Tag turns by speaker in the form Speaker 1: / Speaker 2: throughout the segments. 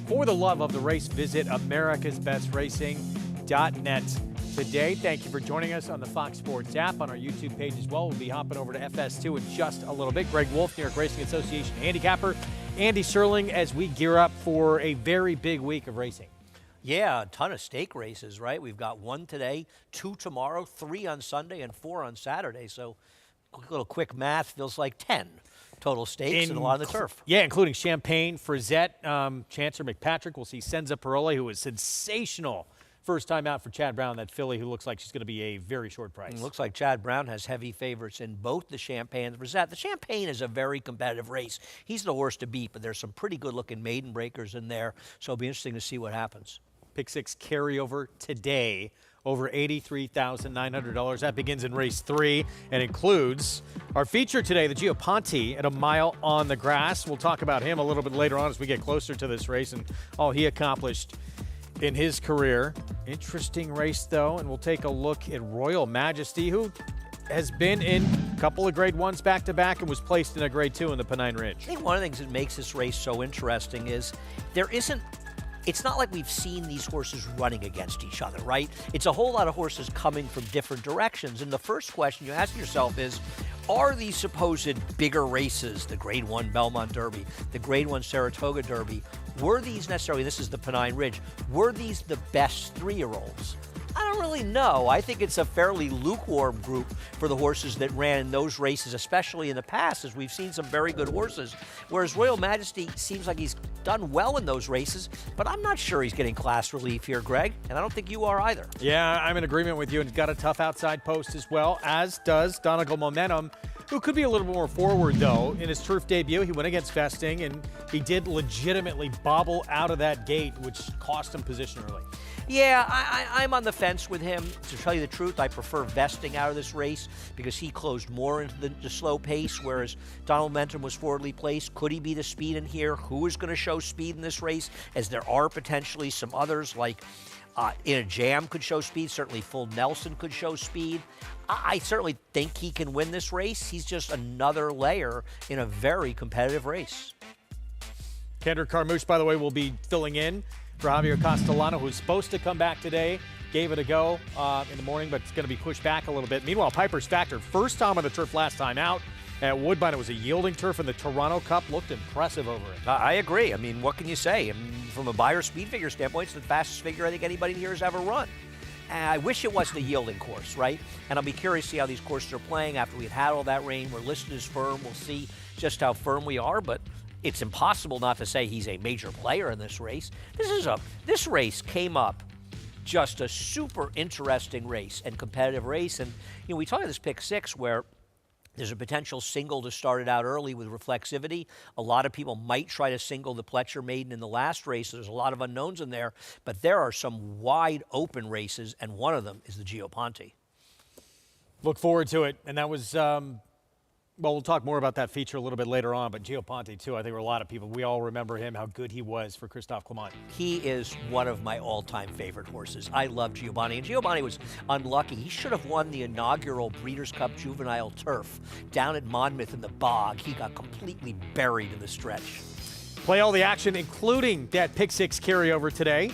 Speaker 1: For the love of the race, visit americasbestracing.net today. Thank you for joining us on the Fox Sports app, on our YouTube page as well. We'll be hopping over to FS2 in just a little bit. Greg Wolf, New York Racing Association handicapper. Andy Serling, as we gear up for a very big week of racing.
Speaker 2: Yeah, a ton of stake races, right? We've got 1 today, 2 tomorrow, 3 on Sunday, and 4 on Saturday. So a little quick math feels like 10 total stakes and a lot of the turf.
Speaker 1: Yeah, including Champagne, Frizette, Chancer McPatrick. We'll see Senza Parole, who was sensational first time out for Chad Brown, that filly who looks like she's going to be a very short price.
Speaker 2: It looks like Chad Brown has heavy favorites in both the Champagne and Frizette. The Champagne is a very competitive race. He's the horse to beat, but there's some pretty good-looking maiden breakers in there, so it'll be interesting to see what happens.
Speaker 1: Pick 6 carryover today, over $83,900. That begins in race 3 and includes our feature today, the Gioponte at a mile on the grass. We'll talk about him a little bit later on as we get closer to this race and all he accomplished in his career. Interesting race, though, and we'll take a look at Royal Majesty, who has been in a couple of grade 1s back-to-back and was placed in a grade 2 in the Pennine Ridge.
Speaker 2: I think one of the things that makes this race so interesting is it's not like we've seen these horses running against each other, right? It's a whole lot of horses coming from different directions. And the first question you ask yourself is, are these supposed bigger races, the Grade 1 Belmont Derby, the Grade 1 Saratoga Derby, were these necessarily, this is the Pennine Ridge, were these the best 3-year-olds? I don't really know. I think it's a fairly lukewarm group for the horses that ran in those races, especially in the past, as we've seen some very good horses. Whereas Royal Majesty seems like he's done well in those races, but I'm not sure he's getting class relief here, Greg, and I don't think you are either.
Speaker 1: Yeah, I'm in agreement with you, and he's got a tough outside post as well, as does Donegal Momentum, who could be a little bit more forward, though. In his turf debut, he went against Vesting, and he did legitimately bobble out of that gate, which cost him position early.
Speaker 2: Yeah, I'm on the fence with him. To tell you the truth, I prefer Vesting out of this race because he closed more into the slow pace, whereas Donald Momentum was forwardly placed. Could he be the speed in here? Who is going to show speed in this race? As there are potentially some others like In a Jam could show speed. Certainly Full Nelson could show speed. I certainly think he can win this race. He's just another layer in a very competitive race.
Speaker 1: Kendrick Carmouche, by the way, will be filling in for Javier Castellano, who's supposed to come back today. Gave it a go in the morning, but it's going to be pushed back a little bit. Meanwhile, Piper's Factor, first time on the turf last time out at Woodbine. It was a yielding turf in the Toronto Cup. Looked impressive over it.
Speaker 2: I agree. I mean, what can you say? I mean, from a buyer speed figure standpoint, it's the fastest figure I think anybody here has ever run. And I wish it wasn't a yielding course, right? And I'll be curious to see how these courses are playing after we've had all that rain. We're listed as firm. We'll see just how firm we are, but it's impossible not to say he's a major player in this race. This race came up just a super interesting race and competitive race. And, you know, we talk about this pick 6 where there's a potential single to start it out early with reflexivity. A lot of people might try to single the Pletcher Maiden in the last race. There's a lot of unknowns in there, but there are some wide open races, and one of them is the Gioponte.
Speaker 1: Look forward to it. And that was, well, we'll talk more about that feature a little bit later on, but Gioponte, too, I think a lot of people, we all remember him, how good he was for Christophe Clement.
Speaker 2: He is one of my all-time favorite horses. I love Giovanni, and Giovanni was unlucky. He should have won the inaugural Breeders' Cup Juvenile Turf down at Monmouth in the bog. He got completely buried in the stretch.
Speaker 1: Play all the action, including that pick 6 carryover today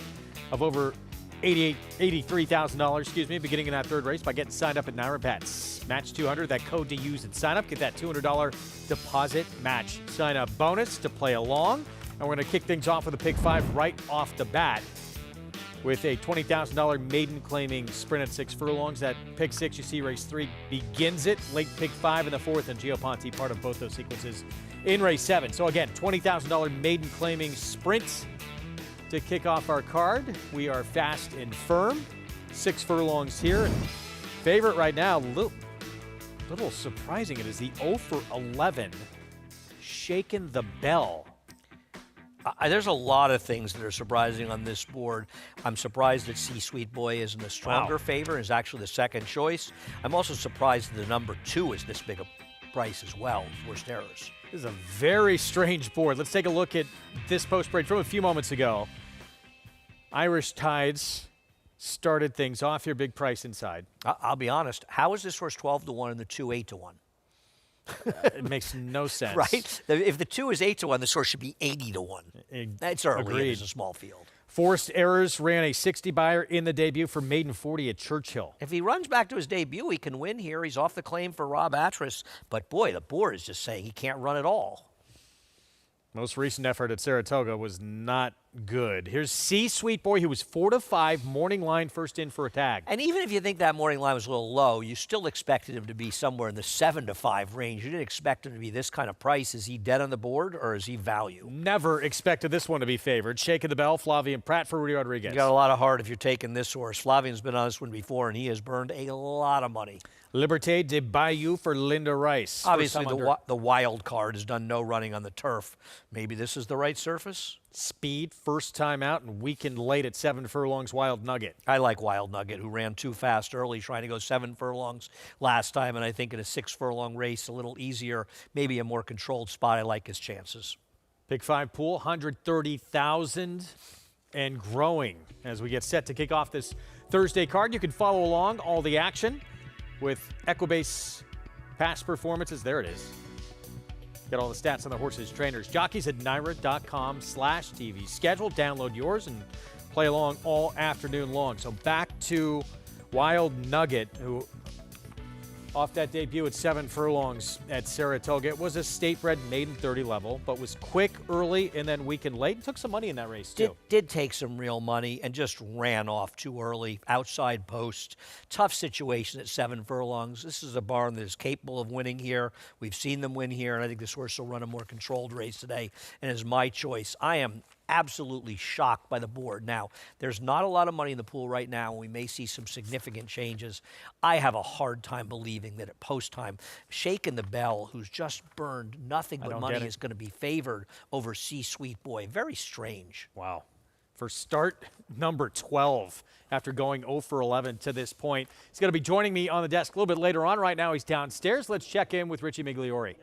Speaker 1: of over $83,000, beginning in that third race by getting signed up at Naira Bets. Match 200, that code to use at sign up. Get that $200 deposit match sign up bonus to play along. And we're going to kick things off with a pick 5 right off the bat with a $20,000 maiden claiming sprint at 6 furlongs. That pick 6 you see race 3 begins it. Late pick 5 in the 4th, and Gioponte part of both those sequences in race 7. So again, $20,000 maiden claiming sprint to kick off our card. We are fast and firm. 6 furlongs here. And favorite right now, little surprising, it is the 0 for 11, Shaking the Bell.
Speaker 2: There's a lot of things that are surprising on this board. I'm surprised that C-Sweet Boy isn't a stronger favor, is actually the second choice. I'm also surprised that the number 2 is this big a price as well, Worst Errors.
Speaker 1: This is a very strange board. Let's take a look at this post break from a few moments ago. Irish Tides started things off here. Big price inside.
Speaker 2: I'll be honest. How is this horse 12 to 1 and the 2 8 to 1?
Speaker 1: It makes no sense.
Speaker 2: Right? If the 2 is 8 to 1, the horse should be 80 to 1. That's early.
Speaker 1: Agreed.
Speaker 2: It's a small field.
Speaker 1: Forced Errors ran a 60 buyer in the debut for maiden 40 at Churchill.
Speaker 2: If he runs back to his debut, he can win here. He's off the claim for Rob Atras. But boy, the board is just saying he can't run at all.
Speaker 1: Most recent effort at Saratoga was not good. Here's C Sweet Boy, who was 4-5, morning line first in for a tag.
Speaker 2: And even if you think that morning line was a little low, you still expected him to be somewhere in the 7 to 5 range. You didn't expect him to be this kind of price. Is he dead on the board, or is he value?
Speaker 1: Never expected this one to be favored. Shaking the bell, Flavian Pratt for Rudy Rodriguez.
Speaker 2: You got a lot of heart if you're taking this horse. Flavian's been on this one before, and he has burned a lot of money.
Speaker 1: Liberté de Bayou for Linda Rice.
Speaker 2: Obviously, the wild card has done no running on the turf. Maybe this is the right surface?
Speaker 1: Speed, first time out, and weakened late at 7 furlongs, Wild Nugget.
Speaker 2: I like Wild Nugget, who ran too fast early, trying to go 7 furlongs last time, and I think in a 6 furlong race, a little easier, maybe a more controlled spot, I like his chances.
Speaker 1: Pick 5 pool, 130,000 and growing. As we get set to kick off this Thursday card, you can follow along all the action with Equibase past performances. There it is. Get all the stats on the horses' trainers. Jockeys at NYRA.com/TV. Schedule, download yours, and play along all afternoon long. So back to Wild Nugget, who off that debut at 7 furlongs at Saratoga. It was a state-bred maiden 30 level, but was quick early and then weakened late. And took some money in that race, too.
Speaker 2: Did take some real money and just ran off too early. Outside post. Tough situation at 7 furlongs. This is a barn that is capable of winning here. We've seen them win here, and I think this horse will run a more controlled race today, and is my choice. I am absolutely shocked by the board. Now, there's not a lot of money in the pool right now, and we may see some significant changes. I have a hard time believing that at post time, Shaking the Bell, who's just burned nothing but money, is going to be favored over C Sweet Boy. Very strange.
Speaker 1: Wow. For start number 12 after going 0 for 11 to this point. He's going to be joining me on the desk a little bit later on. Right now, he's downstairs. Let's check in with Richie Migliori.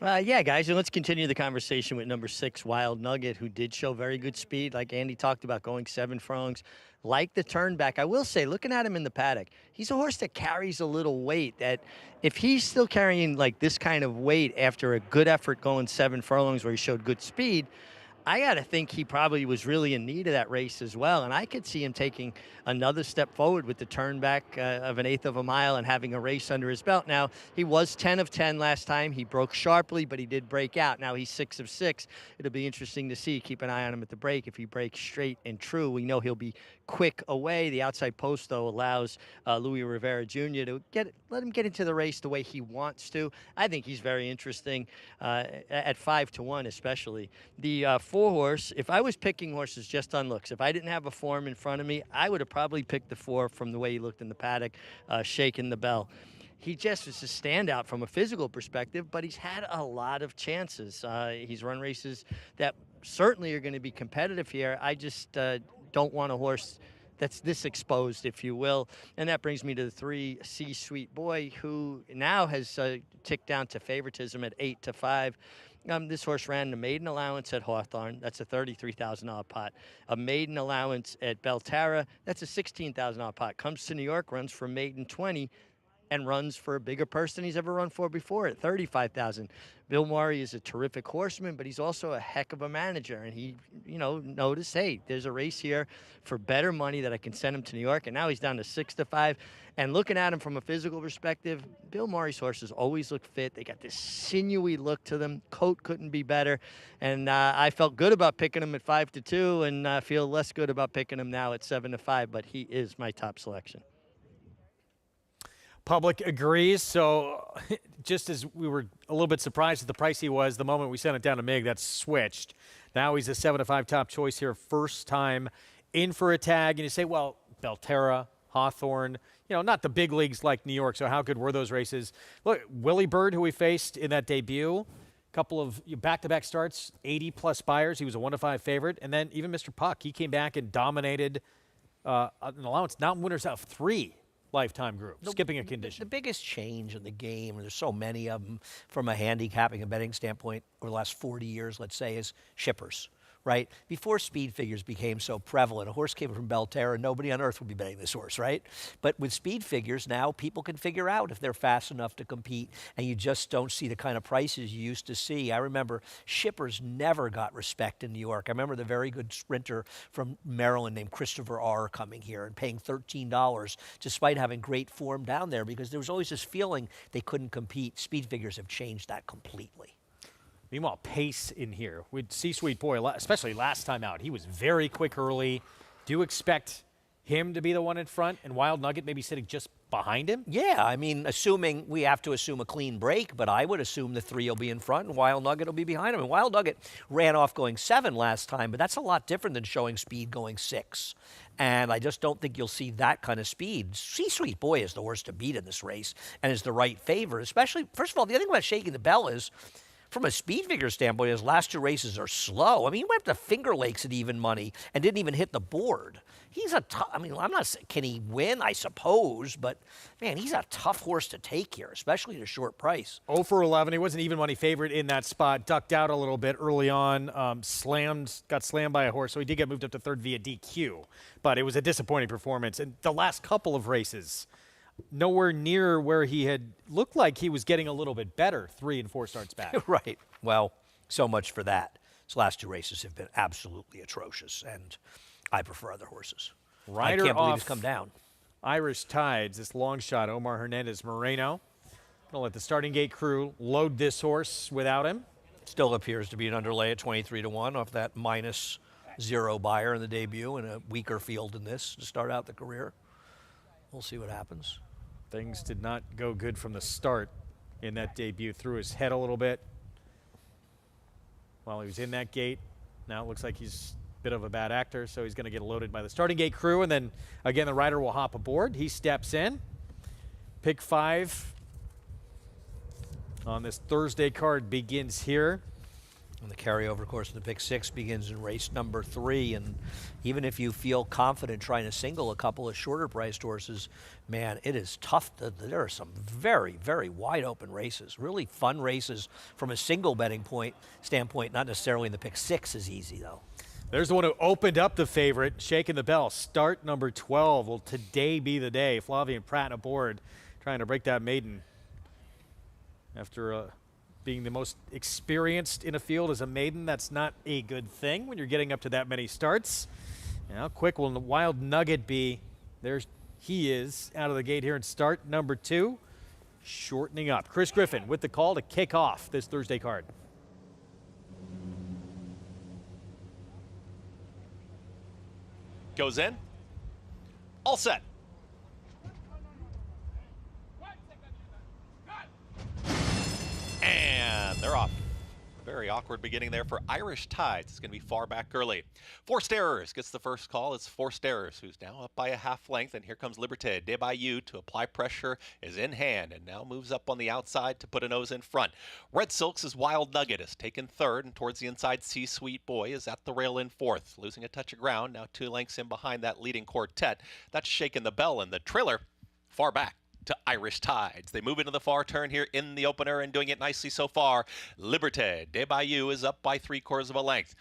Speaker 3: Yeah, guys, and let's continue the conversation with number 6, Wild Nugget, who did show very good speed, like Andy talked about, going 7 furlongs. Like the turn back, I will say, looking at him in the paddock, he's a horse that carries a little weight. That if he's still carrying like this kind of weight after a good effort going 7 furlongs where he showed good speed, I got to think he probably was really in need of that race as well. And I could see him taking another step forward with the turn back of an 1/8 of a mile and having a race under his belt. Now, he was 10 of 10 last time. He broke sharply, but he did break out. Now he's 6 of 6. It'll be interesting to see. Keep an eye on him at the break. If he breaks straight and true, we know he'll be quick away. The outside post, though, allows Louis Rivera Jr. to let him get into the race the way he wants to. I think he's very interesting at 5 to 1, especially. The 4 horse, if I was picking horses just on looks, if I didn't have a form in front of me, I would have probably picked the 4 from the way he looked in the paddock, Shaking the Bell. He just was a standout from a physical perspective, but he's had a lot of chances. He's run races that certainly are going to be competitive here. I just don't want a horse that's this exposed, if you will. And that brings me to the 3, C Sweet Boy, who now has ticked down to favoritism at 8 to 5. This horse ran the maiden allowance at Hawthorne. That's a $33,000 pot. A maiden allowance at Belterra. That's a $16,000 pot. Comes to New York, runs for maiden 20, and runs for a bigger purse than he's ever run for before at $35,000. Bill Murray is a terrific horseman, but he's also a heck of a manager. And he, noticed, hey, there's a race here for better money that I can send him to New York. And now he's down to 6 to 5. And looking at him from a physical perspective, Bill Murray's horses always look fit. They got this sinewy look to them. Coat couldn't be better. And I felt good about picking him at 5 to 2, and feel less good about picking him now at 7 to 5. But he is my top selection.
Speaker 1: Public agrees. So just as we were a little bit surprised at the price he was the moment we sent it down to Mig, that's switched. Now he's a 7 to 5 top choice here, first time in for a tag. And you say, well, Belterra, Hawthorne, not the big leagues like New York. So how good were those races? Look, Willie Bird, who we faced in that debut, couple of back-to-back starts, 80-plus buyers. He was a 1 to 5 favorite. And then even Mr. Puck, he came back and dominated an allowance, not winners out of 3. Lifetime group, skipping a condition.
Speaker 2: The biggest change in the game, and there's so many of them from a handicapping and betting standpoint over the last 40 years, let's say, is shippers. right? Before speed figures became so prevalent, a horse came from Belterra, nobody on earth would be betting this horse, right? But with speed figures, now people can figure out if they're fast enough to compete, and you just don't see the kind of prices you used to see. I remember Shippers never got respect in New York. I remember the very good sprinter from Maryland named Christopher R. coming here and paying $13 despite having great form down there, because there was always this feeling they couldn't compete. Speed figures have changed that completely.
Speaker 1: Meanwhile, pace in here with C-Sweet Boy, especially last time out. He was very quick early. Do you expect him to be the one in front and Wild Nugget maybe sitting just behind him?
Speaker 2: Yeah, I mean, assuming we have to assume a clean break, but I would assume the 3 will be in front and Wild Nugget will be behind him. And Wild Nugget ran off going 7 last time, but that's a lot different than showing speed going 6. And I just don't think you'll see that kind of speed. C-Sweet Boy is the horse to beat in this race and is the right favorite, especially, first of all, the other thing about Shaking the Bell is, from a speed figure standpoint, his last 2 races are slow. I mean, he went up to Finger Lakes at even money and didn't even hit the board. He's a tough, I mean, I'm not saying, can he win? I suppose, but man, he's a tough horse to take here, especially at a short price.
Speaker 1: 0 for 11. He was an even money favorite in that spot. Ducked out a little bit early on. Got slammed by a horse, so he did get moved up to 3rd via DQ. But it was a disappointing performance. And the last couple of races, nowhere near where he had looked like he was getting a little bit better 3 and 4 starts back.
Speaker 2: Right. Well, so much for that. His last 2 races have been absolutely atrocious, and I prefer other horses.
Speaker 1: Rider
Speaker 2: I can't believe
Speaker 1: off
Speaker 2: he's come down.
Speaker 1: Irish Tides, this long shot, Omar Hernandez Moreno. Gonna let the starting gate crew load this horse without him.
Speaker 2: Still appears to be an underlay at 23-1 off that -0 buyer in the debut and a weaker field than this to start out the career. We'll see what happens.
Speaker 1: Things did not go good from the start in that debut. Threw his head a little bit while he was in that gate. Now it looks like he's a bit of a bad actor, so he's going to get loaded by the starting gate crew, and then again the rider will hop aboard. He steps in. Pick 5 on this Thursday card begins here.
Speaker 2: And the carryover course in the pick 6 begins in race number 3. And even if you feel confident trying to single a couple of shorter priced horses, man, it is tough. There are some very, very wide open races, really fun races from a single betting standpoint, not necessarily in the pick 6 is easy though.
Speaker 1: There's the one who opened up the favorite, Shaking the Bell. Start number 12 will today be the day. Flavian Pratt aboard, trying to break that maiden after being the most experienced in a field as a maiden. That's not a good thing when you're getting up to that many starts. And how quick will the Wild Nugget be? There's he is out of the gate here in start number 2, shortening up. Chris Griffin with the call to kick off this Thursday card.
Speaker 4: Goes in. All set. And they're off. Very awkward beginning there for Irish Tides. It's going to be far back early. Forced Errors gets the first call. It's Forced Errors, who's now up by a half length. And here comes Liberté de Bayou to apply pressure, is in hand, and now moves up on the outside to put a nose in front. Red Silks' Wild Nugget is taken 3rd, and towards the inside, C-Sweet Boy is at the rail in 4th, losing a touch of ground, now 2 lengths in behind that leading quartet. That's Shaking the Bell, and the trailer far back to Irish Tides. They move into the far turn here in the opener and doing it nicely so far. Liberté de Bayou is up by 3/4 of a length.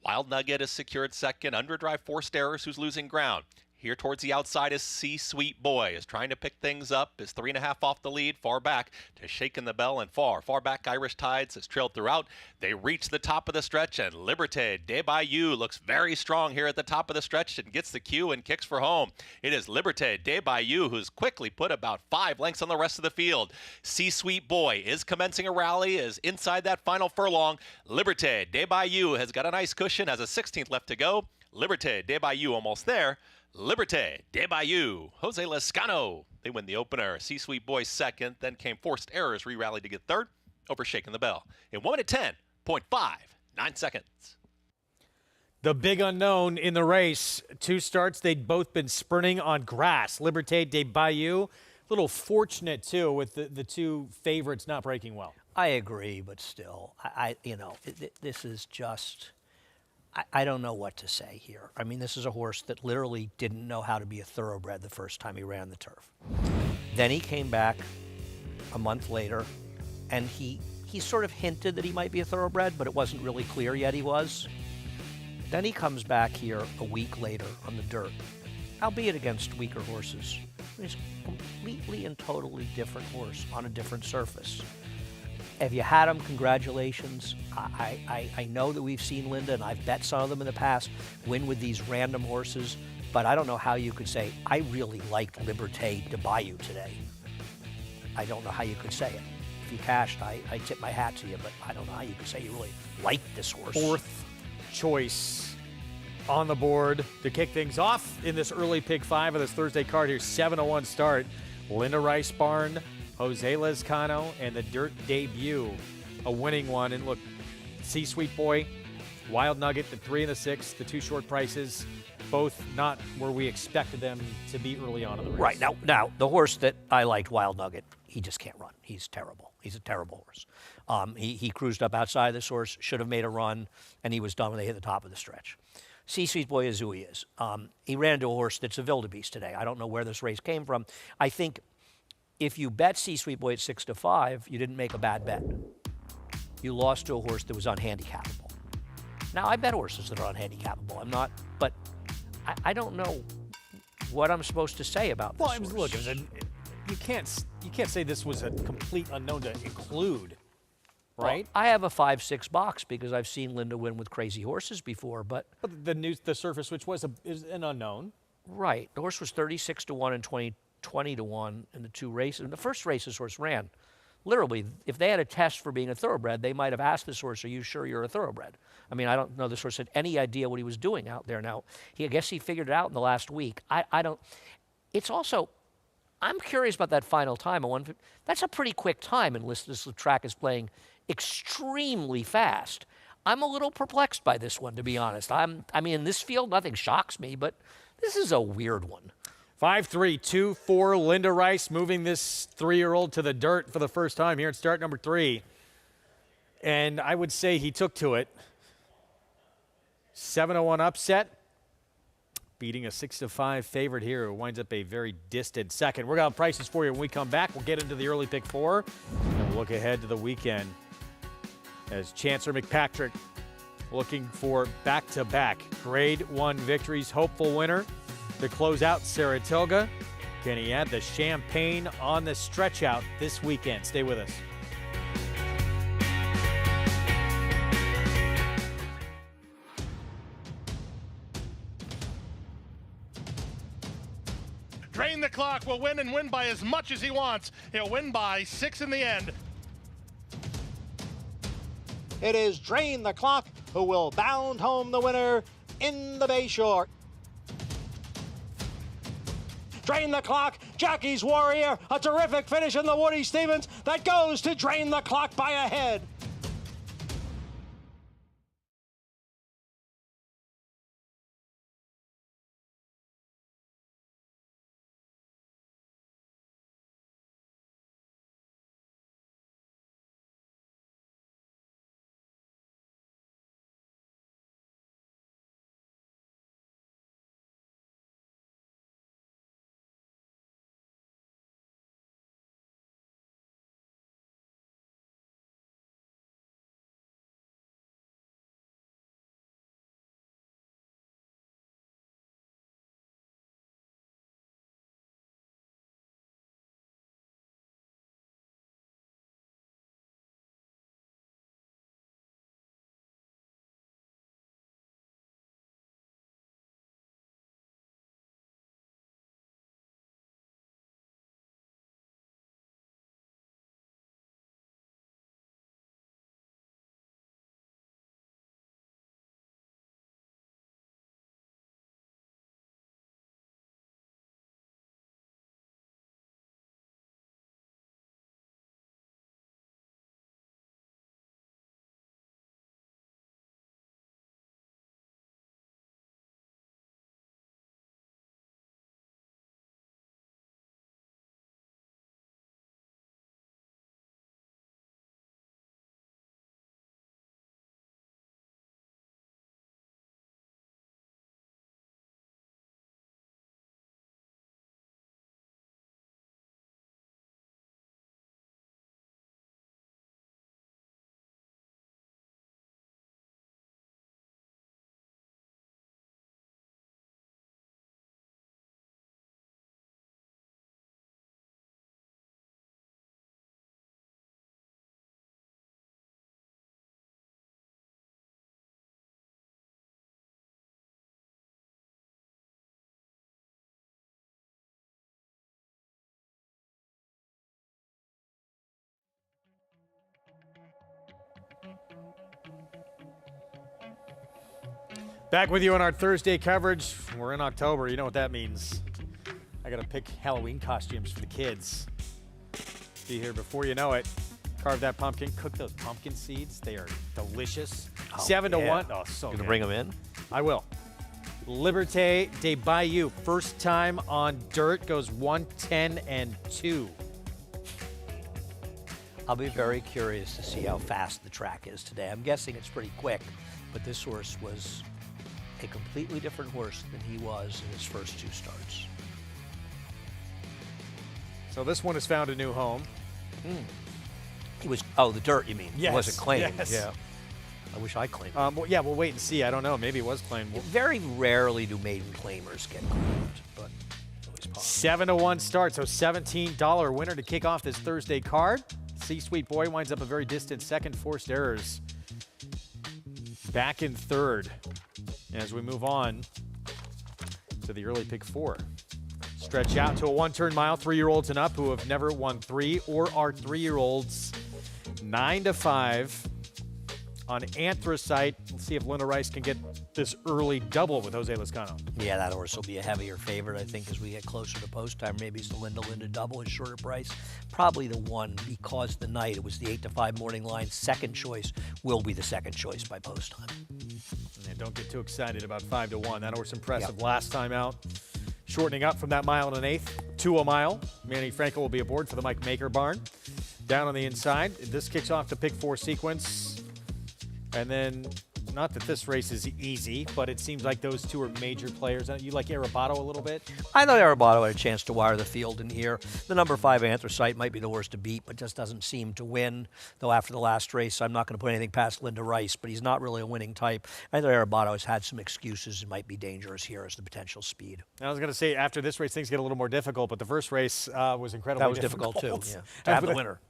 Speaker 4: Wild Nugget is secured 2nd. Underdrive Forced Errors, who's losing ground. Here towards the outside is C-Sweet Boy, is trying to pick things up, is 3.5 off the lead, far back to Shaking the Bell, and far back Irish Tides has trailed throughout. They reach the top of the stretch, and Liberté de Bayou looks very strong here at the top of the stretch and gets the cue and kicks for home. It is Liberté de Bayou who's quickly put about 5 lengths on the rest of the field. C-Sweet Boy is commencing a rally, is inside that final furlong. Liberté de Bayou has got a nice cushion, has a 16th left to go. Liberté de Bayou almost there. Liberté de Bayou, Jose Lescano. They win the opener. C-Sweet Boy 2nd, then came Forced Errors, re-rallied to get 3rd over Shaking the Bell. In 1 minute 10.59 seconds.
Speaker 1: The big unknown in the race. 2 starts, they'd both been sprinting on grass. Liberté de Bayou, a little fortunate too with the 2 favorites not breaking well.
Speaker 2: I agree, but still, this is just, I don't know what to say here. I mean, this is a horse that literally didn't know how to be a thoroughbred the first time he ran the turf. Then he came back a month later, and he sort of hinted that he might be a thoroughbred, but it wasn't really clear yet he was. Then he comes back here a week later on the dirt, albeit against weaker horses. He's a completely and totally different horse on a different surface. If you had him, congratulations. I know that we've seen Linda, and I've bet some of them in the past, win with these random horses, but I don't know how you could say, I really liked Liberté de Bayou today. I don't know how you could say it. If you cashed, I tip my hat to you, but I don't know how you could say you really liked this horse.
Speaker 1: Fourth choice on the board to kick things off in this early pick 5 of this Thursday card here. 7:01 start. Linda Rice Barn, Jose Lezcano, and the Dirt Debut, a winning one. And look, C-Sweet Boy, Wild Nugget, the 3 and the 6, the 2 short prices, both not where we expected them to be early on in the race.
Speaker 2: Right, now the horse that I liked, Wild Nugget, he just can't run. He's terrible. He's a terrible horse. He cruised up outside this horse, should have made a run, and he was done when they hit the top of the stretch. C-Sweet Boy is who he is. He ran into a horse that's a wildebeest today. I don't know where this race came from. I think if you bet C-Sweet Boy at 6-5, you didn't make a bad bet. You lost to a horse that was unhandicappable. Now, I bet horses that are unhandicappable. I'm not, but I don't know what I'm supposed to say about this horse.
Speaker 1: Look, you can't say this was a complete unknown to include, right?
Speaker 2: Well, I have a 5-6 box because I've seen Linda win with crazy horses before, but
Speaker 1: the surface, which is an unknown.
Speaker 2: Right. The horse was 36-1 and 20-1 in the 2 races. In the first race this horse ran, literally, if they had a test for being a thoroughbred, they might have asked this horse, are you sure you're a thoroughbred? I mean, I don't know this horse had any idea what he was doing out there. Now, I guess he figured it out in the last week. I don't. It's also, I'm curious about that final time. That's a pretty quick time unless this track is playing extremely fast. I'm a little perplexed by this one, to be honest. I mean, in this field, nothing shocks me, but this is a weird one.
Speaker 1: 5-3-2-4, Linda Rice moving this 3-year-old to the dirt for the first time here at start number 3. And I would say he took to it. 7-1 upset, beating a 6-5 favorite here, who winds up a very distant second. We're going to have prices for you when we come back. We'll get into the early pick 4 and we'll look ahead to the weekend as Chancellor McPatrick looking for back-to-back Grade 1 victories. Hopeful winner to close out Saratoga. Can he add the champagne on the stretch out this weekend? Stay with us.
Speaker 5: Drain the Clock will win and win by as much as he wants. He'll win by 6 in the end.
Speaker 6: It is Drain the Clock who will bound home the winner in the Bayshore. Drain the Clock, Jackie's Warrior, a terrific finish in the Woody Stevens that goes to Drain the Clock by a head.
Speaker 1: Back with you on our Thursday coverage. We're in October. You know what that means. I got to pick Halloween costumes for the kids. Be here before you know it. Carve that pumpkin. Cook those pumpkin seeds. They are delicious. 7 to 1. Oh, so good.
Speaker 2: Gonna bring them in?
Speaker 1: I will. Liberté de Bayou. First time on dirt. Goes 1:10-2.
Speaker 2: I'll be very curious to see how fast the track is today. I'm guessing it's pretty quick, but this horse was a completely different horse than he was in his first 2 starts.
Speaker 1: So this one has found a new home.
Speaker 2: He was, oh, the dirt, you mean?
Speaker 1: Yes.
Speaker 2: It wasn't claimed.
Speaker 1: Yes.
Speaker 2: Yeah. I wish I claimed it.
Speaker 1: Well, yeah, we'll wait and see. I don't know. Maybe it was claimed.
Speaker 2: Very rarely do maiden claimers get claimed, but always possible.
Speaker 1: 7 to 1 start, so $17 winner to kick off this Thursday card. C-Sweet Boy winds up a very distant second. Forced Errors back in third. As we move on to the early pick 4. Stretch out to a 1-turn mile, 3-year-olds and up who have never won 3 or are 3-year-olds. 9 to 5 on Anthracite. Let's see if Linda Rice can get this early double with Jose Lezcano.
Speaker 2: Yeah, that horse will be a heavier favorite, I think, as we get closer to post time. Maybe it's the Linda double, is shorter price. Probably the one, because the night it was the 8 to 5 morning line. Second choice will be the second choice by post time.
Speaker 1: And don't get too excited about 5 to 1. That horse impressive last time out. Shortening up from that 1 1/8 to a mile. Manny Franco will be aboard for the Mike Maker barn. Down on the inside, this kicks off the pick 4 sequence. And then, not that this race is easy, but it seems like those two are major players. You like Arabato a little bit?
Speaker 2: I thought Arabato had a chance to wire the field in here. The number 5 Anthracite might be the horse to beat, but just doesn't seem to win. Though after the last race, I'm not going to put anything past Linda Rice, but he's not really a winning type. I thought Arabato has had some excuses and might be dangerous here as the potential speed.
Speaker 1: I was going to say, after this race, things get a little more difficult, but the first race was incredibly
Speaker 2: difficult. That was difficult, too, yeah, to have the winner.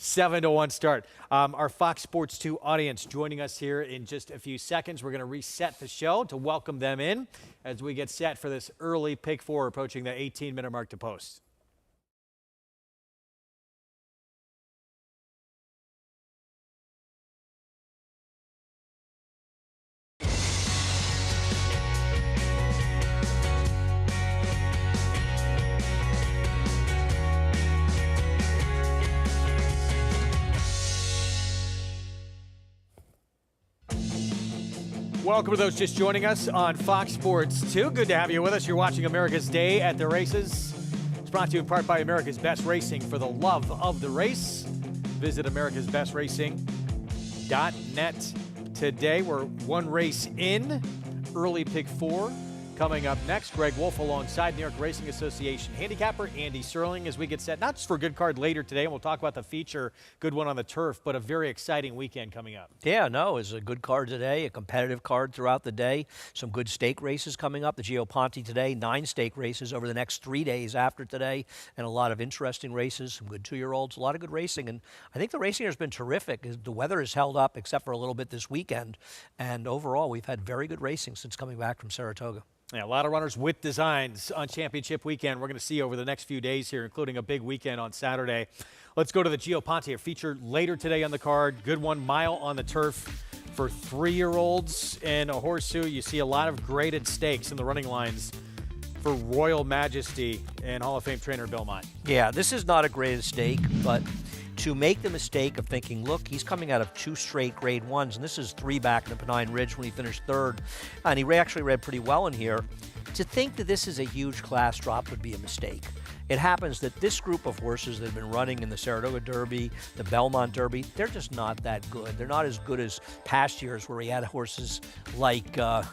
Speaker 1: 7 to 1 start. Our Fox Sports 2 audience joining us here in just a few seconds. We're going to reset the show to welcome them in as we get set for this early pick 4 approaching the 18-minute mark to post. Welcome to those just joining us on Fox Sports 2. Good to have you with us. You're watching America's Day at the Races. It's brought to you in part by America's Best Racing. For the love of the race, visit americasbestracing.net today. We're one race in, early pick 4. Coming up next, Greg Wolf alongside New York Racing Association handicapper Andy Serling as we get set, not just for a good card later today, and we'll talk about the feature, good one on the turf, but a very exciting weekend coming up.
Speaker 2: Yeah, no, it's a good card today, a competitive card throughout the day. Some good stake races coming up. The Gio Ponte today, 9 stake races over the next 3 days after today, and a lot of interesting races, some good 2-year-olds, a lot of good racing. And I think the racing has been terrific. The weather has held up except for a little bit this weekend. And overall, we've had very good racing since coming back from Saratoga.
Speaker 1: Yeah, a lot of runners with designs on championship weekend. We're going to see over the next few days here, including a big weekend on Saturday. Let's go to the Gio Ponte, a feature later today on the card. Good 1 mile on the turf for 3-year-olds and a horseshoe. You see a lot of graded stakes in the running lines for Royal Majesty and Hall of Fame trainer Bill Mott.
Speaker 2: Yeah, this is not a graded stake, but to make the mistake of thinking, look, he's coming out of 2 straight grade 1s, and this is 3 back in the Pennine Ridge when he finished 3rd, and he actually read pretty well in here. To think that this is a huge class drop would be a mistake. It happens that this group of horses that have been running in the Saratoga Derby, the Belmont Derby, they're just not that good. They're not as good as past years where he had horses like the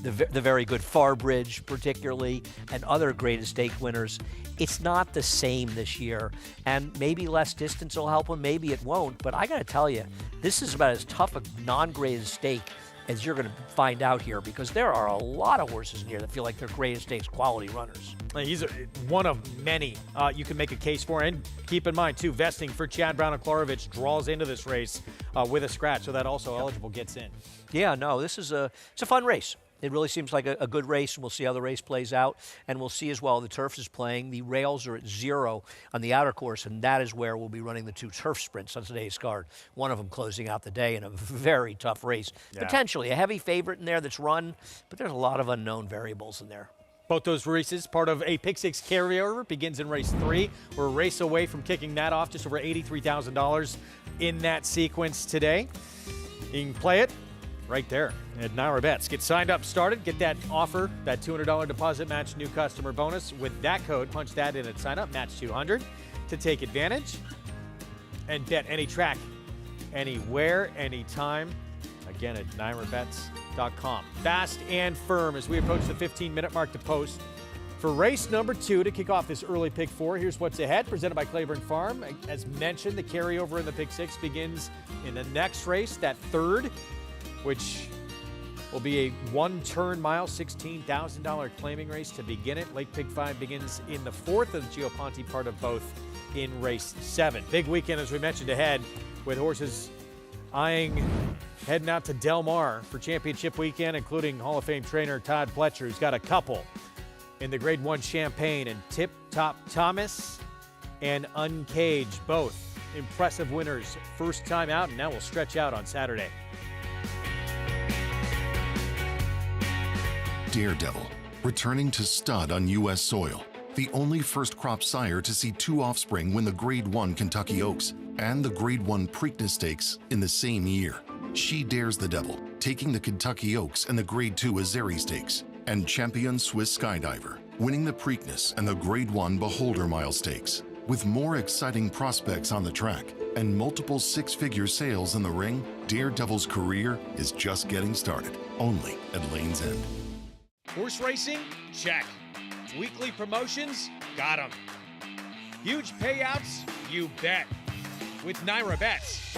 Speaker 2: very good Farbridge, particularly, and other graded stake winners. It's not the same this year, and maybe less distance will help him, maybe it won't, but I gotta tell you, this is about as tough a non-graded stake as you're going to find out here, because there are a lot of horses in here that feel like they're graded stakes quality runners.
Speaker 1: He's one of many you can make a case for. And keep in mind, too, vesting for Chad Brown and Klarovich draws into this race with a scratch, so that also eligible gets in.
Speaker 2: Yeah, no, this is it's a fun race. It really seems like a good race, and we'll see how the race plays out. And we'll see as well the turf is playing. The rails are at 0 on the outer course, and that is where we'll be running the 2 turf sprints on today's card. One of them closing out the day in a very tough race.
Speaker 1: Yeah.
Speaker 2: Potentially a heavy favorite in there that's run, but there's a lot of unknown variables in there.
Speaker 1: Both those races, part of a Pick 6 carryover, begins in race 3. We're a race away from kicking that off, just over $83,000 in that sequence today. You can play it right there at Naira Bets. Get signed up, started, get that offer, that $200 deposit match new customer bonus. With that code, punch that in at sign up, match 200 to take advantage and bet any track, anywhere, anytime. Again, at NairaBets.com. Fast and firm as we approach the 15-minute mark to post. For race number 2 to kick off this early Pick 4, here's what's ahead, presented by Claiborne Farm. As mentioned, the carryover in the Pick 6 begins in the next race, that third, which will be a one-turn mile, $16,000 claiming race to begin it. Late Pick 5 begins in the 4th, and the Gio Ponte part of both in race 7. Big weekend, as we mentioned, ahead, with horses heading out to Del Mar for championship weekend, including Hall of Fame trainer Todd Pletcher, who's got a couple in the Grade 1 Champagne, and Tip Top Thomas and Uncaged, both impressive winners first time out, and now we'll stretch out on Saturday.
Speaker 7: Daredevil, returning to stud on U.S. soil. The only first crop sire to see 2 offspring win the Grade 1 Kentucky Oaks and the Grade 1 Preakness Stakes in the same year. She dares the devil, taking the Kentucky Oaks and the Grade 2 Azeri Stakes, and champion Swiss Skydiver, winning the Preakness and the Grade 1 Beholder Mile Stakes. With more exciting prospects on the track and multiple 6-figure sales in the ring, Daredevil's career is just getting started, only at Lane's End.
Speaker 1: Horse racing? Check. Weekly promotions? Got 'em. Huge payouts? You bet. With Naira Bets.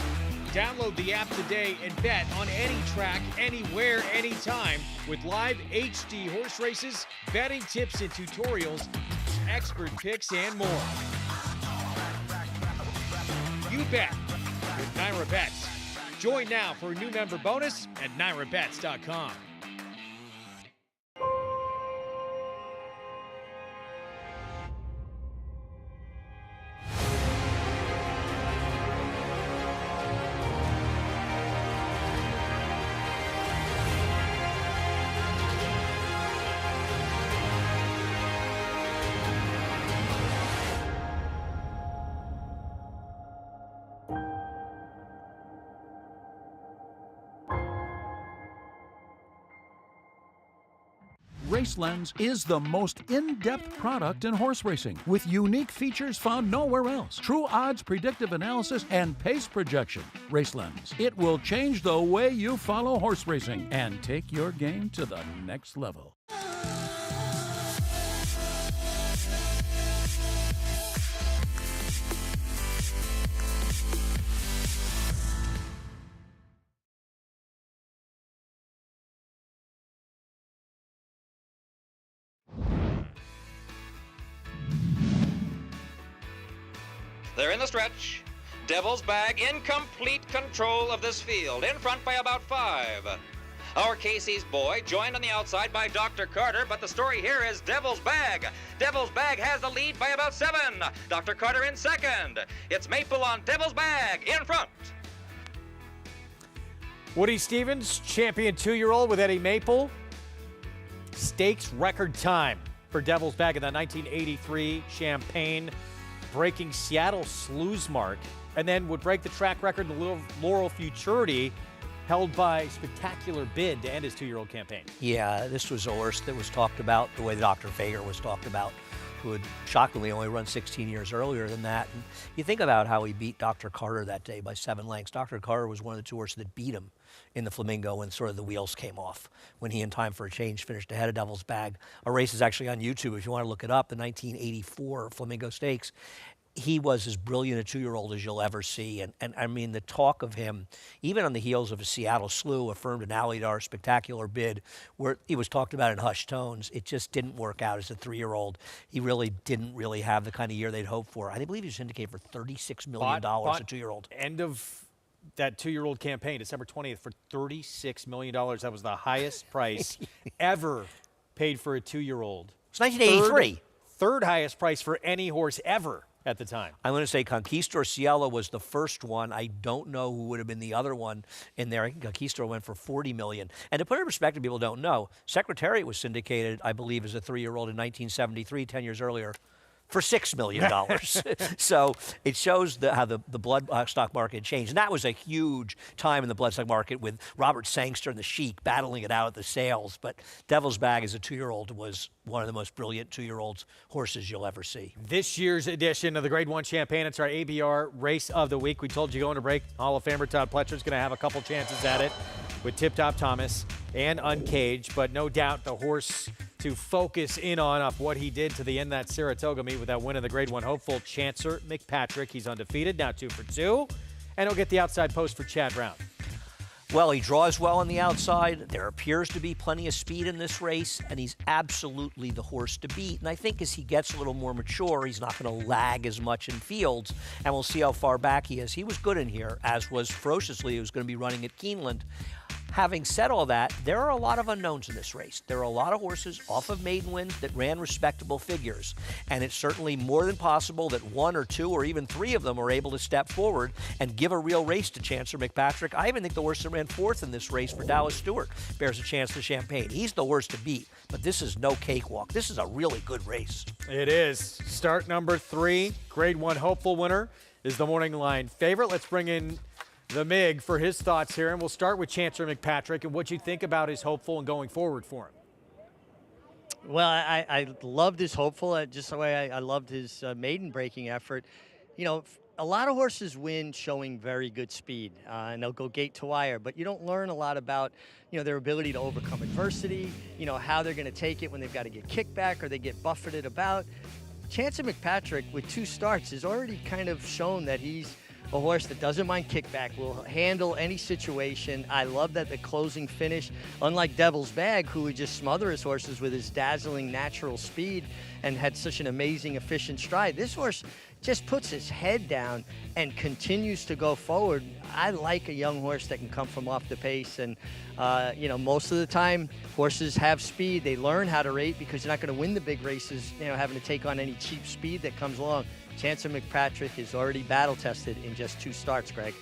Speaker 1: Download the app today and bet on any track, anywhere, anytime with live HD horse races, betting tips and tutorials, expert picks, and more. You bet with Naira Bets. Join now for a new member bonus at NairaBets.com.
Speaker 8: RaceLens is the most in-depth product in horse racing, with unique features found nowhere else. True odds, predictive analysis, and pace projection. RaceLens. It will change the way you follow horse racing and take your game to the next level.
Speaker 9: They're in the stretch. Devil's Bag in complete control of this field, in front by about 5. Our Casey's Boy joined on the outside by Dr. Carter, but the story here is Devil's Bag. Devil's Bag has the lead by about 7. Dr. Carter in second. It's Maple on Devil's Bag in front.
Speaker 1: Woody Stevens, champion 2-year-old with Eddie Maple. Stakes record time for Devil's Bag in the 1983 Champagne, breaking Seattle Slough's mark, and then would break the track record in the Laurel Futurity, held by Spectacular Bid to end his 2-year-old campaign.
Speaker 2: Yeah, this was a horse that was talked about the way Dr. Fager was talked about, who had shockingly only run 16 years earlier than that. And you think about how he beat Dr. Carter that day by 7 lengths. Dr. Carter was one of the 2 horses that beat him in the Flamingo when sort of the wheels came off, when he, in Time for a Change, finished ahead of Devil's Bag. A race is actually on YouTube if you want to look it up, the 1984 Flamingo Stakes. He was as brilliant a 2-year-old as you'll ever see. And I mean, the talk of him, even on the heels of a Seattle Slew, affirmed an Alidar Spectacular Bid, where he was talked about in hushed tones, it just didn't work out as a 3-year-old. He really didn't have the kind of year they'd hoped for. I believe he was indicated for $36 million, a 2-year-old.
Speaker 1: End of that 2-year-old campaign, December 20th, for $36 million. That was the highest price ever paid for a 2-year-old.
Speaker 2: It's 1983.
Speaker 1: Third highest price for any horse ever at the time.
Speaker 2: I'm going to say Conquistador Cielo was the first one. I don't know who would have been the other one in there. I think Conquistador went for $40 million. And to put it in perspective, people don't know, Secretariat was syndicated, I believe, as a 3-year-old in 1973, 10 years earlier, for $6 million. So it shows how the bloodstock market changed. And that was a huge time in the bloodstock market with Robert Sangster and the Sheik battling it out at the sales. But Devil's Bag as a 2-year-old was one of the most brilliant 2-year-old horses you'll ever see.
Speaker 1: This year's edition of the Grade 1 Champagne, it's our ABR Race of the Week. We told you going to break, Hall of Famer Todd Pletcher's going to have a couple chances at it with Tip Top Thomas and Uncaged, but no doubt the horse to focus in on off what he did to the end of that Saratoga meet with that win in the Grade 1 hopeful, Chancer McPatrick. He's undefeated, now 2 for 2, and he'll get the outside post for Chad Brown.
Speaker 2: Well, he draws well on the outside. There appears to be plenty of speed in this race, and he's absolutely the horse to beat. And I think as he gets a little more mature, he's not going to lag as much in fields, and we'll see how far back he is. He was good in here, as was Ferociously, who's going to be running at Keeneland. Having said all that, there are a lot of unknowns in this race. There are a lot of horses off of maiden wins that ran respectable figures. And it's certainly more than possible that 1 or 2 or even 3 of them are able to step forward and give a real race to Chancer McPatrick. I even think the horse that ran 4th in this race for Dallas Stewart bears a chance to Champagne. He's the horse to beat, but this is no cakewalk. This is a really good race.
Speaker 1: It is. Start number 3, Grade 1 hopeful winner is the morning line favorite. Let's bring in the MIG for his thoughts here, and we'll start with Chancer McPatrick and what you think about his hopeful and going forward for him.
Speaker 3: Well, I loved his hopeful, just the way I loved his maiden breaking effort. You know, a lot of horses win showing very good speed, and they'll go gate to wire, but you don't learn a lot about, you know, their ability to overcome adversity, you know, how they're going to take it when they've got to get kicked back or they get buffeted about. Chancer McPatrick, with 2 starts, has already kind of shown that he's a horse that doesn't mind kickback, will handle any situation. I love that the closing finish, unlike Devil's Bag, who would just smother his horses with his dazzling natural speed and had such an amazing, efficient stride. This horse just puts his head down and continues to go forward. I like a young horse that can come from off the pace, and you know, most of the time horses have speed. They learn how to rate because you're not going to win the big races, you know, having to take on any cheap speed that comes along. Chancer McPatrick is already battle-tested in just 2 starts, Greg.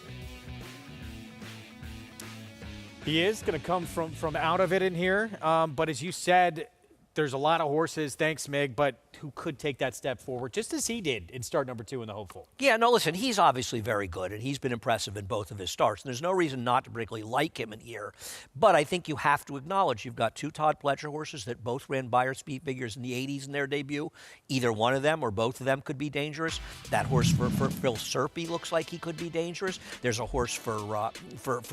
Speaker 1: He is going to come from out of it in here, but as you said, there's a lot of horses, thanks Mig, but who could take that step forward, just as he did in start number 2 in the hopeful.
Speaker 2: Yeah, no, listen, he's obviously very good, and he's been impressive in both of his starts. And there's no reason not to particularly like him in here. But I think you have to acknowledge you've got 2 Todd Pletcher horses that both ran Beyer speed figures in the 80s in their debut. Either one of them or both of them could be dangerous. That horse for Phil Serpy looks like he could be dangerous. There's a horse for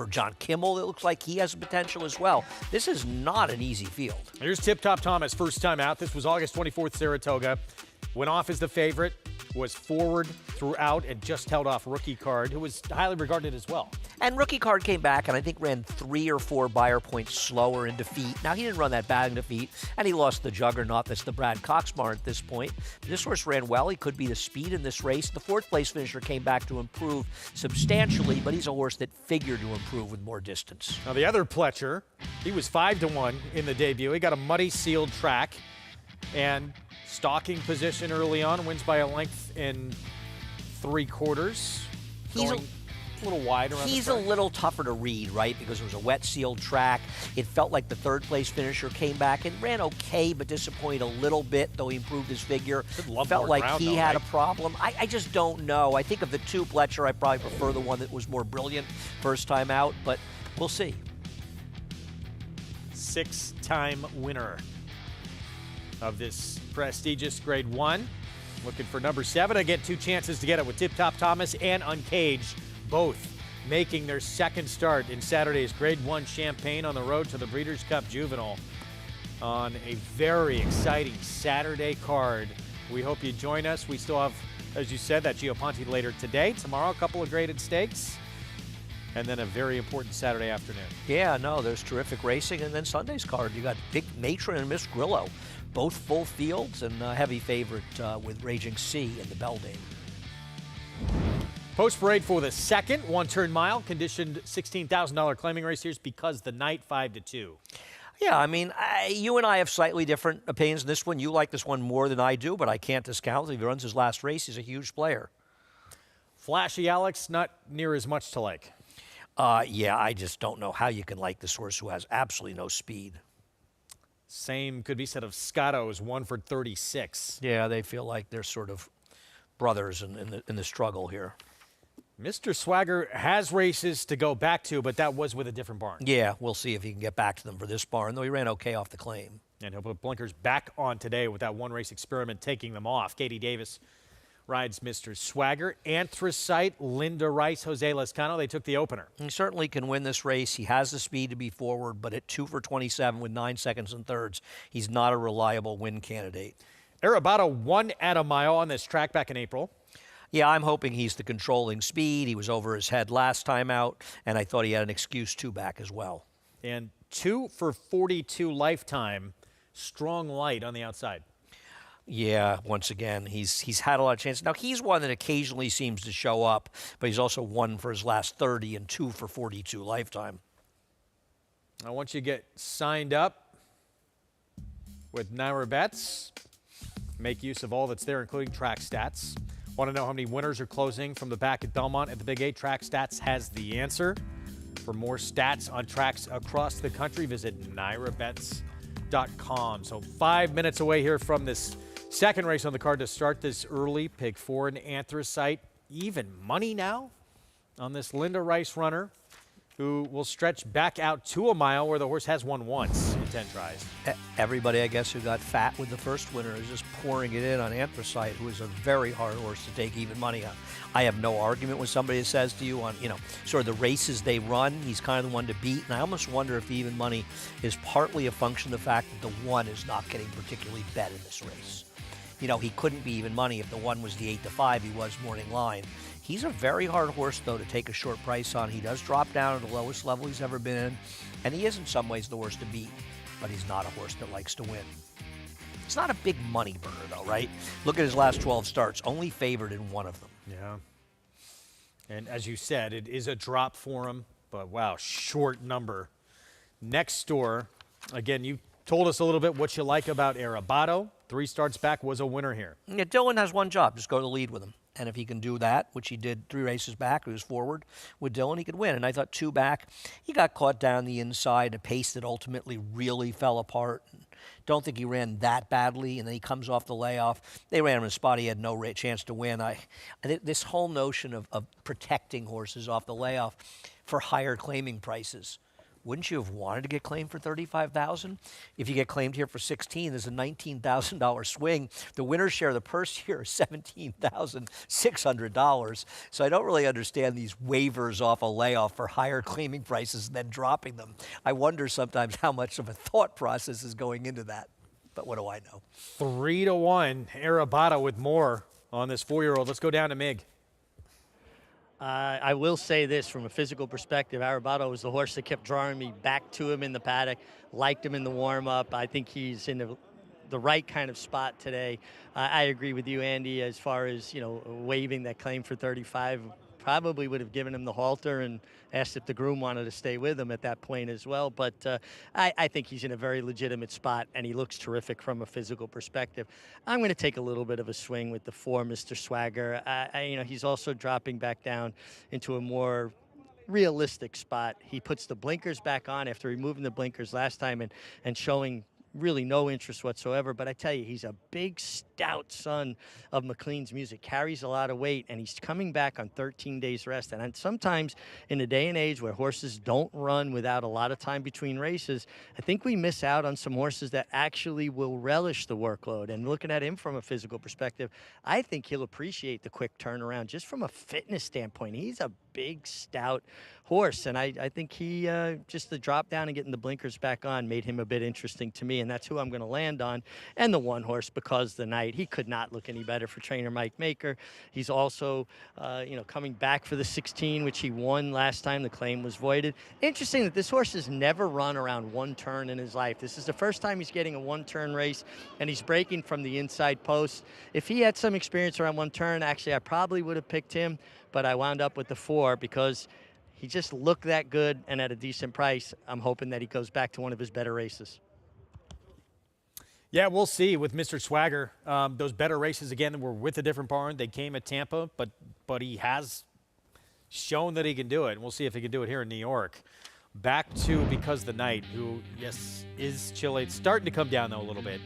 Speaker 2: John Kimmel that looks like he has potential as well. This is not an easy field.
Speaker 1: Here's Tip Top Thomas, first time out. This was August 24th, Saratoga. Went off as the favorite, was forward throughout, and just held off Rookie Card, who was highly regarded as well.
Speaker 2: And Rookie Card came back and I think ran 3 or 4 Beyer points slower in defeat. Now, he didn't run that bad in defeat, and he lost the juggernaut that's the Brad Coxmar at this point. This horse ran well. He could be the speed in this race. The 4th place finisher came back to improve substantially, but he's a horse that figured to improve with more distance.
Speaker 1: Now, the other Pletcher, he was 5-1 in the debut. He got a muddy sealed track and stalking position early on, wins by a length in 3/4.
Speaker 2: He's
Speaker 1: a little wide around
Speaker 2: He's
Speaker 1: the
Speaker 2: a
Speaker 1: track.
Speaker 2: little tougher to read, right, because it was a wet sealed track. It felt like the 3rd place finisher came back and ran okay, but disappointed a little bit, though he improved his figure. Felt like he had a problem. I just don't know. I think of the 2 Pletcher, I probably prefer the one that was more brilliant first time out, but we'll see.
Speaker 1: 6-time winner of this prestigious Grade 1. Looking for number 7. I get 2 chances to get it with Tip Top Thomas and Uncaged, both making their 2nd start in Saturday's Grade 1 Champagne on the road to the Breeders' Cup Juvenile on a very exciting Saturday card. We hope you join us. We still have, as you said, that Gio Ponte later today. Tomorrow, a couple of graded stakes. And then a very important Saturday afternoon.
Speaker 2: Yeah, no, there's terrific racing. And then Sunday's card, you got Big Matron and Miss Grillo, both full fields, and a heavy favorite with Raging Sea in the Beldame.
Speaker 1: Post parade for the second one-turn mile, conditioned $16,000 claiming race. Here's Because the Night, 5-2.
Speaker 2: Yeah, I mean, you and I have slightly different opinions on this one. You like this one more than I do, but I can't discount that if he runs his last race, he's a huge player.
Speaker 1: Flashy Alex, not near as much to like.
Speaker 2: Yeah, I just don't know how you can like this horse who has absolutely no speed.
Speaker 1: Same could be said of Scotto's, 1 for 36.
Speaker 2: Yeah, they feel like they're sort of brothers in the struggle here.
Speaker 1: Mr. Swagger has races to go back to, but that was with a different barn.
Speaker 2: Yeah, we'll see if he can get back to them for this barn, though he ran okay off the claim.
Speaker 1: And he'll put blinkers back on today with that one-race experiment taking them off. Katie Davis rides Mr. Swagger. Anthracite, Linda Rice, Jose Lescano, they took the opener.
Speaker 2: He certainly can win this race. He has the speed to be forward, but at 2 for 27 with 9 seconds and thirds, he's not a reliable win candidate.
Speaker 1: Arabado won at a mile on this track back in April.
Speaker 2: Yeah, I'm hoping he's the controlling speed. He was over his head last time out, and I thought he had an excuse to back as well.
Speaker 1: And 2 for 42 lifetime, strong light on the outside.
Speaker 2: Yeah, once again, he's had a lot of chances. Now, he's one that occasionally seems to show up, but he's also 1 for his last 30 and 2 for 42 lifetime.
Speaker 1: Now, once you get signed up with Naira Bets, make use of all that's there, including track stats. Want to know how many winners are closing from the back at Belmont at the Big 8? Track Stats has the answer. For more stats on tracks across the country, visit NairaBets.com. So 5 minutes away here from this second race on the card to start this early. Pick 4 in Anthracite. Even money now on this Linda Rice runner, who will stretch back out to a mile where the horse has won once in 10 tries.
Speaker 2: Everybody, I guess, who got fat with the first winner is just pouring it in on Anthracite, who is a very hard horse to take even money on. I have no argument with somebody that says to you on, sort of the races they run, he's kind of the one to beat. And I almost wonder if the even money is partly a function of the fact that the 1 is not getting particularly bet in this race. He couldn't be even money if the 1 was the 8-5, he was morning line. He's a very hard horse, though, to take a short price on. He does drop down to the lowest level he's ever been in, and he is in some ways the horse to beat, but he's not a horse that likes to win. It's not a big money burner, though, right? Look at his last 12 starts, only favored in 1 of them.
Speaker 1: Yeah. And as you said, it is a drop for him, but wow, short number. Next door, again, you told us a little bit what you like about Arabado. 3 starts back, was a winner here.
Speaker 2: Yeah, Dylan has one job, just go to the lead with him. And if he can do that, which he did 3 races back, he was forward with Dylan, he could win. And I thought 2 back, he got caught down the inside, a pace that ultimately really fell apart. Don't think he ran that badly, and then he comes off the layoff. They ran him in a spot he had no chance to win. This whole notion of protecting horses off the layoff for higher claiming prices. Wouldn't you have wanted to get claimed for $35,000? If you get claimed here for $16,000, there's a $19,000 swing. The winner's share of the purse here is $17,600. So I don't really understand these waivers off a layoff for higher claiming prices and then dropping them. I wonder sometimes how much of a thought process is going into that. But what do I know?
Speaker 1: 3-1, Arabado with more on this 4-year-old. Let's go down to Mig.
Speaker 3: I will say this from a physical perspective. Arabado was the horse that kept drawing me back to him in the paddock. Liked him in the warm-up. I think he's in the right kind of spot today. I agree with you, Andy, as far as, waiving that claim for 35. Probably would have given him the halter and asked if the groom wanted to stay with him at that point as well. But I think he's in a very legitimate spot, and he looks terrific from a physical perspective. I'm going to take a little bit of a swing with the 4, Mr. Swagger. He's also dropping back down into a more realistic spot. He puts the blinkers back on after removing the blinkers last time and showing really no interest whatsoever. But I tell you, he's a big, stout son of McLean's Music, carries a lot of weight, and he's coming back on 13 days rest. And sometimes in a day and age where horses don't run without a lot of time between races, I think we miss out on some horses that actually will relish the workload. And looking at him from a physical perspective, I think he'll appreciate the quick turnaround just from a fitness standpoint. He's a big, stout horse, and I think he just the drop down and getting the blinkers back on made him a bit interesting to me, and that's who I'm going to land on. And the 1 horse, Because the Night. night. He could not look any better for trainer Mike Maker. He's also, coming back for the 16, which he won last time. The claim was voided. Interesting that this horse has never run around one turn in his life. This is the first time he's getting a one-turn race, and he's breaking from the inside post. If he had some experience around one turn, actually, I probably would have picked him, but I wound up with the 4 because he just looked that good and at a decent price. I'm hoping that he goes back to one of his better races.
Speaker 1: Yeah, we'll see with Mr. Swagger. Those better races, again, were with a different barn. They came at Tampa, but he has shown that he can do it. And we'll see if he can do it here in New York. Back to Because the Night, who, yes, is chilly. It's starting to come down, though, a little bit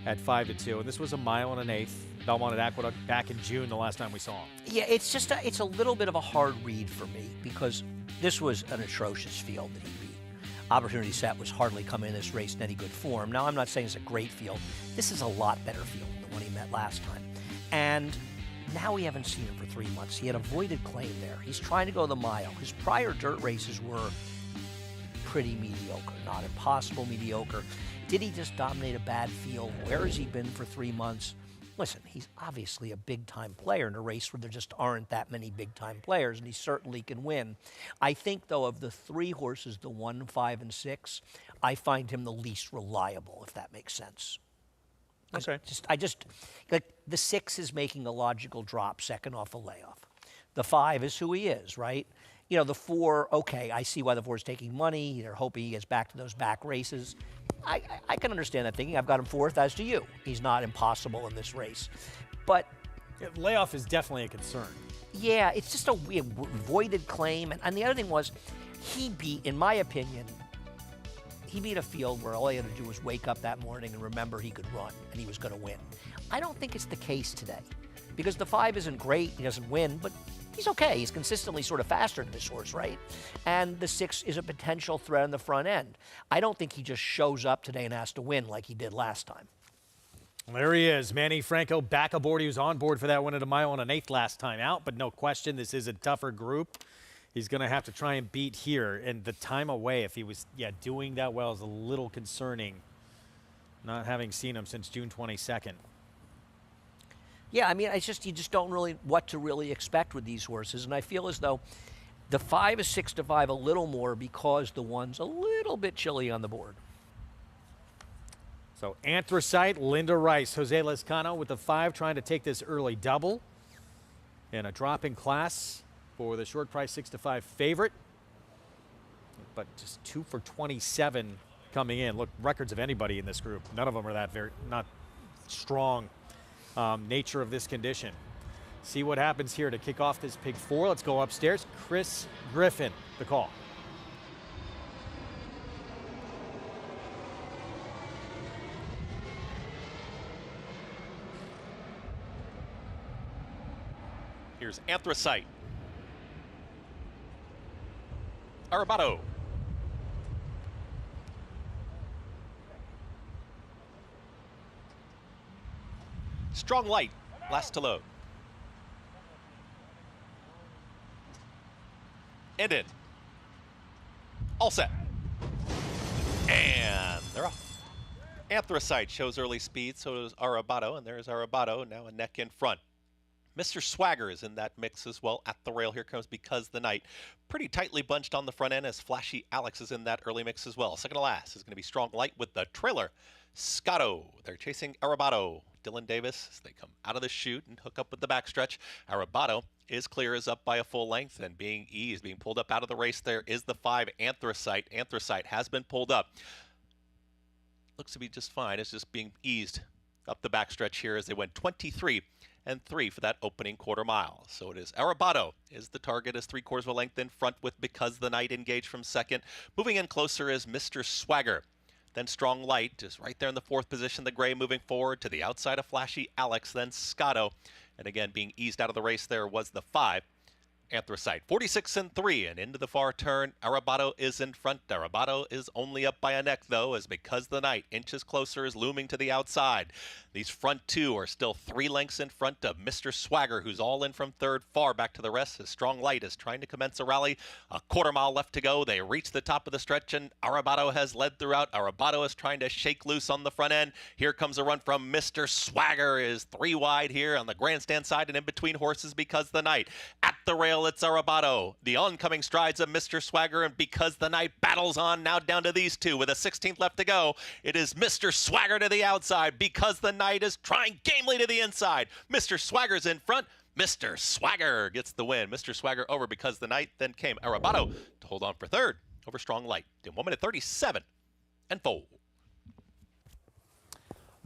Speaker 1: at 5-2. And this was a 1 1/8. Belmont at Aqueduct back in June, the last time we saw him.
Speaker 2: Yeah, it's just it's a little bit of a hard read for me because this was an atrocious field that he beat. Opportunity Set was hardly coming in this race in any good form. Now, I'm not saying it's a great field. This is a lot better field than what he met last time. And now we haven't seen him for 3 months. He had a voided claim there. He's trying to go the mile. His prior dirt races were pretty mediocre, not impossible mediocre. Did he just dominate a bad field? Where has he been for 3 months? Listen, he's obviously a big-time player in a race where there just aren't that many big-time players, and he certainly can win. I think, though, of the 3 horses, the 1, 5, and 6, I find him the least reliable, if that makes sense.
Speaker 1: Okay.
Speaker 2: Like, the 6 is making a logical drop, second off a layoff. The 5 is who he is, right? The 4, okay, I see why the 4 is taking money. They're hoping he gets back to those back races. I can understand that thinking. I've got him 4th, as do you. He's not impossible in this race. But
Speaker 1: layoff is definitely a concern.
Speaker 2: Yeah, it's just a weird voided claim. And the other thing was, he beat, in my opinion, he beat a field where all he had to do was wake up that morning and remember he could run and he was going to win. I don't think it's the case today because the 5 isn't great. He doesn't win, but he's okay. He's consistently sort of faster than this horse, right? And the 6 is a potential threat on the front end. I don't think he just shows up today and has to win like he did last time.
Speaker 1: There he is, Manny Franco back aboard. He was on board for that win at 1 1/8 last time out, but no question, this is a tougher group. He's going to have to try and beat here, and the time away, if he was doing that well, is a little concerning, not having seen him since June 22nd.
Speaker 2: Yeah, I mean, you just don't really what to really expect with these horses, and I feel as though the 5 is 6-5 a little more because the 1's a little bit chilly on the board.
Speaker 1: So Anthracite, Linda Rice, Jose Lezcano with the 5 trying to take this early double in a dropping class for the short price 6-5 favorite, but just 2 for 27 coming in. Look, records of anybody in this group, none of them are that not strong. Nature of this condition. See what happens here to kick off this pick 4. Let's go upstairs. Chris Griffin, the call.
Speaker 4: Here's Anthracite. Arabado. Strong Light, last to load. And in. All set. And they're off. Anthracite shows early speed, so does Arabado, and there's Arabado, now a neck in front. Mr. Swagger is in that mix as well at the rail. Here comes Because the Night. Pretty tightly bunched on the front end as Flashy Alex is in that early mix as well. Second to last is going to be Strong Light with the trailer. Scotto. They're chasing Arabado. Dylan Davis, as they come out of the chute and hook up with the backstretch. Arabado is clear, is up by a full length and being eased, being pulled up out of the race. There is the 5, Anthracite. Anthracite has been pulled up. Looks to be just fine. It's just being eased up the backstretch here as they went 23 and 3 for that opening quarter mile. So it is Arabado is the target as 3/4 of a length in front with Because the Night engaged from second. Moving in closer is Mr. Swagger. Then Strong Light is right there in the 4th position. The gray moving forward to the outside of Flashy Alex. Then Scotto. And again, being eased out of the race there was the 5, Anthracite, 46-3, and into the far turn. Arabato is in front. Arabato is only up by a neck, though, as Because the Night inches closer is looming to the outside. These front two are still 3 lengths in front of Mr. Swagger, who's all in from third, far back to the rest. His Strong Light is trying to commence a rally. A quarter mile left to go. They reach the top of the stretch, and Arabato has led throughout. Arabato is trying to shake loose on the front end. Here comes a run from Mr. Swagger, is 3 wide here on the grandstand side and in between horses Because the Night. At the rail, it's Arabato. The oncoming strides of Mr. Swagger, and Because the Night battles on now down to these two with a 16th left to go. It is Mr. Swagger to the outside. Because the Night is trying gamely to the inside. Mr. Swagger's in front. Mr. Swagger gets the win. Mr. Swagger over Because the Night. Then came Arabato to hold on for third over Strong Light in 1 minute 37 and 4.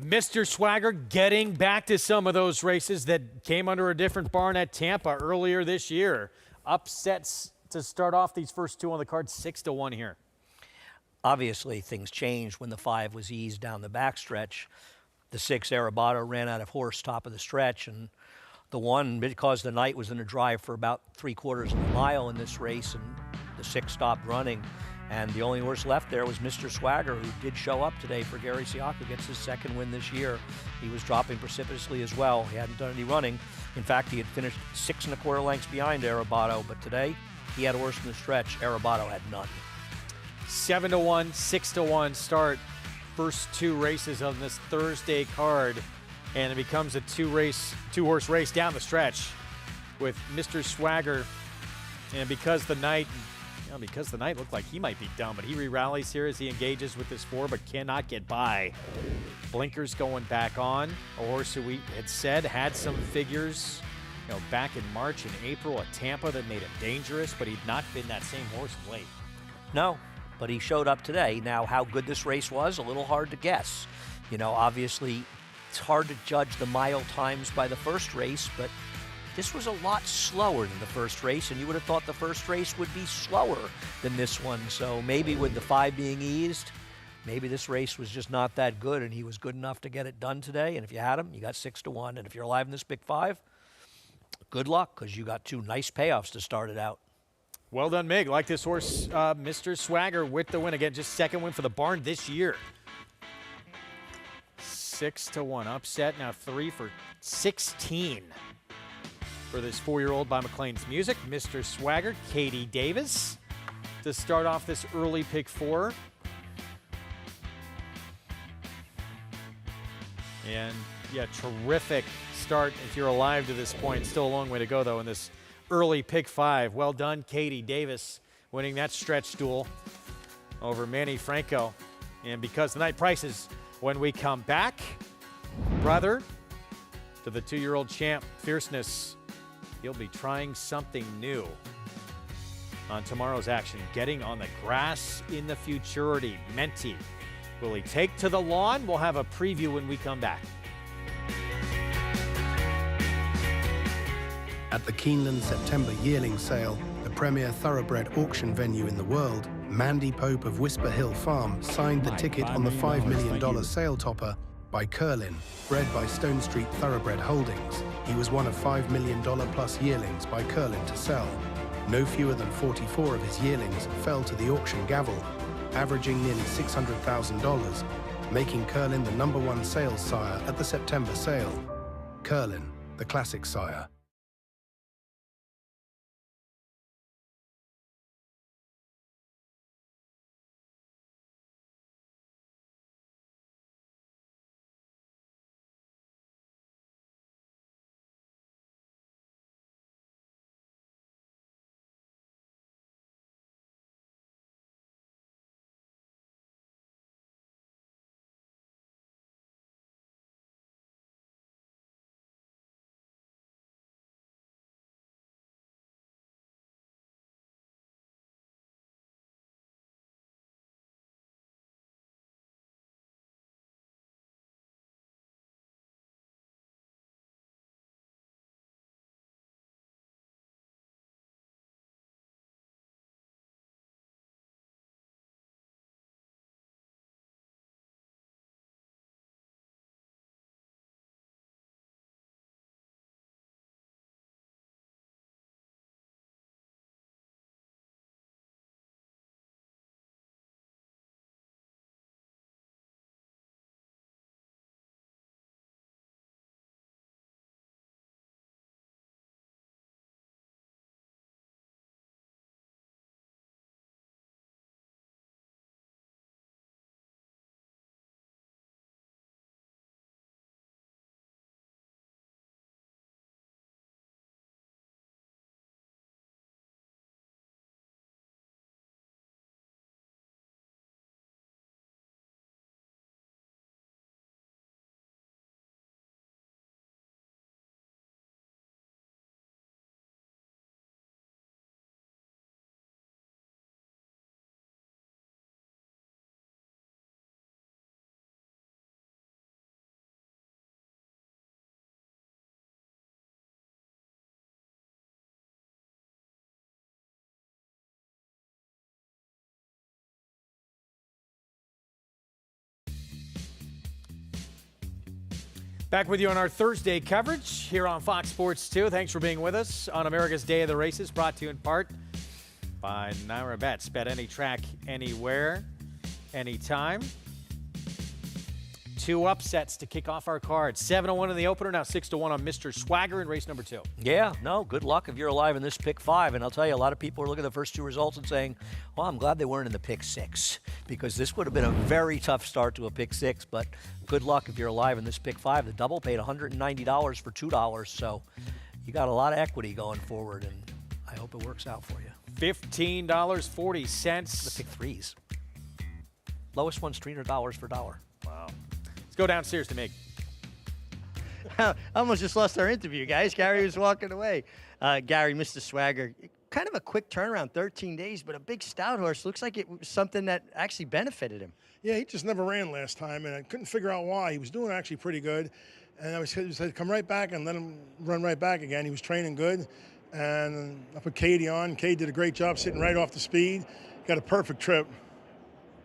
Speaker 1: Mr. Swagger getting back to some of those races that came under a different barn at Tampa earlier this year. Upsets to start off these first two on the card, 6-1 here.
Speaker 2: Obviously, things changed when the 5 was eased down the backstretch. The 6, Arabato, ran out of horse top of the stretch, and the 1, Because the Night, was in a drive for about 3/4 of a mile in this race, and the 6 stopped running. And the only horse left there was Mr. Swagger, who did show up today for Gary Siaka, gets his 2nd win this year. He was dropping precipitously as well. He hadn't done any running. In fact, he had finished 6 1/4 lengths behind Arabato, but today he had a horse in the stretch. Arabato had none.
Speaker 1: 7-1, 6-1 start. First 2 races on this Thursday card, and it becomes a 2-horse race down the stretch with Mr. Swagger and Because the Night. Because the Night looked like he might be done, but he re-rallies here as he engages with this 4, but cannot get by. Blinkers going back on. A horse who we had said had some figures, back in March and April at Tampa that made him dangerous, but he'd not been that same horse of late.
Speaker 2: No, but he showed up today. Now, how good this race was, a little hard to guess. Obviously, it's hard to judge the mile times by the first race, but this was a lot slower than the first race, and you would have thought the first race would be slower than this one. So maybe with the 5 being eased, maybe this race was just not that good, and he was good enough to get it done today. And if you had him, you got 6-1. And if you're alive in this big 5, good luck, because you got 2 nice payoffs to start it out.
Speaker 1: Well done, Mig. Like this horse, Mr. Swagger with the win. Again, just 2nd win for the barn this year. 6-1 upset. Now 3 for 16. For this 4-year-old by McLean's Music, Mr. Swagger, Katie Davis, to start off this early pick 4. And yeah, terrific start if you're alive to this point. Still a long way to go, though, in this early pick 5. Well done, Katie Davis, winning that stretch duel over Manny Franco. And Because the Night prices when we come back, brother to the 2-year-old champ, Fierceness. He'll be trying something new on tomorrow's action, getting on the grass in the Futurity. Menti. Will he take to the lawn? We'll have a preview when we come back.
Speaker 10: At the Keeneland September yearling sale, the premier thoroughbred auction venue in the world, Mandy Pope of Whisper Hill Farm signed the ticket on the $5 million sale topper by Curlin, bred by Stone Street Thoroughbred Holdings. He was one of $5 million plus yearlings by Curlin to sell. No fewer than 44 of his yearlings fell to the auction gavel, averaging nearly $600,000, making Curlin the #1 sales sire at the September sale. Curlin, the classic sire.
Speaker 1: Back with you on our Thursday coverage here on Fox Sports 2. Thanks for being with us on America's Day of the Races, brought to you in part by Naira Bets. Bet any track, anywhere, anytime. 2 upsets to kick off our card. 7-1 in the opener, now 6-1 on Mr. Swagger in race number 2.
Speaker 2: Yeah, no, good luck if you're alive in this pick 5. And I'll tell you, a lot of people are looking at the first 2 results and saying, well, I'm glad they weren't in the pick 6, because this would have been a very tough start to a pick 6. But good luck if you're alive in this pick 5. The double paid $190 for $2, so you got a lot of equity going forward, and I hope it works out for you.
Speaker 1: $15.40.
Speaker 2: The pick 3s. Lowest one's $300 for $1.
Speaker 1: Wow. Let's go downstairs to Mig.
Speaker 3: I almost just lost our interview, guys. Gary was walking away. Gary, Mr. Swagger, kind of a quick turnaround, 13 days, but a big stout horse. Looks like it was something that actually benefited him.
Speaker 11: Yeah, he just never ran last time, and I couldn't figure out why. He was doing actually pretty good, and I said, come right back and let him run right back again. He was training good, and I put Katie on. Katie did a great job sitting right off the speed. Got a perfect trip.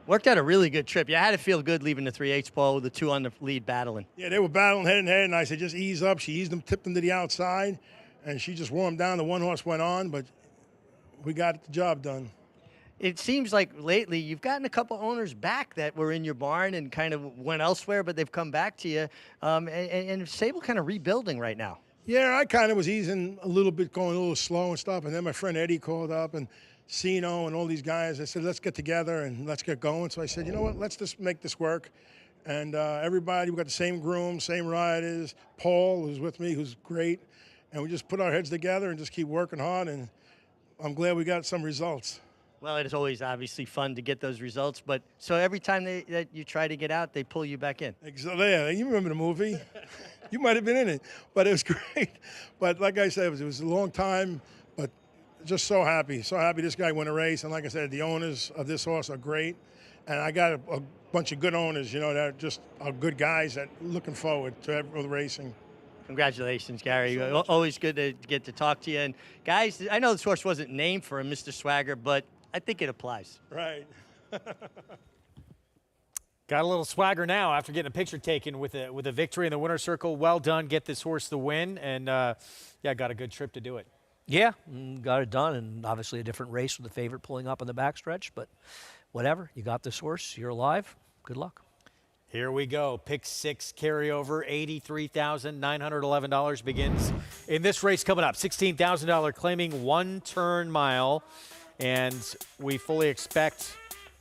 Speaker 3: Worked out a really good trip. You had to feel good leaving the 3/8 pole with the 2 on the lead battling.
Speaker 11: Yeah, they were battling head and head, and I said, just ease up. She eased them, tipped them to the outside, and she just wore them down. The one horse went on, but we got the job done.
Speaker 3: It seems like lately you've gotten a couple owners back that were in your barn and kind of went elsewhere, but they've come back to you. And Sable kind of rebuilding right now.
Speaker 11: Yeah, I kind of was easing a little bit, going a little slow and stuff, and then my friend Eddie called up, and Sino and all these guys. I said, let's get together and let's get going. So I said, you know what, let's just make this work. And everybody, we got the same groom, same riders. Paul, who's with me, who's great. And we just put our heads together and just keep working hard. And I'm glad we got some results.
Speaker 3: Well, it is always obviously fun to get those results. But so every time that you try to get out, they pull you back in.
Speaker 11: Exactly. Yeah, you remember the movie? You might have been in it, but it was great. But like I said, it was a long time. But just so happy this guy won a race. And like I said, the owners of this horse are great. And I got a bunch of good owners, you know, that are good guys that looking forward to the racing.
Speaker 3: Congratulations, Gary. Always good to get to talk to you. And guys, I know this horse wasn't named for him, Mr. Swagger, but I think it applies.
Speaker 11: Right.
Speaker 1: Got a little swagger now after getting a picture taken with a victory in the winner's circle. Well done. Get this horse the win. And, yeah, got a good trip to do it.
Speaker 2: Yeah, got it done, and obviously a different race with the favorite pulling up in the backstretch, but whatever. You got this horse. You're alive. Good luck.
Speaker 1: Here we go. Pick 6 carryover, $83,911 begins in this race coming up. $16,000 claiming 1 turn mile, and we fully expect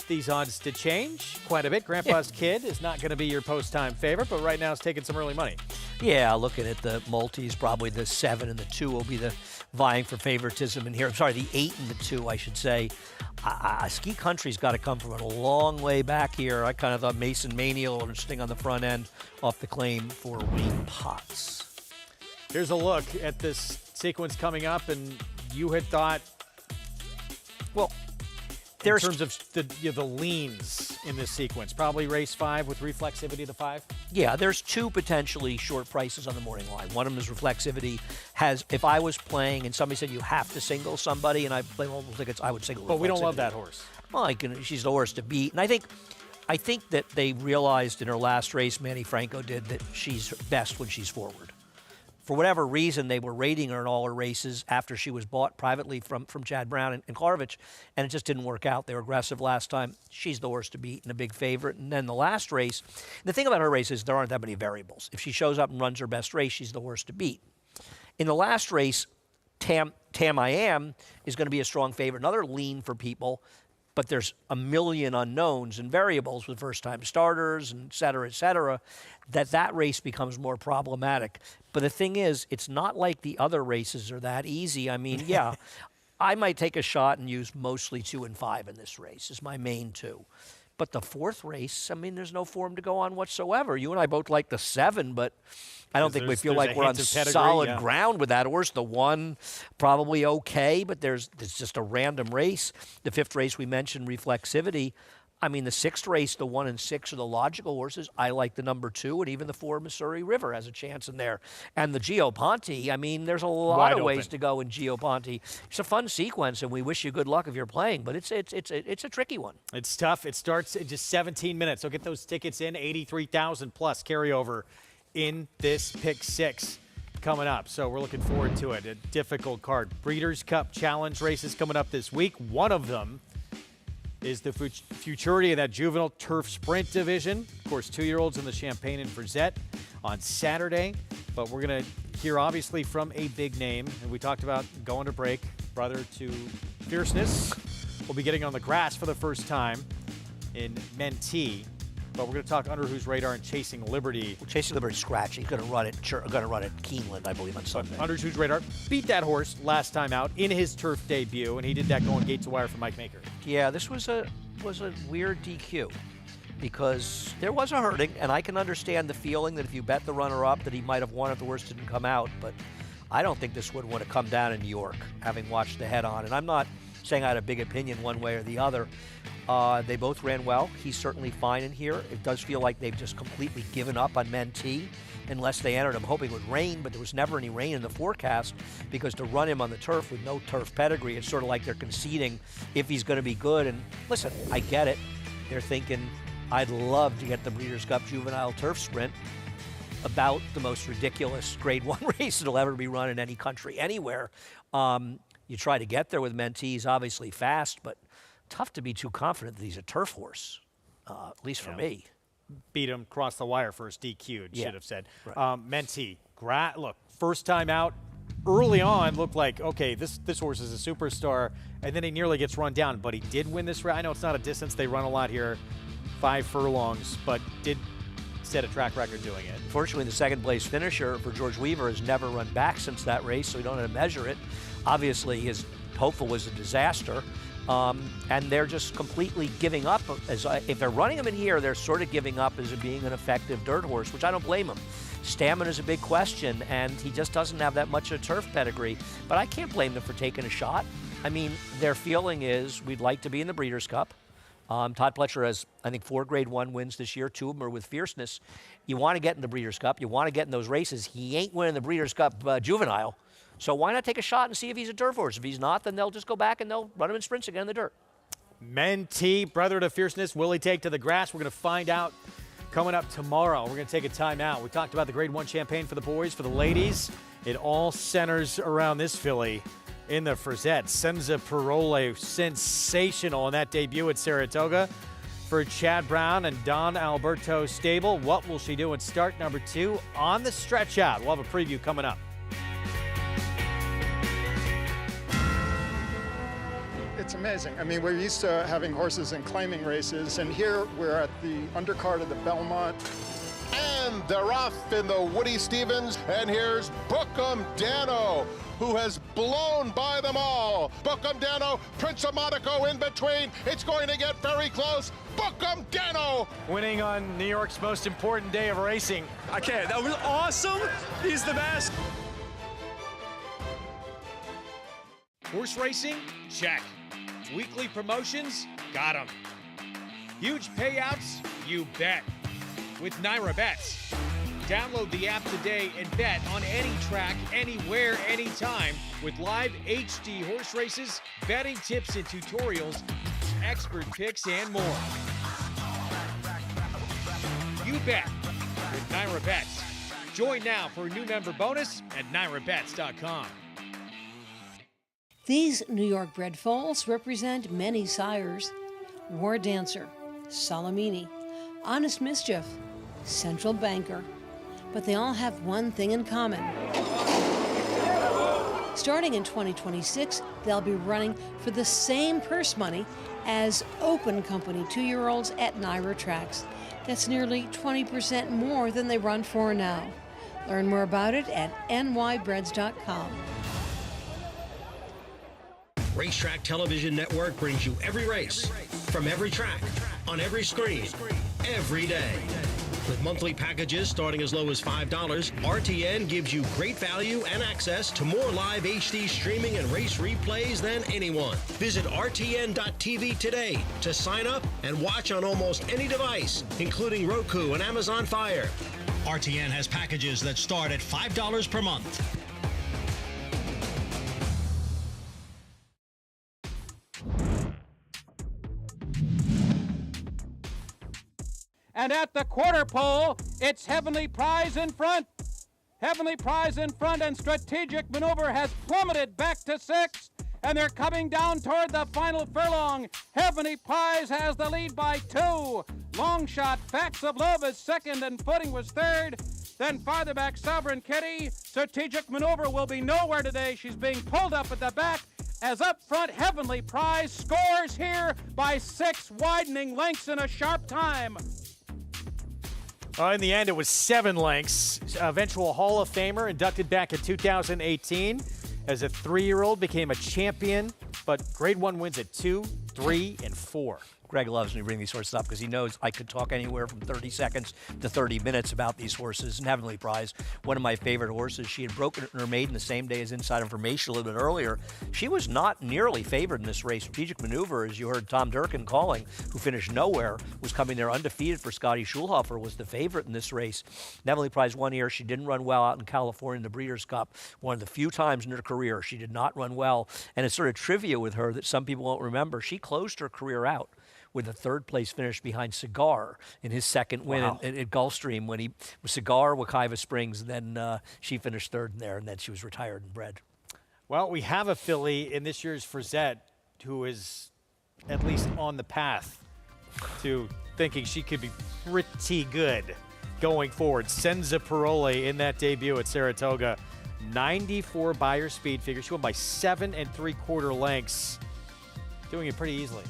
Speaker 1: these odds to change quite a bit. Grandpa's Kid is not going to be your post-time favorite, but right now it's taking some early money. Yeah,
Speaker 2: looking at the multis, probably the 7 and the 2 will be the vying for favoritism in here. I'm sorry, the 8 and the 2, I should say. Ski Country's got to come from a long way back here. I kind of thought Mason Mania will sting on the front end off the claim for Wayne Potts.
Speaker 1: Here's a look at this sequence coming up, and you had thought, well, in terms of the leans in this sequence, probably race 5 with reflexivity to 5?
Speaker 2: Yeah, there's 2 potentially short prices on the morning line. One of them is reflexivity. If I was playing and somebody said you have to single somebody and I play multiple tickets, I would single reflexivity.
Speaker 1: But we don't love that horse.
Speaker 2: Well, she's the horse to beat. And I think that they realized in her last race, Manny Franco did, that she's best when she's forward. For whatever reason, they were rating her in all her races after she was bought privately from Chad Brown and Klarovich, and it just didn't work out. They were aggressive last time. She's the horse to beat and a big favorite. And then the last race, the thing about her race is there aren't that many variables. If she shows up and runs her best race, she's the horse to beat. In the last race, Tam I Am is going to be a strong favorite, another lean for people, but there's a million unknowns and variables with first-time starters and et cetera, that race becomes more problematic. But the thing is, it's not like the other races are that easy. I mean, yeah, I might take a shot and use mostly 2 and 5 in this race is my main 2. But the 4th race, I mean, there's no form to go on whatsoever. You and I both like the 7, but I don't think we feel like we're on solid ground with that horse. The 1, probably okay, but there's just a random race. The 5th race we mentioned, reflexivity. I mean, the 6th race, the 1 and 6 are the logical horses. I like the number 2, and even the 4 Missouri River has a chance in there. And the Gio Ponte, I mean, there's a lot of ways to go in Gio Ponte. It's a fun sequence, and we wish you good luck if you're playing, but it's a tricky one.
Speaker 1: It's tough. It starts in just 17 minutes. So get those tickets in, 83,000 plus carryover in this pick 6 coming up. So we're looking forward to it. A difficult card. Breeders' Cup Challenge races coming up this week. One of them is the futurity of that juvenile turf sprint division. Of course, 2-year-olds in the Champagne and Frizette on Saturday. But we're going to hear, obviously, from a big name. And we talked about going to break. Brother to Fierceness will be getting on the grass for the first time in Mentee. But we're going to talk under whose radar and Chasing Liberty.
Speaker 2: Well, Chasing Liberty scratch. He's going to run it Keeneland, I believe, on Sunday.
Speaker 1: Under whose radar beat that horse last time out in his turf debut, and he did that going gate to wire for Mike Maker.
Speaker 2: Yeah, this was a weird DQ because there was a hurting, and I can understand the feeling that if you bet the runner-up that he might have won if the horse didn't come out, but I don't think this would want to come down in New York, having watched the head-on. And I'm not saying I had a big opinion one way or the other. They both ran well. He's certainly fine in here. It does feel like they've just completely given up on Mentee unless they entered. I'm hoping it would rain, but there was never any rain in the forecast because to run him on the turf with no turf pedigree, it's sort of like they're conceding if he's going to be good. And listen, I get it. They're thinking, I'd love to get the Breeders' Cup Juvenile Turf Sprint, about the most ridiculous Grade 1 race that'll ever be run in any country, anywhere. You try to get there with Mentee. He's obviously fast, but tough to be too confident that he's a turf horse, at least for me.
Speaker 1: Beat him, cross the wire first, DQ'd, should have said.
Speaker 2: Right.
Speaker 1: Mentee, look, first time out, early on, looked like, okay, this horse is a superstar, and then he nearly gets run down, but he did win this race. I know it's not a distance. They run a lot here, 5 furlongs, but did set a track record doing it.
Speaker 2: Unfortunately, the second place finisher for George Weaver has never run back since that race, so we don't know how to measure it. Obviously, his hopeful was a disaster. And they're just completely giving up. If they're running him in here, they're sort of giving up as being an effective dirt horse, which I don't blame him. Stamina is a big question, and he just doesn't have that much of a turf pedigree. But I can't blame them for taking a shot. I mean, their feeling is we'd like to be in the Breeders' Cup. Todd Pletcher has, I think, 4 Grade 1 wins this year. 2 of them are with Fierceness. You want to get in the Breeders' Cup. You want to get in those races. He ain't winning the Breeders' Cup Juvenile. So why not take a shot and see if he's a turf horse? If he's not, then they'll just go back and they'll run him in sprints again in the dirt.
Speaker 1: Mentee, brother to Fierceness, will he take to the grass? We're going to find out coming up tomorrow. We're going to take a timeout. We talked about the Grade 1 Champagne for the boys, for the ladies. It all centers around this filly in the Frizette. Senza Parole, sensational in that debut at Saratoga. For Chad Brown and Don Alberto Stable, what will she do in start number 2 on the stretch out? We'll have a preview coming up.
Speaker 12: It's amazing. I mean, we're used to having horses in claiming races, and here we're at the undercard of the Belmont.
Speaker 13: And they're off in the Woody Stevens, and here's Bookham Dano, who has blown by them all. Bookham Dano, Prince of Monaco in between. It's going to get very close. Bookham Dano!
Speaker 1: Winning on New York's most important day of racing.
Speaker 14: I can't. That was awesome. He's the best.
Speaker 1: Horse racing? Check. Weekly promotions? Got them. Huge payouts? You bet. With Naira Bets. Download the app today and bet on any track, anywhere, anytime with live HD horse races, betting tips and tutorials, expert picks, and more. You bet with Naira Bets. Join now for a new member bonus at NairaBets.com.
Speaker 15: These New York bred foals represent many sires. War Dancer, Salamini, Honest Mischief, Central Banker. But they all have one thing in common. Starting in 2026, they'll be running for the same purse money as Open Company 2-year-olds at Naira tracks. That's nearly 20% more than they run for now. Learn more about it at nybreds.com.
Speaker 6: Racetrack Television Network brings you every race, from every track, on every screen, every day. With monthly packages starting as low as $5, RTN gives you great value and access to more live HD streaming and race replays than anyone. Visit RTN.tv today to sign up and watch on almost any device, including Roku and Amazon Fire. RTN has packages that start at $5 per month.
Speaker 16: And at the quarter pole, it's Heavenly Prize in front. Heavenly Prize in front, and Strategic Maneuver has plummeted back to 6th. And they're coming down toward the final furlong. Heavenly Prize has the lead by 2. Long Shot, Facts of Love is second, and Footing was third. Then farther back, Sovereign Kitty. Strategic Maneuver will be nowhere today. She's being pulled up at the back. As up front, Heavenly Prize scores here by 6 widening lengths in a sharp time.
Speaker 1: In the end, it was 7 lengths. Eventual Hall of Famer, inducted back in 2018. As a 3-year-old, became a champion, but Grade 1 wins at 2, 3, and 4.
Speaker 2: Greg loves when we bring these horses up because he knows I could talk anywhere from 30 seconds to 30 minutes about these horses. And Heavenly Prize, one of my favorite horses. She had broken her maiden the same day as Inside Information a little bit earlier. She was not nearly favored in this race. Strategic Maneuver, as you heard Tom Durkin calling, who finished nowhere, was coming there undefeated for Scotty Schulhofer, was the favorite in this race. Heavenly Prize one year. She didn't run well out in California in the Breeders' Cup. One of the few times in her career she did not run well. And it's sort of trivia with her that some people won't remember. She closed her career out with a 3rd place finish behind Cigar in his second win at Gulfstream when he was Cigar, Wekiva Springs, and then she finished 3rd in there, and then she was retired and bred.
Speaker 1: Well, we have a filly in this year's Frizette who is at least on the path to thinking she could be pretty good going forward. Senza Parole in that debut at Saratoga. 94 Beyer speed figure. She won by 7 3/4 lengths. Doing it pretty easily.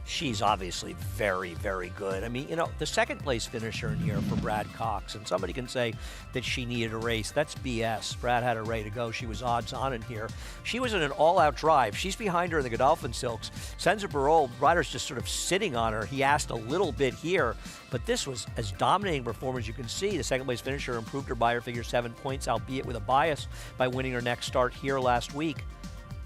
Speaker 2: She's obviously very, very good. I mean, you know, the 2nd place finisher in here for Brad Cox, and somebody can say that she needed a race. That's BS. Brad had her ready to go. She was odds on in here. She was in an all-out drive. She's behind her in the Godolphin Silks. Senza Parole, rider's just sort of sitting on her. He asked a little bit here, but this was as dominating performance you can see. The 2nd place finisher improved her Beyer figure 7 points, albeit with a bias, by winning her next start here last week.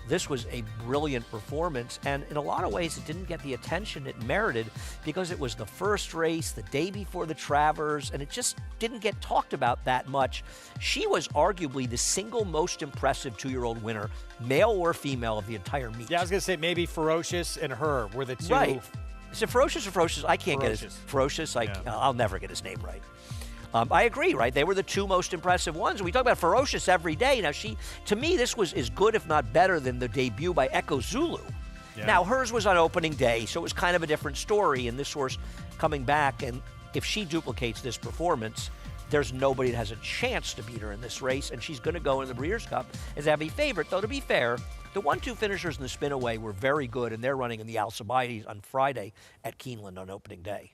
Speaker 2: This was a brilliant performance, and in a lot of ways it didn't get the attention it merited because it was the first race, the day before the Travers, and it just didn't get talked about that much. She was arguably the single most impressive 2-year-old winner, male or female, of the entire meet.
Speaker 1: Yeah, I was going to say maybe Ferocious and her were the two.
Speaker 2: Right. Is it Ferocious or Ferocious? I can't
Speaker 1: Ferocious.
Speaker 2: get his Ferocious.
Speaker 1: Yeah.
Speaker 2: I'll never get his name right. I agree, right? They were the 2 most impressive ones. We talk about Ferocious every day. Now, to me, this was as good, if not better, than the debut by Echo Zulu. Yeah. Now, hers was on opening day, so it was kind of a different story. And this horse coming back, and if she duplicates this performance, there's nobody that has a chance to beat her in this race, and she's going to go in the Breeders' Cup as a heavy favorite. Though, to be fair, the 1-2 finishers in the spin-away were very good, and they're running in the Alcibiades on Friday at Keeneland on opening day.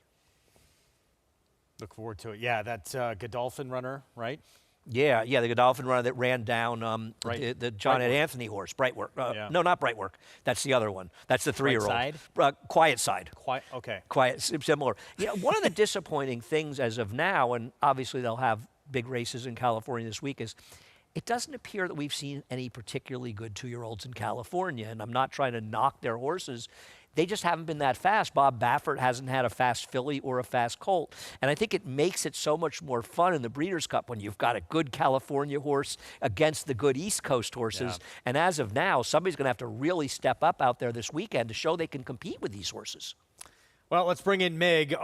Speaker 1: Look forward to it. Yeah, that Godolphin runner, right?
Speaker 2: Yeah, the Godolphin runner that ran down the John Ed Anthony horse, Brightwork. No, not Brightwork. That's the other one. That's the 3-year-old. Quiet Side.
Speaker 1: Okay.
Speaker 2: Quiet, similar. Yeah, one of the disappointing things as of now, and obviously they'll have big races in California this week, is it doesn't appear that we've seen any particularly good 2-year-olds in California, and I'm not trying to knock their horses. They just haven't been that fast. Bob Baffert hasn't had a fast filly or a fast colt. And I think it makes it so much more fun in the Breeders' Cup when you've got a good California horse against the good East Coast horses. Yeah. And as of now, somebody's going to have to really step up out there this weekend to show they can compete with these horses.
Speaker 1: Well, let's bring in Mig.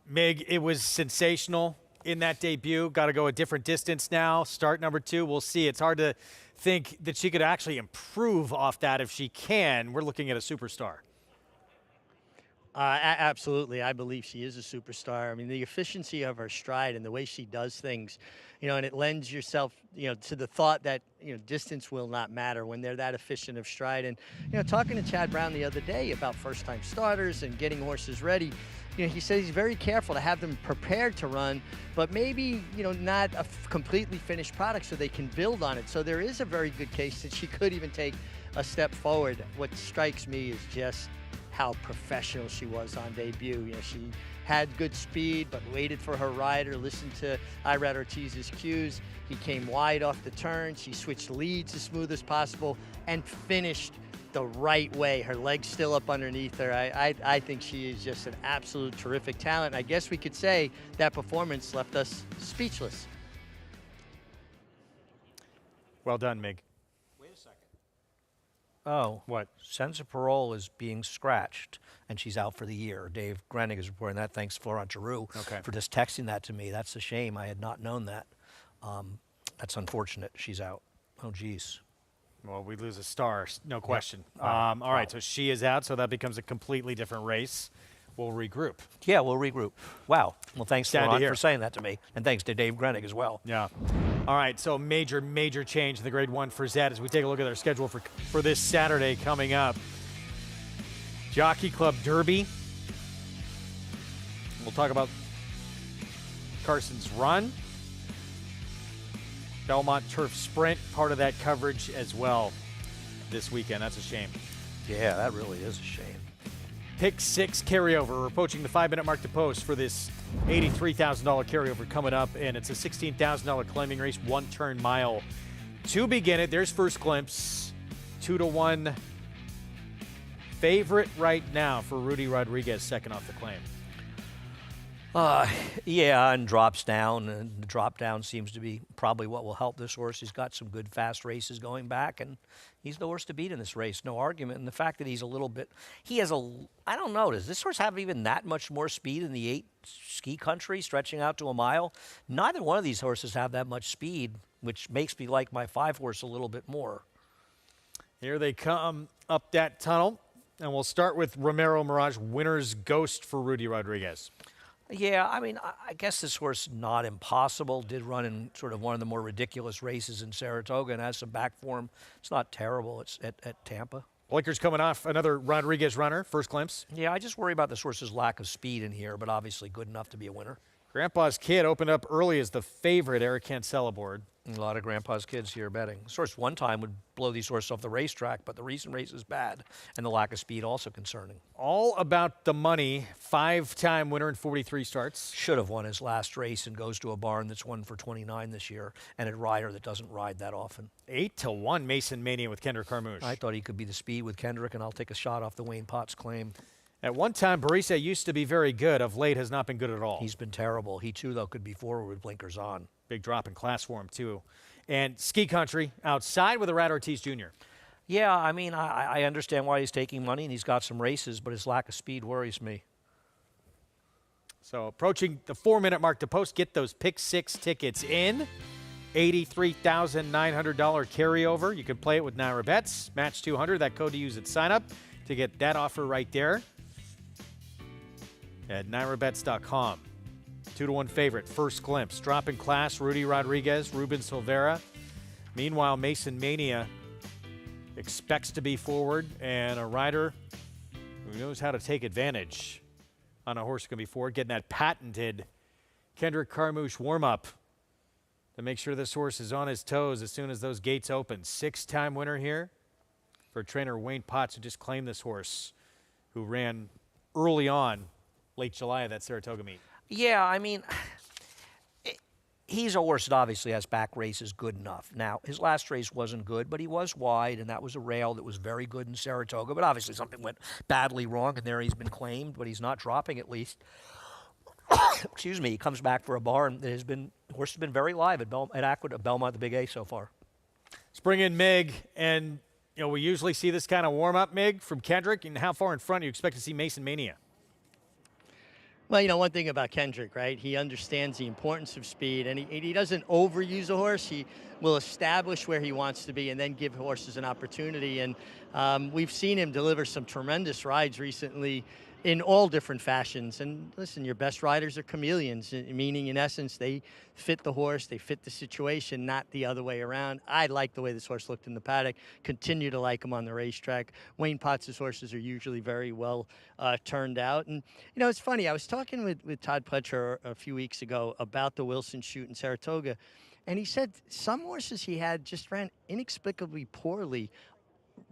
Speaker 1: Mig, it was sensational in that debut. Got to go a different distance now. Start number 2. We'll see. It's hard to think that she could actually improve off that if she can. We're looking at a superstar.
Speaker 3: Absolutely. I believe she is a superstar. I mean, the efficiency of her stride and the way she does things, and it lends yourself, to the thought that, distance will not matter when they're that efficient of stride. And, talking to Chad Brown the other day about first-time starters and getting horses ready, he says he's very careful to have them prepared to run, but maybe, not a completely finished product so they can build on it. So there is a very good case that she could even take a step forward. What strikes me is just how professional she was on debut. She had good speed, but waited for her rider, listened to Irad Ortiz's cues. He came wide off the turn. She switched leads as smooth as possible and finished the right way. Her legs still up underneath her. I think she is just an absolute terrific talent. I guess we could say that performance left us speechless.
Speaker 1: Well done, Mig.
Speaker 2: Wait a second. Oh.
Speaker 1: What?
Speaker 2: Sense of Parole is being scratched, and she's out for the year. Dave Grenig is reporting that. Thanks, Florent Giroux, for just texting that to me. That's a shame. I had not known that. That's unfortunate. She's out. Oh, geez.
Speaker 1: Well, we lose a star, no question.
Speaker 2: Yep. Wow.
Speaker 1: All right, so she is out, so that becomes a completely different race. We'll regroup.
Speaker 2: Yeah, we'll regroup. Wow. Well, thanks,
Speaker 1: Down to
Speaker 2: Florent,
Speaker 1: here.
Speaker 2: for saying that to me. And thanks to Dave Grenig as well.
Speaker 1: Yeah. All right, so major change in the Grade 1 Frizette as we take a look at our schedule for this Saturday coming up. Jockey Club Derby. We'll talk about Carson's run. Belmont Turf Sprint, part of that coverage as well this weekend. That's a shame.
Speaker 2: Yeah, that really is a shame.
Speaker 1: Pick 6 carryover. We're approaching the 5-minute mark to post for this $83,000 carryover coming up, and it's a $16,000 claiming race, 1-turn mile. To begin it, there's first glimpse. 2-1 favorite right now for Rudy Rodriguez, second off the claim.
Speaker 2: Yeah, and drops down, and the drop down seems to be probably what will help this horse. He's got some good fast races going back, and he's the horse to beat in this race, no argument. And the fact that he's a little bit, I don't know, does this horse have even that much more speed in the 8 ski country, stretching out to a mile? Neither one of these horses have that much speed, which makes me like my 5 horse a little bit more.
Speaker 1: Here they come up that tunnel, and we'll start with Romero Mirage, winner's ghost for Rudy Rodriguez.
Speaker 2: Yeah, I mean, I guess this horse, not impossible, did run in sort of one of the more ridiculous races in Saratoga and has some back form. It's not terrible. It's at Tampa.
Speaker 1: Blinker's coming off, another Rodriguez runner, first glimpse.
Speaker 2: Yeah, I just worry about this horse's lack of speed in here, but obviously good enough to be a winner.
Speaker 1: Grandpa's Kid opened up early as the favorite, Eric Cancella board.
Speaker 2: A lot of Grandpa's Kids here betting. This horse one time would blow these horses off the racetrack, but the recent race is bad, and the lack of speed also concerning.
Speaker 1: All about the money, 5-time winner in 43 starts.
Speaker 2: Should have won his last race and goes to a barn that's won for 29 this year, and a rider that doesn't ride that often.
Speaker 1: 8-1 Mason Mania with Kendrick Carmouche.
Speaker 2: I thought he could be the speed with Kendrick, and I'll take a shot off the Wayne Potts claim.
Speaker 1: At one time, Barisa used to be very good. Of late, has not been good at all.
Speaker 2: He's been terrible. He, too, though, could be forward with blinkers on.
Speaker 1: Big drop in class for him, too. And ski country outside with a Rat Ortiz Jr.
Speaker 2: Yeah, I mean, I understand why he's taking money, and he's got some races, but his lack of speed worries me.
Speaker 1: So approaching the 4-minute mark to post, get those pick 6 tickets in. $83,900 carryover. You can play it with Naira Bets. Match 200, that code to use at sign up to get that offer right there at NairaBets.com. 2-1 favorite, first glimpse. Drop in class, Rudy Rodriguez, Ruben Silvera. Meanwhile, Mason Mania expects to be forward, and a rider who knows how to take advantage on a horse who can be forward, getting that patented Kendrick Carmouche warm-up to make sure this horse is on his toes as soon as those gates open. 6-time winner here for trainer Wayne Potts, who just claimed this horse, who ran early on, late July of that Saratoga meet.
Speaker 2: Yeah, I mean, he's a horse that obviously has back races good enough. Now, his last race wasn't good, but he was wide, and that was a rail that was very good in Saratoga. But obviously something went badly wrong, and there he's been claimed, but he's not dropping at least. Excuse me, he comes back for a barn that the horse has been very live at Belmont, the Big A so far.
Speaker 1: Let's bring in Mig, and we usually see this kind of warm-up, Mig, from Kendrick. And how far in front do you expect to see Mason Mania?
Speaker 3: Well, one thing about Kendrick, right? He understands the importance of speed, and he doesn't overuse a horse. He will establish where he wants to be and then give horses an opportunity. And we've seen him deliver some tremendous rides recently in all different fashions. And listen, your best riders are chameleons, meaning in essence, they fit the horse, they fit the situation, not the other way around. I like the way this horse looked in the paddock, continue to like him on the racetrack. Wayne Potts' horses are usually very well turned out. And, it's funny, I was talking with Todd Pletcher a few weeks ago about the Wilson shoot in Saratoga, and he said some horses he had just ran inexplicably poorly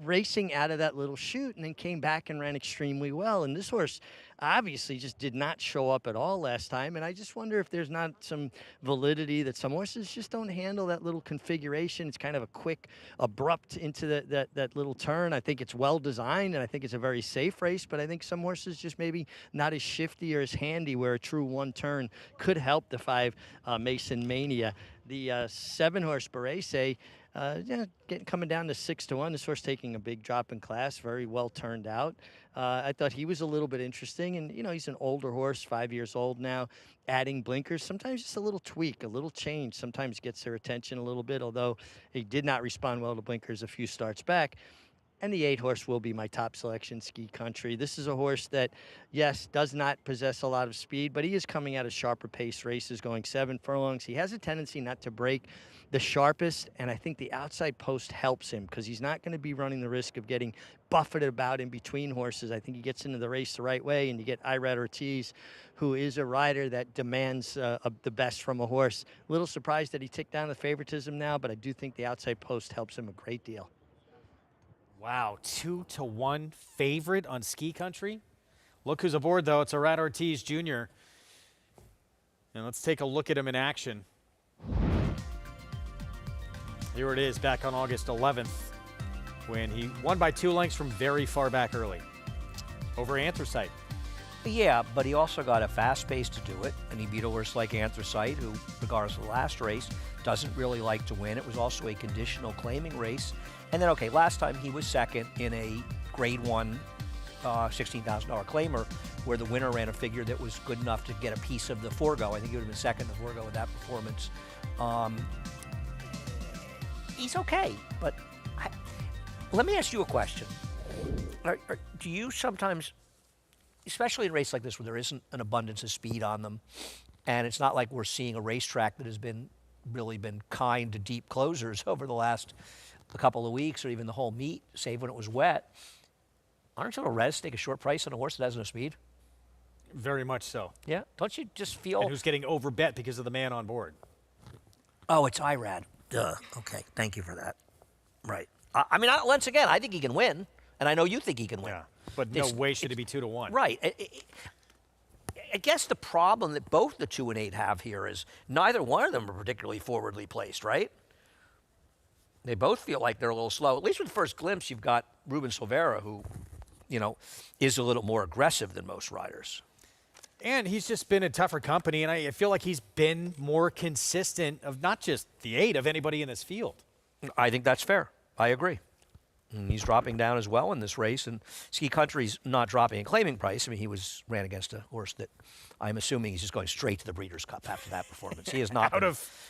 Speaker 3: racing out of that little chute and then came back and ran extremely well. And this horse, obviously just did not show up at all last time. And I just wonder if there's not some validity that some horses just don't handle that little configuration. It's kind of a quick, abrupt into that little turn. I think it's well designed, and I think it's a very safe race, but I think some horses just maybe not as shifty or as handy, where a true one turn could help the 5 Mason Mania. The 7-horse Barese, coming down to 6-1. This horse taking a big drop in class, very well turned out. I thought he was a little bit interesting, and he's an older horse, 5 years old now. Adding blinkers, sometimes just a little tweak, a little change, sometimes gets their attention a little bit. Although he did not respond well to blinkers a few starts back. And the 8-horse will be my top selection, Ski Country. This is a horse that, yes, does not possess a lot of speed, but he is coming out of sharper pace races, going 7 furlongs. He has a tendency not to break the sharpest, and I think the outside post helps him because he's not going to be running the risk of getting buffeted about in between horses. I think he gets into the race the right way, and you get Irad Ortiz, who is a rider that demands the best from a horse. A little surprised that he ticked down the favoritism now, but I do think the outside post helps him a great deal.
Speaker 1: Wow, 2-1 favorite on Ski Country. Look who's aboard, though. It's Irad Ortiz Jr. And let's take a look at him in action. Here it is, back on August 11th, when he won by 2 lengths from very far back early over Anthracite.
Speaker 2: Yeah, but he also got a fast pace to do it, and he beat a horse like Anthracite, who, regardless of the last race, doesn't really like to win. It was also a conditional claiming race. And then, okay, last time he was second in a Grade 1 $16,000 claimer, where the winner ran a figure that was good enough to get a piece of the Forgo. I think he would have been second in the Forgo with that performance. He's okay, but let me ask you a question. Do you sometimes, especially in a race like this where there isn't an abundance of speed on them, and it's not like we're seeing a racetrack that has really been kind to deep closers over the last a couple of weeks or even the whole meet, save when it was wet, aren't you going to take a short price on a horse that has no speed?
Speaker 1: Very much so.
Speaker 2: Yeah? Don't you just feel...
Speaker 1: And who's getting overbet because of the man on board?
Speaker 2: Oh, it's Irad. Duh. Okay, thank you for that. Right. I mean, once again, I think he can win, and I know you think he can win.
Speaker 1: Yeah, but no way should it be 2-1.
Speaker 2: Right. I guess the problem that both the 2 and 8 have here is neither one of them are particularly forwardly placed, right? They both feel like they're a little slow. At least with first glimpse, you've got Ruben Silveira, who, is a little more aggressive than most riders.
Speaker 1: And he's just been in tougher company, and I feel like he's been more consistent of not just the 8, of anybody in this field.
Speaker 2: I think that's fair. I agree. And he's dropping down as well in this race, and Ski Country's not dropping in claiming price. I mean, he ran against a horse that I'm assuming he's just going straight to the Breeders' Cup after that performance. He is not.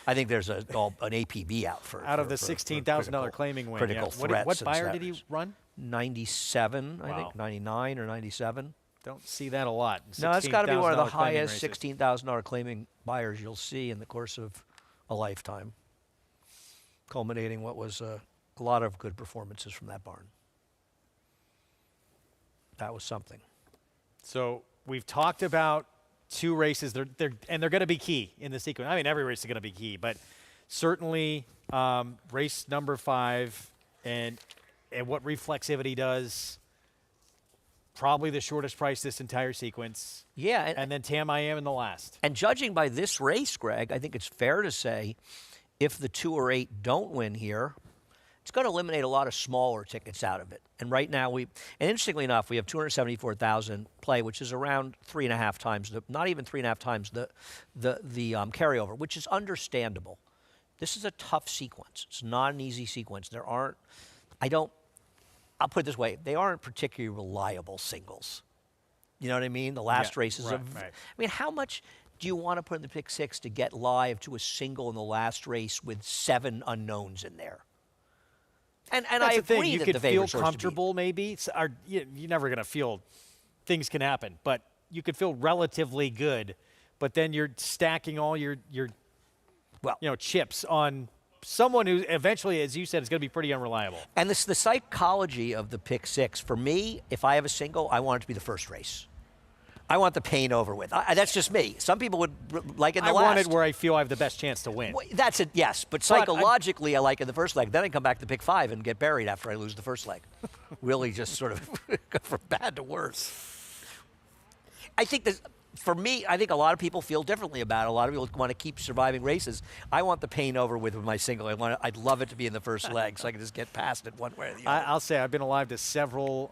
Speaker 2: I think there's an APB out for
Speaker 1: the $16,000 claiming win.
Speaker 2: Critical threats.
Speaker 1: What Beyer did he run?
Speaker 2: 97, I think, 99 or 97.
Speaker 1: Don't see that a lot.
Speaker 2: No, it's got to be one of the highest $16,000 claiming buyers you'll see in the course of a lifetime, culminating what was a lot of good performances from that barn. That was something.
Speaker 1: So we've talked about 2 races. They're going to be key in the sequence. I mean, every race is going to be key, but certainly race number 5 and what reflexivity does. Probably the shortest price this entire sequence.
Speaker 2: Yeah.
Speaker 1: And then Tam I Am in the last.
Speaker 2: And judging by this race, Greg, I think it's fair to say if the 2 or 8 don't win here, it's going to eliminate a lot of smaller tickets out of it. And right now and interestingly enough, we have 274,000 play, which is around 3.5 times, not even 3.5 times the carryover, which is understandable. This is a tough sequence. It's not an easy sequence. I'll put it this way, they aren't particularly reliable singles. You know what I mean? The last race is right. I mean, how much do you want to put in the pick 6 to get live to a single in the last race with 7 unknowns in there? And I agree
Speaker 1: you
Speaker 2: that
Speaker 1: could
Speaker 2: the
Speaker 1: feel comfortable maybe. You're never going to feel things can happen, but you could feel relatively good. But then you're stacking all your chips on someone who eventually, as you said, is going to be pretty unreliable.
Speaker 2: And the psychology of the pick 6, for me, if I have a single, I want it to be the first race. I want the pain over with. That's just me. Some people would like it in the last.
Speaker 1: I want it where I feel I have the best chance to win.
Speaker 2: Well, that's it, yes. But psychologically, I like it in the first leg. Then I come back to pick 5 and get buried after I lose the first leg. Really just sort of go from bad to worse. I think this. For me, I think a lot of people feel differently about it. A lot of people want to keep surviving races. I want the pain over with my single. I'd love it to be in the first leg so I can just get past it one way or the other.
Speaker 1: I'll say I've been alive to several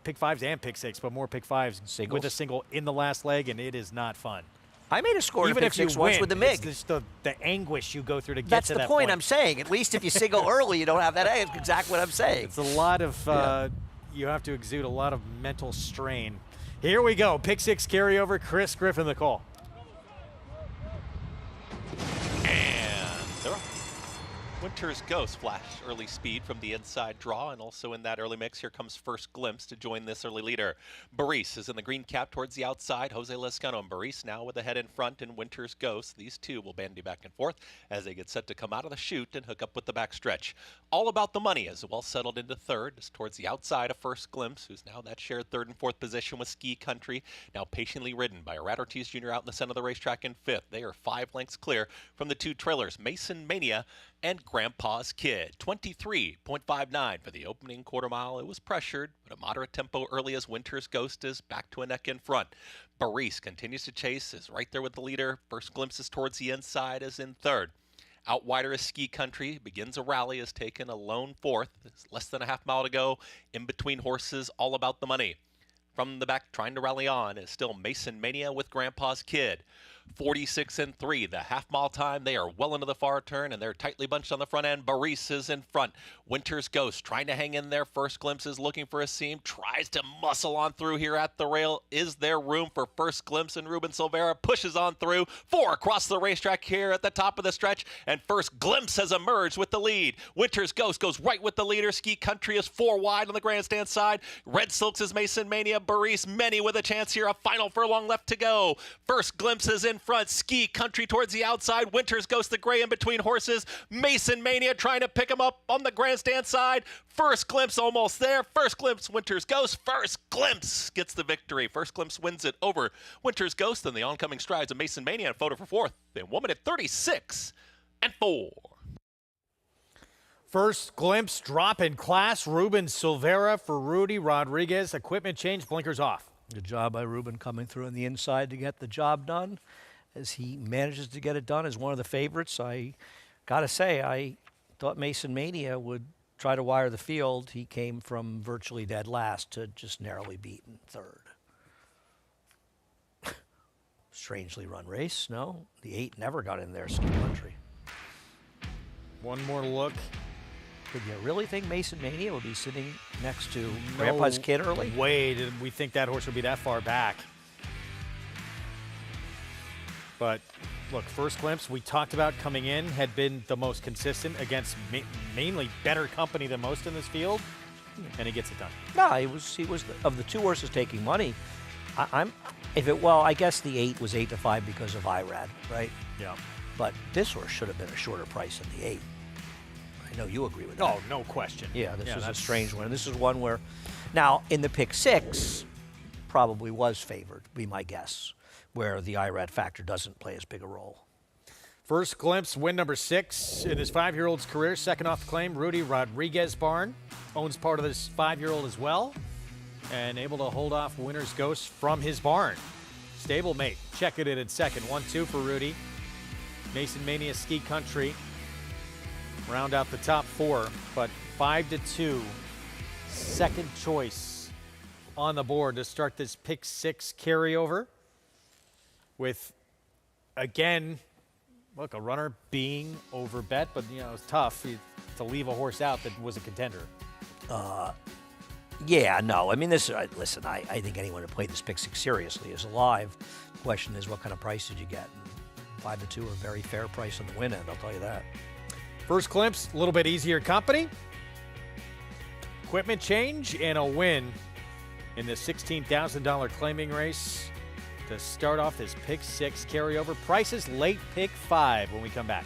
Speaker 1: pick 5s and pick 6, but more pick 5s
Speaker 2: Singles?
Speaker 1: with a single in the last leg, and it is not fun.
Speaker 2: I made a score
Speaker 1: Even
Speaker 2: in
Speaker 1: if
Speaker 2: pick 6
Speaker 1: you
Speaker 2: once
Speaker 1: win,
Speaker 2: with the MiG.
Speaker 1: it's just the anguish you go through to get
Speaker 2: That's
Speaker 1: to
Speaker 2: the
Speaker 1: that
Speaker 2: point I'm saying. At least if you single early, you don't have that. That's exactly what I'm saying.
Speaker 1: It's a lot of, you have to exude a lot of mental strain. Here we go. Pick 6 carryover. Chris Griffin the call.
Speaker 4: And they're off. Winter's Ghost flashed early speed from the inside draw, and also in that early mix, here comes First Glimpse to join this early leader. Baris is in the green cap towards the outside. Jose Lescano and Baris now with the head in front, and Winter's Ghost. These two will bandy back and forth as they get set to come out of the chute and hook up with the backstretch. All About the Money is well settled into third, just towards the outside of First Glimpse, who's now that shared third and fourth position with Ski Country, now patiently ridden by Rat Ortiz Jr. out in the center of the racetrack in fifth. They are 5 lengths clear from the 2 trailers, Mason Mania and Grandpa's Kid. 23.59 for the opening quarter mile. It was pressured, but a moderate tempo early as Winter's Ghost is back to a neck in front. Baris continues to chase, is right there with the leader. First Glimpse is towards the inside, is in third. Out wider is Ski Country, begins a rally, has taken a lone fourth. It's less than a half mile to go. In between horses, All About the Money. From the back, trying to rally on, is still Mason Mania with Grandpa's Kid. 46-3, the half-mile time. They are well into the far turn, and they're tightly bunched on the front end. Baris is in front. Winter's Ghost trying to hang in there. First Glimpse is looking for a seam. Tries to muscle on through here at the rail. Is there room for First Glimpse? And Ruben Silvera pushes on through. 4 across the racetrack here at the top of the stretch, and First Glimpse has emerged with the lead. Winter's Ghost goes right with the leader. Ski Country is 4 wide on the grandstand side. Red Silks is Mason Mania. Baris, many with a chance here. A final furlong left to go. First Glimpse is in front. Ski Country towards the outside. Winter's Ghost, the gray in between horses. Mason Mania trying to pick him up on the grandstand side. First Glimpse almost there. First Glimpse, Winter's Ghost. First Glimpse gets the victory. First Glimpse wins it over Winter's Ghost, and the oncoming strides of Mason Mania and photo for fourth. Then 1 minute 36 and 4.
Speaker 1: First Glimpse drop in class. Ruben Silvera for Rudy Rodriguez. Equipment change, blinkers off.
Speaker 2: Good job by Ruben coming through on the inside to get the job done. As he manages to get it done as one of the favorites, I got to say, I thought Mason Mania would try to wire the field. He came from virtually dead last to just narrowly beaten third. Strangely run race, no? The 8 never got in there, Ski Country.
Speaker 1: One more look.
Speaker 2: Could you really think Mason Mania would be sitting next to Grandpa's Kid early?
Speaker 1: Way did we think that horse would be that far back. But look, First Glimpse, we talked about coming in, had been the most consistent against mainly better company than most in this field, and he gets it done.
Speaker 2: No, he was of the 2 horses taking money. I guess the 8 was 8-5 because of IRAD, right?
Speaker 1: Yeah.
Speaker 2: But this horse should have been a shorter price than the 8. I know you agree with that.
Speaker 1: Oh, no question.
Speaker 2: Yeah, this is a strange one. This is one where, now in the pick 6, probably was favored, be my guess, where the IRAD factor doesn't play as big a role.
Speaker 1: First Glimpse, win number 6 in his 5-year-old's career. Second off the claim, Rudy Rodriguez barn. Owns part of this 5-year-old as well. And able to hold off Winter's Ghost from his barn. Stablemate, check it in at second. 1-2 for Rudy. Mason Mania, Ski Country. Round out the top 4, but 5-2. Second choice on the board to start this pick 6 carryover. With, again, look, a runner being over bet, but it's tough to leave a horse out that was a contender.
Speaker 2: Yeah, no. I mean, listen, I think anyone who played this pick 6 seriously is alive. The question is, what kind of price did you get? 5-2, a very fair price on the win end, I'll tell you that.
Speaker 1: First Glimpse, a little bit easier company. Equipment change and a win in the $16,000 claiming race to start off this pick 6 carryover. Prices late pick 5 when we come back.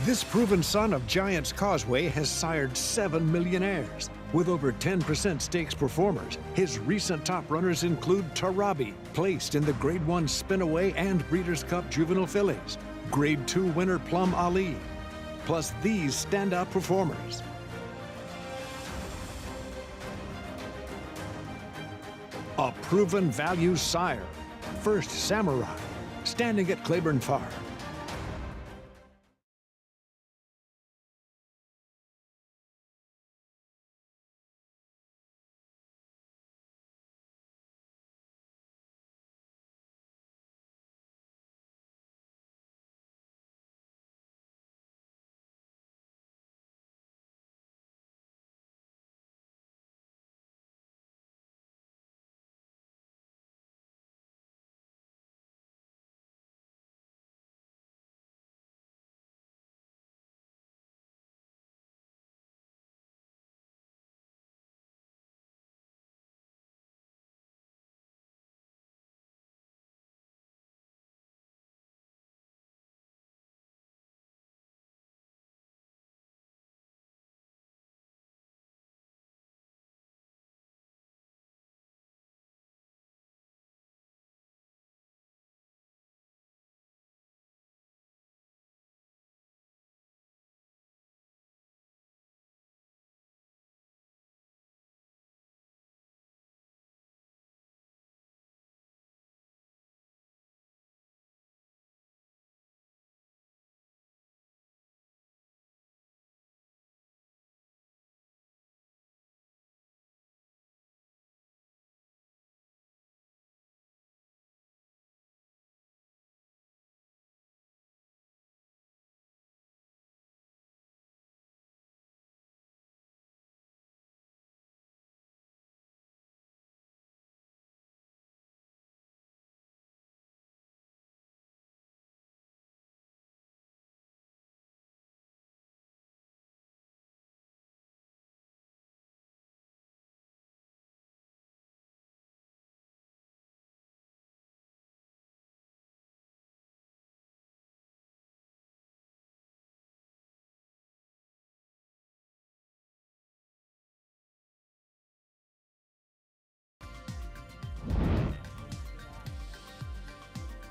Speaker 17: This proven son of Giants Causeway has sired 7 millionaires. With over 10% stakes performers, his recent top runners include Tarabi, placed in the Grade 1 Spinaway and Breeders' Cup Juvenile Fillies, Grade 2 winner Plum Ali, plus these standout performers. A proven value sire, First Samurai, standing at Claiborne Farm.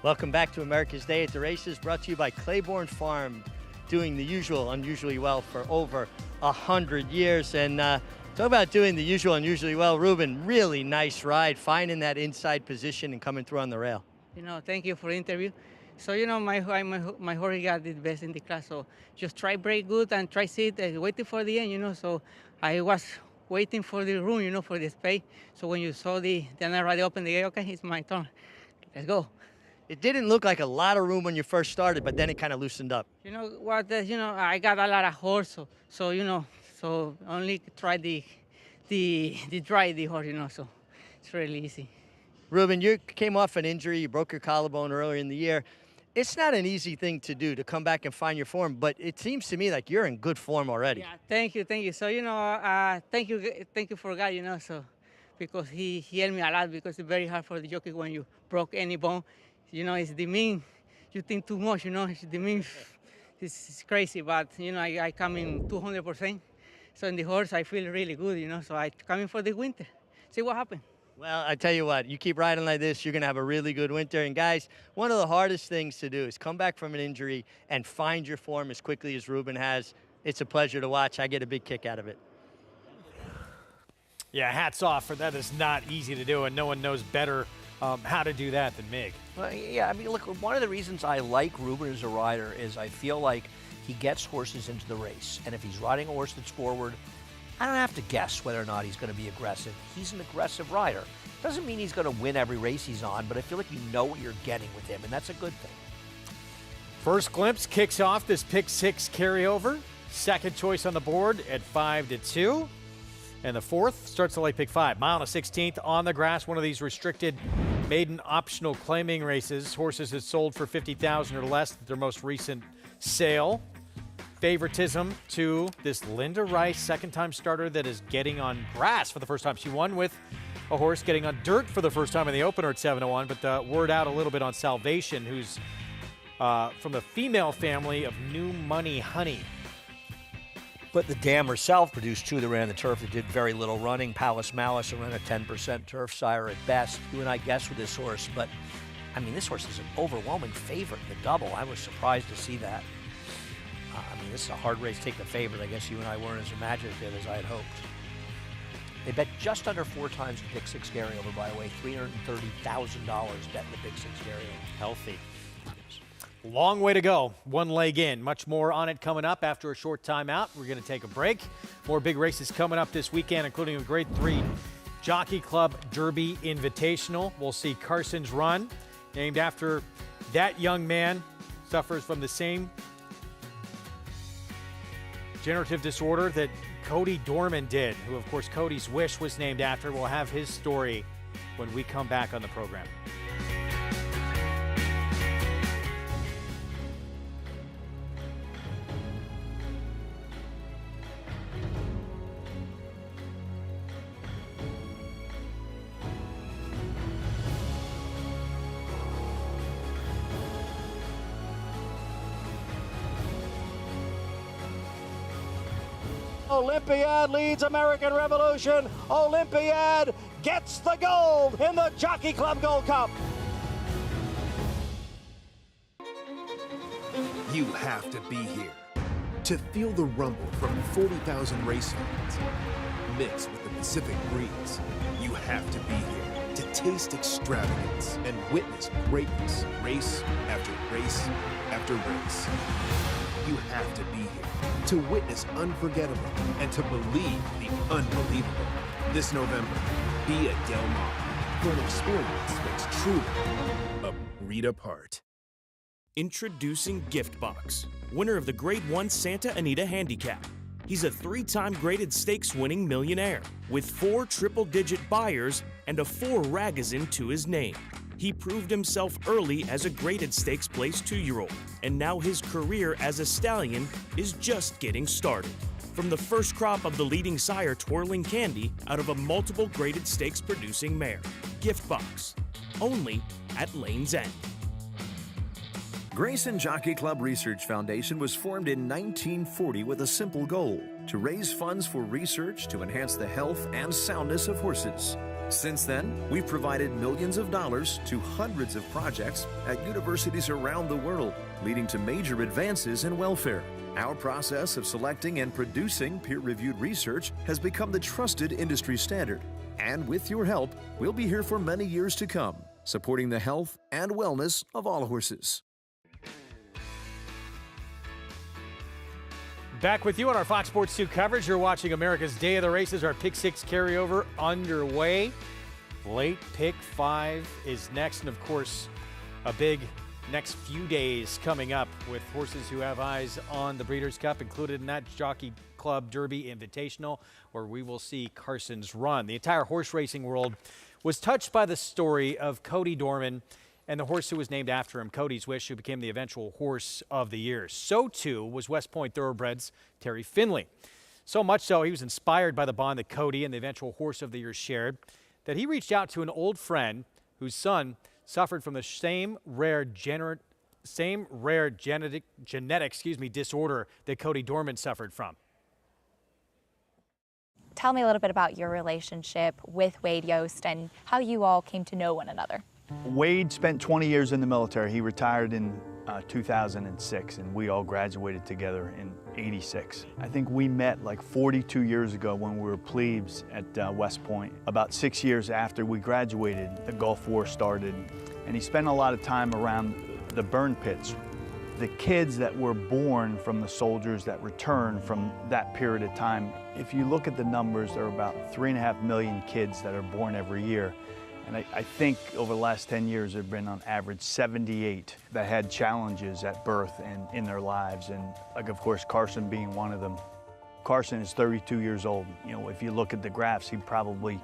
Speaker 3: Welcome back to America's Day at the Races, brought to you by Claiborne Farm, doing the usual unusually well for over 100 years. And talk about doing the usual unusually well, Ruben, really nice ride, finding that inside position and coming through on the rail.
Speaker 18: Thank you for the interview. So, my horse got the best in the class. So just try break good and try sit, waiting for the end, So I was waiting for the room, for the space. So when you saw then I already opened the gate, okay, it's my turn. Let's go.
Speaker 3: It didn't look like a lot of room when you first started, but then it kind of loooosened up.
Speaker 18: You know what? I got a lot of horse, so only try the dry the horse, So it's really easy.
Speaker 3: Ruben, you came off an injury. You broke your collarbone earlier in the year. It's not an easy thing to do to come back and find your form, but it seems to me like you're in good form already.
Speaker 18: Yeah, thank you. So thank you for God, So because he helped me a lot, because it's very hard for the jockey when you broke any bone. It's the mean. You think too much, It's the mean. It's crazy, but I come in 200%. So in the horse, I feel really good, So I come in for the winter. See what happens.
Speaker 3: Well, I tell you what, you keep riding like this, you're going to have a really good winter. And guys, one of the hardest things to do is come back from an injury and find your form as quickly as Ruben has. It's a pleasure to watch. I get a big kick out of it.
Speaker 1: Yeah, hats off for that. Is not easy to do, and no one knows better how to do that than Mig.
Speaker 2: Well, yeah, I mean, look, one of the reasons I like Ruben as a rider is I feel like he gets horses into the race. And if he's riding a horse that's forward, I don't have to guess whether or not he's going to be aggressive. He's an aggressive rider. Doesn't mean he's going to win every race he's on, but I feel like you know what you're getting with him, and that's a good thing.
Speaker 1: First glimpse kicks off this pick 6 carryover. Second choice on the board at 5-2. And the fourth starts the late pick 5. Mile and a 16th on the grass. One of these restricted maiden optional claiming races. Horses that sold for $50,000 or less at their most recent sale. Favoritism to this Linda Rice, second-time starter that is getting on grass for the first time. She won with a horse getting on dirt for the first time in the opener at 7-1. But the word out a little bit on Salvation, who's from the female family of New Money Honey.
Speaker 2: But the dam herself produced 2 that ran the turf that did very little running. Palace Malice ran a 10% turf sire at best. You and I guessed with this horse, but I mean, this horse is an overwhelming favorite in the double. I was surprised to see that. I mean, this is a hard race to take the favorite. I guess you and I weren't as imaginative as I had hoped. They bet just under 4 times the pick 6 carryover, by the way, $330,000 betting the pick 6 carryover.
Speaker 1: Healthy. Long way to go. One leg in. Much more on it coming up after a short timeout. We're going to take a break. More big races coming up this weekend, including a Grade 3 Jockey Club Derby Invitational. We'll see Carson's Run, named after that young man, suffers from the same degenerative disorder that Cody Dorman did, who, of course, Cody's Wish was named after. We'll have his story when we come back on the program.
Speaker 19: Olympiad leads American Revolution. Olympiad gets the gold in the Jockey Club Gold Cup.
Speaker 20: You have to be here to feel the rumble from 40,000 race fans mixed with the Pacific breeze. You have to be here to taste extravagance and witness greatness race after race after race. You have to be here to witness unforgettable and to believe the unbelievable. This November, be at Del Mar for an experience that's truly a breed apart.
Speaker 21: Introducing Gift Box, winner of the Grade 1 Santa Anita Handicap. He's a 3-time graded stakes winning millionaire with 4 triple-digit buyers and a 4 Ragazin to his name. He proved himself early as a graded stakes place 2-year-old, and now his career as a stallion is just getting started. From the first crop of the leading sire Twirling Candy out of a multiple graded stakes producing mare. Gift Box, only at Lane's End.
Speaker 22: Grayson Jockey Club Research Foundation was formed in 1940 with a simple goal: to raise funds for research to enhance the health and soundness of horses. Since then, we've provided millions of dollars to hundreds of projects at universities around the world, leading to major advances in welfare. Our process of selecting and producing peer-reviewed research has become the trusted industry standard. And with your help, we'll be here for many years to come, supporting the health and wellness of all horses.
Speaker 1: Back with you on our Fox Sports 2 coverage. You're watching America's Day of the Races. Our Pick 6 carryover underway. Late Pick 5 is next. And, of course, a big next few days coming up with horses who have eyes on the Breeders' Cup, included in that Jockey Club Derby Invitational, where we will see Carson's Run. The entire horse racing world was touched by the story of Cody Dorman and the horse who was named after him, Cody's Wish, who became the eventual Horse of the Year. So, too, was West Point Thoroughbreds' Terry Finley. So much so, he was inspired by the bond that Cody and the eventual Horse of the Year shared, that he reached out to an old friend whose son suffered from the same rare genetic disorder that Cody Dorman suffered from.
Speaker 23: Tell me a little bit about your relationship with Wade Yost and how you all came to know one another.
Speaker 24: Wade spent 20 years in the military. He retired in 2006, and we all graduated together in '86. I think we met like 42 years ago when we were plebes at West Point. About 6 years after we graduated, the Gulf War started, and he spent a lot of time around the burn pits. The kids that were born from the soldiers that returned from that period of time, if you look at the numbers, there are about 3.5 million kids that are born every year. And I think over the last 10 years, there have been on average 78 that had challenges at birth and in their lives. And like, of course, Carson being one of them. Carson is 32 years old. You know, if you look at the graphs, he probably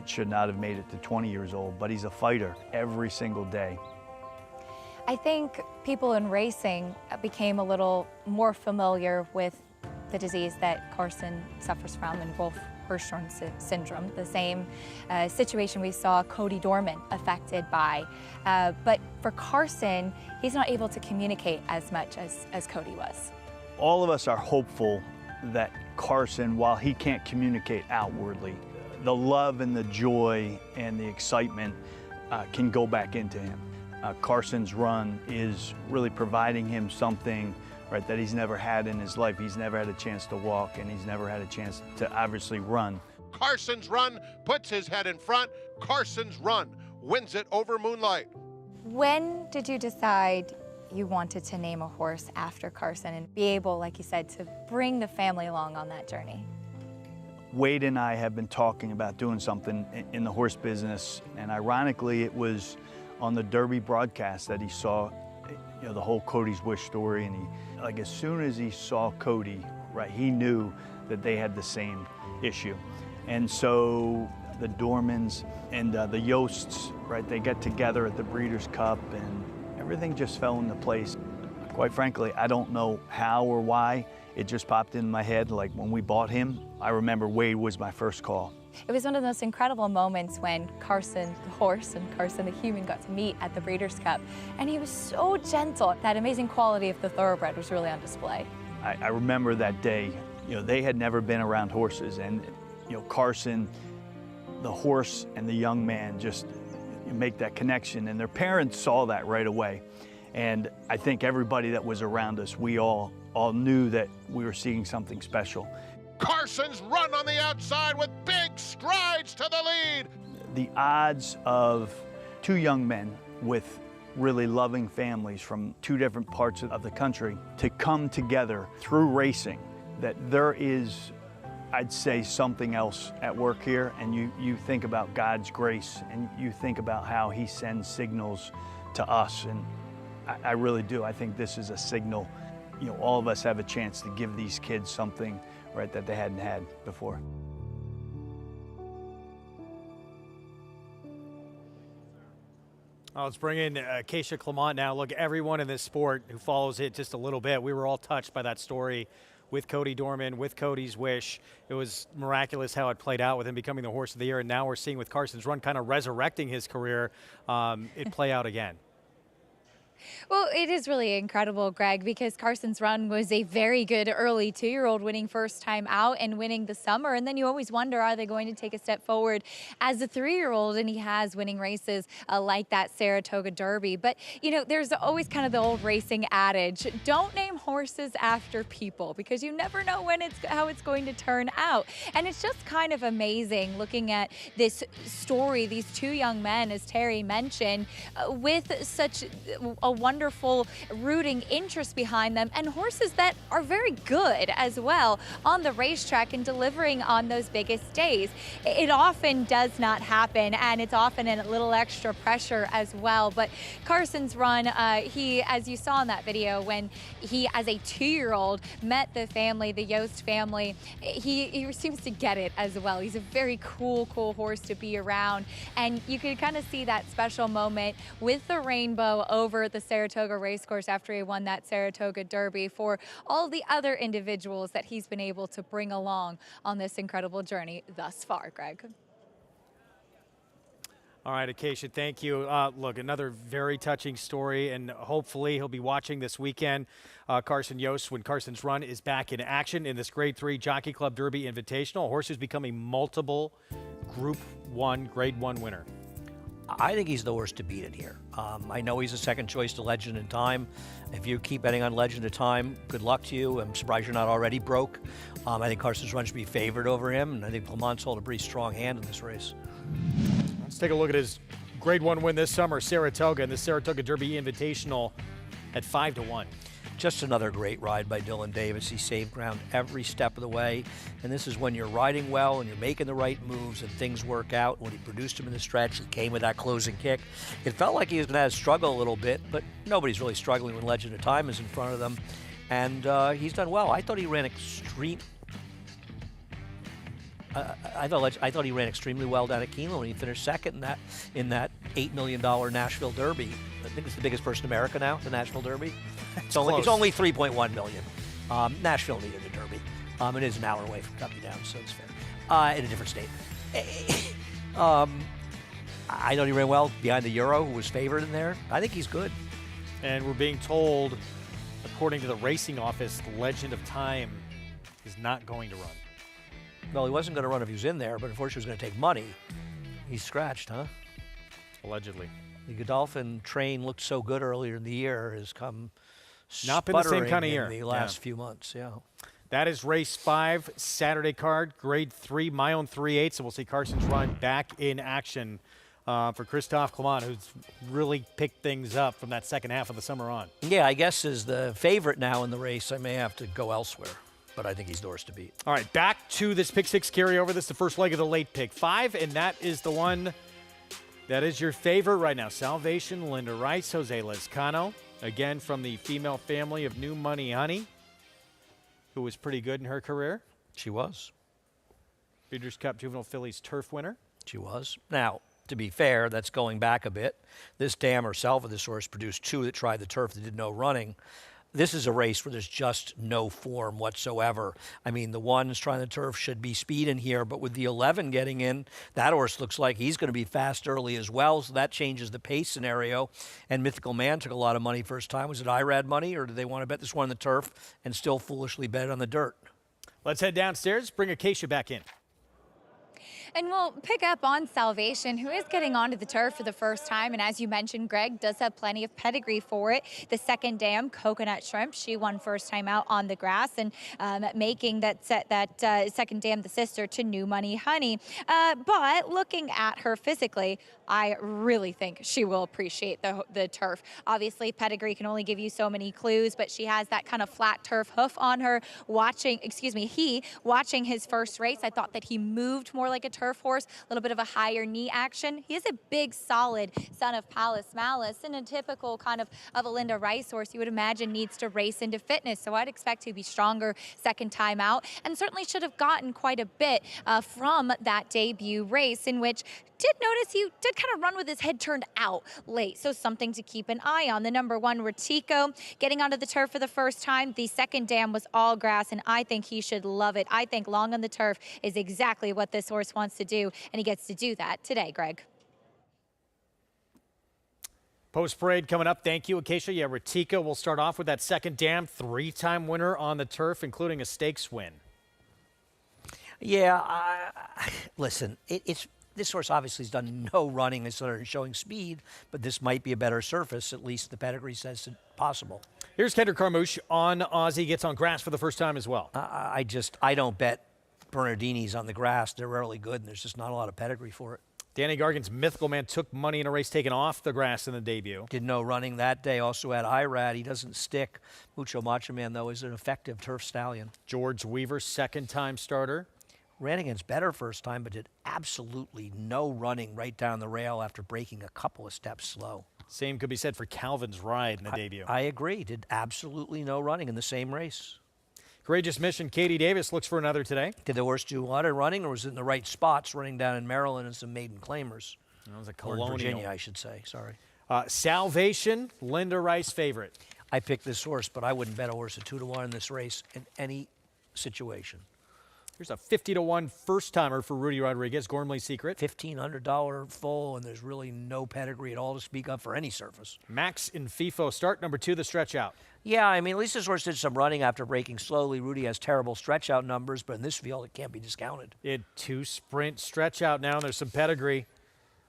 Speaker 24: should not have made it to 20 years old, but he's a fighter every single day.
Speaker 23: I think people in racing became a little more familiar with the disease that Carson suffers from and Wolf-Hirschhorn syndrome, the same situation we saw Cody Dorman affected by. But for Carson, he's not able to communicate as much as Cody was.
Speaker 24: All of us are hopeful that Carson, while he can't communicate outwardly, the love and the joy and the excitement can go back into him. Carson's Run is really providing him something that he's never had in his life. He's never had a chance to walk, and he's never had a chance to obviously run.
Speaker 13: Carson's Run puts his head in front. Carson's Run wins it over Moonlight.
Speaker 23: When did you decide you wanted to name a horse after Carson and be able, like you said, to bring the family along on that journey?
Speaker 24: Wade and I have been talking about doing something in the horse business, and ironically, it was on the Derby broadcast that he saw, the whole Cody's Wish story, and as soon as he saw Cody, right, he knew that they had the same issue. And so the Dormans and the Yosts, right, they get together at the Breeders' Cup, and everything just fell into place. Quite frankly, I don't know how or why. It just popped in my head. Like when we bought him, I remember Wade was my first call.
Speaker 23: It was one of the most incredible moments when Carson, the horse, and Carson, the human, got to meet at the Breeders' Cup. And he was so gentle. That amazing quality of the thoroughbred was really on display.
Speaker 24: I remember that day, they had never been around horses. And, Carson, the horse and the young man just make that connection. And their parents saw that right away. And I think everybody that was around us, we all knew that we were seeing something special.
Speaker 13: Carson's Run on the outside with big strides to the lead.
Speaker 24: The odds of two young men with really loving families from two different parts of the country to come together through racing, that there is, I'd say, something else at work here. And you think about God's grace, and you think about how he sends signals to us. And I really do. I think this is a signal. All of us have a chance to give these kids something, right, that they hadn't had before.
Speaker 1: Let's bring in Acacia Clement now. Look, everyone in this sport who follows it just a little bit, we were all touched by that story with Cody Dorman, with Cody's Wish. It was miraculous how it played out with him becoming the horse of the year, and now we're seeing with Carson's Run kind of resurrecting his career, it play out again.
Speaker 23: Well, it is really incredible, Greg, because Carson's Run was a very good early 2-year-old winning first time out and winning the summer. And then you always wonder, are they going to take a step forward as a 3-year-old? And he has winning races like that Saratoga Derby. But, there's always kind of the old racing adage, don't name horses after people, because you never know how it's going to turn out. And it's just kind of amazing looking at this story, these two young men, as Terry mentioned, with such a wonderful rooting interest behind them, and horses that are very good as well on the racetrack and delivering on those biggest days. It often does not happen, and it's often a little extra pressure as well. But Carson's Run, he, as you saw in that video, when he, as a 2-year-old, met the family, the Yost family, he seems to get it as well. He's a very cool horse to be around, and you could kind of see that special moment with the rainbow over the Saratoga Racecourse after he won that Saratoga Derby, for all the other individuals that he's been able to bring along on this incredible journey thus far, Greg.
Speaker 1: All right, Acacia, thank you. Look, another very touching story, and hopefully he'll be watching this weekend, Carson Yost, when Carson's Run is back in action in this Grade 3 Jockey Club Derby Invitational. A horse who's becoming multiple Group 1, Grade 1 winner.
Speaker 2: I think he's the horse to beat it here. I know he's a second choice to Legend in Time. If you keep betting on Legend in Time, good luck to you. I'm surprised you're not already broke. I think Carson's Run should be favored over him, and I think Clement's hold a pretty strong hand in this race.
Speaker 1: Let's take a look at his Grade 1 win this summer, Saratoga, in the Saratoga Derby Invitational at 5-1.
Speaker 2: Just another great ride by Dylan Davis. He saved ground every step of the way. And this is when you're riding well and you're making the right moves and things work out. When he produced him in the stretch, he came with that closing kick. It felt like he was going to struggle a little bit, but nobody's really struggling when Legend of Time is in front of them. And he's done well. I thought he ran I thought he ran extremely well down at Keeneland when he finished second in that $8 million Nashville Derby. I think it's the biggest purse in America now, the Nashville Derby. It's only $3.1 million. Nashville needed a Derby. It is an hour away from Kentucky down, so it's fair. In a different state. I thought he ran well behind the Euro, who was favored in there. I think he's good.
Speaker 1: And we're being told, according to the racing office, Legend of Time is not going to run.
Speaker 2: Well, he wasn't going to run if he was in there, but unfortunately he was going to take money. He's scratched, huh?
Speaker 1: Allegedly.
Speaker 2: The Godolphin train looked so good earlier in the year, has come
Speaker 1: not been the same kind of year
Speaker 2: in the last few months, yeah.
Speaker 1: That is race 5, Saturday card, grade 3, my own 3/8. So we'll see Carson's run back in action for Christophe Clement, who's really picked things up from that second half of the summer on.
Speaker 2: Yeah, I guess as the favorite now in the race, I may have to go elsewhere, but I think he's yours to beat.
Speaker 1: All right, back to this pick 6 carryover. This is the first leg of the late pick 5, and that is the one that is your favorite right now. Salvation, Linda Rice, Jose Lezcano, again from the female family of New Money Honey, who was pretty good in her career.
Speaker 2: She was.
Speaker 1: Breeders' Cup Juvenile Fillies turf winner.
Speaker 2: She was. Now, to be fair, that's going back a bit. This dam herself of this horse produced 2 that tried the turf that did no running. This is a race where there's just no form whatsoever. I mean, the ones trying the turf should be speed in here, but with the 11 getting in, that horse looks like he's going to be fast early as well, so that changes the pace scenario. And Mythical Man took a lot of money first time. Was it IRAD money, or did they want to bet this one on the turf and still foolishly bet it on the dirt?
Speaker 1: Let's head downstairs, bring Acacia back in.
Speaker 5: And we'll pick up on Salvation, who is getting onto the turf for the first time. And as you mentioned, Greg does have plenty of pedigree for it. The second dam, Coconut Shrimp, she won first time out on the grass and making that second dam the sister to New Money Honey. But looking at her physically, I really think she will appreciate the turf. Obviously, pedigree can only give you so many clues, but she has that kind of flat turf hoof on her. Watching his first race, I thought that he moved more like a turf horse, a little bit of a higher knee action. He is a big, solid son of Palace Malice, and a typical kind of a Linda Rice horse you would imagine needs to race into fitness. So I'd expect to be stronger second time out, and certainly should have gotten quite a bit from that debut race, in which did notice he did kind of run with his head turned out late. So something to keep an eye on. The number 1, Retico, getting onto the turf for the first time. The second dam was all grass, and I think he should love it. I think long on the turf is exactly what this horse wants to do, and he gets to do that today, Greg.
Speaker 1: Post-parade coming up. Thank you, Acacia. Yeah, Retico will start off with that second dam, 3-time winner on the turf, including a stakes win.
Speaker 2: Yeah, listen, this horse obviously has done no running as sort of showing speed, but this might be a better surface. At least the pedigree says it's possible.
Speaker 1: Here's Kendrick Carmouche on Aussie. Gets on grass for the first time as well.
Speaker 2: I don't bet Bernardini's on the grass. They're rarely good, and there's just not a lot of pedigree for it.
Speaker 1: Danny Gargan's Mythical Man took money in a race taken off the grass in the debut.
Speaker 2: Did no running that day. Also had IRAD. He doesn't stick. Mucho Macho Man, though, is an effective turf stallion.
Speaker 1: George Weaver, second-time starter.
Speaker 2: Ran against better first time, but did absolutely no running right down the rail after breaking a couple of steps slow.
Speaker 1: Same could be said for Calvin's Ride in the debut.
Speaker 2: I agree. Did absolutely no running in the same race.
Speaker 1: Courageous Mission, Katie Davis looks for another today.
Speaker 2: Did the horse do a lot of running, or was it in the right spots, running down in Maryland and some maiden claimers?
Speaker 1: That was a
Speaker 2: Colonial. Or Virginia, I should say. Sorry.
Speaker 1: Salvation, Linda Rice favorite.
Speaker 2: I picked this horse, but I wouldn't bet a horse at 2-1 in this race in any situation.
Speaker 1: Here's a 50-1 first-timer for Rudy Rodriguez, Gormley's Secret.
Speaker 2: $1,500 full, and there's really no pedigree at all to speak of for any surface.
Speaker 1: Max in FIFO start, number 2, the stretch out.
Speaker 2: Yeah, I mean, at least this horse did some running after breaking slowly. Rudy has terrible stretch out numbers, but in this field, it can't be discounted.
Speaker 1: It 2 sprint stretch out now, and there's some pedigree.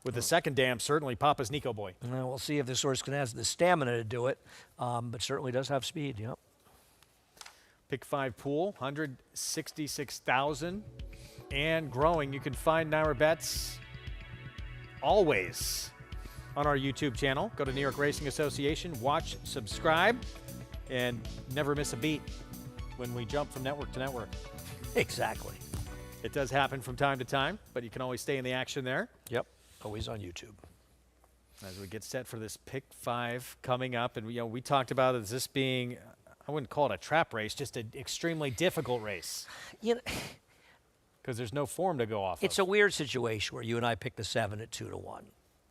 Speaker 1: With the second dam, certainly Papa's Nico Boy.
Speaker 2: Well, we'll see if this horse can have the stamina to do it, but certainly does have speed, yep.
Speaker 1: Pick 5 pool, 166,000 and growing. You can find Naira Bets always on our YouTube channel. Go to New York Racing Association, watch, subscribe, and never miss a beat when we jump from network to network.
Speaker 2: Exactly.
Speaker 1: It does happen from time to time, but you can always stay in the action there.
Speaker 2: Yep, always on YouTube.
Speaker 1: As we get set for this Pick 5 coming up, and we talked about it as this being, I wouldn't call it a trap race, just an extremely difficult race. Because there's no form to go off
Speaker 2: It's a weird situation where you and I picked the 7 at 2-1.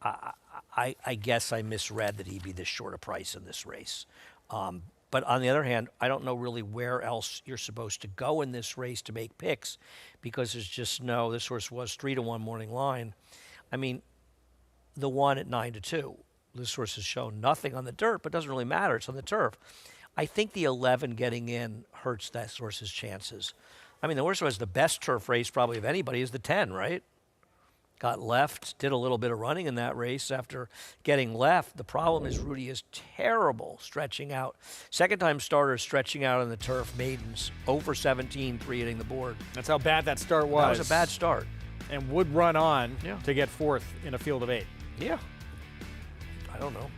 Speaker 2: I guess I misread that he'd be this short a price in this race. But on the other hand, I don't know really where else you're supposed to go in this race to make picks, because there's just no, this horse was 3-1 morning line. I mean, the 1 at 9-2. This horse has shown nothing on the dirt, but doesn't really matter. It's on the turf. I think the 11 getting in hurts that horse's chances. I mean, the horse who has the best turf race probably of anybody is the 10, right? got left, did a little bit of running in that race after getting left. The problem is Rudy is terrible stretching out. Second time starter stretching out on the turf, maidens, 0 for 17, 3 hitting the board.
Speaker 1: That's how bad that start was.
Speaker 2: That was a bad start.
Speaker 1: And would run on to get fourth in a field of 8.
Speaker 2: Yeah. I don't know.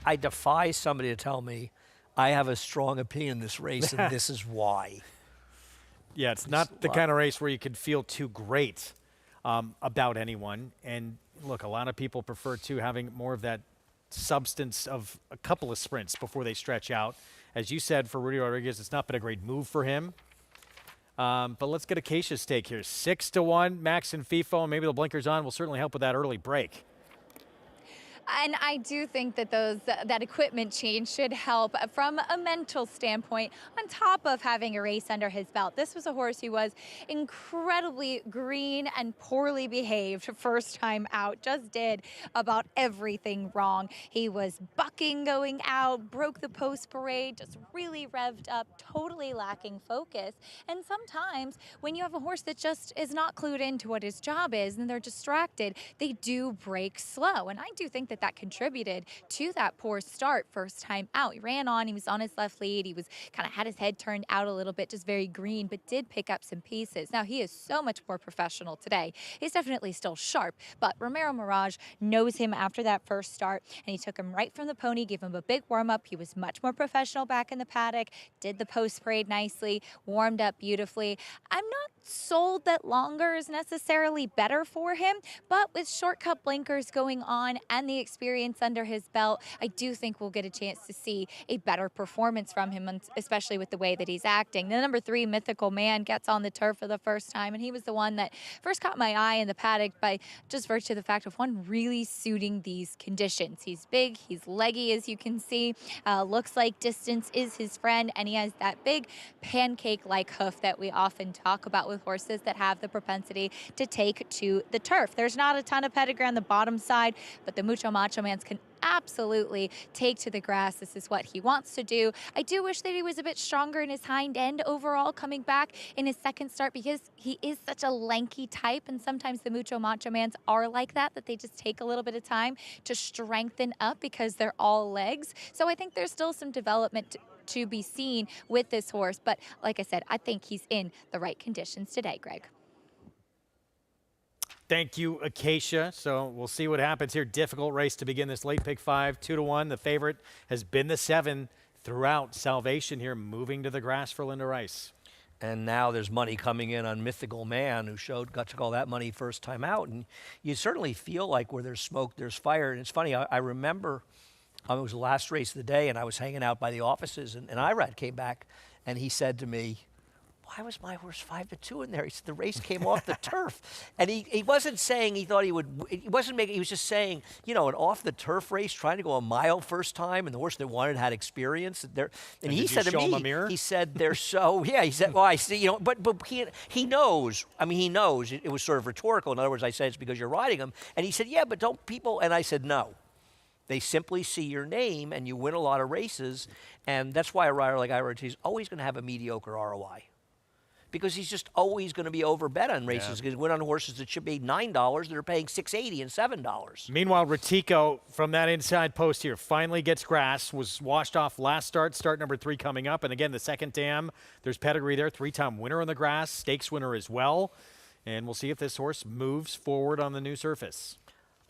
Speaker 2: I defy somebody to tell me I have a strong opinion in this race and this is why.
Speaker 1: Yeah, it's not the kind of race where you can feel too great about anyone. And look, a lot of people prefer to having more of that substance of a couple of sprints before they stretch out. As you said, for Rudy Rodriguez, it's not been a great move for him. But let's get Acacia's take here. 6-1, Max and FIFO, and maybe the blinkers on will certainly help with that early break.
Speaker 5: And I do think that that equipment change should help from a mental standpoint, on top of having a race under his belt. This was a horse who was incredibly green and poorly behaved first time out, just did about everything wrong. He was bucking going out, broke the post parade, just really revved up, totally lacking focus. And sometimes when you have a horse that just is not clued into what his job is and they're distracted, they do break slow. And I do think that contributed to that poor start first time out. He ran on, he was on his left lead, he was kind of had his head turned out a little bit, just very green, but did pick up some pieces. Now he is so much more professional today. He's definitely still sharp, but Romero Mirage knows him after that first start, and he took him right from the pony, gave him a big warm-up. He was much more professional back in the paddock, did the post parade nicely, warmed up beautifully. I'm not sold that longer is necessarily better for him, but with shortcut blinkers going on and the experience under his belt, I do think we'll get a chance to see a better performance from him, especially with the way that he's acting. The number 3, Mythical Man, gets on the turf for the first time, and he was the one that first caught my eye in the paddock by just virtue of the fact of one really suiting these conditions. He's big, he's leggy, as you can see, looks like distance is his friend, and he has that big pancake-like hoof that we often talk about with horses that have the propensity to take to the turf. There's not a ton of pedigree on the bottom side, but the Mucho Macho Mans can absolutely take to the grass. This is what he wants to do. I do wish that he was a bit stronger in his hind end overall coming back in his second start, because he is such a lanky type, and sometimes the Mucho Macho Mans are like that they just take a little bit of time to strengthen up because they're all legs. So I think there's still some development to be seen with this horse, but like I said, I think he's in the right conditions today, Greg.
Speaker 1: Thank you, Acacia. So we'll see what happens here. Difficult race to begin this late pick 5, 2-1. The favorite has been the 7 throughout. Salvation here, moving to the grass for Linda Rice.
Speaker 2: And now there's money coming in on Mythical Man, who got to call that money first time out. And you certainly feel like where there's smoke, there's fire. And it's funny, I remember it was the last race of the day, and I was hanging out by the offices, and Irad came back, and he said to me, "Why was my horse 5-2 in there?" He said, "The race came off the turf." And he wasn't saying he thought he would, he was just saying, you know, an off the turf race, trying to go a mile first time, and the horse that won it had experience. And he said to me, he said, "They're so," yeah, he said, "Well, I see, you know," but he knows, I mean, he knows it was sort of rhetorical. In other words, I said, "It's because you're riding them." And he said, "Yeah, but don't people," and I said, "No. They simply see your name, and you win a lot of races, and that's why a rider like Ira is always going to have a mediocre ROI. Because he's just always going to be overbet on races. Because win on horses that should be $9 that are paying $6.80 and $7.
Speaker 1: Meanwhile, Ratico from that inside post here finally gets grass. Was washed off last start. Start number 3 coming up. And again, the second dam, there's pedigree there. 3-time winner on the grass. Stakes winner as well. And we'll see if this horse moves forward on the new surface.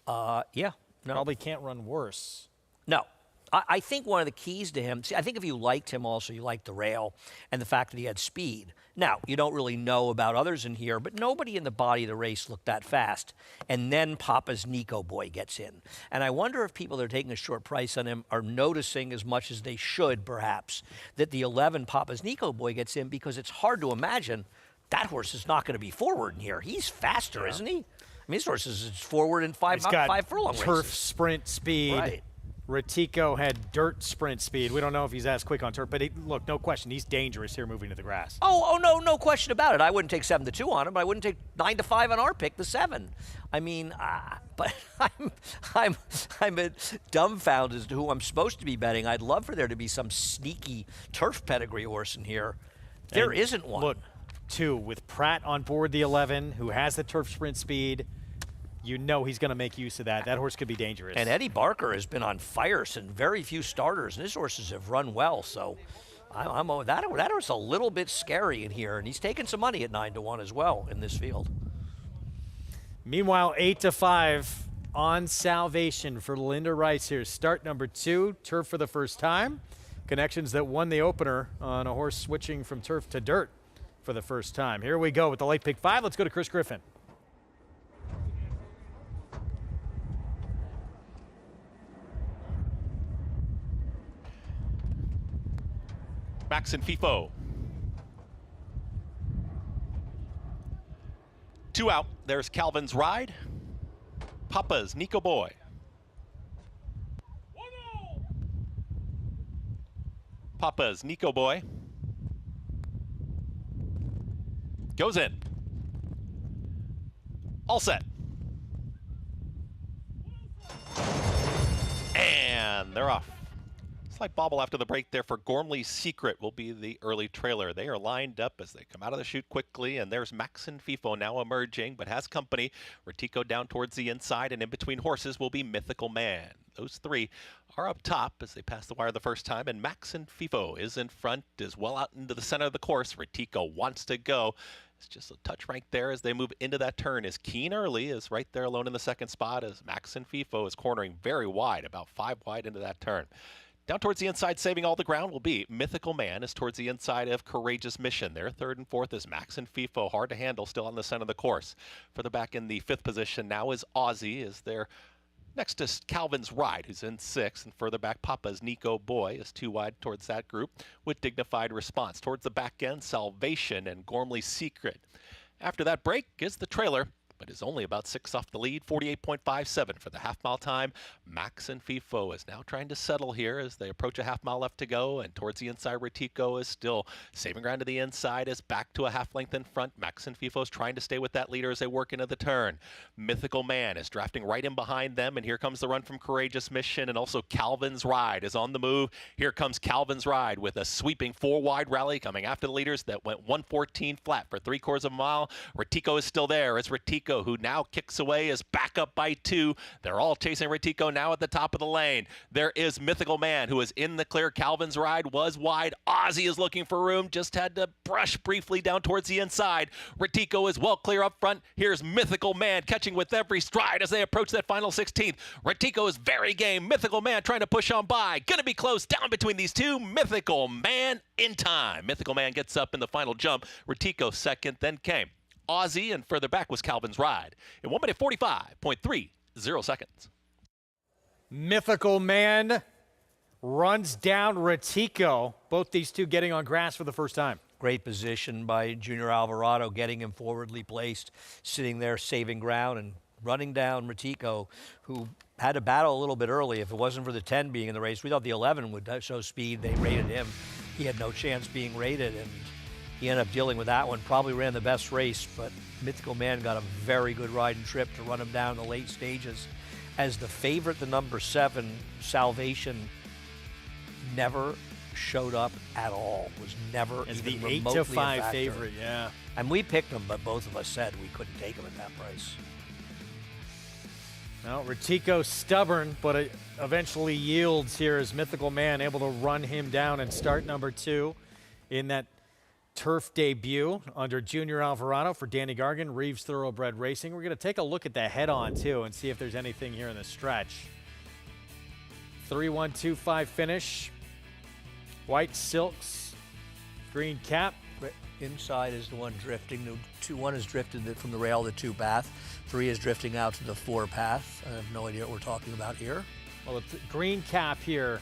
Speaker 2: Yeah. No.
Speaker 1: Probably can't run worse.
Speaker 2: No. I think one of the keys to him, I think if you liked him also, you liked the rail and the fact that he had speed. Now, you don't really know about others in here, but nobody in the body of the race looked that fast. And then Papa's Nico boy gets in. And I wonder if people that are taking a short price on him are noticing as much as they should, perhaps, that the 11 Papa's Nico boy gets in, because it's hard to imagine that horse is not going to be forward in here. He's faster, isn't he? I mean, his horse is forward in 5 furlong races.
Speaker 1: Turf sprint speed.
Speaker 2: Right.
Speaker 1: Ratico had dirt sprint speed. We don't know if he's as quick on turf, but look, no question, he's dangerous here moving to the grass.
Speaker 2: Oh, no question about it. I wouldn't take 7-2 on him, but I wouldn't take 9-5 on our pick, the 7. I mean, but I'm dumbfounded as to who I'm supposed to be betting. I'd love for there to be some sneaky turf pedigree horse in here. There isn't one.
Speaker 1: Look, 2 with Pratt on board the 11, who has the turf sprint speed. You know he's going to make use of that. That horse could be dangerous.
Speaker 2: And Eddie Barker has been on fire since very few starters, and his horses have run well. So that horse a little bit scary in here, and he's taking some money at 9-1 as well in this field.
Speaker 1: Meanwhile, 8-5 on Salvation for Linda Rice here. Start number 2, turf for the first time. Connections that won the opener on a horse switching from turf to dirt for the first time. Here we go with the late pick 5. Let's go to Chris Griffin.
Speaker 4: Max and FIFO. 2 out. There's Calvin's Ride. Papa's Nico Boy. Papa's Nico Boy. Goes in. All set. And they're off. Slight bobble after the break there for Gormley's Secret will be the early trailer. They are lined up as they come out of the chute quickly, and there's Max and FIFO now emerging, but has company. Retico down towards the inside, and in between horses will be Mythical Man. Those 3 are up top as they pass the wire the first time, and Max and FIFO is in front, is well out into the center of the course. Retico wants to go. It's just a touch rank there as they move into that turn. Is Keen Early is right there alone in the second spot as Max and FIFO is cornering very wide, about 5 wide into that turn. Down towards the inside, saving all the ground, will be Mythical Man is towards the inside of Courageous Mission. Their 3rd and 4th is Max and FIFO, hard to handle, still on the center of the course. Further back in the 5th position now is Aussie, is there next to Calvin's Ride, who's in 6th, and further back Papa's Nico Boy is 2 wide towards that group with Dignified Response. Towards the back end, Salvation and Gormley's Secret. After that break is the trailer, but is only about 6 off the lead, 48.57 for the half-mile time. Max and FIFO is now trying to settle here as they approach a half-mile left to go, and towards the inside, Retico is still saving ground to the inside as back to a half-length in front. Max and FIFO is trying to stay with that leader as they work into the turn. Mythical Man is drafting right in behind them, and here comes the run from Courageous Mission, and also Calvin's Ride is on the move. Here comes Calvin's Ride with a sweeping 4-wide rally coming after the leaders that went 114 flat for 3/4 of a mile. Retico is still there. It's Retico who now kicks away, is back up by 2. They're all chasing Retico now at the top of the lane. There is Mythical Man who is in the clear. Calvin's Ride was wide. Aussie is looking for room, just had to brush briefly down towards the inside. Retico is well clear up front. Here's Mythical Man catching with every stride as they approach that final 16th. Retico is very game. Mythical Man trying to push on by. Gonna be close down between these two. Mythical Man in time. Mythical Man gets up in the final jump. Retico second, then came Aussie, and further back was Calvin's Ride in 1 minute 45.30 seconds.
Speaker 1: Mythical Man runs down Retico. Both these two getting on grass for the first time.
Speaker 2: Great position by Junior Alvarado, getting him forwardly placed, sitting there saving ground and running down Retico, who had to battle a little bit early. If it wasn't for the 10 being in the race, we thought the 11 would show speed. They rated him. He had no chance being rated, and he ended up dealing with that one. Probably ran the best race, but Mythical Man got a very good ride and trip to run him down in the late stages. As the favorite, the number 7, Salvation, never showed up at all. Was never
Speaker 1: as
Speaker 2: even
Speaker 1: the
Speaker 2: remotely
Speaker 1: 8-5 favorite, yeah.
Speaker 2: And we picked him, but both of us said we couldn't take him at that price.
Speaker 1: Well, Retico stubborn, but it eventually yields here as Mythical Man able to run him down and start number 2 in that turf debut under Junior Alvarado for Danny Gargan, Reeves Thoroughbred Racing. We're going to take a look at the head-on, too, and see if there's anything here in the stretch. 3-1-2-5 finish. White silks, green cap.
Speaker 2: Inside is the one drifting. The 2-1 is drifted from the rail to 2 path. 3 is drifting out to the 4 path. I have no idea what we're talking about here.
Speaker 1: Well, the green cap here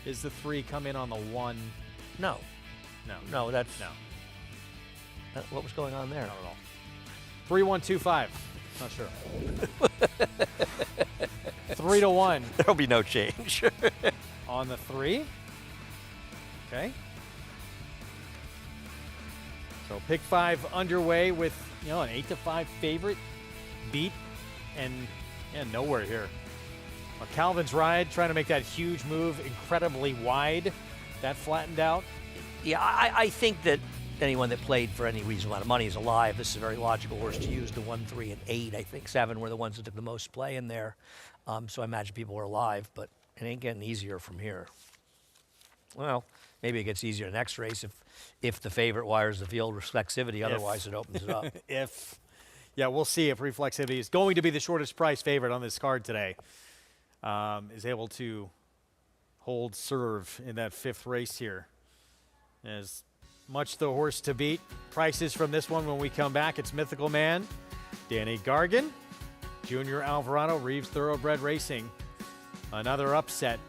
Speaker 1: is the 3 come in on the 1.
Speaker 2: No. No, that's...
Speaker 1: No.
Speaker 2: What was going on there?
Speaker 1: Not at all. 3-1-2-5. Not sure. 3-1.
Speaker 2: There'll be no change.
Speaker 1: On the 3. Okay. So pick 5 underway with, an 8-5 favorite beat and nowhere here. Well, Calvin's Ride trying to make that huge move incredibly wide. That flattened out.
Speaker 2: Yeah, I think that anyone that played for any reasonable amount of money is alive. This is a very logical horse to use. The 1, 3, and 8, I think 7 were the ones that took the most play in there. So I imagine people were alive, but it ain't getting easier from here. Well, maybe it gets easier next race if the favorite wires the field reflexivity. Otherwise, it opens it up.
Speaker 1: Yeah, we'll see if reflexivity is going to be the shortest price favorite on this card today. Is able to hold serve in that 5th race here. As much the horse to beat. Prices from this one when we come back. It's Mythical Man, Danny Gargan, Junior Alvarado, Reeves Thoroughbred Racing. Another upset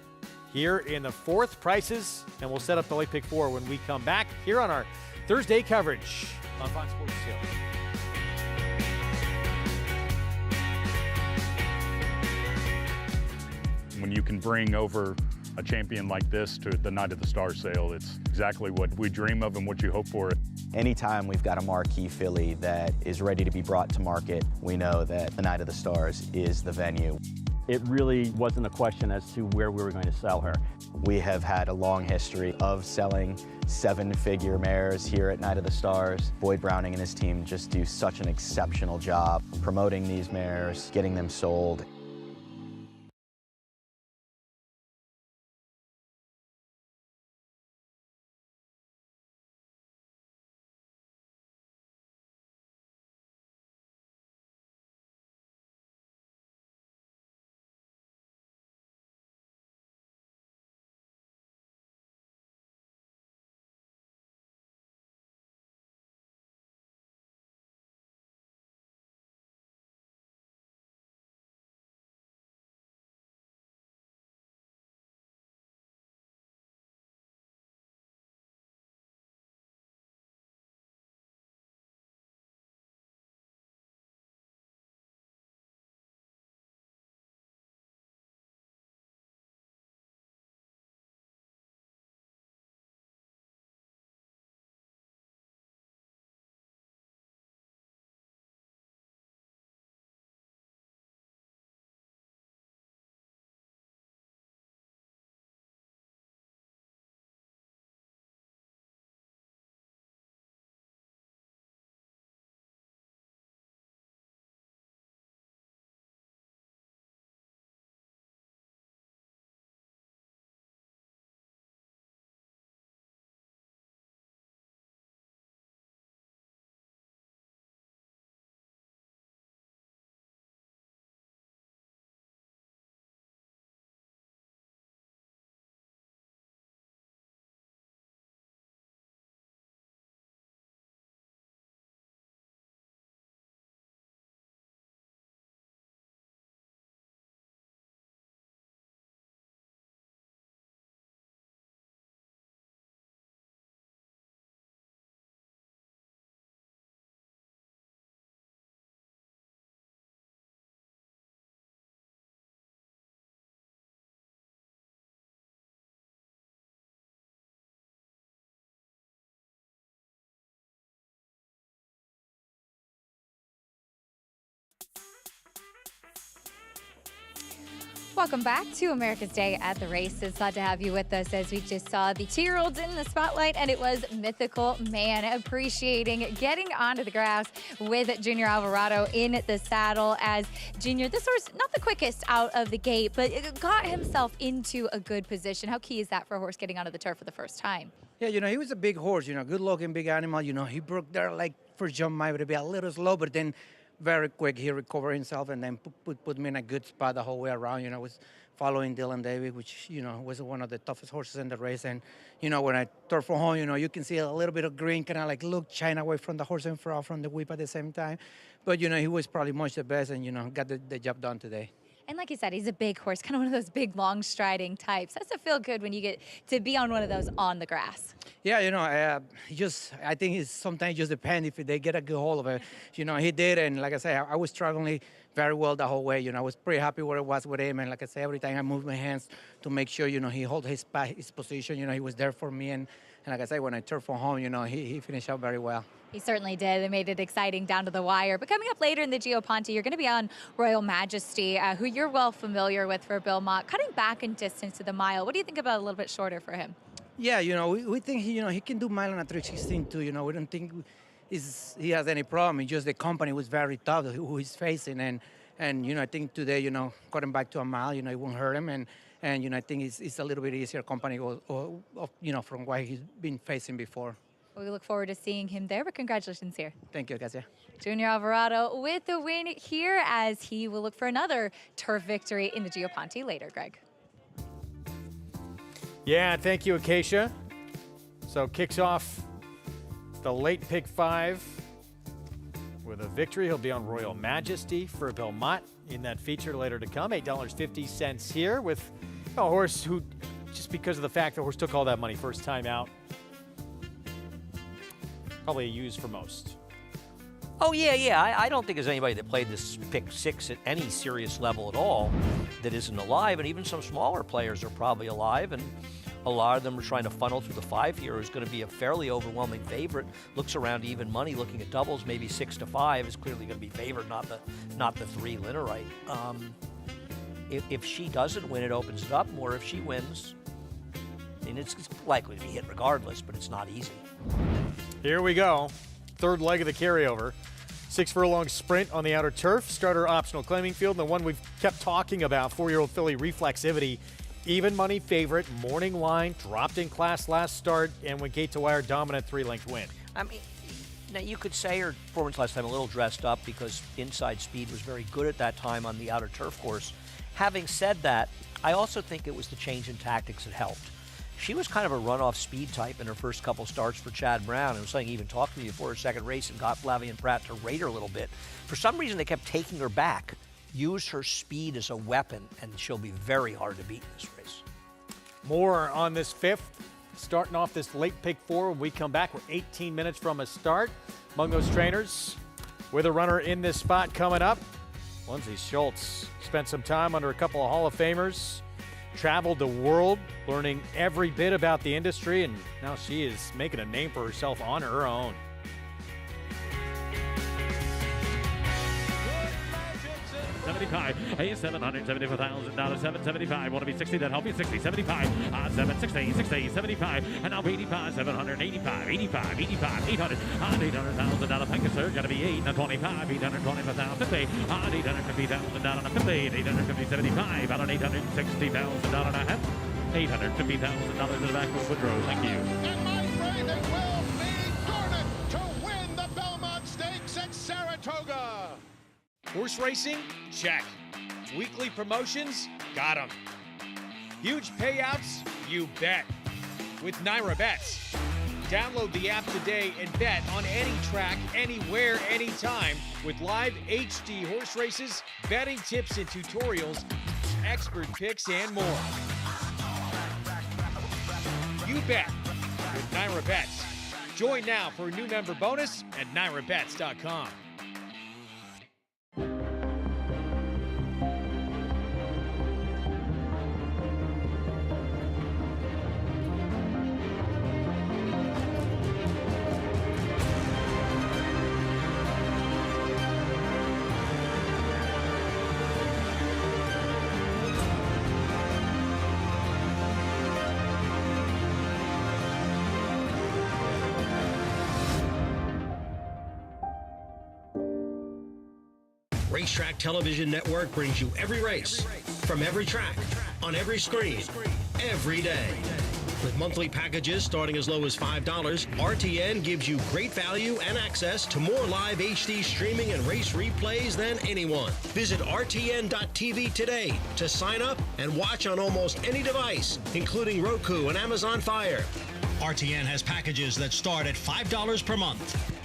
Speaker 1: here in the 4th. Prices, and we'll set up the late pick 4 when we come back here on our Thursday coverage on Fox Sports
Speaker 7: 2. When you can bring over a champion like this to the Night of the Stars sale, it's exactly what we dream of and what you hope for.
Speaker 8: Anytime we've got a marquee filly that is ready to be brought to market, we know that the Night of the Stars is the venue.
Speaker 9: It really wasn't a question as to where we were going to sell her.
Speaker 8: We have had a long history of selling 7-figure mares here at Night of the Stars. Boyd Browning and his team just do such an exceptional job promoting these mares, getting them sold.
Speaker 5: Welcome back to America's Day at the Races. Glad to have you with us as we just saw the 2-year-olds in the spotlight, and it was Mythical Man appreciating getting onto the grass with Junior Alvarado in the saddle. As Junior, this horse, not the quickest out of the gate, but it got himself into a good position. How key is that for a horse getting onto the turf for the first time?
Speaker 10: Yeah, he was a big horse, good looking, big animal. He broke there like first jump might be a little slow, but then very quick, he recovered himself and then put me in a good spot the whole way around. Was following Dylan David, which, was one of the toughest horses in the race. And, when I turned for home, you can see a little bit of green kind of like look shine away from the horse in front, from the whip at the same time. But, he was probably much the best and, got the job done today.
Speaker 5: And like you said, he's a big horse, kind of one of those big, long striding types. Does it feel good when you get to be on one of those on the grass?
Speaker 10: Yeah, I think it's sometimes just depends if they get a good hold of it. He did, and like I said, I was struggling very well the whole way. I was pretty happy where it was with him, and like I said, every time I moved my hands to make sure, he hold his position, he was there for me, and like I said, when I turned for home, he finished up very well.
Speaker 5: He certainly did. They made it exciting down to the wire. But coming up later in the Gio Ponte, you're going to be on Royal Majesty, who you're well familiar with for Bill Mott, cutting back in distance to the mile. What do you think about a little bit shorter for him?
Speaker 10: Yeah, we think he can do mile and a 316 too. We don't think he has any problem. It's just the company was very tough who he's facing, and I think today, got him back to a mile. It won't hurt him, and I think it's a little bit easier company, from what he's been facing before.
Speaker 5: Well, we look forward to seeing him there, but congratulations here.
Speaker 10: Thank you, Cassia.
Speaker 5: Junior Alvarado with the win here, as he will look for another turf victory in the Gio Ponte later, Greg.
Speaker 1: Yeah, thank you, Acacia. So kicks off the late pick 5 with a victory. He'll be on Royal Majesty for Belmont in that feature later to come. $8.50 here with a horse who, just because of the fact the horse took all that money first time out, probably a use for most.
Speaker 2: Oh, yeah. I don't think there's anybody that played this pick 6 at any serious level at all that isn't alive, and even some smaller players are probably alive, and a lot of them are trying to funnel through the 5 here, who's going to be a fairly overwhelming favorite. Looks around even money, looking at doubles, maybe 6-5 is clearly going to be favored, not the 3 Linnerite. If she doesn't win, it opens it up more. If she wins, and it's likely to be hit regardless, but it's not easy.
Speaker 1: Here we go. Third leg of the carryover. 6 furlong sprint on the outer turf. Starter optional claiming field. And the one we've kept talking about, 4-year-old filly Reflexivity. Even money favorite, morning line, dropped in class last start, and went gate to wire dominant 3-length win.
Speaker 2: I mean, now you could say her performance last time a little dressed up because inside speed was very good at that time on the outer turf course. Having said that, I also think it was the change in tactics that helped. She was kind of a runoff speed type in her first couple starts for Chad Brown. It was something he even talked to me before her second race and got Flavien Prat to rate her a little bit. For some reason, they kept taking her back. Use her speed as a weapon, and she'll be very hard to beat in this race.
Speaker 1: More on this 5th, starting off this late pick 4. When we come back, we're 18 minutes from a start. Among those trainers, with a runner in this spot coming up, Lindsay Schultz spent some time under a couple of Hall of Famers. Traveled the world, learning every bit about the industry, and now she is making a name for herself on her own.
Speaker 11: $75, hey, $774,000, $775, want to be 60, that help you, 60, 75, 760, 60, 75, and now 85, 785, 85, 85, 800, $800,000 package, sir, gotta be 8, 25, $825,000, 50, $850,000, 50, $850, 75, out on $860,000 and a half, $850,000 in the back of Woodrow, thank you.
Speaker 13: And my friend, it will be Gordon to win the Belmont Stakes at Saratoga.
Speaker 1: Horse racing? Check. Weekly promotions? Got 'em. Huge payouts? You bet. With Naira Bets. Download the app today and bet on any track, anywhere, anytime with live HD horse races, betting tips and tutorials, expert picks, and more. You bet with Naira Bets. Join now for a new member bonus at nairabets.com.
Speaker 6: Racetrack Television Network brings you every race, from every track, on every screen, every day. With monthly packages starting as low as $5, RTN gives you great value and access to more live HD streaming and race replays than anyone. Visit RTN.tv today to sign up and watch on almost any device, including Roku and Amazon Fire. RTN has packages that start at $5 per month.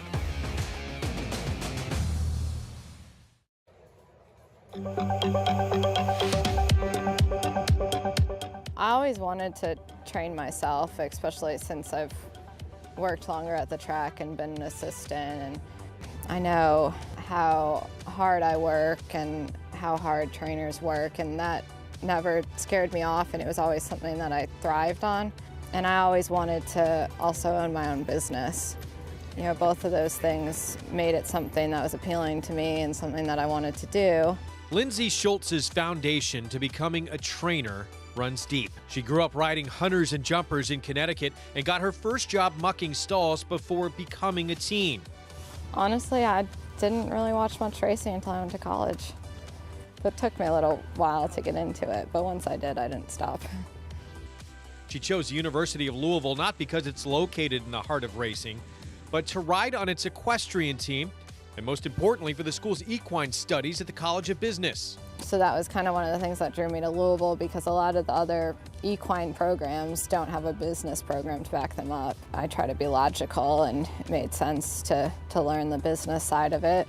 Speaker 12: I always wanted to train myself, especially since I've worked longer at the track and been an assistant. And I know how hard I work and how hard trainers work, and that never scared me off, and it was always something that I thrived on. And I always wanted to also own my own business. You know, both of those things made it something that was appealing to me and something that I wanted to do.
Speaker 1: Lindsay Schultz's foundation to becoming a trainer runs deep. She grew up riding hunters and jumpers in Connecticut and got her first job mucking stalls before becoming a teen.
Speaker 12: Honestly, I didn't really watch much racing until I went to college. It took me a little while to get into it, but once I did, I didn't stop.
Speaker 1: She chose the University of Louisville not because it's located in the heart of racing, but to ride on its equestrian team, and most importantly for the school's equine studies at the College of Business.
Speaker 12: So that was kind of one of the things that drew me to Louisville, because a lot of the other equine programs don't have a business program to back them up. I try to be logical, and it made sense to learn the business side of it.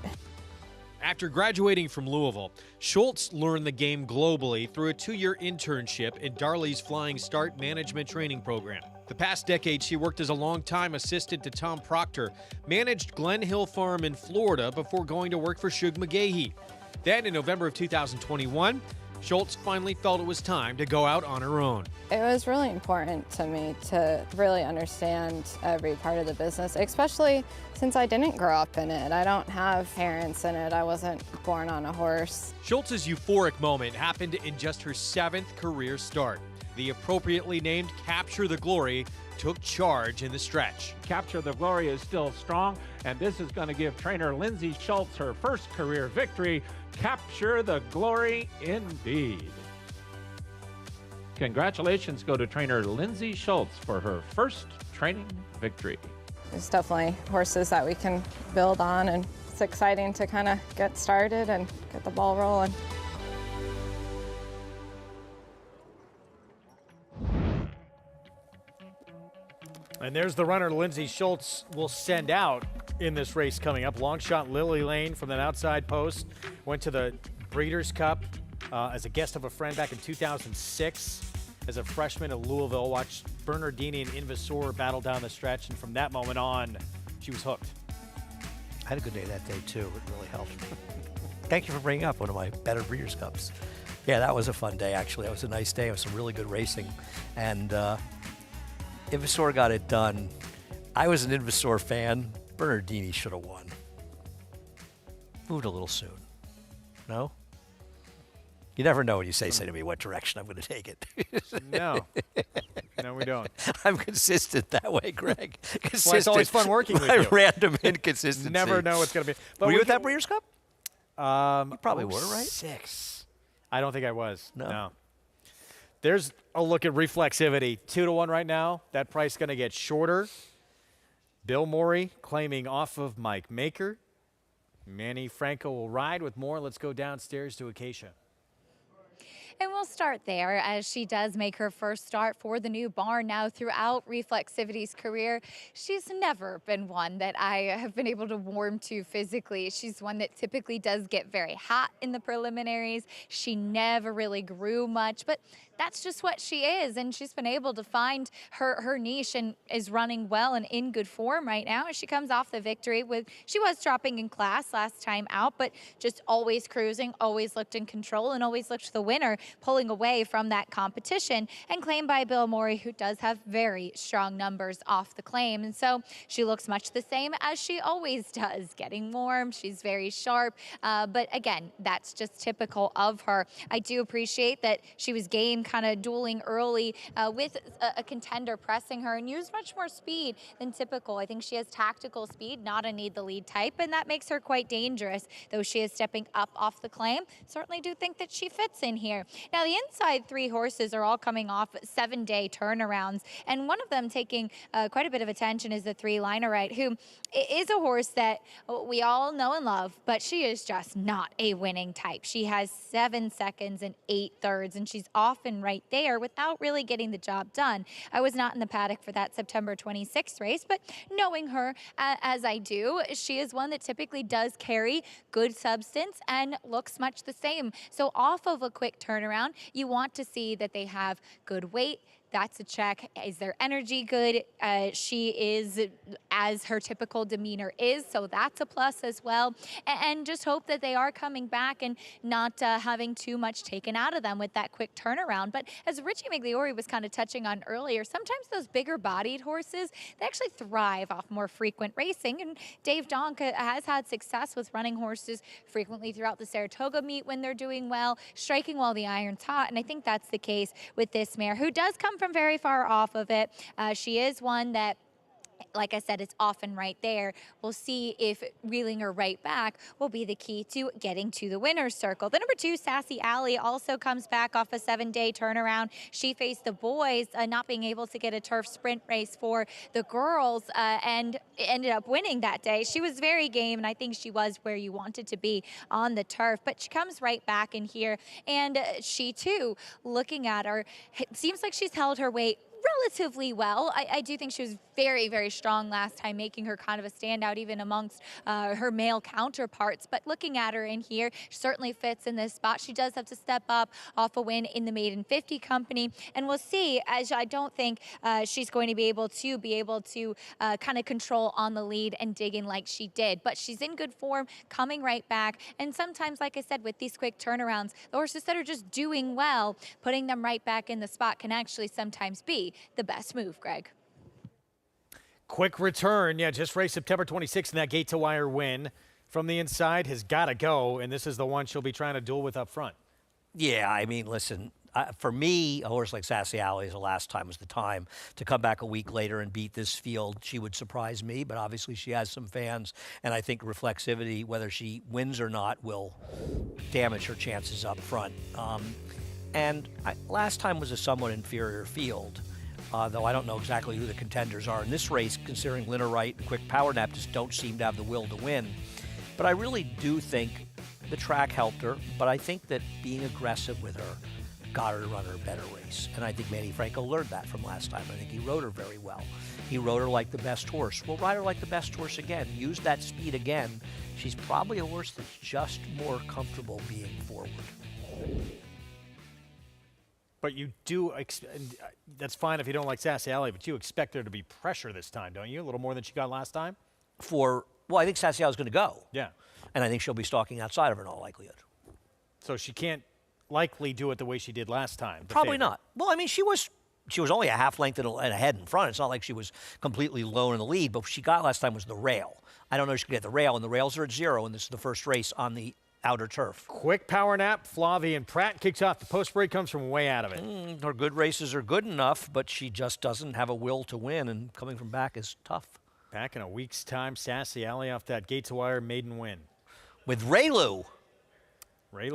Speaker 1: After graduating from Louisville, Schultz learned the game globally through a 2-year internship in Darley's Flying Start Management Training Program. The past decade, she worked as a longtime assistant to Tom Proctor, managed Glen Hill Farm in Florida before going to work for Shug McGahee. Then, in November of 2021, Schultz finally felt it was time to go out on her own.
Speaker 12: It was really important to me to really understand every part of the business, especially since I didn't grow up in it. I don't have parents in it. I wasn't born on a horse.
Speaker 1: Schultz's euphoric moment happened in just her 7th career start. The appropriately named Capture the Glory took charge in the stretch.
Speaker 11: Capture the Glory is still strong, and this is going to give trainer Lindsay Schultz her first career victory. Capture the Glory indeed. Congratulations go to trainer Lindsay Schultz for her first training victory.
Speaker 12: There's definitely horses that we can build on, and it's exciting to kind of get started and get the ball rolling.
Speaker 1: And there's the runner Lindsay Schultz will send out in this race coming up. Long shot Lily Lane from that outside post. Went to the Breeders' Cup as a guest of a friend back in 2006. As a freshman at Louisville, watched Bernardini and Invasor battle down the stretch, and from that moment on, she was hooked.
Speaker 2: I had a good day that day, too. It really helped. Thank you for bringing up one of my better Breeders' Cups. Yeah, that was a fun day, actually. That was a nice day. It was some really good racing. And Invasor got it done. I was an Invasor fan. Bernardini should have won. Moved a little soon. No? You never know when you say to me what direction I'm going to take it.
Speaker 1: No. No, we don't.
Speaker 2: I'm consistent that way, Greg. Consistent.
Speaker 1: Well, it's always fun working with you.
Speaker 2: Random inconsistency.
Speaker 1: Never know what's going to be.
Speaker 2: But were you at that Breeders' Cup?
Speaker 1: You
Speaker 2: probably were, right?
Speaker 1: 6. I don't think I was.
Speaker 2: No.
Speaker 1: There's a look at reflexivity. 2-1 right now. That price going to get shorter. Bill Morey claiming off of Mike Maker. Manny Franco will ride with more. Let's go downstairs to Acacia.
Speaker 5: And we'll start there as she does make her first start for the new barn. Now, throughout Reflexivity's career, she's never been one that I have been able to warm to physically. She's one that typically does get very hot in the preliminaries. She never really grew much, but that's just what she is, and she's been able to find her niche and is running well and in good form right now as she comes off the victory with, she was dropping in class last time out, but just always cruising, always looked in control, and always looked the winner, pulling away from that competition, and claimed by Bill Morey, who does have very strong numbers off the claim. And so she looks much the same as she always does, getting warm. She's very sharp, but again, that's just typical of her. I do appreciate that she was game kind of dueling early with a contender pressing her and used much more speed than typical. I think she has tactical speed, not a need the lead type, and that makes her quite dangerous, though she is stepping up off the claim. Certainly do think that she fits in here. Now, the inside 3 horses are all coming off 7-day turnarounds, and one of them taking quite a bit of attention is the 3 Linerite, who is a horse that we all know and love, but she is just not a winning type. She has 7 seconds and 8 thirds, and she's often right there without really getting the job done. I was not in the paddock for that September 26th race, but knowing her as I do, she is one that typically does carry good substance and looks much the same. So off of a quick turnaround, you want to see that they have good weight, That's a check. Is their energy good? She is as her typical demeanor is, so that's a plus as well. And just hope that they are coming back and not having too much taken out of them with that quick turnaround. But as Richie Migliori was kind of touching on earlier, sometimes those bigger bodied horses, they actually thrive off more frequent racing. And Dave Donk has had success with running horses frequently throughout the Saratoga meet when they're doing well, striking while the iron's hot. And I think that's the case with this mare, who does come from very far off of it. She is one that, like I said, it's often right there. We'll see if reeling her right back will be the key to getting to the winner's circle. The number 2, Sassy Alley, also comes back off a 7-day turnaround. She faced the boys, not being able to get a turf sprint race for the girls, and ended up winning that day. She was very game, and I think she was where you wanted to be on the turf. But she comes right back in here, and she too, looking at her, it seems like she's held her weight relatively well. I do think she was very, very strong last time, making her kind of a standout even amongst her male counterparts. But looking at her in here, she certainly fits in this spot. She does have to step up off a win in the Maiden 50 company. And we'll see, as I don't think she's going to be able to kind of control on the lead and dig in like she did. But she's in good form, coming right back. And sometimes, like I said, with these quick turnarounds, the horses that are just doing well, putting them right back in the spot can actually sometimes be the best move, Greg.
Speaker 1: Quick return. Yeah, just raced September 26th in that gate-to-wire win. From the inside has got to go, and this is the one she'll be trying to duel with up front.
Speaker 2: Yeah, I mean, listen, for me, a horse like Sassy Alley, the last time was the time to come back a week later and beat this field. She would surprise me, but obviously she has some fans, and I think reflexivity, whether she wins or not, will damage her chances up front. Last time was a somewhat inferior field. Though I don't know exactly who the contenders are in this race, considering Linda Wright and Quick Power Nap just don't seem to have the will to win. But I really do think the track helped her, but I think that being aggressive with her got her to run her a better race. And I think Manny Franco learned that from last time. I think he rode her very well. He rode her like the best horse. We'll ride her like the best horse again. Use that speed again. She's probably a horse that's just more comfortable being forward.
Speaker 1: But you do, that's fine if you don't like Sassy Alley, but you expect there to be pressure this time, don't you? A little more than she got last time?
Speaker 2: Well, I think Sassy Alley's going to go.
Speaker 1: Yeah.
Speaker 2: And I think she'll be stalking outside of her in all likelihood.
Speaker 1: So she can't likely do it the way she did last time.
Speaker 2: Probably not. Well, I mean, she was only a half length and ahead in front. It's not like she was completely alone in the lead, but what she got last time was the rail. I don't know if she could get the rail, and the rails are at 0, and this is the first race on the outer turf.
Speaker 1: Quick Power Nap, Flavian Pratt kicks off. The post break comes from way out of it.
Speaker 2: Her good races are good enough, but she just doesn't have a will to win, and coming from back is tough.
Speaker 1: Back in a week's time, Sassy Alley off that gate-to-wire maiden win.
Speaker 2: With Raylu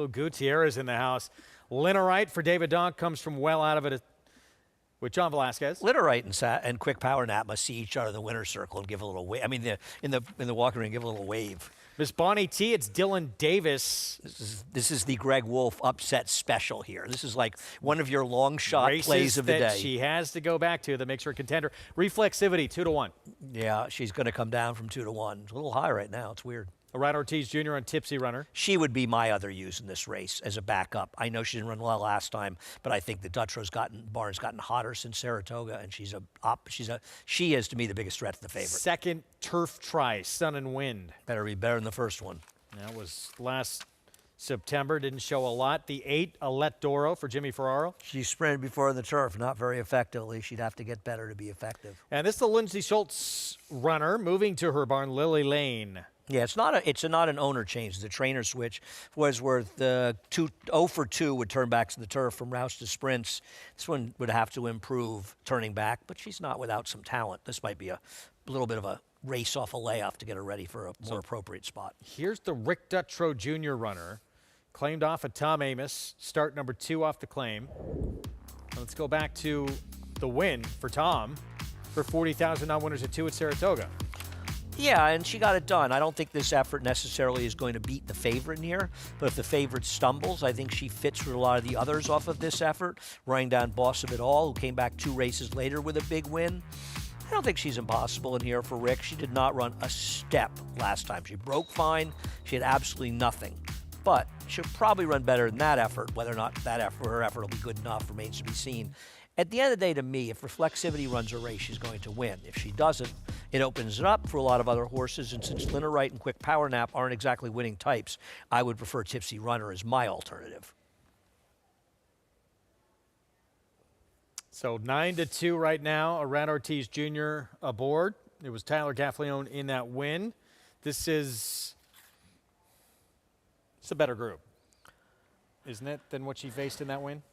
Speaker 1: Gutierrez in the house. Linda Wright for David Donk comes from well out of it with John Velasquez.
Speaker 2: Linda Wright and Quick Power Nap must see each other in the winner's circle and give a little wave. I mean, in the walking ring, give a little wave.
Speaker 1: Miss Bonnie T, it's Dylan Davis.
Speaker 2: This is the Greg Wolf upset special here. This is like one of your long shot plays of the day.
Speaker 1: That she has to go back to that makes her a contender. Reflexivity, 2-1.
Speaker 2: Yeah, she's going to come down from 2-1. It's a little high right now. It's weird.
Speaker 1: Ryan Ortiz Jr. on Tipsy Runner.
Speaker 2: She would be my other use in this race as a backup. I know she didn't run well last time, but I think the Barn's gotten hotter since Saratoga, and she is to me the biggest threat to the favorite.
Speaker 1: Second turf try, Sun and Wind.
Speaker 2: Better be better than the first one.
Speaker 1: That was last September. Didn't show a lot. The 8, Alette Doro for Jimmy Ferraro.
Speaker 2: She sprinted before the turf, not very effectively. She'd have to get better to be effective.
Speaker 1: And this is the Lindsay Schultz runner moving to her barn, Lily Lane.
Speaker 2: Yeah, it's not an owner change. It's a trainer switch. Wordsworth 0 for 2 would turn back to the turf from routes to sprints. This one would have to improve turning back, but she's not without some talent. This might be a little bit of a race off a layoff to get her ready for a more appropriate spot.
Speaker 1: Here's the Rick Dutrow Jr. runner, claimed off of Tom Amos, start number 2 off the claim. Let's go back to the win for Tom for 40,000 non-winners at 2 at Saratoga.
Speaker 2: Yeah, and she got it done. I don't think this effort necessarily is going to beat the favorite in here, but if the favorite stumbles, I think she fits with a lot of the others off of this effort. Running down Boss of It All, who came back 2 races later with a big win. I don't think she's impossible in here for Rick. She did not run a step last time. She broke fine. She had absolutely nothing. But she'll probably run better than that effort. Whether or not her effort will be good enough remains to be seen. At the end of the day, to me, if Reflexivity runs a race, she's going to win. If she doesn't, it opens it up for a lot of other horses. And since Lina Wright and Quick Power Nap aren't exactly winning types, I would prefer Tipsy Runner as my alternative.
Speaker 1: So 9-2 right now. Around Ortiz Jr. aboard. It was Tyler Gaffalione in that win. This is a better group, isn't it, than what she faced in that win?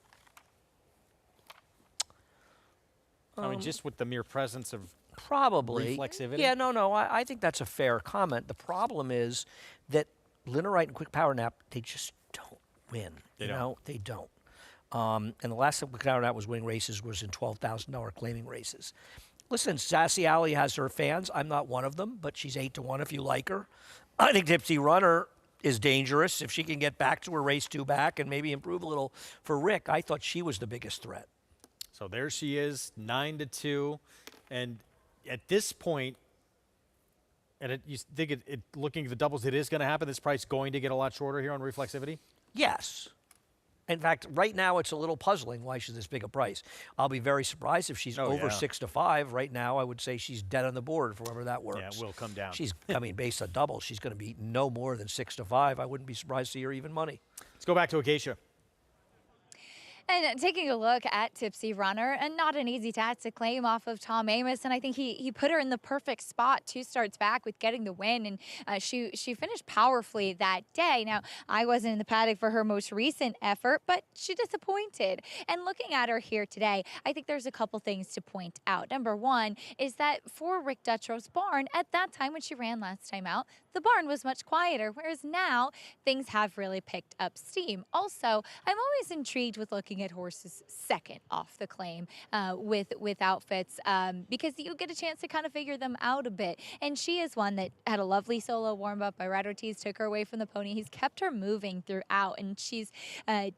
Speaker 1: I mean, just with the mere presence of
Speaker 2: probably
Speaker 1: reflexivity.
Speaker 2: Yeah, no, I think that's a fair comment. The problem is that Lina Wright and Quick Power Nap, they just don't win. They don't. And the last time Quick Power Nap was winning races was in $12,000 claiming races. Listen, Sassy Alley has her fans. I'm not one of them, but she's 8-1 if you like her. I think Tipsy Runner is dangerous if she can get back to her race 2 back and maybe improve a little for Rick. I thought she was the biggest threat.
Speaker 1: So there she is, 9-2. And at this point, and you think looking at the doubles, it is going to happen? This price going to get a lot shorter here on Reflexivity?
Speaker 2: Yes. In fact, right now it's a little puzzling why she's this big a price. I'll be very surprised if she's over 6-5. Right now, I would say she's dead on the board for wherever that works.
Speaker 1: Yeah, it will come down.
Speaker 2: She's, I mean, based on double, she's going to be no more than 6-5. I wouldn't be surprised to see her even money.
Speaker 1: Let's go back to Acacia.
Speaker 5: And taking a look at Tipsy Runner, and not an easy task to claim off of Tom Amoss, and I think he put her in the perfect spot 2 starts back with getting the win, and she finished powerfully that day. Now, I wasn't in the paddock for her most recent effort, but she disappointed. And looking at her here today, I think there's a couple things to point out. Number one is that for Rick Dutro's barn, at that time when she ran last time out, the barn was much quieter, whereas now things have really picked up steam. Also, I'm always intrigued with looking at horses second off the claim with outfits because you get a chance to kind of figure them out a bit. And she is one that had a lovely solo warm-up. Rad Ortiz took her away from the pony. He's kept her moving throughout, and she's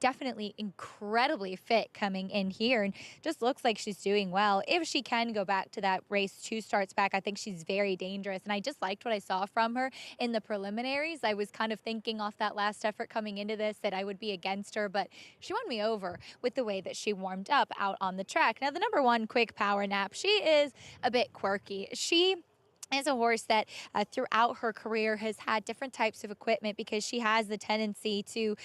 Speaker 5: definitely incredibly fit coming in here and just looks like she's doing well. If she can go back to that race 2 starts back, I think she's very dangerous. And I just liked what I saw from her in the preliminaries. I was kind of thinking off that last effort coming into this that I would be against her, but she won me over with the way that she warmed up out on the track. Now, the number 1 Quick Power Nap, she is a bit quirky. She is a horse that throughout her career has had different types of equipment because she has the tendency to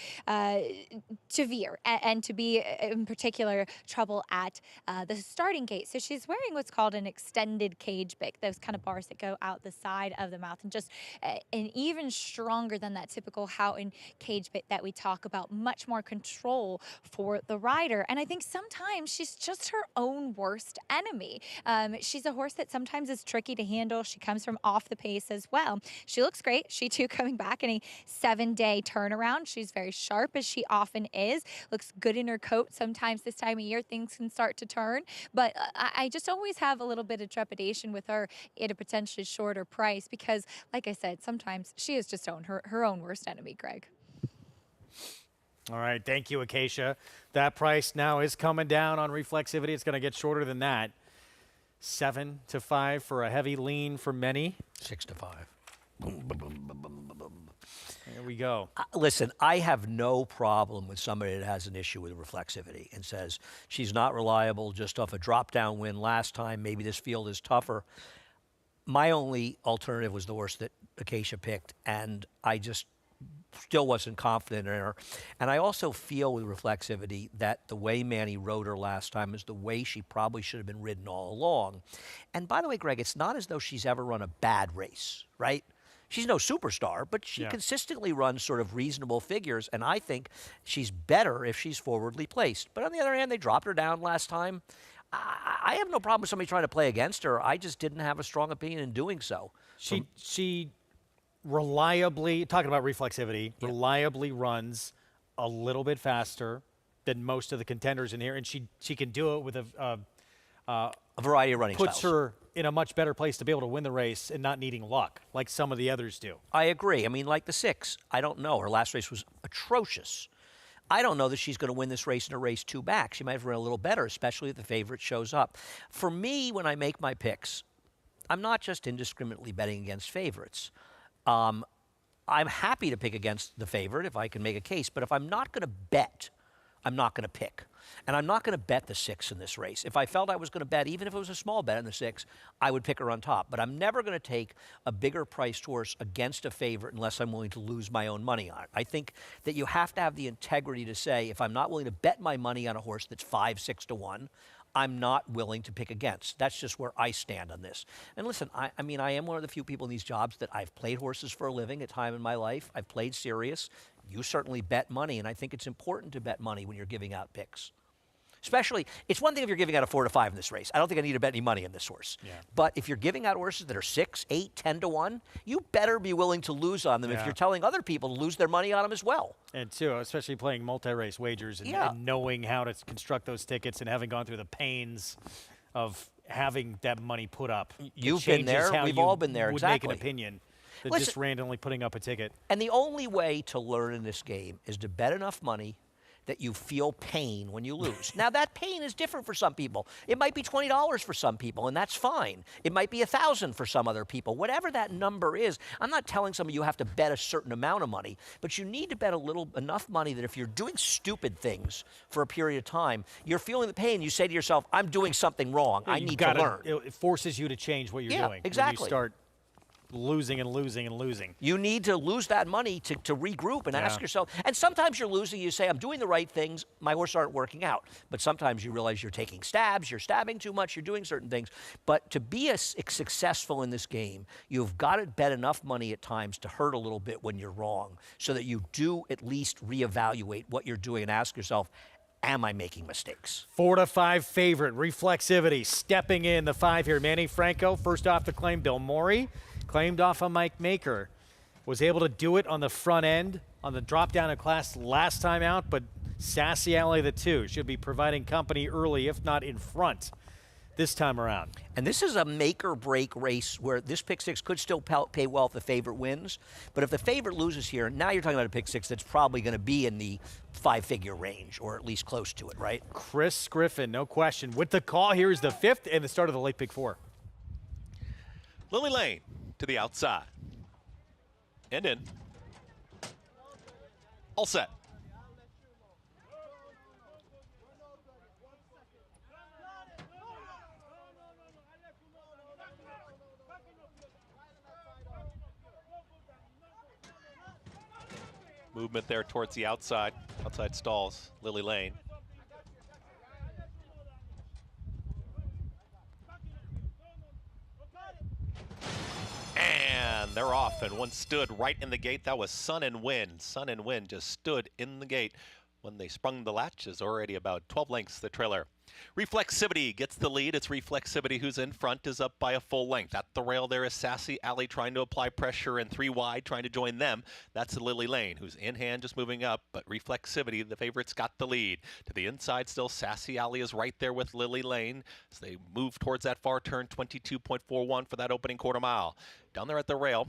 Speaker 5: veer and to be in particular trouble at the starting gate. So she's wearing what's called an extended cage bick, those kind of bars that go out the side of the mouth, and just an even stronger than that typical Houghton cage bit that we talk about, much more control for the rider. And I think sometimes she's just her own worst enemy. She's a horse that sometimes is tricky to handle. She comes from off the pace as well. She looks great. She too coming back in a 7-day turnaround. She's very sharp as she often is. Looks good in her coat. Sometimes this time of year things can start to turn, but I just always have a little bit of trepidation with her at a potentially shorter price because, like I said, sometimes she is just her own worst enemy, Greg.
Speaker 1: All right, thank you, Acacia. That price now is coming down on Reflexivity. It's going to get shorter than that. 7-5 for a heavy lean for many.
Speaker 2: 6-5.
Speaker 1: There we go.
Speaker 2: Listen, I have no problem with somebody that has an issue with Reflexivity and says she's not reliable just off a drop-down win last time. Maybe this field is tougher. My only alternative was the horse that Acacia picked, and I just still wasn't confident in her. And I also feel with Reflexivity that the way Manny rode her last time is the way she probably should have been ridden all along. And by the way, Greg, it's not as though she's ever run a bad race, right? She's no superstar, but she consistently runs sort of reasonable figures, and I think she's better if she's forwardly placed. But on the other hand, they dropped her down last time. I have no problem with somebody trying to play against her. I just didn't have a strong opinion in doing so.
Speaker 1: She reliably, talking about Reflexivity, reliably runs a little bit faster than most of the contenders in here, and she can do it with a
Speaker 2: variety of running
Speaker 1: puts
Speaker 2: styles.
Speaker 1: her in a much better place to be able to win the race and not needing luck like some of the others do.
Speaker 2: I agree. I mean, like the 6, I don't know. Her last race was atrocious. I don't know that she's going to win this race in a race 2 back. She might have run a little better, especially if the favorite shows up. For me, when I make my picks, I'm not just indiscriminately betting against favorites. I'm happy to pick against the favorite if I can make a case, but if I'm not going to bet I'm not going to pick. And I'm not going to bet the 6 in this race. If I felt I was going to bet, even if it was a small bet in the 6, I would pick her on top. But I'm never going to take a bigger priced horse against a favorite unless I'm willing to lose my own money on it. I think that you have to have the integrity to say, if I'm not willing to bet my money on a horse that's 5, 6 to 1, I'm not willing to pick against. That's just where I stand on this. And listen, I mean, I am one of the few people in these jobs that I've played horses for a living at time in my life. I've played serious. You certainly bet money, and I think it's important to bet money when you're giving out picks. Especially, it's one thing if you're giving out a 4 to 5 in this race. I don't think I need to bet any money in this horse. Yeah. But if you're giving out horses that are 6, 8, 10 to 1, you better be willing to lose on them if you're telling other people to lose their money on them as well.
Speaker 1: And too, especially playing multi-race wagers and knowing how to construct those tickets and having gone through the pains of having that money put up.
Speaker 2: You've been there. We've all been there.
Speaker 1: Would
Speaker 2: Exactly.
Speaker 1: make an opinion than
Speaker 2: Listen,
Speaker 1: just randomly putting up a ticket.
Speaker 2: And the only way to learn in this game is to bet enough money that you feel pain when you lose. Now, that pain is different for some people. It might be $20 for some people, and that's fine. It might be $1,000 for some other people. Whatever that number is, I'm not telling some of you have to bet a certain amount of money, but you need to bet enough money that if you're doing stupid things for a period of time, you're feeling the pain, you say to yourself, I'm doing something wrong. I need to learn.
Speaker 1: It forces you to change what you're doing.
Speaker 2: Exactly.
Speaker 1: When you start losing and losing and losing.
Speaker 2: You need to lose that money to regroup and ask yourself. And sometimes you're losing. You say, I'm doing the right things. My horses aren't working out. But sometimes you realize you're taking stabs. You're stabbing too much. You're doing certain things. But to be successful in this game, you've got to bet enough money at times to hurt a little bit when you're wrong so that you do at least reevaluate what you're doing and ask yourself, am I making mistakes?
Speaker 1: 4 to 5 favorite, Reflexivity, stepping in the 5 here. Manny Franco, first off the claim. Bill Morey, claimed off of Mike Maker. Was able to do it on the front end, on the drop down in class last time out, but Sassy Alley the 2 should be providing company early, if not in front, this time around.
Speaker 2: And this is a make-or-break race where this pick 6 could still pay well if the favorite wins. But if the favorite loses here, now you're talking about a pick 6 that's probably going to be in the 5-figure range, or at least close to it, right?
Speaker 1: Chris Griffin, no question. With the call, here is the 5th and the start of the late pick 4.
Speaker 4: Lily Lane to the outside. And in. All set. Movement there towards the outside stalls, Lily Lane. And they're off, and one stood right in the gate. That was Sun and Wind. Sun and Wind just stood in the gate. When they sprung the latch, is already about 12 lengths the trailer. Reflexivity gets the lead. It's Reflexivity who's in front, is up by a full length. At the rail there is Sassy Alley trying to apply pressure, and 3 wide trying to join them. That's Lily Lane, who's in hand just moving up, but Reflexivity, the favorite's got the lead. To the inside still, Sassy Alley is right there with Lily Lane as they move towards that far turn, 22.41 for that opening quarter mile. Down there at the rail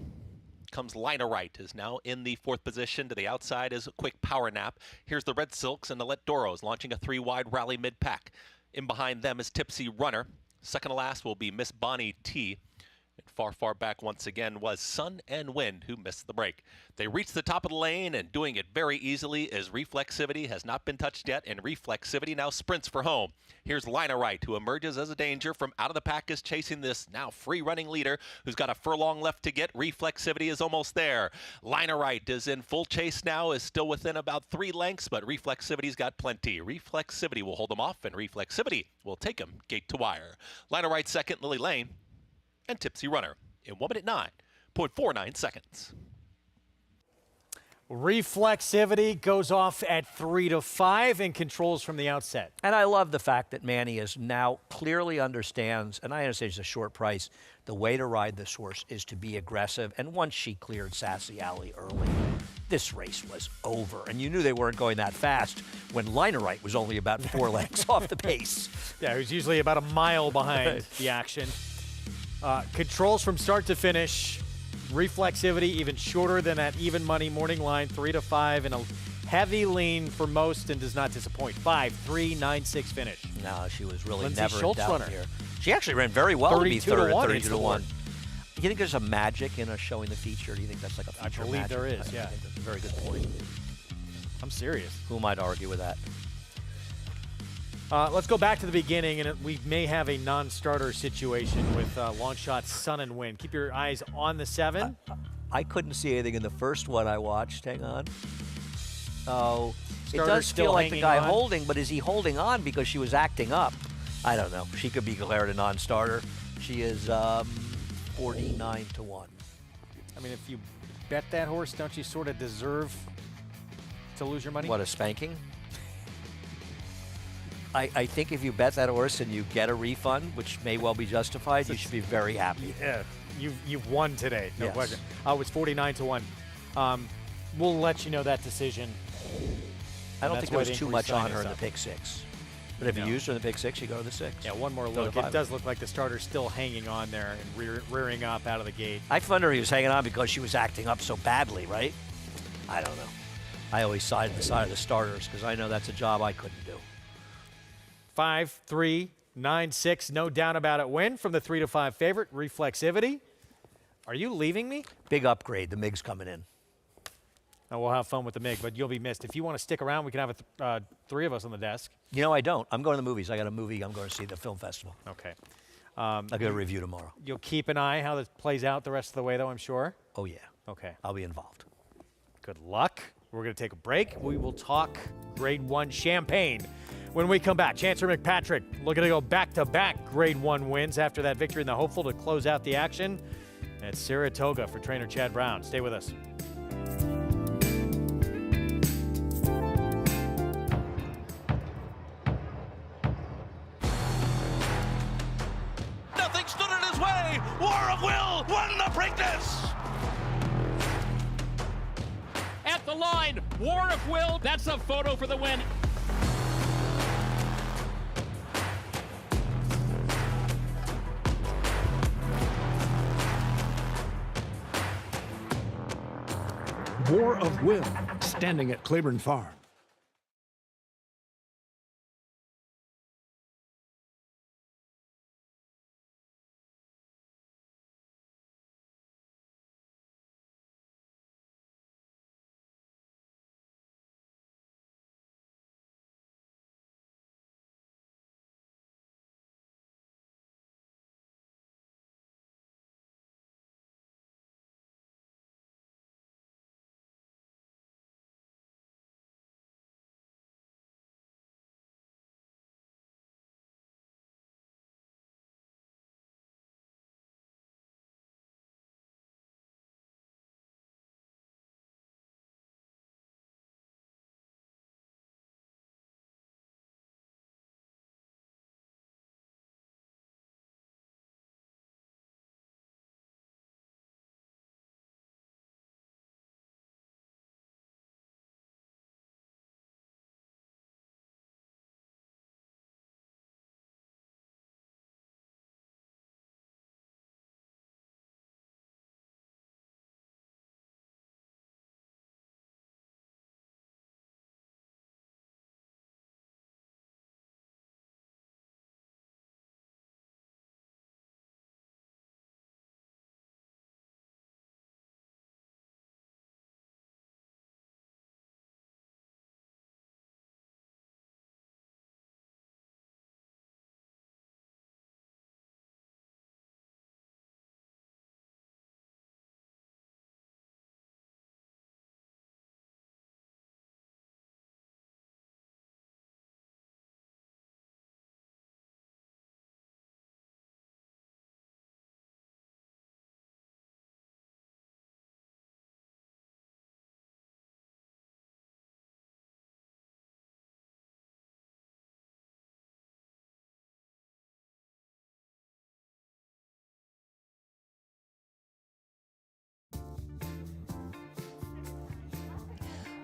Speaker 4: comes Lina Right, is now in the 4th position. To the outside is a quick power nap. Here's the Red Silks and the Let Doros launching a 3-wide rally mid-pack. In behind them is Tipsy Runner. Second to last will be Miss Bonnie T. And far, far back once again was Sun and Wind, who missed the break. They reached the top of the lane, and doing it very easily as Reflexivity has not been touched yet, and Reflexivity now sprints for home. Here's Lina Right, who emerges as a danger from out of the pack, is chasing this now free-running leader who's got a furlong left to get. Reflexivity is almost there. Lina Right is in full chase now, is still within about 3 lengths, but Reflexivity's got plenty. Reflexivity will hold him off, and Reflexivity will take him gate to wire. Lina Right second, Lily Lane, and Tipsy Runner in 1 minute 9.49 seconds.
Speaker 1: Reflexivity goes off at 3 to 5 and controls from the outset.
Speaker 2: And I love the fact that Manny is now clearly understands, and I understand it's a short price, the way to ride this horse is to be aggressive. And once she cleared Sassy Alley early, this race was over. And you knew they weren't going that fast when Lina Right was only about 4 lengths off the pace.
Speaker 1: Yeah, it was usually about a mile behind the action. Controls from start to finish. Reflexivity even shorter than that even money morning line, 3 to 5, and a heavy lean for most and does not disappoint. 5-3-9-6 finish.
Speaker 2: No, she was really
Speaker 1: Lindsay
Speaker 2: never
Speaker 1: Schultz
Speaker 2: in doubt
Speaker 1: runner.
Speaker 2: here. She actually ran very well to be third at 32 to 1.
Speaker 1: Do
Speaker 2: you think there's a magic in us showing the feature? Do you think that's like a feature
Speaker 1: I believe
Speaker 2: magic?
Speaker 1: there is,
Speaker 2: I
Speaker 1: yeah.
Speaker 2: think that's a very good point.
Speaker 1: I'm serious.
Speaker 2: Who might argue with that?
Speaker 1: Let's go back to the beginning, and we may have a non-starter situation with long shot Sun and Win. Keep your eyes on the 7.
Speaker 2: I couldn't see anything in the first one I watched. Hang on. Oh, it
Speaker 1: Starter's
Speaker 2: does
Speaker 1: still
Speaker 2: feel like the
Speaker 1: hanging
Speaker 2: guy
Speaker 1: on.
Speaker 2: holding, but is he holding on because she was acting up? I don't know. She could be declared a non-starter. She is 49 to 1.
Speaker 1: I mean, if you bet that horse, don't you sort of deserve to lose your money?
Speaker 2: What, a spanking? I think if you bet that horse and you get a refund, which may well be justified, you should be very happy.
Speaker 1: Yeah, you've won today, no
Speaker 2: Yes.
Speaker 1: question. It was 49 to 1. We'll let you know that decision.
Speaker 2: I don't
Speaker 1: And
Speaker 2: think
Speaker 1: that's
Speaker 2: there
Speaker 1: why
Speaker 2: was
Speaker 1: the
Speaker 2: too
Speaker 1: inquiry
Speaker 2: much
Speaker 1: sign
Speaker 2: on her
Speaker 1: is
Speaker 2: in the
Speaker 1: up.
Speaker 2: pick 6. But if you
Speaker 1: No.
Speaker 2: used her in the pick 6, you go to the 6.
Speaker 1: Yeah, one more
Speaker 2: Go to
Speaker 1: look. It
Speaker 2: 5.
Speaker 1: does look like the starter's still hanging on there and rearing up out of the gate.
Speaker 2: I wonder if he was hanging on because she was acting up so badly, right? I don't know. I always side on the side of the starters because I know that's a job I couldn't do.
Speaker 1: 5, 3, 9, 6. No doubt about it. Win from the 3 to 5 favorite. Reflexivity. Are you leaving me?
Speaker 2: Big upgrade. The MIG's coming in.
Speaker 1: Oh, we'll have fun with the MIG, but you'll be missed. If you want to stick around, we can have 3 of us on the desk.
Speaker 2: You know, I don't. I'm going to the movies. I got a movie I'm going to see, the film festival.
Speaker 1: Okay.
Speaker 2: I'll get a review tomorrow.
Speaker 1: You'll keep an eye how this plays out the rest of the way, though, I'm sure.
Speaker 2: Oh, yeah.
Speaker 1: Okay.
Speaker 2: I'll be involved.
Speaker 1: Good luck. We're going to take a break. We will talk Grade 1 Champagne. When we come back, Chancellor McPatrick looking to go back-to-back Grade 1 wins after that victory in the Hopeful to close out the action at Saratoga for trainer Chad Brown. Stay with us.
Speaker 14: Nothing stood in his way. War of Will won the Preakness.
Speaker 15: At the line, War of Will. That's a photo for the win.
Speaker 16: War of Will, standing at Claiborne Farm.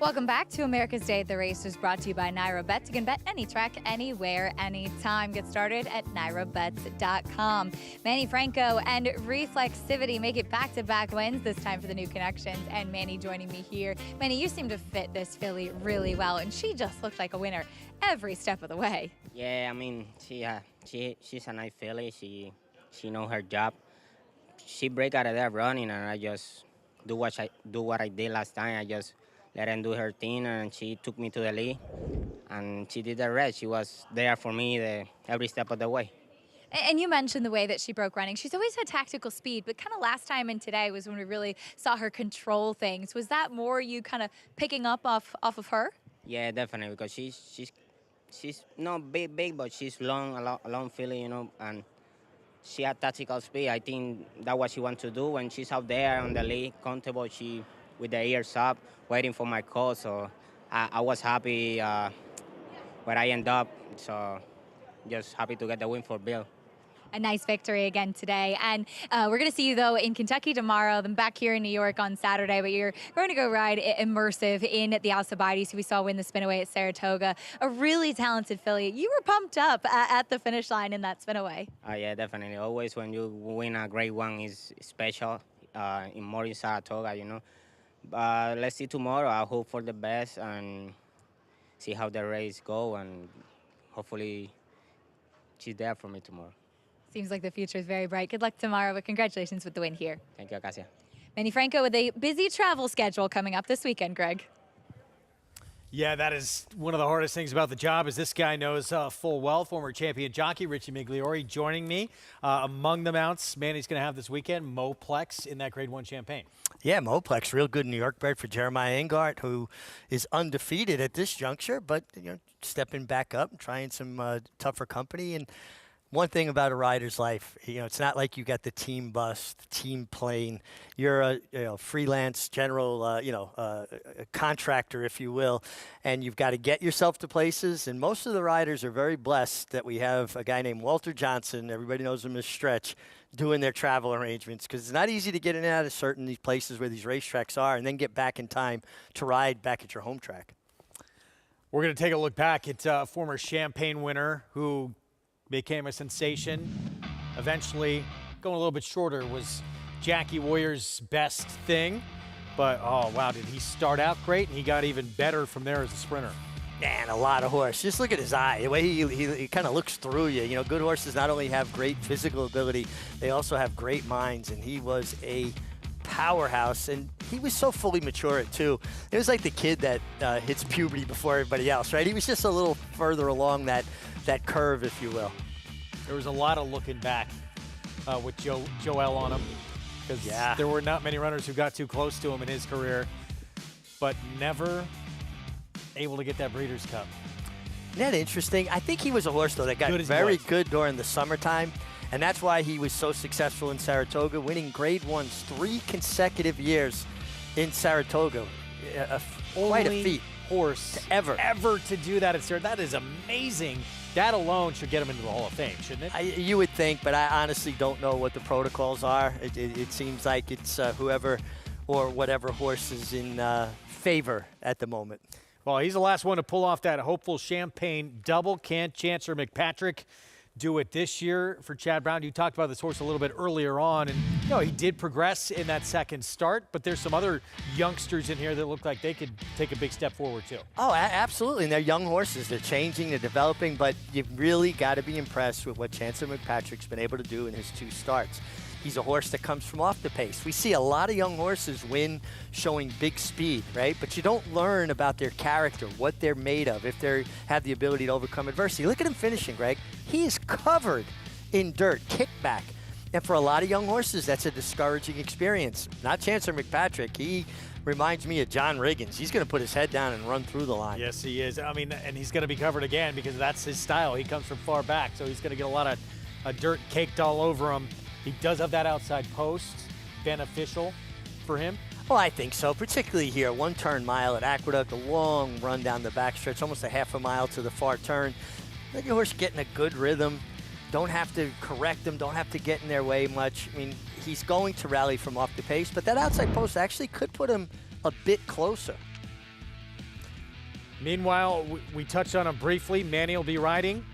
Speaker 5: Welcome back to America's Day at the Races, brought to you by Naira Bet. You can bet any track, anywhere, anytime. Get started at nairabets.com. Manny Franco and Reflexivity make it back-to-back wins, this time for the new connections. And Manny joining me here. Manny, you seem to fit this filly really well, and she just looked like a winner every step of the way.
Speaker 17: Yeah, I mean, she's a nice filly. She knows her job. She break out of there running, and I just do what I did last time. I just let her do her thing, and she took me to the lead. and she did the rest. She was there for me every step of the way.
Speaker 5: And you mentioned the way that she broke running. She's always had tactical speed, but kind of last time and today was when we really saw her control things. Was that more you kind of picking up off of her?
Speaker 17: Yeah, definitely, because she's not big, but she's long, a long filly, you know, and she had tactical speed. I think that's what she wants to do when she's out there on the lead, comfortable. She with the ears up, waiting for my call. So I was happy where I end up. So just happy to get the win for Bill.
Speaker 5: A nice victory again today. And we're going to see you, though, in Kentucky tomorrow, then back here in New York on Saturday. But you're going to go ride Immersive in the Alcibiades, who we saw win the Spinaway at Saratoga. A really talented filly. You were pumped up at the finish line in that Spinaway.
Speaker 17: Yeah, definitely. Always when you win a great one is special, more in Saratoga, you know. Let's see tomorrow. I hope for the best and see how the race go. And hopefully she's there for me tomorrow.
Speaker 5: Seems like the future is very bright. Good luck tomorrow, but congratulations with the win here.
Speaker 17: Thank you, Acacia.
Speaker 5: Manny Franco with a busy travel schedule coming up this weekend, Greg.
Speaker 1: Yeah, that is one of the hardest things about the job is this guy knows full well. Former champion jockey Richie Migliori joining me. Among the mounts Manny's going to have this weekend, Moplex in that Grade 1 Champagne.
Speaker 3: Yeah, Moplex, real good New York bred for Jeremiah Engart, who is undefeated at this juncture, but stepping back up and trying some tougher company. And one thing about a rider's life, it's not like you got the team bus, the team plane. You're a freelance general, a contractor, if you will, and you've got to get yourself to places. And most of the riders are very blessed that we have a guy named Walter Johnson, everybody knows him as Stretch, doing their travel arrangements, because it's not easy to get in and out of certain these places where these racetracks are and then get back in time to ride back at your home track.
Speaker 1: We're going to take a look back at a former Champagne winner who became a sensation. Eventually, going a little bit shorter was Jackie Warrior's best thing. But, oh, wow, did he start out great, and he got even better from there as a sprinter.
Speaker 3: Man, a lot of horse. Just look at his eye, the way he kind of looks through you. Good horses not only have great physical ability, they also have great minds, and he was a powerhouse, and he was so fully mature at two. It was like the kid that hits puberty before everybody else, right? He was just a little further along that curve, if you will.
Speaker 1: There was a lot of looking back with Joel on him, because there were not many runners who got too close to him in his career, but never able to get that Breeders' Cup.
Speaker 3: Isn't that interesting? I think he was a horse, though, that got very good during the summertime, and that's why he was so successful in Saratoga, winning Grade 1s 3 consecutive years in Saratoga. Quite a feat.
Speaker 1: Horse ever to do that at Saratoga. That is amazing. That alone should get him into the Hall of Fame, shouldn't it?
Speaker 3: You would think, but I honestly don't know what the protocols are. It seems like it's whoever or whatever horse is in favor at the moment.
Speaker 1: Well, he's the last one to pull off that hopeful Champagne double. Can Chancellor McPatrick do it this year for Chad Brown? You talked about this horse a little bit earlier on, and he did progress in that second start, but there's some other youngsters in here that look like they could take a big step forward too.
Speaker 3: Oh, absolutely, and they're young horses. They're changing, they're developing, but you've really got to be impressed with what Chancellor McPatrick's been able to do in his 2 starts. He's a horse that comes from off the pace. We see a lot of young horses win showing big speed, right? But you don't learn about their character, what they're made of, if they have the ability to overcome adversity. Look at him finishing, Greg. He is covered in dirt, kickback. And for a lot of young horses, that's a discouraging experience. Not Chancellor McPatrick. He reminds me of John Riggins. He's going to put his head down and run through the line.
Speaker 1: Yes, he is. I mean, and he's going to be covered again because that's his style. He comes from far back, so he's going to get a lot of dirt caked all over him. He does have that outside post, beneficial for him.
Speaker 3: Well, I think so, particularly here. 1 mile at Aqueduct, a long run down the backstretch, almost a half a mile to the far turn. Let your horse get in a good rhythm. Don't have to correct them, don't have to get in their way much. I mean, he's going to rally from off the pace, but that outside post actually could put him a bit closer.
Speaker 1: Meanwhile, we touched on him briefly. Manny will be riding.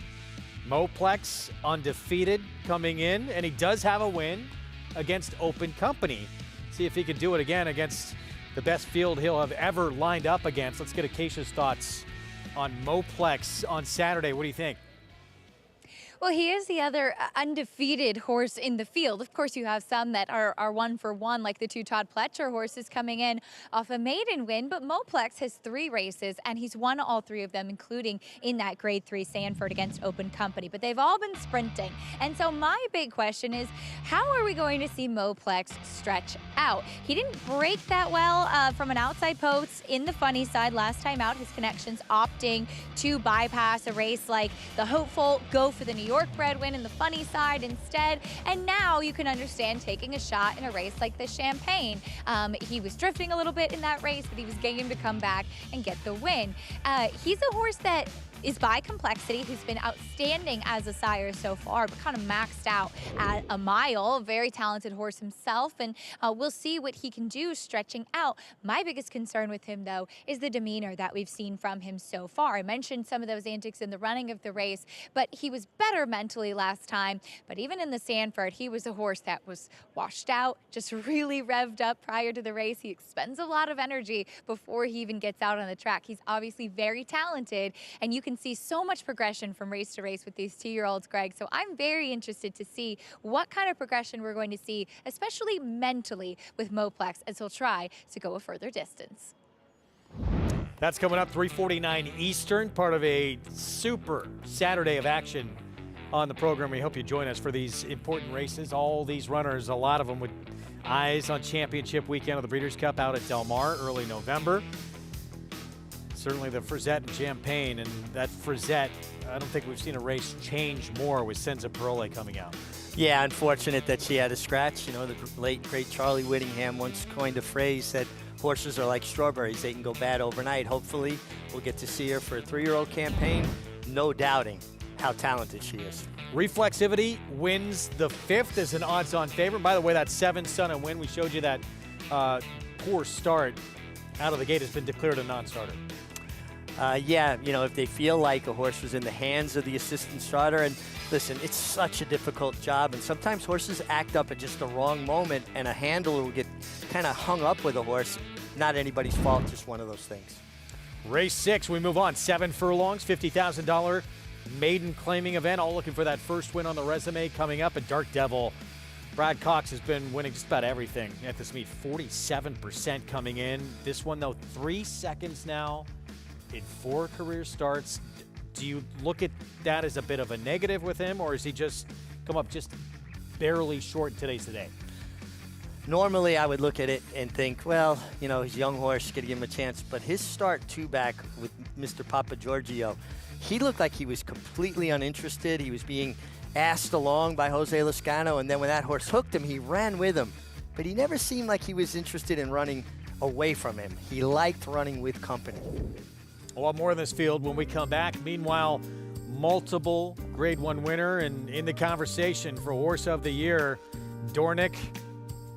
Speaker 1: Moplex, undefeated, coming in, and he does have a win against Open Company. See if he can do it again against the best field he'll have ever lined up against. Let's get Acacia's thoughts on Moplex on Saturday. What do you think?
Speaker 5: Well, he is the other undefeated horse in the field. Of course, you have some that are 1 for 1, like the 2 Todd Pletcher horses coming in off a maiden win, but Moplex has 3 races, and he's won all 3 of them, including in that Grade 3 Sanford against Open Company, but they've all been sprinting. And so my big question is, how are we going to see Moplex stretch out? He didn't break that well from an outside post in the funny side last time out. His connections opting to bypass a race like the hopeful, go for the New York bred win in the funny side instead. And now you can understand taking a shot in a race like the Champagne. He was drifting a little bit in that race, but he was game to come back and get the win. He's a horse that is by complexity, who's been outstanding as a sire so far, but kind of maxed out at a mile. Very talented horse himself, and we'll see what he can do stretching out. My biggest concern with him, though, is the demeanor that we've seen from him so far. I mentioned some of those antics in the running of the race, but he was better mentally last time. But even in the Sanford, he was a horse that was washed out, just really revved up prior to the race. He expends a lot of energy before he even gets out on the track. He's obviously very talented, and you can see so much progression from race to race with these 2-year-olds, Greg. So I'm very interested to see what kind of progression we're going to see, especially mentally with Moplex, as he'll try to go a further distance.
Speaker 1: That's coming up 3:49 Eastern, part of a super Saturday of action on the program. We hope you join us for these important races. All these runners, a lot of them with eyes on championship weekend of the Breeders' Cup out at Del Mar early November. Certainly the Frizette and Champagne, and that Frizette, I don't think we've seen a race change more with Senza Parole coming out.
Speaker 3: Yeah, unfortunate that she had a scratch. You know, the late, great Charlie Whittingham once coined a phrase that horses are like strawberries. They can go bad overnight. Hopefully, we'll get to see her for a 3-year-old Campaign. No doubting how talented she is.
Speaker 1: Reflexivity wins the 5th as an odds-on favorite. By the way, that 7 Sun and Win, we showed you that poor start out of the gate has been declared a non-starter.
Speaker 3: Yeah, you know, if they feel like a horse was in the hands of the assistant starter, and listen, it's such a difficult job, and sometimes horses act up at just the wrong moment, and a handler will get kind of hung up with a horse. Not anybody's fault, just one of those things.
Speaker 1: Race 6, we move on. 7 furlongs, $50,000 maiden claiming event. All looking for that first win on the resume coming up at Dark Devil. Brad Cox has been winning just about everything at this meet. 47% coming in. This one, though, 3 seconds now in 4 career starts. Do you look at that as a bit of a negative with him, or is he just come up just barely short today's the day?
Speaker 3: Normally, I would look at it and think, well, you know, he's a young horse, got to give him a chance. But his start 2 back with Mr. Papa Giorgio, he looked like he was completely uninterested. He was being asked along by Jose Lascano, and then when that horse hooked him, he ran with him. But he never seemed like he was interested in running away from him. He liked running with company.
Speaker 1: A lot more in this field when we come back. Meanwhile, multiple Grade 1 winner and in the conversation for Horse of the Year, Dornick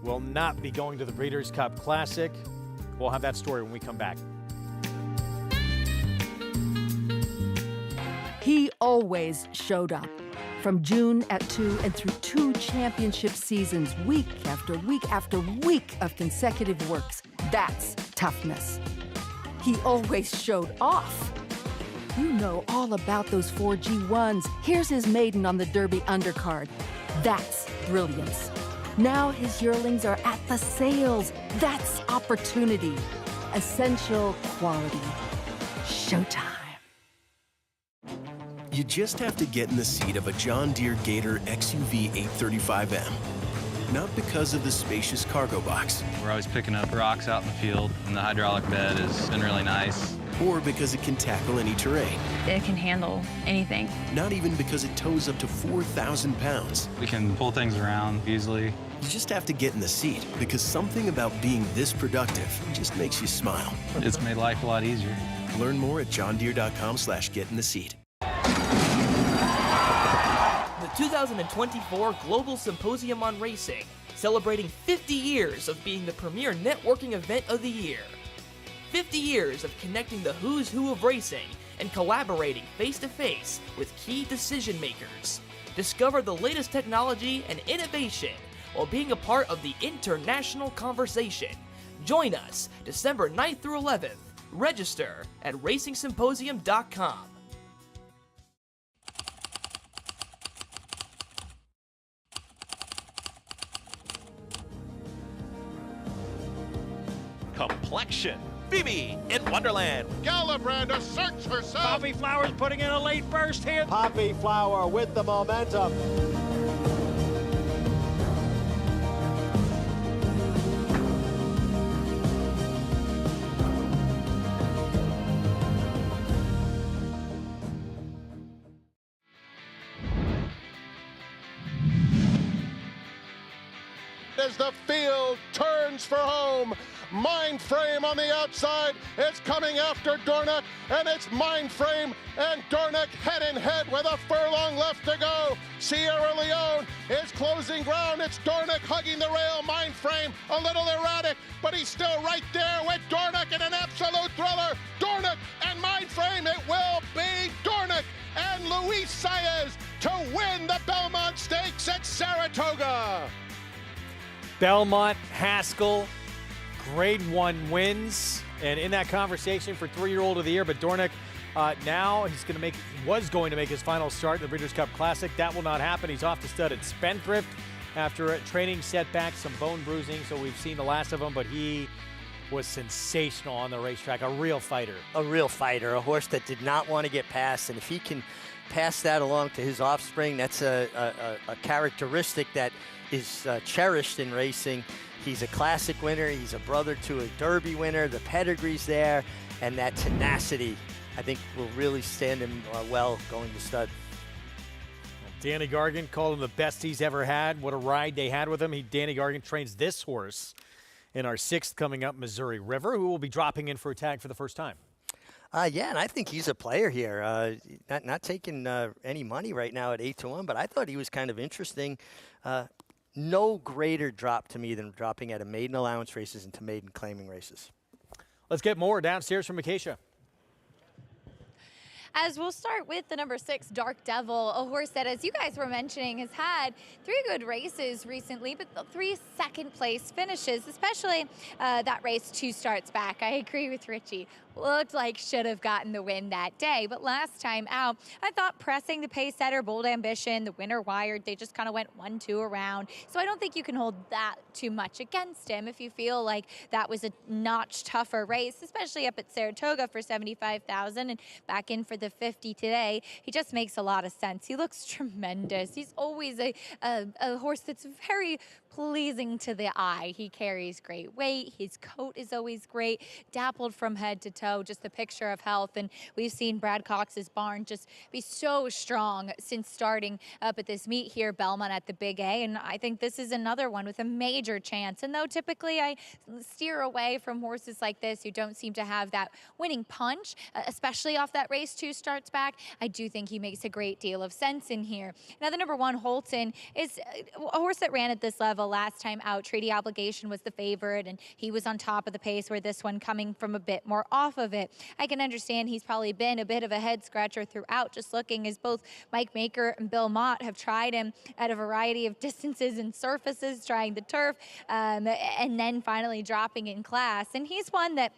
Speaker 1: will not be going to the Breeders' Cup Classic. We'll have that story when we come back.
Speaker 18: He always showed up. From June at 2 and through 2 championship seasons, week after week after week of consecutive works. That's toughness. He always showed off. You know all about those 4 G1s. Here's his maiden on the Derby undercard. That's brilliance. Now his yearlings are at the sales. That's opportunity. Essential quality. Showtime.
Speaker 19: You just have to get in the seat of a John Deere Gator XUV 835M. Not because of the spacious cargo box.
Speaker 20: We're always picking up rocks out in the field, and the hydraulic bed has been really nice.
Speaker 19: Or because it can tackle any terrain.
Speaker 21: It can handle anything.
Speaker 19: Not even because it tows up to 4,000 pounds.
Speaker 20: We can pull things around easily.
Speaker 19: You just have to get in the seat, because something about being this productive just makes you smile.
Speaker 20: It's made life a lot easier.
Speaker 19: Learn more at johndeere.com/getintheseat.
Speaker 25: The 2024 Global Symposium on Racing, celebrating 50 years of being the premier networking event of the year. 50 years of connecting the who's who of racing and collaborating face-to-face with key decision makers. Discover the latest technology and innovation while being a part of the international conversation. Join us December 9th through 11th. Register at racingsymposium.com.
Speaker 4: complexion. Phoebe in Wonderland.
Speaker 13: Galibrand asserts herself.
Speaker 15: Poppy Flowers putting in a late burst here.
Speaker 7: Poppy Flower with the momentum.
Speaker 13: As the field turns for home, Mindframe on the outside is coming after Dornoch, and it's Mindframe and Dornoch head in head with a furlong left to go. Sierra Leone is closing ground. It's Dornoch hugging the rail. Mindframe a little erratic, but he's still right there with Dornoch in an absolute thriller. Dornoch and Mindframe, it will be Dornoch and Luis Saez to win the Belmont Stakes at Saratoga.
Speaker 1: Belmont, Haskell, grade 1 wins, and in that conversation for 3-year-old of the year, but Dornoch now was going to make his final start in the Breeders' Cup Classic. That will not happen. He's off to stud at Spendthrift after a training setback, some bone bruising, so we've seen the last of him, but he was sensational on the racetrack, a real fighter.
Speaker 3: A real fighter, a horse that did not want to get passed, and if he can pass that along to his offspring, that's a characteristic that is cherished in racing. He's a classic winner. He's a brother to a Derby winner. The pedigree's there, and that tenacity, I think, will really stand him well going to stud.
Speaker 1: Danny Gargan called him the best he's ever had. What a ride they had with him. Danny Gargan trains this horse in our 6th coming up, Missouri River, who will be dropping in for a tag for the first time.
Speaker 3: Yeah, and I think he's a player here. Not taking any money right now at 8-1, but I thought he was kind of interesting. No greater drop to me than dropping at a maiden allowance races into maiden claiming races.
Speaker 1: Let's get more downstairs from Acacia.
Speaker 5: As we'll start with the number 6, Dark Devil, a horse that, as you guys were mentioning, has had 3 good races recently, but 3 second-place finishes, especially that race 2 starts back. I agree with Richie. Looked like should have gotten the win that day, but last time out, I thought pressing the pace setter, Bold Ambition, the winner Wired, they just kind of went 1-2 around. So I don't think you can hold that too much against him if you feel like that was a notch tougher race, especially up at Saratoga for $75,000 and back in for the 50 today. He just makes a lot of sense. He looks tremendous. He's always a horse that's very pleasing to the eye. He carries great weight. His coat is always great, dappled from head to toe, just a picture of health. And we've seen Brad Cox's barn just be so strong since starting up at this meet here, Belmont at the Big A. And I think this is another one with a major chance. And though typically I steer away from horses like this who don't seem to have that winning punch, especially off that race 2 starts back, I do think he makes a great deal of sense in here. Now, the number 1, Holton, is a horse that ran at this level last time out. Treaty Obligation was the favorite, and he was on top of the pace, where this one coming from a bit more off of it. I can understand he's probably been a bit of a head scratcher throughout, just looking as both Mike Maker and Bill Mott have tried him at a variety of distances and surfaces, trying the turf, and then finally dropping in class. And he's one that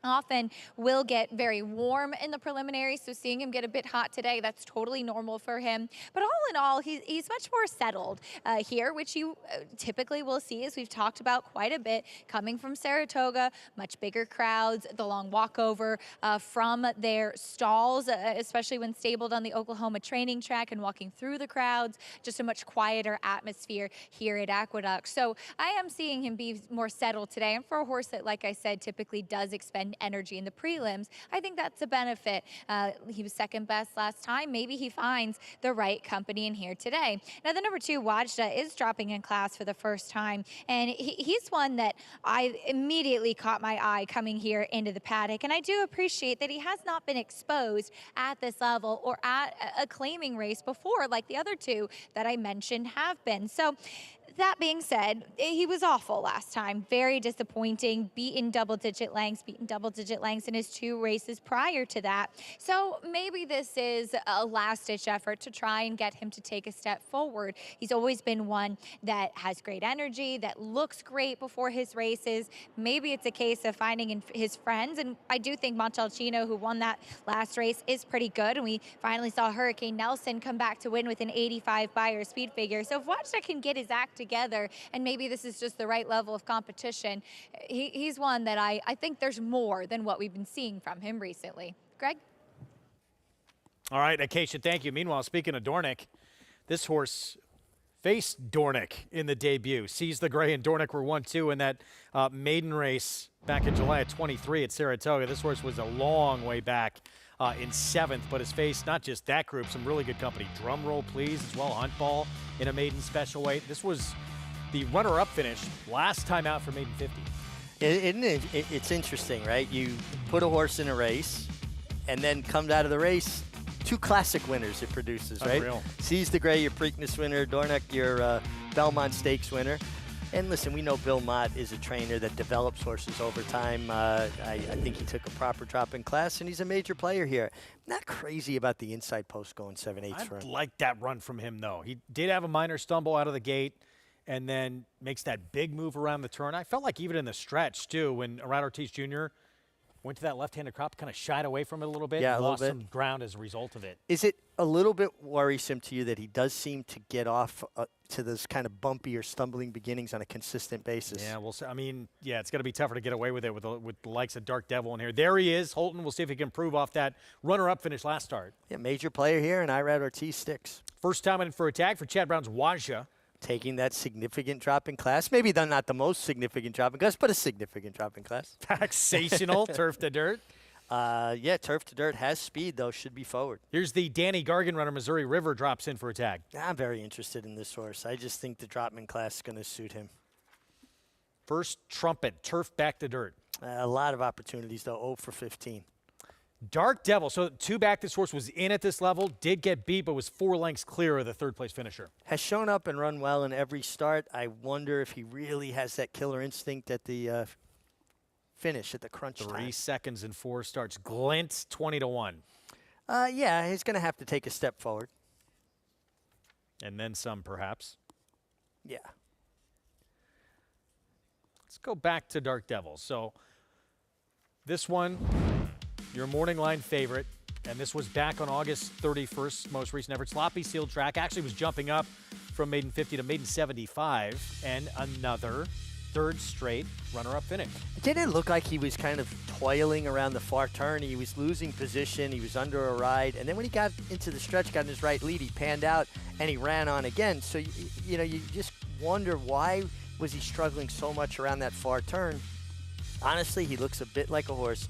Speaker 5: often will get very warm in the preliminary, so seeing him get a bit hot today, that's totally normal for him. But all in all, he's much more settled here, which you typically will see, as we've talked about quite a bit, coming from Saratoga, much bigger crowds, the long walkover from their stalls, especially when stabled on the Oklahoma training track and walking through the crowds, just a much quieter atmosphere here at Aqueduct. So I am seeing him be more settled today, and for a horse that, like I said, typically does expend energy in the prelims, I think that's a benefit. He was second best last time. Maybe he finds the right company in here today. Now, the number 2, Wajda, is dropping in class for the first time, and he's one that I immediately caught my eye coming here into the paddock, and I do appreciate that he has not been exposed at this level or at a claiming race before, like the other 2 that I mentioned have been. So that being said, he was awful last time. Very disappointing. Beaten double-digit lengths in his 2 races prior to that. So maybe this is a last-ditch effort to try and get him to take a step forward. He's always been one that has great energy, that looks great before his races. Maybe it's a case of finding his friends, and I do think Montalcino, who won that last race, is pretty good, and we finally saw Hurricane Nelson come back to win with an 85 Beyer speed figure. So if Wajda can get his act together together, and maybe this is just the right level of competition. He's one that I think there's more than what we've been seeing from him recently. Greg?
Speaker 1: All right, Acacia, thank you. Meanwhile, speaking of Dornick, this horse faced Dornick in the debut. Sees the Gray and Dornick were 1-2 in that maiden race back in July of 23 at Saratoga. This horse was a long way back in 7th, but has faced not just that group, some really good company. Drum roll, please, as well. Hunt Ball in a maiden special weight. This was the runner-up finish last time out for maiden 50.
Speaker 3: Isn't it? It's interesting, right? You put a horse in a race and then comes out of the race, 2 classic winners it produces, right?
Speaker 1: Unreal.
Speaker 3: Seize the Gray, your Preakness winner. Dornick, your Belmont Stakes winner. And listen, we know Bill Mott is a trainer that develops horses over time. I think he took a proper drop in class, and he's a major player here. Not crazy about the inside post going 7/8 for him.
Speaker 1: I like that run from him, though. He did have a minor stumble out of the gate and then makes that big move around the turn. I felt like even in the stretch, too, when Arad Ortiz Jr. went to that left-handed crop, kind of shied away from it a little bit.
Speaker 3: Yeah,
Speaker 1: and
Speaker 3: a little
Speaker 1: lost
Speaker 3: bit.
Speaker 1: some ground as a result of it.
Speaker 3: Is it a little bit worrisome to you that he does seem to get off to those kind of bumpy or stumbling beginnings on a consistent basis?
Speaker 1: Yeah, well, I mean, yeah, it's going to be tougher to get away with it with the likes of Dark Devil in here. There he is, Holton. We'll see if he can improve off that runner-up finish last start.
Speaker 3: Yeah, major player here, and Irad Ortiz sticks.
Speaker 1: First time in for a tag for Chad Brown's Waja.
Speaker 3: Taking that significant drop in class. Maybe not the most significant drop in class, but a significant drop in class.
Speaker 1: Taxational, turf to dirt.
Speaker 3: Yeah, turf to dirt has speed, though, should be forward.
Speaker 1: Here's the Danny Gargan runner. Missouri River drops in for a tag.
Speaker 3: I'm very interested in this horse. I just think the drop in class is going to suit him.
Speaker 1: First trumpet, turf back to dirt.
Speaker 3: A lot of opportunities, though, 0 for 15.
Speaker 1: Dark Devil, so 2 back, this horse was in at this level, did get beat, but was 4 lengths clear of the third-place finisher.
Speaker 3: Has shown up and run well in every start. I wonder if he really has that killer instinct at the finish, at the crunch time.
Speaker 1: 3 seconds and 4 starts. Glint, 20-1.
Speaker 3: Yeah, he's going to have to take a step forward.
Speaker 1: And then some, perhaps.
Speaker 3: Yeah.
Speaker 1: Let's go back to Dark Devil. So this one, your morning line favorite, and this was back on August 31st, most recent effort. Sloppy sealed track, actually was jumping up from maiden 50 to maiden 75, and another third straight runner-up finish.
Speaker 3: Did it look like he was kind of toiling around the far turn? He was losing position. He was under a ride. And then when he got into the stretch, got in his right lead, he panned out and he ran on again. So, you know, you just wonder why was he struggling so much around that far turn. Honestly, he looks a bit like a horse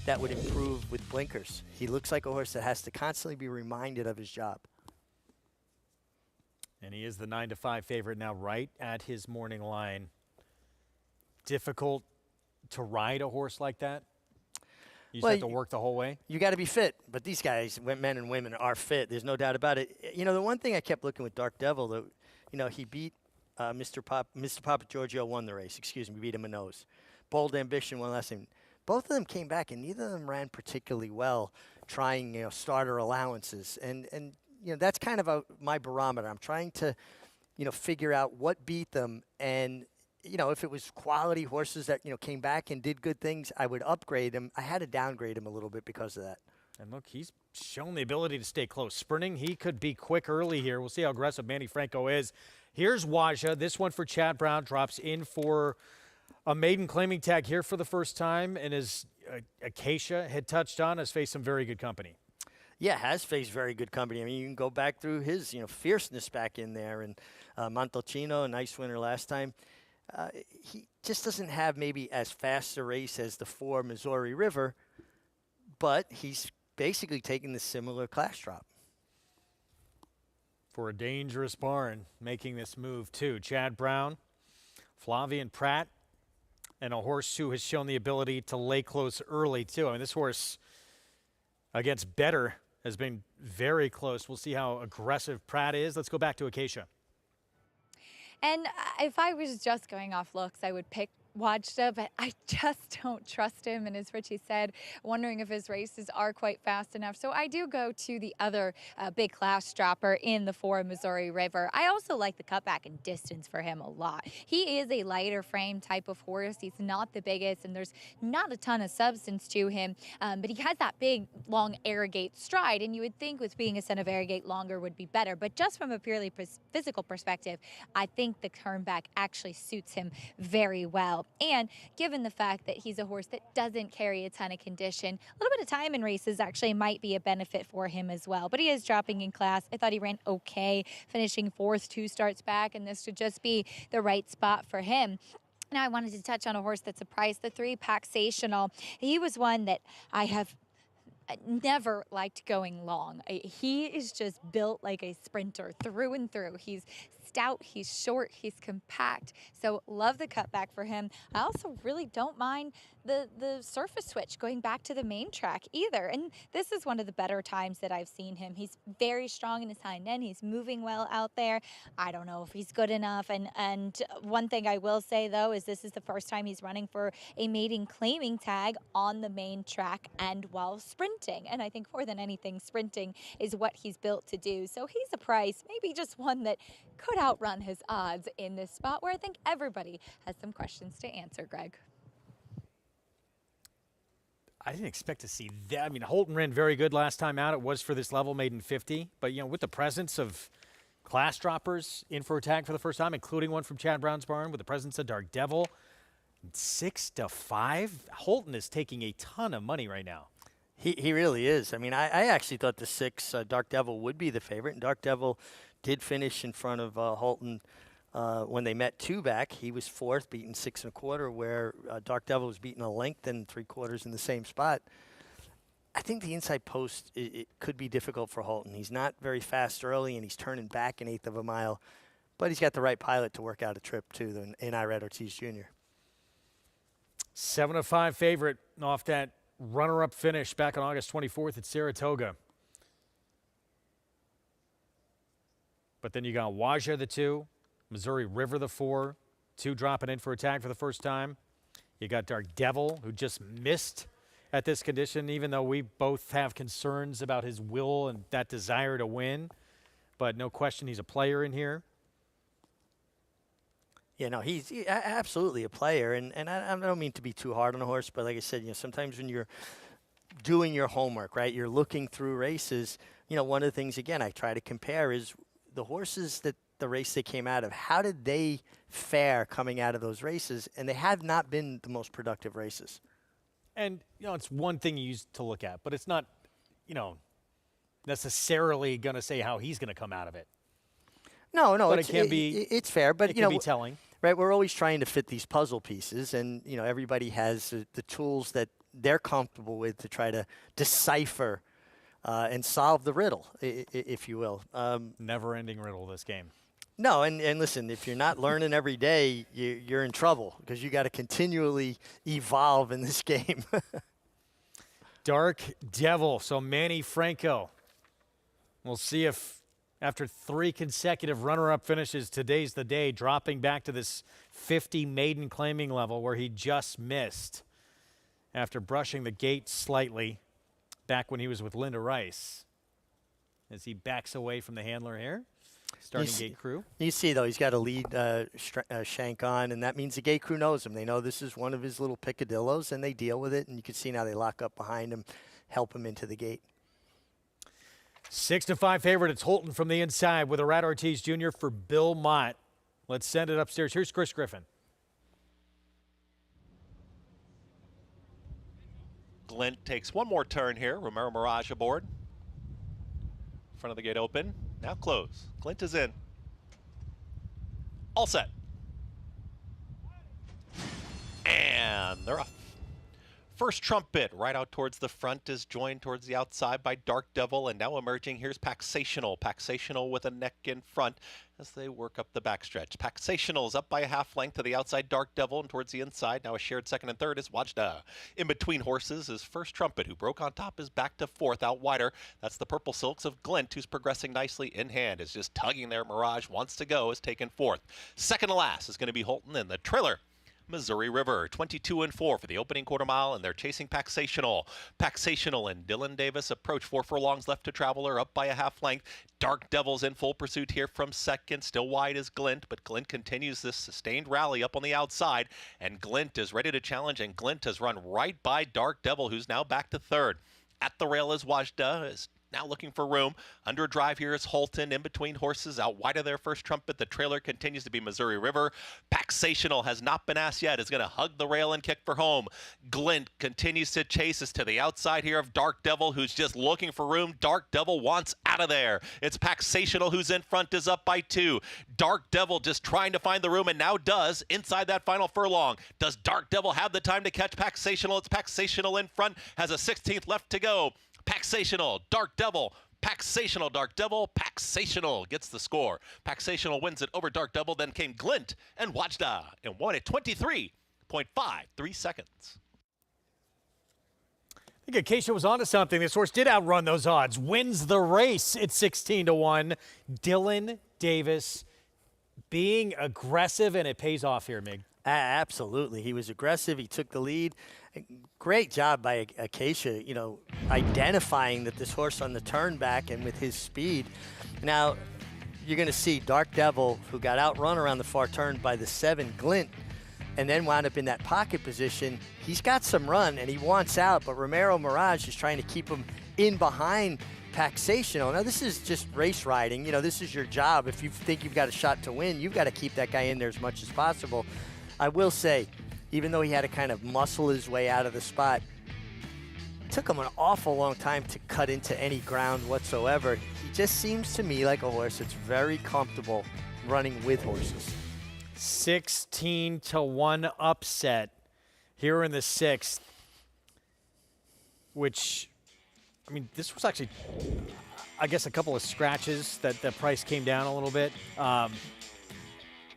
Speaker 3: that would improve with blinkers. He looks like a horse that has to constantly be reminded of his job.
Speaker 1: And he is the 9-5 favorite now, right at his morning line. Difficult to ride a horse like that? You just have to work the whole way?
Speaker 3: You got to be fit. But these guys, men and women, are fit. There's no doubt about it. You know, the one thing I kept looking with Dark Devil, though, you know, he beat Mr. Papa Giorgio won the race. Excuse me, beat him a nose. Bold Ambition won last time. Both of them came back, and neither of them ran particularly well trying, you know, starter allowances. And you know, that's kind of my barometer. I'm trying to, you know, figure out what beat them. And, you know, if it was quality horses that, you know, came back and did good things, I would upgrade them. I had to downgrade him a little bit because of that.
Speaker 1: And look, he's shown the ability to stay close. Sprinting, he could be quick early here. We'll see how aggressive Manny Franco is. Here's Waja. This one for Chad Brown drops in for a maiden claiming tag here for the first time. And as Acacia had touched on, has faced some very good company.
Speaker 3: Yeah, has faced very good company. I mean, you can go back through his, you know, fierceness back in there. And Montalcino, a nice winner last time. He just doesn't have maybe as fast a race as the 4 Missouri River, but he's basically taking the similar class drop.
Speaker 1: For a dangerous barn making this move too. Chad Brown, Flavian Pratt, and a horse who has shown the ability to lay close early too. I mean, this horse against Better has been very close. We'll see how aggressive Pratt is. Let's go back to Acacia.
Speaker 5: And if I was just going off looks, I would pick watched it, but I just don't trust him. And as Richie said, wondering if his races are quite fast enough. So I do go to the other big class dropper in the 4 Missouri River. I also like the cutback and distance for him a lot. He is a lighter frame type of horse. He's not the biggest, and there's not a ton of substance to him, but he has that big, long Arrogate stride, and you would think with being a son of Arrogate longer would be better. But just from a purely physical perspective, I think the turnback actually suits him very well. And given the fact that he's a horse that doesn't carry a ton of condition, a little bit of time in races actually might be a benefit for him as well. But he is dropping in class. I thought he ran okay, finishing 4th 2 starts back, and this would just be the right spot for him. Now I wanted to touch on a horse that surprised the 3, Paxational. He was one that I have never liked going long. He is just built like a sprinter through and through. He's stout, he's short, he's compact. So love the cutback for him. I also really don't mind the surface switch going back to the main track either. And this is one of the better times that I've seen him. He's very strong in his hind end. He's moving well out there. I don't know if he's good enough. And one thing I will say though is this is the first time he's running for a maiden claiming tag on the main track and while sprinting. And I think more than anything, sprinting is what he's built to do. So he's a price, maybe just one that could outrun his odds in this spot where I think everybody has some questions to answer, Greg.
Speaker 1: I didn't expect to see that. I mean, Holton ran very good last time out. It was for this level, maiden 50. But, you know, with the presence of class droppers in for a tag for the first time, including one from Chad Brown's barn, with the presence of Dark Devil, 6-5, Holton is taking a ton of money right now.
Speaker 3: He really is. I mean, I actually thought the 6 Dark Devil would be the favorite, and Dark Devil did finish in front of Holton when they met 2 back. He was 4th, beaten 6 1/4, where Dark Devil was beaten a length and 3/4 in the same spot. I think the inside post it could be difficult for Holton. He's not very fast early, and he's turning back an 1/8 of a mile, but he's got the right pilot to work out a trip too, in Irad Ortiz Jr.
Speaker 1: 7-5 favorite off that runner-up finish back on August 24th at Saratoga. But then you got Waja the 2, Missouri River the 4, 2 dropping in for a tag for the first time. You got Dark Devil, who just missed at this condition, even though we both have concerns about his will and that desire to win. But no question he's a player in here.
Speaker 3: Yeah, no, he's absolutely a player, and I don't mean to be too hard on a horse, but like I said, you know, sometimes when you're doing your homework, right, you're looking through races, you know, one of the things, again, I try to compare is the horses that the race they came out of, how did they fare coming out of those races? And they have not been the most productive races.
Speaker 1: And, you know, it's one thing you use to look at, but it's not, you know, necessarily going to say how he's going to come out of it.
Speaker 3: No,
Speaker 1: but it can be.
Speaker 3: It's fair, but
Speaker 1: it
Speaker 3: you know,
Speaker 1: can be telling.
Speaker 3: Right, we're always trying to fit these puzzle pieces, and you know, everybody has the tools that they're comfortable with to try to decipher and solve the riddle, if you will.
Speaker 1: Never-ending riddle, this game.
Speaker 3: No, and listen, if you're not learning every day, you're in trouble because you got to continually evolve in this game.
Speaker 1: Dark Devil. So Manny Franco. We'll see if after 3 consecutive runner-up finishes, today's the day, dropping back to this 50 maiden claiming level where he just missed after brushing the gate slightly back when he was with Linda Rice. As he backs away from the handler here, starting gate crew.
Speaker 3: You see, though, he's got a lead shank on, and that means the gate crew knows him. They know this is one of his little picadillos, and they deal with it, and you can see now they lock up behind him, help him into the gate.
Speaker 1: 6-5 favorite. It's Holton from the inside with Irad Ortiz Jr. for Bill Mott. Let's send it upstairs. Here's Chris Griffin.
Speaker 4: Glint takes one more turn here. Romero Mirage aboard. Front of the gate open. Now close. Glint is in. All set. And they're off. First trumpet right out towards the front is joined towards the outside by Dark Devil, and now emerging here's Paxational. Paxational with a neck in front as they work up the backstretch. Paxational is up by a half length to the outside Dark Devil, and towards the inside now a shared second and third is Wajda. In between horses is First Trumpet, who broke on top, is back to 4th out wider. That's the Purple Silks of Glint, who's progressing nicely in hand, is just tugging there. Mirage wants to go, is taken 4th. Second to last is going to be Holton, and the trailer Missouri River. 22-4 for the opening quarter mile, and they're chasing Paxational. Paxational and Dylan Davis approach. 4 furlongs left to Traveler, up by a half length. Dark Devils in full pursuit here from second. Still wide is Glint, but Glint continues this sustained rally up on the outside, and Glint is ready to challenge, and Glint has run right by Dark Devil, who's now back to third. At the rail is Wajda, is now looking for room. Under drive here is Holton, in between horses, out wide of their first trumpet. The trailer continues to be Missouri River. Paxational has not been asked yet, is going to hug the rail and kick for home. Glint continues to chase us to the outside here of Dark Devil, who's just looking for room. Dark Devil wants out of there. It's Paxational who's in front, is up by 2. Dark Devil just trying to find the room, and now does inside that final furlong. Does Dark Devil have the time to catch Paxational? It's Paxational in front, has a 16th left to go. Paxational, Dark Devil, Paxational, Dark Devil, Paxational gets the score. Paxational wins it over Dark Devil, then came Glint and Wajda and won at 23.53 seconds.
Speaker 1: I think Acacia was onto something. This horse did outrun those odds. Wins the race at 16-1. Dylan Davis being aggressive, and it pays off here, Mig.
Speaker 3: Absolutely. He was aggressive. He took the lead. Great job by Acacia, identifying that this horse on the turn back and with his speed. Now, you're going to see Dark Devil, who got outrun around the far turn by the 7 Glint, and then wound up in that pocket position. He's got some run, and he wants out, but Romero Mirage is trying to keep him in behind Paxational. Now, this is just race riding. This is your job. If you think you've got a shot to win, you've got to keep that guy in there as much as possible. I will say, even though he had to kind of muscle his way out of the spot, it took him an awful long time to cut into any ground whatsoever. He just seems to me like a horse that's very comfortable running with horses.
Speaker 1: 16-1 upset here in the 6th, which, this was actually, I guess, a couple of scratches that the price came down a little bit.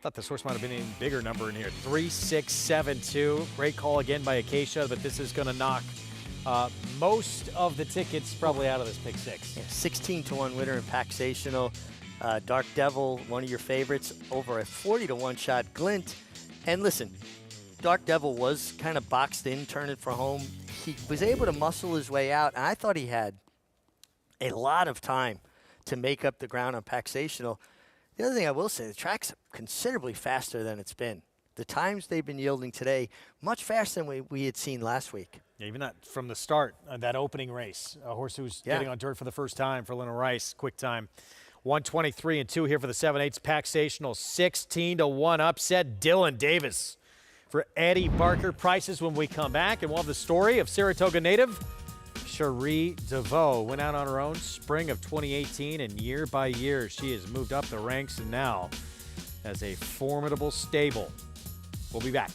Speaker 1: Thought this horse might have been an even bigger number in here. 3-6-7-2. Great call again by Acacia, but this is going to knock most of the tickets probably out of this pick 6.
Speaker 3: Yeah, 16-1 winner in Paxational. Dark Devil, one of your favorites, over a 40-1 shot. Glint. And listen, Dark Devil was kind of boxed in, turning for home. He was able to muscle his way out, and I thought he had a lot of time to make up the ground on Paxational. The other thing I will say, the track's considerably faster than it's been. The times they've been yielding today, much faster than we had seen last week.
Speaker 1: Yeah, even that from the start, that opening race, a horse who's getting on dirt for the first time for Lena Rice, quick time. 123-2 here for the 7/8 Paxational. 16-1 upset. Dylan Davis for Eddie Barker. Prices when we come back, and we'll have the story of Saratoga native Cherie DeVoe. Went out on her own spring of 2018, and year by year she has moved up the ranks and now has a formidable stable. We'll be back.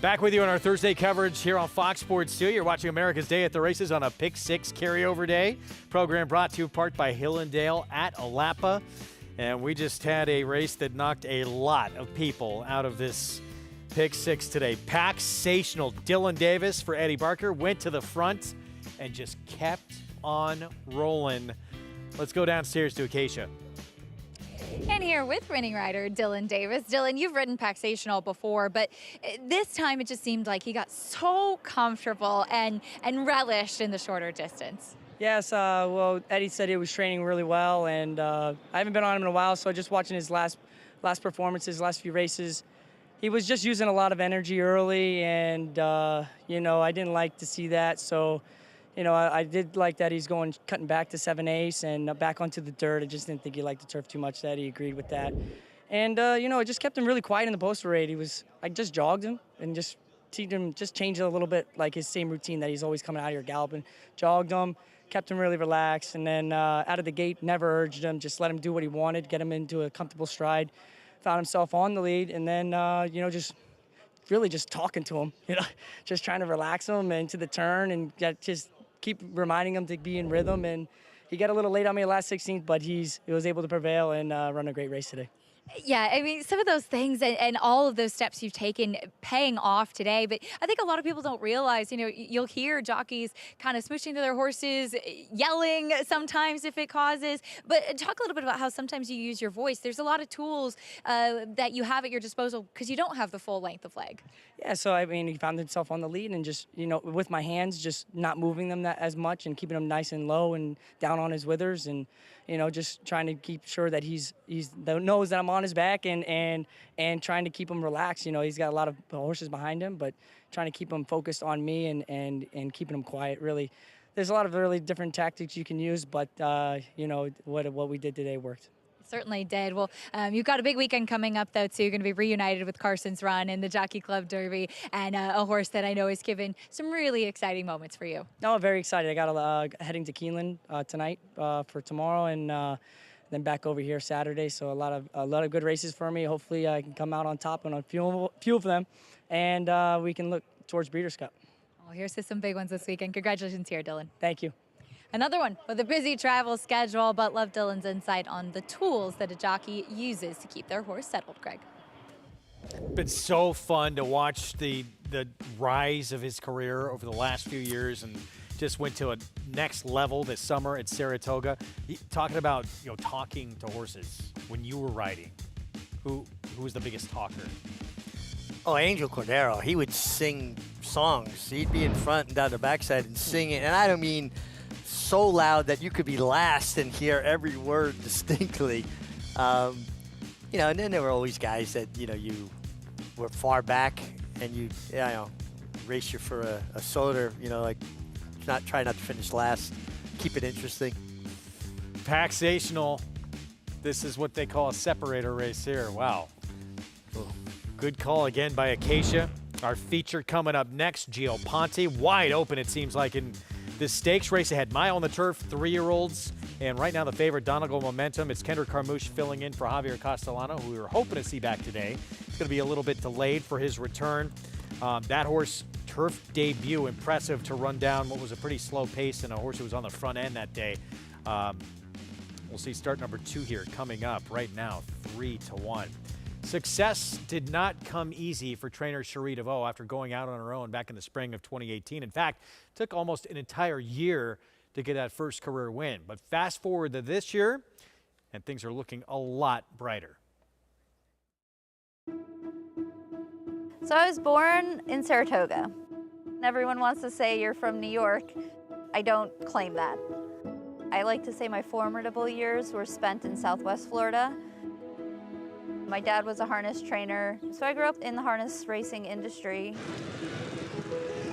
Speaker 1: Back with you on our Thursday coverage here on Fox Sports 2. You're watching America's Day at the Races on a Pick 6 carryover day. Program brought to you in part by Hillendale at Alapa. And we just had a race that knocked a lot of people out of this Pick 6 today. Pack-sational Dylan Davis for Eddie Barker went to the front and just kept on rolling. Let's go downstairs to Acacia.
Speaker 5: And here with winning rider Dylan Davis. Dylan, you've ridden Pack-sational before, but this time it just seemed like he got so comfortable and relished in the shorter distance.
Speaker 8: Yes, well, Eddie said he was training really well, and I haven't been on him in a while, so just watching his last performances, last few races, he was just using a lot of energy early, and, you know, I didn't like to see that, so you know, I did like that he's cutting back to 7/8 and back onto the dirt. I just didn't think he liked the turf too much. That he agreed with that, and you know, it just kept him really quiet in the post parade. I just jogged him and just changed it a little bit, like his same routine that he's always coming out here galloping. Jogged him, kept him really relaxed, and then out of the gate, never urged him. Just let him do what he wanted, get him into a comfortable stride. Found himself on the lead, and then you know, just really just talking to him, you know, just trying to relax him into the turn and just keep reminding him to be in rhythm. And he got a little late on me last 16th, but he was able to prevail and run a great race today.
Speaker 5: Yeah, I mean, some of those things and all of those steps you've taken paying off today. But I think a lot of people don't realize, you know, you'll hear jockeys kind of smooshing to their horses, yelling sometimes if it causes. But talk a little bit about how sometimes you use your voice. There's a lot of tools that you have at your disposal because you don't have the full length of leg.
Speaker 8: Yeah, so I mean, he found himself on the lead and just, you know, with my hands, just not moving them that as much and keeping them nice and low and down on his withers, and you know, just trying to keep sure that he knows that I'm on his back and trying to keep him relaxed. You know, he's got a lot of horses behind him, but trying to keep him focused on me and keeping him quiet. Really, there's a lot of really different tactics you can use, but you know, what we did today worked.
Speaker 5: Certainly did. Well, you've got a big weekend coming up, though, too. You're going to be reunited with Carson's run in the Jockey Club Derby, and a horse that I know has given some really exciting moments for you.
Speaker 8: No, very excited. I got heading to Keeneland tonight for tomorrow, and then back over here Saturday. So a lot of good races for me. Hopefully, I can come out on top on a few of them, and we can look towards Breeders' Cup.
Speaker 5: Well, here's to some big ones this weekend. Congratulations here, Dylan.
Speaker 8: Thank you.
Speaker 5: Another one with a busy travel schedule, but love Dylan's insight on the tools that a jockey uses to keep their horse settled, Greg.
Speaker 1: Been so fun to watch the rise of his career over the last few years, and just went to a next level this summer at Saratoga. Talking about, you know, talking to horses when you were riding, who was the biggest talker?
Speaker 3: Oh, Angel Cordero. He would sing songs. He'd be in front and down the backside and sing it, and I don't mean so loud that you could be last and hear every word distinctly. You know, and then there were always guys that, you know, you were far back and you know, race you for a soda, you know, like try not to finish last, keep it interesting.
Speaker 1: Pack-sational. This is what they call a separator race here. Wow. Good call again by Acacia. Our feature coming up next, Gio Ponte, wide open it seems like in this stakes race. Ahead, Mile on the Turf, 3-year-olds, and right now the favorite, Donegal Momentum. It's Kendrick Carmouche filling in for Javier Castellano, who we were hoping to see back today. It's going to be a little bit delayed for his return. That horse, turf debut, impressive to run down what was a pretty slow pace and a horse who was on the front end that day. We'll see start number 2 here coming up right now, 3-1. Success did not come easy for trainer Cherie DeVaux after going out on her own back in the spring of 2018. In fact, it took almost an entire year to get that first career win. But fast forward to this year, and things are looking a lot brighter.
Speaker 9: So I was born in Saratoga. Everyone wants to say you're from New York. I don't claim that. I like to say my formidable years were spent in Southwest Florida. My dad was a harness trainer, so I grew up in the harness racing industry.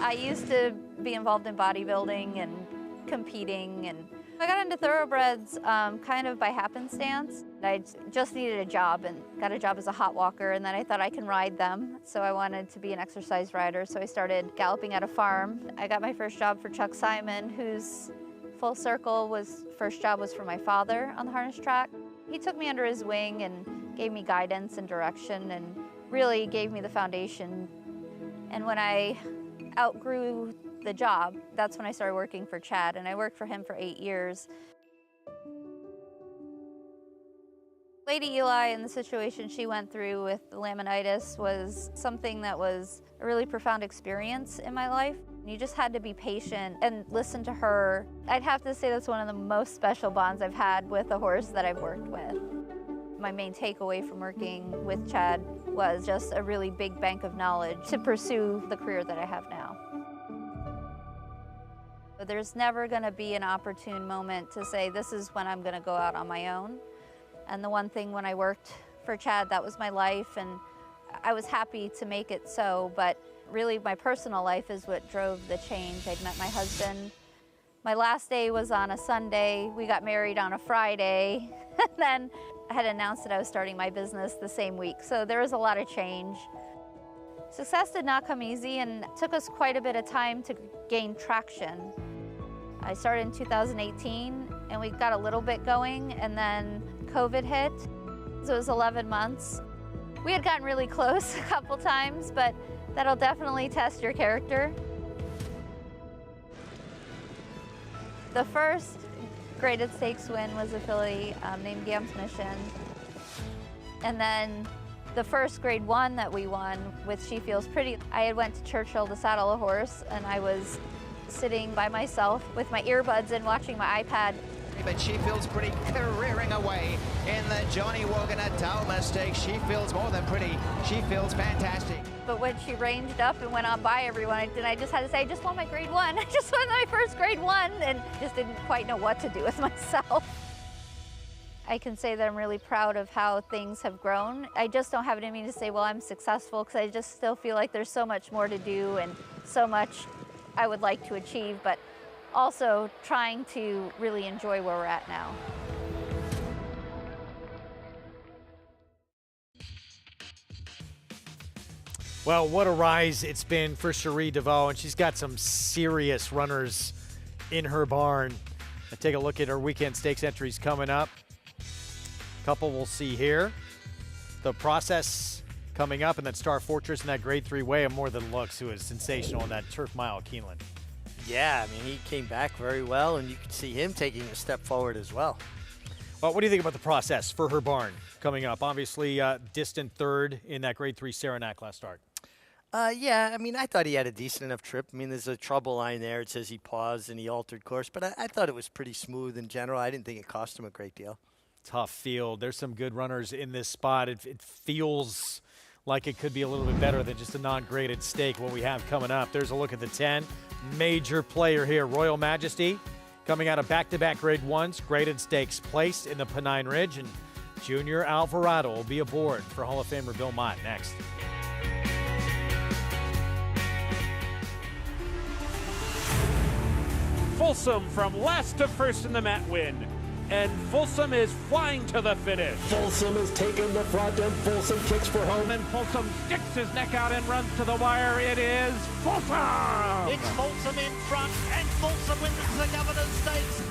Speaker 9: I used to be involved in bodybuilding and competing, and I got into thoroughbreds kind of by happenstance. I just needed a job and got a job as a hot walker, and then I thought I can ride them, so I wanted to be an exercise rider, so I started galloping at a farm. I got my first job for Chuck Simon, whose full circle first job was for my father on the harness track. He took me under his wing and gave me guidance and direction and really gave me the foundation And when I outgrew the job, that's when I started working for Chad, and I worked for him for 8 years. Lady Eli and the situation she went through with the laminitis was something that was a really profound experience in my life. You just had to be patient and listen to her. I'd have to say that's one of the most special bonds I've had with a horse that I've worked with. My main takeaway from working with Chad was just a really big bank of knowledge to pursue the career that I have now. There's never going to be an opportune moment to say, this is when I'm going to go out on my own. And the one thing when I worked for Chad, that was my life, and I was happy to make it so, but really my personal life is what drove the change. I'd met my husband. My last day was on a Sunday. We got married on a Friday. And then I had announced that I was starting my business the same week. So there was a lot of change. Success did not come easy, and it took us quite a bit of time to gain traction. I started in 2018, and we got a little bit going, and then COVID hit. So it was 11 months. We had gotten really close a couple times, but that'll definitely test your character. The first graded stakes win was a filly named Gam's Mission. And then the first grade 1 that we won with She Feels Pretty, I had went to Churchill to saddle a horse, and I was sitting by myself with my earbuds and watching my iPad.
Speaker 6: But She Feels Pretty careering away in the Johnny Wogan at Dalma Stakes. She feels more than pretty. She feels fantastic.
Speaker 9: But when she ranged up and went on by everyone, and I just had to say, I just won my grade 1. I just won my first grade 1, and just didn't quite know what to do with myself. I can say that I'm really proud of how things have grown. I just don't have it in me to say, well, I'm successful, because I just still feel like there's so much more to do and so much I would like to achieve, but also trying to really enjoy where we're at now.
Speaker 1: Well, what a rise it's been for Cherie DeVaux, and she's got some serious runners in her barn. Let's take a look at her weekend stakes entries coming up. A couple we'll see here. The Process coming up, and then Star Fortress in that grade 3 way of More Than Looks, who is sensational in that turf mile at Keeneland.
Speaker 3: Yeah, I mean, he came back very well, and you could see him taking a step forward as well.
Speaker 1: Well, what do you think about the Process for her barn coming up? Obviously, distant third in that grade 3 Saranac last start.
Speaker 3: Yeah, I mean, I thought he had a decent enough trip. I mean, there's a trouble line there. It says he paused and he altered course, but I thought it was pretty smooth in general. I didn't think it cost him a great deal.
Speaker 1: Tough field. There's some good runners in this spot. It feels like it could be a little bit better than just a non-graded stake, what we have coming up. There's a look at the 10. Major player here, Royal Majesty, coming out of back-to-back grade 1s, graded stakes placed in the Pennine Ridge, and Junior Alvarado will be aboard for Hall of Famer Bill Mott next.
Speaker 15: Folsom from last to first in the Mat win. And Folsom is flying to the finish.
Speaker 7: Folsom has taken the front, and Folsom kicks for home.
Speaker 15: And Folsom sticks his neck out and runs to the wire. It is Folsom!
Speaker 14: It's Folsom in front, and Folsom wins the Governor's Stakes.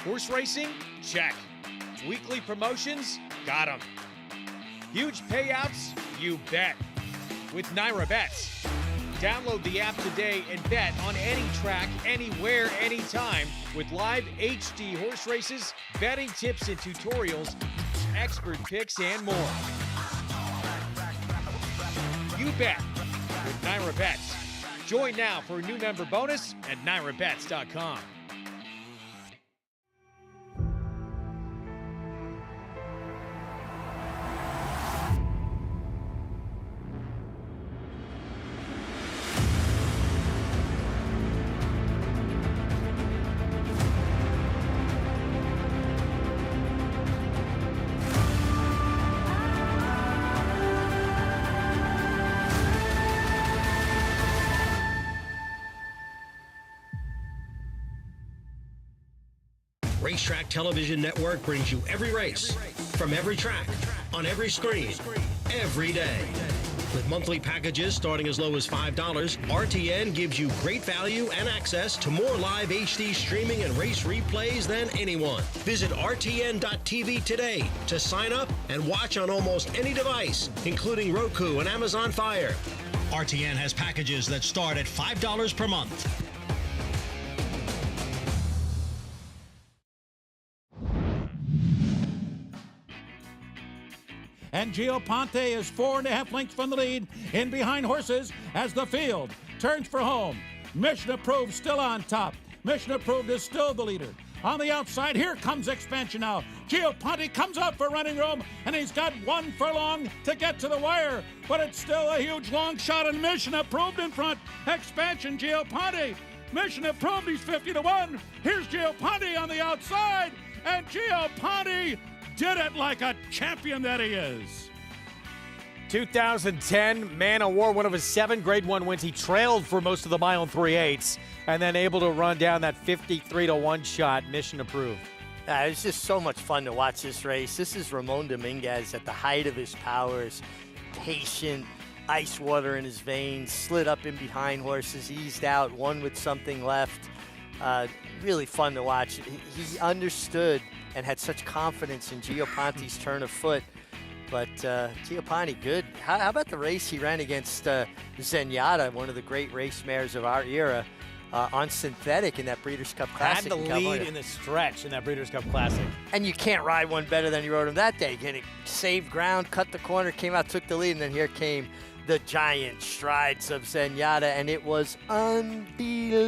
Speaker 15: Horse racing? Check. Weekly promotions? Got 'em. Huge payouts? You bet. With Naira Bets. Download the app today and bet on any track, anywhere, anytime with live HD horse races, betting tips and tutorials, expert picks, and more. You bet with Naira Bets. Join now for a new member bonus at NairaBets.com.
Speaker 10: Racetrack Television Network brings you every race, from every track, on every screen, every day. With monthly packages starting as low as $5, RTN gives you great value and access to more live HD streaming and race replays than anyone. Visit RTN.tv today to sign up and watch on almost any device, including Roku and Amazon Fire. RTN has packages that start at $5 per month.
Speaker 11: And Gio Ponte is 4.5 lengths from the lead in behind horses as the field turns for home. Mission Approved still on top. Mission Approved is still the leader. On the outside, here comes Expansion now. Gio Ponte comes out for running room, and he's got 1 furlong to get to the wire. But it's still a huge long shot, and Mission Approved in front. Expansion, Gio Ponte. Mission Approved, he's 50-1. Here's Gio Ponte on the outside, and Gio Ponte did it like a champion that he is.
Speaker 1: 2010 Man of War, one of his 7 Grade 1 wins. He trailed for most of the mile in 3/8 and then able to run down that 53-1 shot. Mission Approved.
Speaker 3: It's just so much fun to watch this race. This is Ramon Dominguez at the height of his powers. Patient, ice water in his veins, slid up in behind horses, eased out, won with something left. Really fun to watch. He understood and had such confidence in Gio Ponte's turn of foot. But Gio Ponte, good. How about the race he ran against Zenyatta, one of the great race mares of our era, on synthetic in that Breeders' Cup Classic?
Speaker 1: Had the lead in the stretch in that Breeders' Cup Classic.
Speaker 3: And you can't ride one better than he rode him that day. Getting saved ground, cut the corner, came out, took the lead, and then here came the giant strides of Zenyatta, and it was unbelievable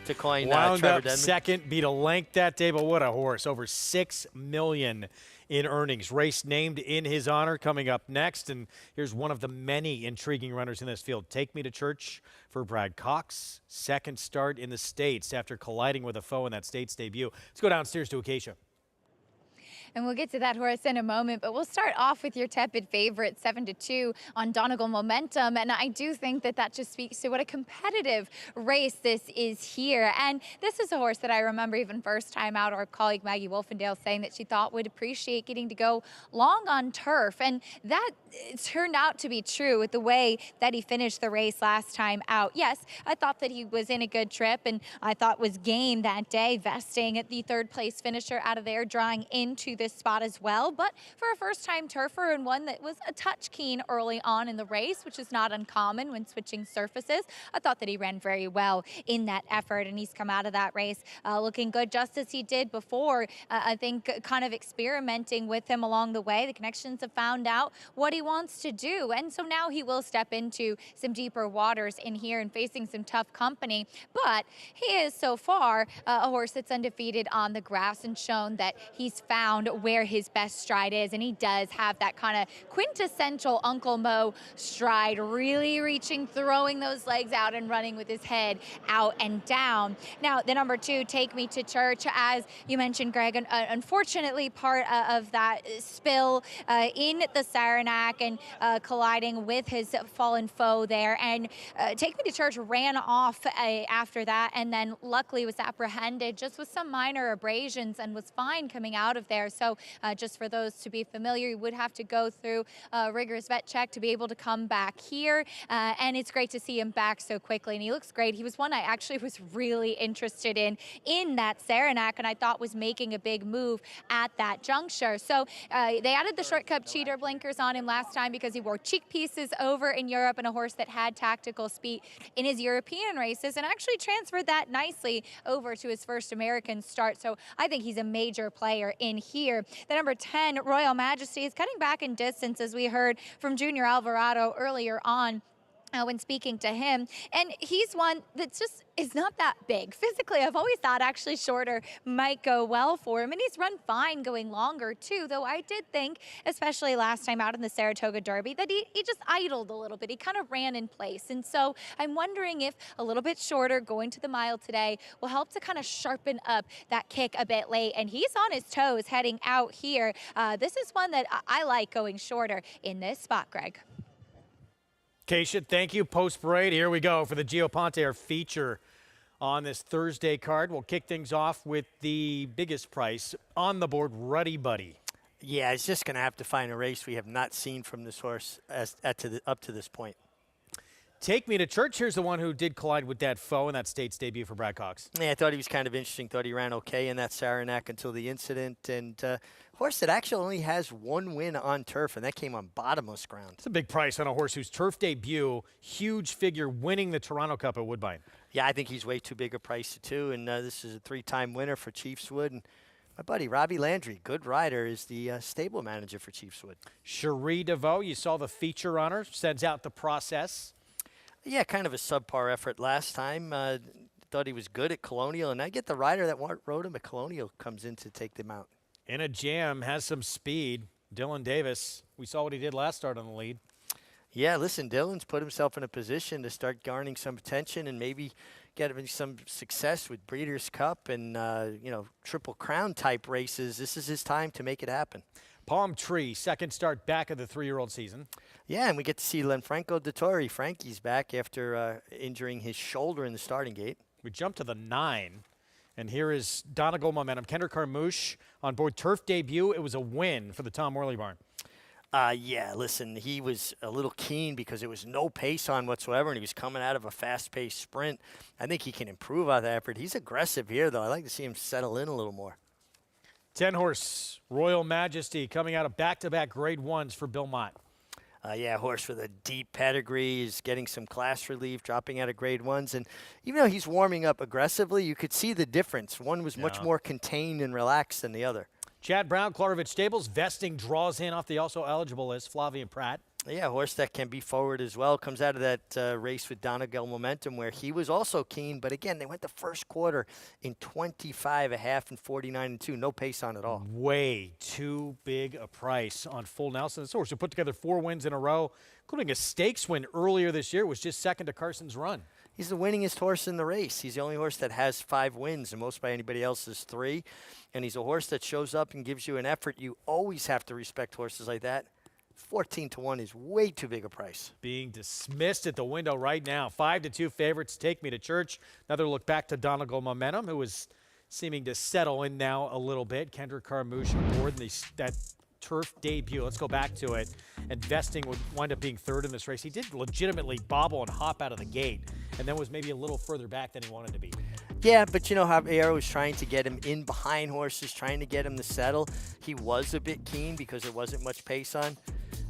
Speaker 3: to coin
Speaker 1: Wound
Speaker 3: Trevor
Speaker 1: up
Speaker 3: Denman.
Speaker 1: second, beat a length that day, but what a horse. Over $6 million in earnings. Race named in his honor coming up next, and here's one of the many intriguing runners in this field. Take Me to Church for Brad Cox. Second start in the States after colliding with a foe in that States debut. Let's go downstairs to Acacia.
Speaker 5: And we'll get to that horse in a moment, but we'll start off with your tepid favorite, 7-2 on Donegal Momentum. And I do think that that just speaks to what a competitive race this is here. And this is a horse that I remember even first time out, our colleague Maggie Wolfendale saying that she thought would appreciate getting to go long on turf. And that turned out to be true with the way that he finished the race last time out. Yes, I thought that he was in a good trip, and I thought was game that day, vesting at the 3rd place finisher out of there, drawing into this spot as well. But for a first-time turfer and one that was a touch keen early on in the race, which is not uncommon when switching surfaces, I thought that he ran very well in that effort, and he's come out of that race looking good, just as he did before. I think kind of experimenting with him along the way. The connections have found out what he wants to do, and so now he will step into some deeper waters in here and facing some tough company. But he is so far a horse that's undefeated on the grass and shown that he's found where his best stride is, and he does have that kind of quintessential Uncle Mo stride, really reaching, throwing those legs out and running with his head out and down. Now, the number 2, Take Me to Church, as you mentioned, Greg, unfortunately part of that spill in the Saranac and colliding with his fallen foe there. And Take Me to Church ran off after that, and then luckily was apprehended just with some minor abrasions and was fine coming out of there. So just for those to be familiar, you would have to go through a rigorous vet check to be able to come back here. And it's great to see him back so quickly, and he looks great. He was one I actually was really interested in that Saranac, and I thought was making a big move at that juncture. So they added the short cup cheater blinkers on him last time because he wore cheek pieces over in Europe, and a horse that had tactical speed in his European races, and actually transferred that nicely over to his first American start. So I think he's a major player in here. The number 10, Royal Majesty, is cutting back in distance, as we heard from Junior Alvarado earlier on when speaking to him. And he's one that just is not that big. Physically, I've always thought actually shorter might go well for him, and he's run fine going longer too, though I did think, especially last time out in the Saratoga Derby, that he just idled a little bit. He kind of ran in place, and so I'm wondering if a little bit shorter going to the mile today will help to kind of sharpen up that kick a bit late, and he's on his toes heading out here. This is one that I like going shorter in this spot, Greg.
Speaker 1: Keisha, thank you. Post-parade, here we go for the Gio Ponte, our feature on this Thursday card. We'll kick things off with the biggest price on the board, Ruddy Buddy.
Speaker 3: Yeah, he's just going to have to find a race we have not seen from this horse up to this point.
Speaker 1: Take Me to Church. Here's the one who did collide with that foe in that States debut for Brad Cox.
Speaker 3: Yeah, I thought he was kind of interesting. Thought he ran okay in that Saranac until the incident. And horse that actually only has one win on turf, and that came on bottomless ground.
Speaker 1: It's a big price on a horse whose turf debut, huge figure, winning the Toronto Cup at Woodbine.
Speaker 3: Yeah, I think he's way too big a price, too. And this is a 3-time winner for Chiefswood. And my buddy Robbie Landry, good rider, is the stable manager for Chiefswood.
Speaker 1: Cherie DeVoe, you saw the feature on her, sends out the process.
Speaker 3: Yeah, kind of a subpar effort last time. Thought he was good at Colonial, and I get the rider that rode him at Colonial comes in to take them out.
Speaker 1: In a jam, has some speed. Dylan Davis, we saw what he did last start on the lead.
Speaker 3: Yeah, listen, Dylan's put himself in a position to start garnering some attention and maybe getting some success with Breeders' Cup and, Triple Crown type races. This is his time to make it happen.
Speaker 1: Palm Tree, second start back of the 3-year-old season.
Speaker 3: Yeah, and we get to see Lanfranco Dettori. Frankie's back after injuring his shoulder in the starting gate.
Speaker 1: We jump to the 9, and here is Donegal Momentum. Kendrick Carmouche on board turf debut. It was a win for the Tom Worley barn.
Speaker 3: Yeah, listen, he was a little keen because there was no pace on whatsoever, and he was coming out of a fast-paced sprint. I think he can improve on that effort. He's aggressive here, though. I'd like to see him settle in a little more.
Speaker 1: 10-horse Royal Majesty coming out of back-to-back grade 1s for Bill Mott.
Speaker 3: Yeah, horse with a deep pedigree is getting some class relief, dropping out of grade 1s. And even though he's warming up aggressively, you could see the difference. One was much more contained and relaxed than the other.
Speaker 1: Chad Brown, Klarovich Stables, vesting draws in off the also eligible list, Flavian Pratt.
Speaker 3: Yeah, horse that can be forward as well. Comes out of that race with Donegal Momentum where he was also keen. But again, they went the first quarter in 25.5 and 49.2. No pace on at all.
Speaker 1: Way too big a price on Full Nelson. This horse who put together 4 wins in a row, including a stakes win earlier this year, was just second to Carson's Run.
Speaker 3: He's the winningest horse in the race. He's the only horse that has 5 wins, and most by anybody else is 3. And he's a horse that shows up and gives you an effort. You always have to respect horses like that. 14-1 is way too big a price.
Speaker 1: Being dismissed at the window right now. 5-2 favorites, Take Me to Church. Another look back to Donegal Momentum, who is seeming to settle in now a little bit. Kendrick Carmouche aboard in that turf debut. Let's go back to it. And Vesting would wind up being third in this race. He did legitimately bobble and hop out of the gate, and then was maybe a little further back than he wanted to be.
Speaker 3: Yeah, but you know how Javier was trying to get him in behind horses, trying to get him to settle. He was a bit keen because there wasn't much pace on.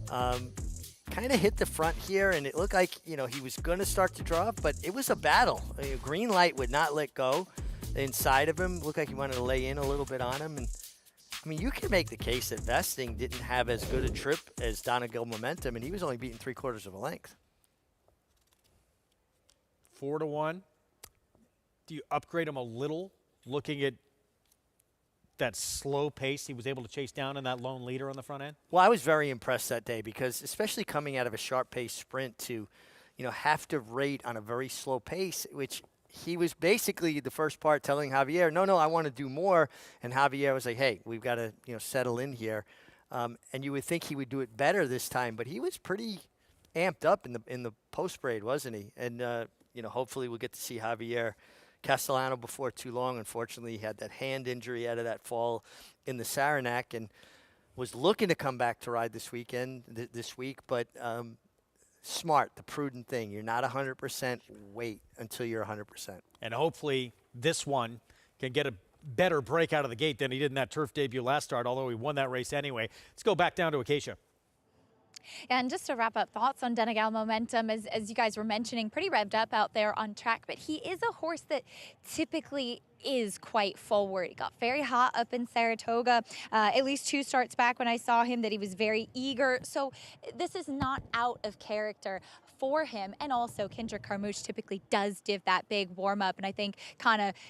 Speaker 3: Kind of hit the front here, and it looked like, he was going to start to drop, but it was a battle. Green light would not let go inside of him. Looked like he wanted to lay in a little bit on him. And I mean, you can make the case that Vesting didn't have as good a trip as Donegal Momentum, and he was only beaten 3/4 of a length.
Speaker 1: 4-1. Do you upgrade him a little, looking at that slow pace he was able to chase down in that lone leader on the front end?
Speaker 3: Well, I was very impressed that day because especially coming out of a sharp-paced sprint to, have to rate on a very slow pace, which he was basically the first part telling Javier, no, I want to do more. And Javier was like, hey, we've got to, settle in here. And you would think he would do it better this time, but he was pretty amped up in the post parade, wasn't he? And, hopefully we'll get to see Javier Castellano before too long. Unfortunately, he had that hand injury out of that fall in the Saranac and was looking to come back to ride this week, but smart, the prudent thing. You're not 100%. Wait until you're 100%.
Speaker 1: And hopefully this one can get a better break out of the gate than he did in that turf debut last start, although he won that race anyway. Let's go back down to Acacia.
Speaker 5: And just to wrap up thoughts on Donegal Momentum, as you guys were mentioning, pretty revved up out there on track, but he is a horse that typically is quite forward. He got very hot up in Saratoga. At least 2 starts back when I saw him that he was very eager. So this is not out of character for him. And also Kendrick Carmouche typically does give that big warm up. And I think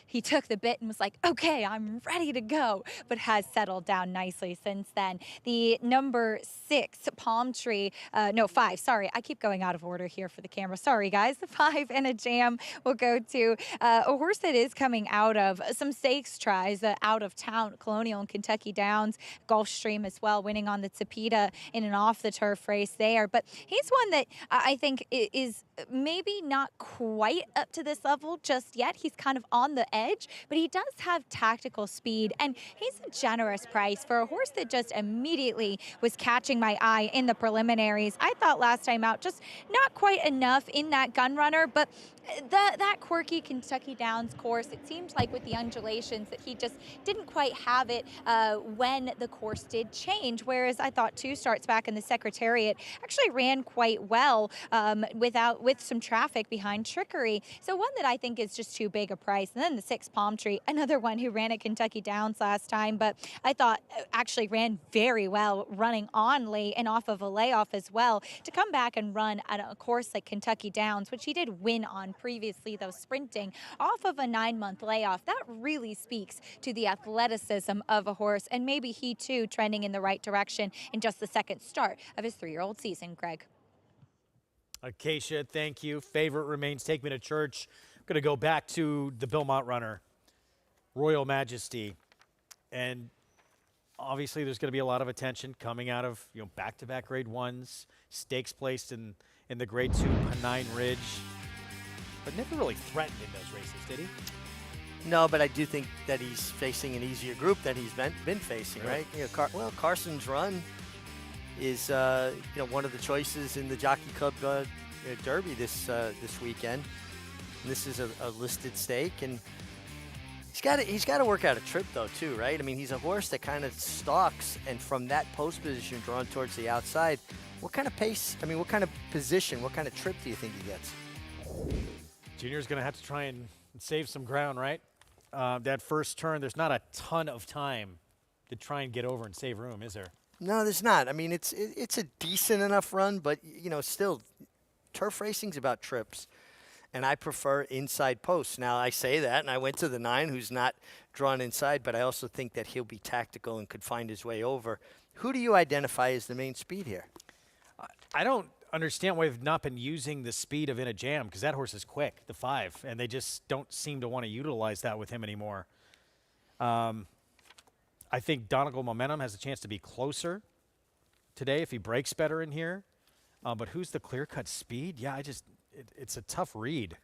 Speaker 5: he took the bit and was like, okay, I'm ready to go, but has settled down nicely since then. The number 6 Palm Tree, 5, sorry. I keep going out of order here for the camera. Sorry guys. The 5 and a jam will go to a horse that is coming out of some stakes tries out of town, Colonial and Kentucky Downs, Gulfstream as well, winning on the Tapeta in an off the turf race there. But he's one that I think think is maybe not quite up to this level just yet. He's kind of on the edge, but he does have tactical speed, and he's a generous price for a horse that just immediately was catching my eye in the preliminaries. I thought last time out just not quite enough in that gun runner, but that quirky Kentucky Downs course, it seemed like with the undulations that he just didn't quite have it when the course did change, whereas I thought 2 starts back in the Secretariat actually ran quite well with some traffic behind Trickery. So one that I think is just too big a price. And then the 6 Palm Tree, another one who ran at Kentucky Downs last time, but I thought actually ran very well running on late and off of a layoff as well. To come back and run at a course like Kentucky Downs, which he did win on previously, though sprinting off of a 9-month layoff, that really speaks to the athleticism of a horse, and maybe he too trending in the right direction in just the second start of his 3-year-old season. Greg.
Speaker 1: Acacia, thank you. Favorite remains Take Me to Church. I'm going to go back to the Belmont runner, Royal Majesty. And obviously there's going to be a lot of attention coming out of back-to-back grade 1s, stakes placed in the grade 2 Pennine Ridge, but never really threatened in those races, did he?
Speaker 3: No, but I do think that he's facing an easier group than he's been facing, right? Carson's run is one of the choices in the Jockey Club Derby this weekend. And this is a listed stake, and he's got to work out a trip though too, right? I mean, he's a horse that kind of stalks, and from that post position drawn towards the outside, what kind of pace? I mean, what kind of position? What kind of trip do you think he gets?
Speaker 1: Junior's going to have to try and save some ground, right? That first turn, there's not a ton of time to try and get over and save room, is there?
Speaker 3: No, there's not. I mean, it's a decent enough run, but still, turf racing's about trips, and I prefer inside posts. Now I say that, and I went to the 9, who's not drawn inside, but I also think that he'll be tactical and could find his way over. Who do you identify as the main speed here?
Speaker 1: I don't understand why they've not been using the speed of In a Jam, because that horse is quick, the 5, and they just don't seem to want to utilize that with him anymore. I think Donegal Momentum has a chance to be closer today if he breaks better in here. But who's the clear-cut speed? Yeah, it's a tough read.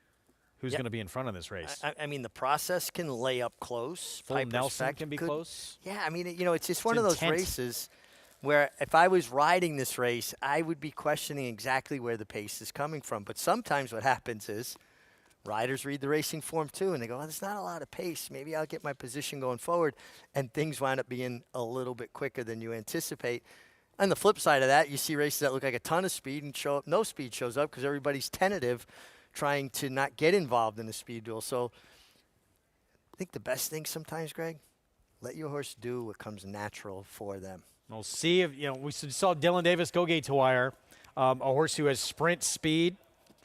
Speaker 1: Who's going to be in front of this race?
Speaker 3: I mean, the process can lay up close.
Speaker 1: Full Nelson can be close.
Speaker 3: Yeah, I mean, it's just one of those races where if I was riding this race, I would be questioning exactly where the pace is coming from. But sometimes what happens is riders read the racing form too, and they go, there's not a lot of pace. Maybe I'll get my position going forward, and things wind up being a little bit quicker than you anticipate. On the flip side of that, you see races that look like a ton of speed and show up, no speed shows up because everybody's tentative, trying to not get involved in the speed duel. So I think the best thing sometimes, Greg, let your horse do what comes natural for them.
Speaker 1: We'll see if, we saw Dylan Davis go gate to wire, a horse who has sprint speed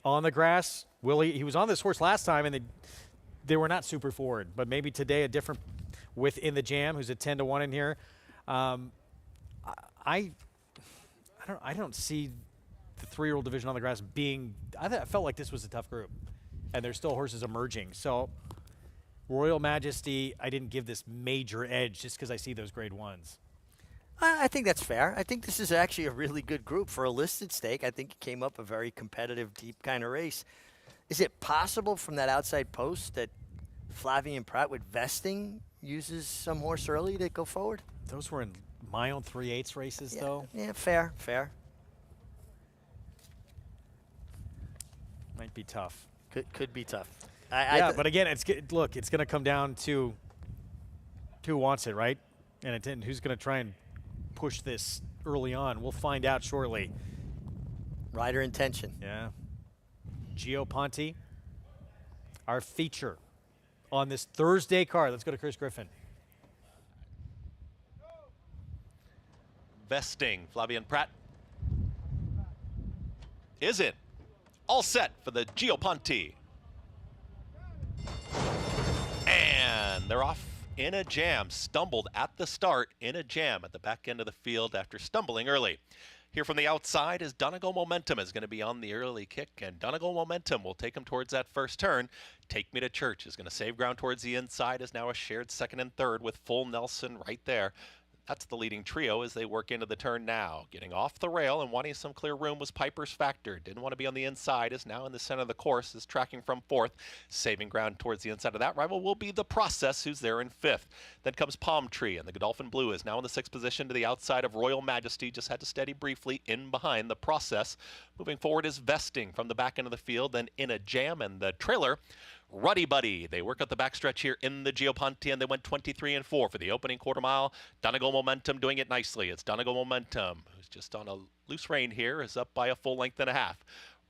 Speaker 1: on the grass. He was on this horse last time, and they were not super forward, but maybe today a different with In the Jam, who's a 10-1 in here. I don't see the 3-year-old division on the grass being. I felt like this was a tough group, and there's still horses emerging. So Royal Majesty, I didn't give this major edge just because I see those grade 1s.
Speaker 3: I think that's fair. I think this is actually a really good group for a listed stake. I think it came up a very competitive, deep kind of race. Is it possible from that outside post that Flavien Prat with vesting uses some horse early to go forward?
Speaker 1: Those were in my own 3/8 races, though.
Speaker 3: Yeah, fair.
Speaker 1: Might be tough.
Speaker 3: Could be tough.
Speaker 1: But again, it's going to come down to who wants it, right? And who's going to try and push this early on. We'll find out shortly.
Speaker 3: Rider intention.
Speaker 1: Yeah. Gio Ponte, our feature on this Thursday card. Let's go to Chris Griffin.
Speaker 4: Vesting, Flavien Prat is in. All set for the Gio Ponte. And they're off. In a Jam stumbled at the start. In a Jam at the back end of the field after stumbling early. Here from the outside is Donegal Momentum is going to be on the early kick, and Donegal Momentum will take him towards that first turn. Take Me to Church is going to save ground towards the inside, is now a shared second and third with Full Nelson right there. That's the leading trio as they work into the turn now. Getting off the rail and wanting some clear room was Piper's Factor. Didn't want to be on the inside, is now in the center of the course, is tracking from fourth. Saving ground towards the inside of that rival will be The Process, who's there in fifth. Then comes Palm Tree, and the Godolphin Blue is now in the sixth position to the outside of Royal Majesty. Just had to steady briefly in behind The Process. Moving forward is Vesting from the back end of the field, then In a Jam, and the trailer Ruddy Buddy. They work up the backstretch here in the Geoponte, and they went 23 and 4 for the opening quarter mile. Donegal Momentum doing it nicely. It's Donegal Momentum, who's just on a loose rein here, is up by a full length and a half.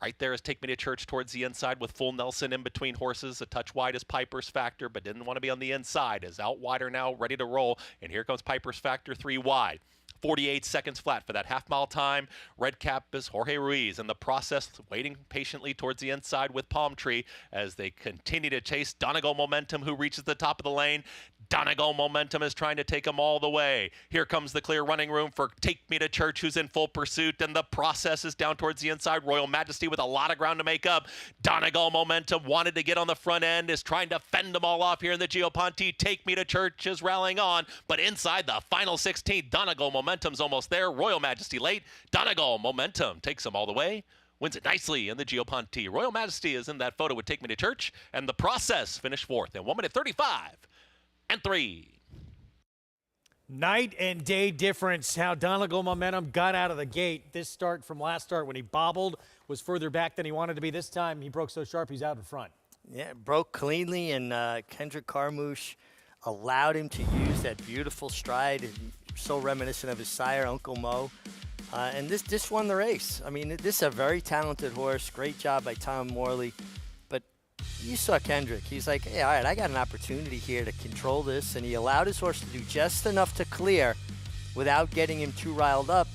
Speaker 4: Right there is Take Me to Church towards the inside with Full Nelson in between horses. A touch wide is Piper's Factor, but didn't want to be on the inside. Is out wider now, ready to roll. And here comes Piper's Factor 3 wide. 48 seconds flat for that half-mile time. Red cap is Jorge Ruiz, and The Process waiting patiently towards the inside with Palm Tree as they continue to chase Donegal Momentum, who reaches the top of the lane. Donegal Momentum is trying to take them all the way. Here comes the clear running room for Take Me to Church, who's in full pursuit, and The Process is down towards the inside. Royal Majesty with a lot of ground to make up. Donegal Momentum wanted to get on the front end, is trying to fend them all off here in the Geoponte. Take Me to Church is rallying on, but inside the final 16, Donegal Momentum's almost there. Royal Majesty late. Donegal Momentum takes them all the way. Wins it nicely in the Geoponte. Royal Majesty is in that photo with Take Me to Church, and The Process finished fourth in 1 minute 35 and 3.
Speaker 1: Night and day difference how Donegal Momentum got out of the gate. This start from last start when he bobbled was further back than he wanted to be. This time he broke so sharp he's out in front.
Speaker 3: Yeah, broke cleanly, and Kendrick Carmouche allowed him to use that beautiful stride, so reminiscent of his sire, Uncle Mo. And this won the race. I mean, this is a very talented horse. Great job by Tom Morley. But you saw Kendrick. He's like, hey, all right, I got an opportunity here to control this. And he allowed his horse to do just enough to clear without getting him too riled up.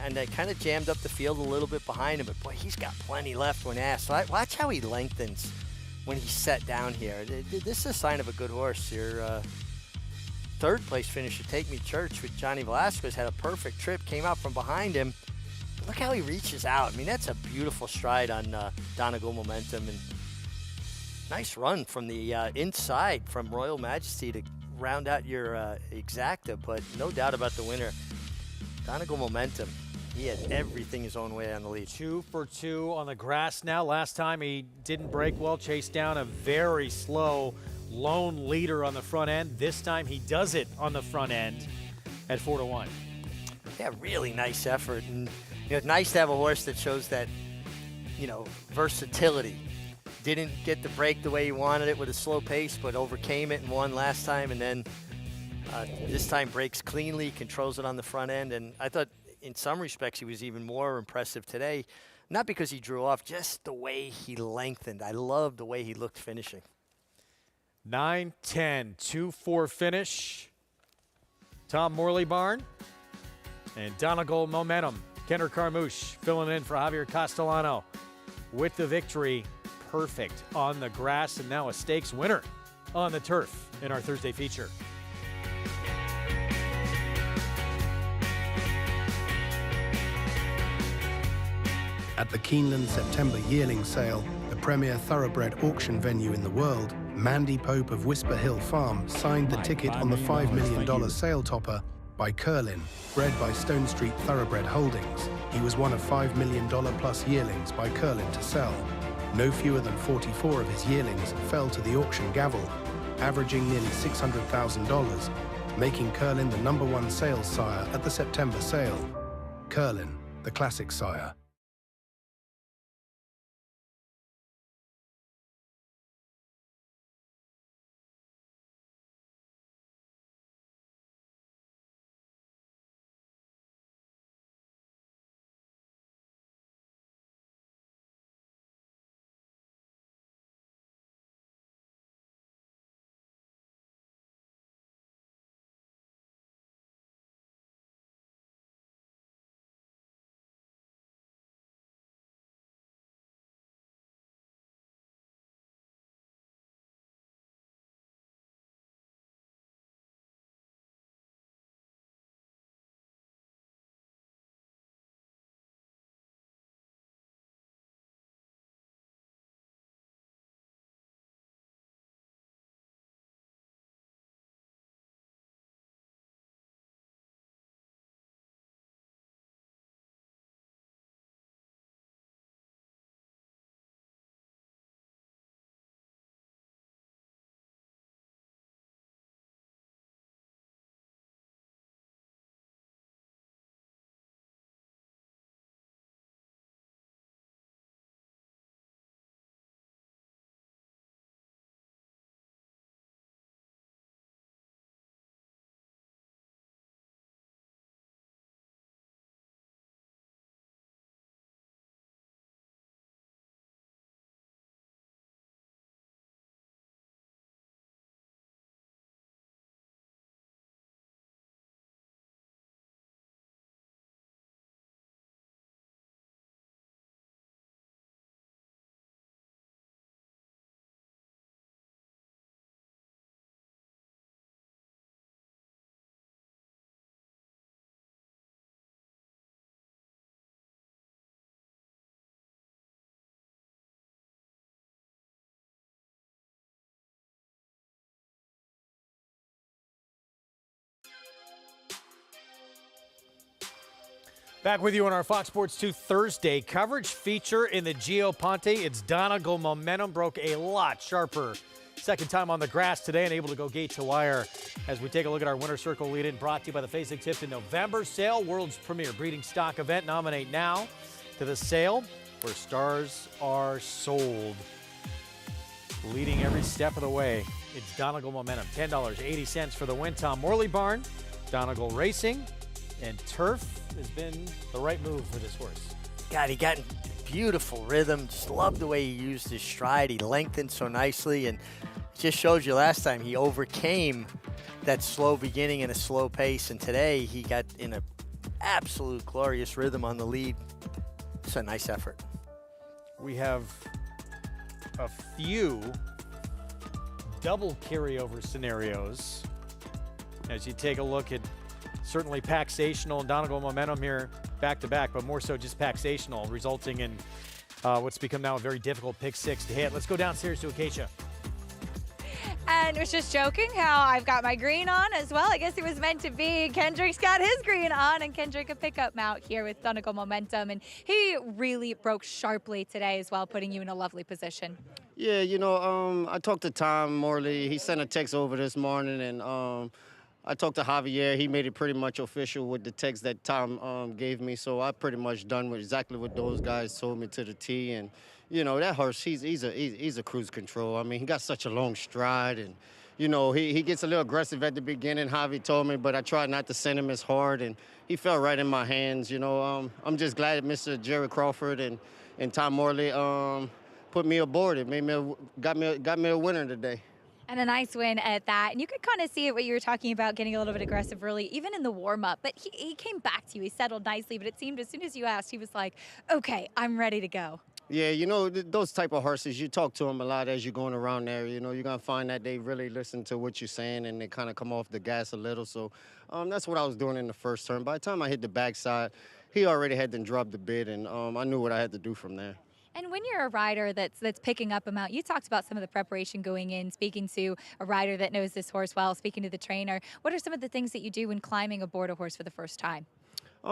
Speaker 3: And I kind of jammed up the field a little bit behind him. But, boy, he's got plenty left when asked. So watch how he lengthens when he's set down here. This is a sign of a good horse. Your third place finisher, Take Me Church, with Johnny Velasquez, had a perfect trip, came out from behind him. But look how he reaches out. I mean, that's a beautiful stride on Donegal Momentum. And nice run from the inside from Royal Majesty to round out your exacta. But no doubt about the winner, Donegal Momentum. He had everything his own way on the lead.
Speaker 1: 2 for 2 on the grass now. Last time he didn't break well, chased down a very slow lone leader on the front end. This time he does it on the front end at 4 to 1.
Speaker 3: Yeah, really nice effort. And you know, it's nice to have a horse that shows that, you know, versatility. Didn't get the break the way he wanted it with a slow pace, but overcame it and won last time. And then this time breaks cleanly, controls it on the front end. And I thought in some respects he was even more impressive today. Not because he drew off, just the way he lengthened. I love the way he looked finishing.
Speaker 1: 9-10, 2-4 finish. Tom Morley barn and Donegal Momentum. Kendrick Carmouche filling in for Javier Castellano with the victory. Perfect on the grass, and now a stakes winner on the turf in our Thursday feature.
Speaker 2: At the Keeneland September yearling sale, the premier thoroughbred auction venue in the world, Mandy Pope of Whisper Hill Farm signed the ticket on the $5 million sale topper by Curlin, bred by Stone Street Thoroughbred Holdings. He was one of $5 million plus yearlings by Curlin to sell. No fewer than 44 of his yearlings fell to the auction gavel, averaging nearly $600,000, making Curlin the #1 sales sire at the September sale. Curlin, the classic sire.
Speaker 1: Back with you on our Fox Sports 2 Thursday coverage feature in the Gio Ponte. It's Donegal Momentum, broke a lot sharper. Second time on the grass today and able to go gate to wire as we take a look at our winner circle lead-in, brought to you by the Facing Tips in November sale, world's premier breeding stock event. Nominate now to the sale where stars are sold. Leading every step of the way, it's Donegal Momentum. $10.80 for the win. Tom Morley Barn, Donegal Racing, and turf has been the right move for this horse.
Speaker 3: God, he got in beautiful rhythm. Just love the way he used his stride. He lengthened so nicely, and it just shows you last time he overcame that slow beginning and a slow pace, and today he got in an absolute glorious rhythm on the lead. It's a nice effort.
Speaker 1: We have a few double carryover scenarios as you take a look at certainly Paxational and Donegal Momentum here back-to-back, but more so just Paxational, resulting in what's become now a very difficult pick six to hit. Let's go downstairs to Acacia.
Speaker 5: And was just joking how I've got my green on as well. I guess it was meant to be. Kendrick's got his green on, and Kendrick a pickup mount here with Donegal Momentum. And he really broke sharply today as well, putting you in a lovely position.
Speaker 12: Yeah, I talked to Tom Morley. He sent a text over this morning, and I talked to Javier. He made it pretty much official with the text that Tom gave me. So I pretty much done with exactly what those guys told me to the T. And that horse, he's a cruise control. I mean, he got such a long stride, and he gets a little aggressive at the beginning. Javi told me, but I tried not to send him as hard, and he fell right in my hands. I'm just glad that Mr. Jerry Crawford and Tom Morley put me aboard. It got me a winner today.
Speaker 5: And a nice win at that. And you could kind of see it, what you were talking about, getting a little bit aggressive early, even in the warm-up. But he came back to you. He settled nicely. But it seemed as soon as you asked, he was like, okay, I'm ready to go.
Speaker 12: Yeah, those type of horses, you talk to them a lot as you're going around there. You're going to find that they really listen to what you're saying, and they kind of come off the gas a little. So that's what I was doing in the first turn. By the time I hit the backside, he already had them drop the bid, and I knew what I had to do from there.
Speaker 5: And when you're a rider that's picking up a mount, you talked about some of the preparation going in, speaking to a rider that knows this horse well, speaking to the trainer. What are some of the things that you do when climbing aboard a horse for the first time?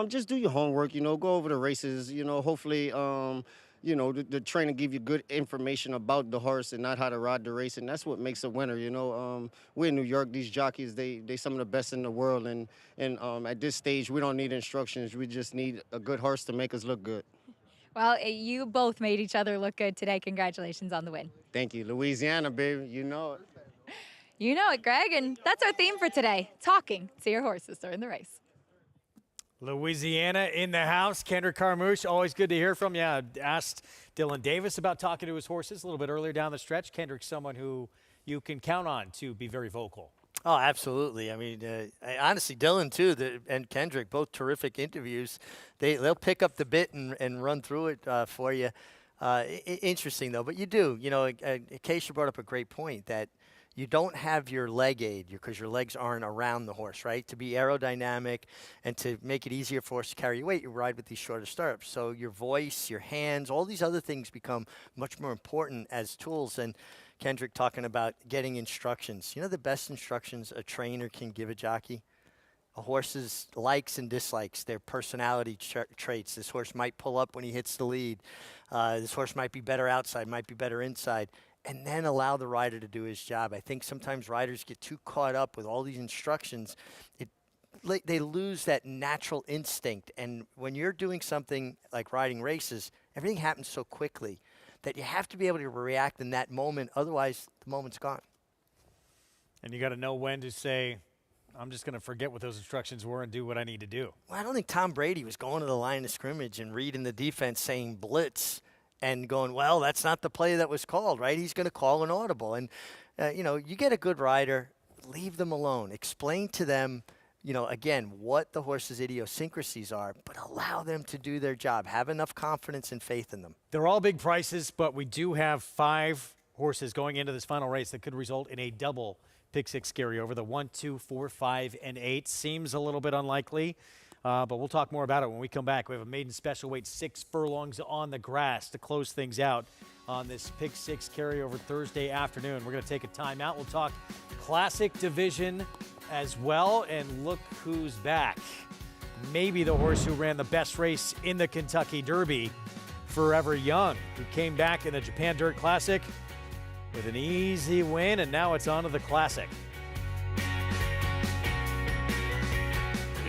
Speaker 12: Just do your homework, go over the races, hopefully, the trainer give you good information about the horse and not how to ride the race, and that's what makes a winner, We're in New York, these jockeys, they some of the best in the world, and at this stage, we don't need instructions, we just need a good horse to make us look good.
Speaker 5: Well, you both made each other look good today. Congratulations on the win.
Speaker 12: Thank you. Louisiana, baby. You know it.
Speaker 5: You know it, Greg. And that's our theme for today, talking to your horses during the race.
Speaker 1: Louisiana in the house. Kendrick Carmouche, always good to hear from you. I asked Dylan Davis about talking to his horses a little bit earlier down the stretch. Kendrick's someone who you can count on to be very vocal.
Speaker 3: Oh, absolutely. I mean, honestly, Dylan, too, and Kendrick, both terrific interviews. They'll pick up the bit and run through it for you. Interesting, though. But you do. Acacia brought up a great point that you don't have your leg aid because your legs aren't around the horse, right? To be aerodynamic and to make it easier for us to carry weight, you ride with these shorter stirrups. So your voice, your hands, all these other things become much more important as tools. And Kendrick talking about getting instructions. The best instructions a trainer can give a jockey? A horse's likes and dislikes, their personality traits. This horse might pull up when he hits the lead. This horse might be better outside, might be better inside. And then allow the rider to do his job. I think sometimes riders get too caught up with all these instructions. They lose that natural instinct. And when you're doing something like riding races, everything happens so quickly that you have to be able to react in that moment. Otherwise, the moment's gone.
Speaker 1: And you got to know when to say, I'm just going to forget what those instructions were and do what I need to do.
Speaker 3: Well, I don't think Tom Brady was going to the line of scrimmage and reading the defense saying blitz and going, well, that's not the play that was called, right? He's going to call an audible. And, you get a good rider, leave them alone. Explain to them, again, what the horse's idiosyncrasies are, but allow them to do their job. Have enough confidence and faith in them.
Speaker 1: They're all big prices, but we do have 5 horses going into this final race that could result in a double pick six carryover. The 1, 2, 4, 5, and 8 seems a little bit unlikely. But we'll talk more about it when we come back. We have a maiden special weight 6 furlongs on the grass to close things out on this pick six carryover Thursday afternoon. We're going to take a timeout. We'll talk classic division as well and look who's back. maybe the horse who ran the best race in the Kentucky Derby, Forever Young, who came back in the Japan Dirt Classic with an easy win, and now it's on to the Classic.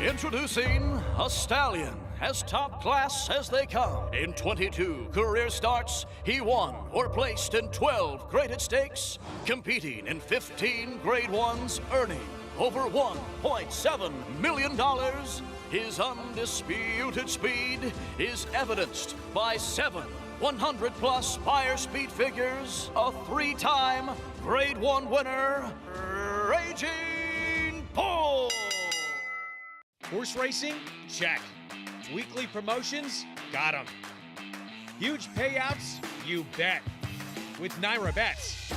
Speaker 16: Introducing a stallion, as top class as they come. In 22 career starts, he won or placed in 12 graded stakes, competing in 15 grade ones, earning over $1.7 million. His undisputed speed is evidenced by 7 100-plus Spire speed figures, a 3-time Grade 1 winner, Raging Bull.
Speaker 15: Horse racing? Check. Weekly promotions? Got 'em. Huge payouts? You bet. With Naira Bets.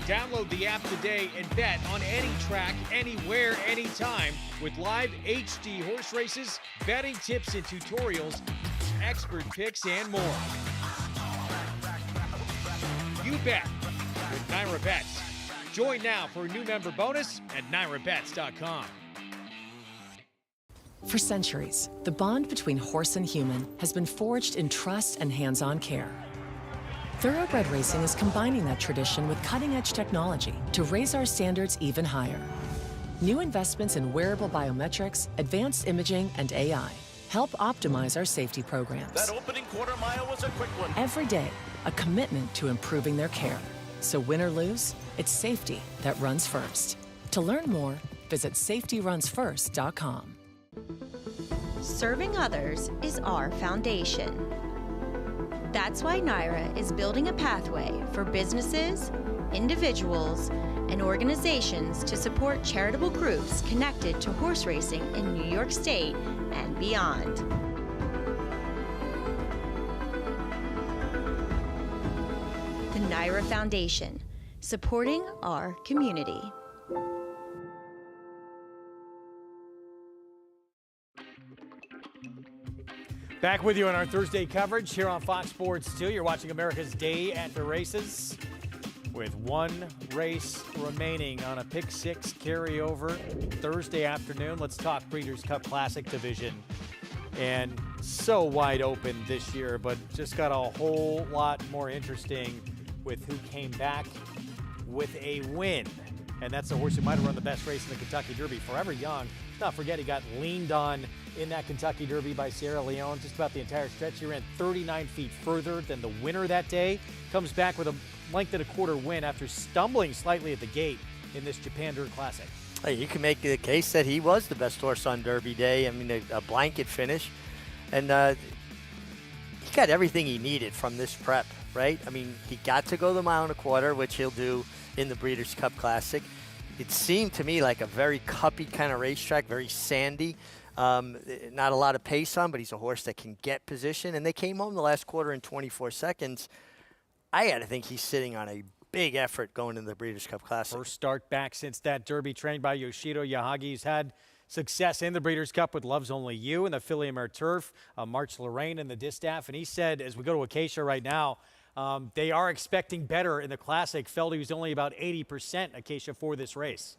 Speaker 15: Download the app today and bet on any track, anywhere, anytime with live HD horse races, betting tips and tutorials, expert picks, and more. You bet with Naira Bets. Join now for a new member bonus at nairabets.com.
Speaker 17: For centuries, the bond between horse and human has been forged in trust and hands-on care. Thoroughbred racing is combining that tradition with cutting-edge technology to raise our standards even higher. New investments in wearable biometrics, advanced imaging, and AI help optimize our safety programs.
Speaker 16: That opening quarter mile was a quick one.
Speaker 17: Every day, a commitment to improving their care. So win or lose, it's safety that runs first. To learn more, visit safetyrunsfirst.com.
Speaker 22: Serving others is our foundation. That's why Naira is building a pathway for businesses, individuals, and organizations to support charitable groups connected to horse racing in New York State and beyond. The Naira Foundation, supporting our community.
Speaker 1: Back with you on our Thursday coverage here on Fox Sports 2. You're watching America's Day at the Races with one race remaining on a Pick 6 carryover Thursday afternoon. Let's talk Breeders' Cup Classic division. And so wide open this year, but just got a whole lot more interesting with who came back with a win. And that's the horse who might have run the best race in the Kentucky Derby, Forever Young. Let's not forget he got leaned on in that Kentucky Derby by Sierra Leone just about the entire stretch. He ran 39 feet further than the winner that day. Comes back with a length and a quarter win after stumbling slightly at the gate in this Japan Dirt Classic.
Speaker 3: Hey, you can make the case that he was the best horse on Derby Day. I mean, a blanket finish. And he got everything he needed from this prep, right? I mean, he got to go the mile and a quarter, which he'll do in the Breeders' Cup Classic. It seemed to me like a very cuppy kind of racetrack, very sandy. Not a lot of pace on, but he's a horse that can get position. And they came home the last quarter in 24 seconds. I got to think he's sitting on a big effort going into the Breeders' Cup Classic.
Speaker 1: First start back since that Derby, trained by Yoshiro Yahagi. He's had success in the Breeders' Cup with Love's Only You and the Filly Mare Turf, March Lorraine and the Distaff. And he said, as we go to Acacia right now, they are expecting better in the Classic. Felt he was only about 80% Acacia for this race.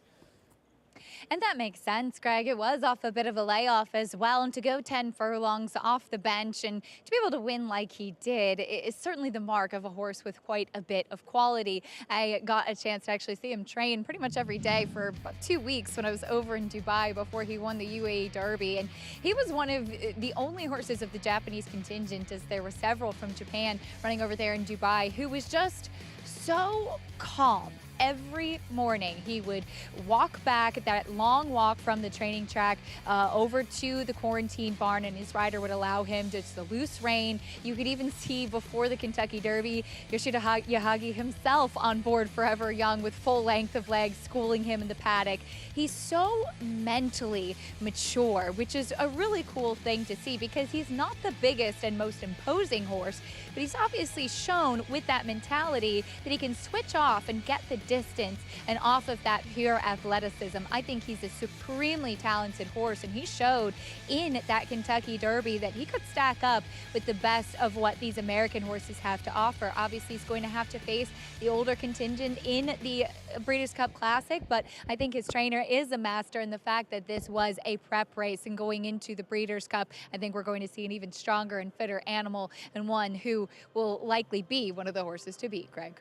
Speaker 5: And that makes sense, Greg. It was off a bit of a layoff as well. And to go 10 furlongs off the bench and to be able to win like he did is certainly the mark of a horse with quite a bit of quality. I got a chance to actually see him train pretty much every day for about 2 weeks when I was over in Dubai before he won the UAE Derby. And he was one of the only horses of the Japanese contingent, as there were several from Japan running over there in Dubai, who was just so calm. Every morning he would walk back that long walk from the training track over to the quarantine barn, and his rider would allow him just the loose rein. You could even see before the Kentucky Derby Yoshiro Yahagi himself on board Forever Young with full length of legs, schooling him in the paddock. He's so mentally mature, which is a really cool thing to see because he's not the biggest and most imposing horse, but he's obviously shown with that mentality that he can switch off and get the distance and off of that pure athleticism. I think he's a supremely talented horse, and he showed in that Kentucky Derby that he could stack up with the best of what these American horses have to offer. Obviously, he's going to have to face the older contingent in the Breeders' Cup Classic, but I think his trainer is a master in the fact that this was a prep race, and going into the Breeders' Cup, I think we're going to see an even stronger and fitter animal, and one who will likely be one of the horses to beat, Greg.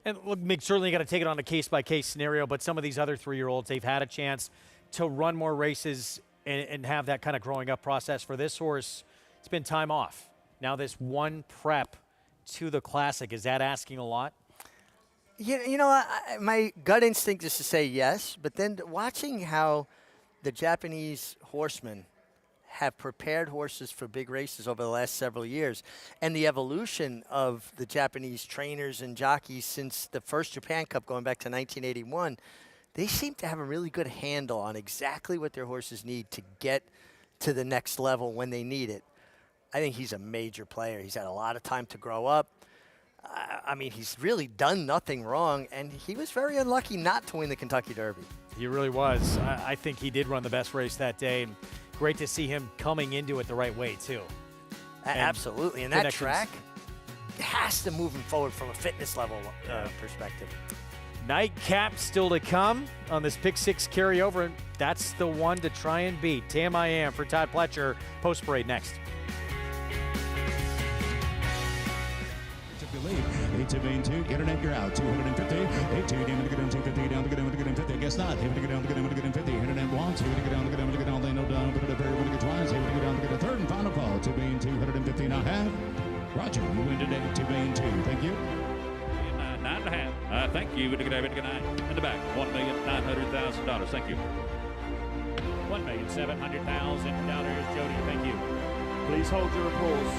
Speaker 1: And look, Mick, certainly got to take it on a case-by-case scenario, but some of these other 3-year-olds, they've had a chance to run more races and have that kind of growing up process. For this horse, it's been time off. Now this one prep to the Classic, is that asking a lot?
Speaker 3: You know, my gut instinct is to say yes, but then watching how the Japanese horsemen have prepared horses for big races over the last several years, and the evolution of the Japanese trainers and jockeys since the first Japan Cup going back to 1981, they seem to have a really good handle on exactly what their horses need to get to the next level when they need it. I think he's a major player. He's had a lot of time to grow up. I mean, he's really done nothing wrong, and he was very unlucky not to win the Kentucky Derby.
Speaker 1: He really was. I think he did run the best race that day, and great to see him coming into it the right way, too.
Speaker 3: Absolutely, and that track has to move him forward from a fitness level perspective.
Speaker 1: Nightcap still to come on this Pick 6 carryover, and that's the one to try and beat. Tam I Am for Todd Pletcher. Post-parade next.
Speaker 11: To main 2, internet, you're out. 250. 18, down to get down 250, down to get down to get down 50. I guess not. Here we go down to get down to get down 50. Internet wants. Here we go down to get down to get down. They know down. But the very one get twice. Here we go down to get a third and final call. To main 250 and a half. Roger, you win today. To main 2. Thank you.
Speaker 18: 9.5. Thank you. In the back, $1,900,000. Thank you.
Speaker 11: $1,700,000. Jody, thank you. Please hold your applause.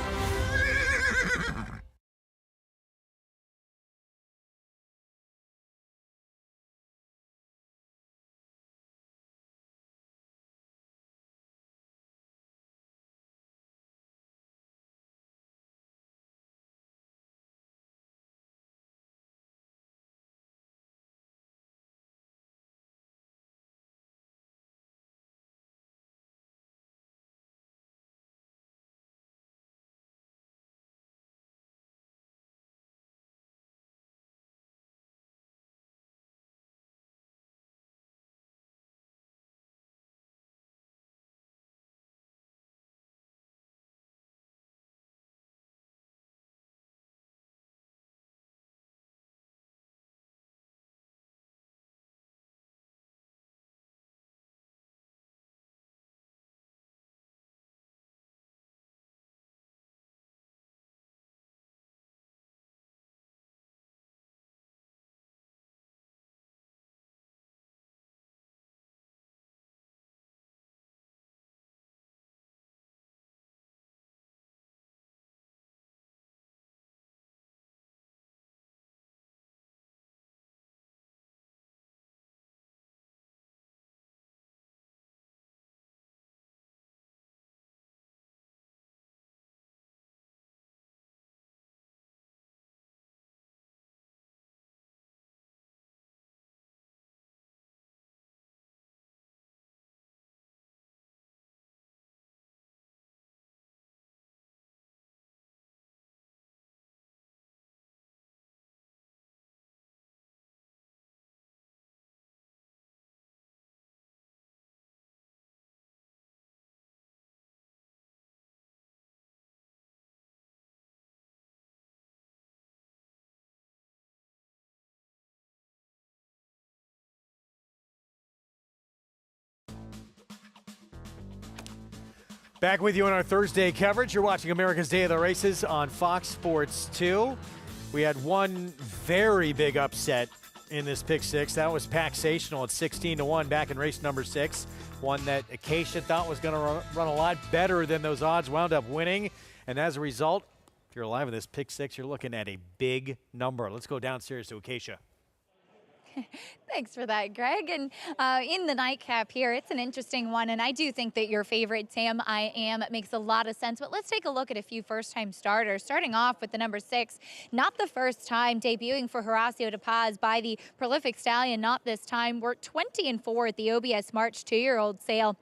Speaker 1: Back with you on our Thursday coverage. You're watching America's Day of the Races on Fox Sports 2. We had one very big upset in this Pick 6. That was Paxational at 16-1 back in race number 6. One that Acacia thought was going to run a lot better than those odds, wound up winning. And as a result, if you're alive in this Pick 6, you're looking at a big number. Let's go downstairs to Acacia.
Speaker 5: Thanks for that, Greg. And in the nightcap here, it's an interesting one. And I do think that your favorite, Tam I Am, makes a lot of sense. But let's take a look at a few first-time starters. Starting off with the number 6, not the first time, debuting for Horacio de Paz by the prolific stallion, not this time. We're 20-4 at the OBS March 2-year-old sale,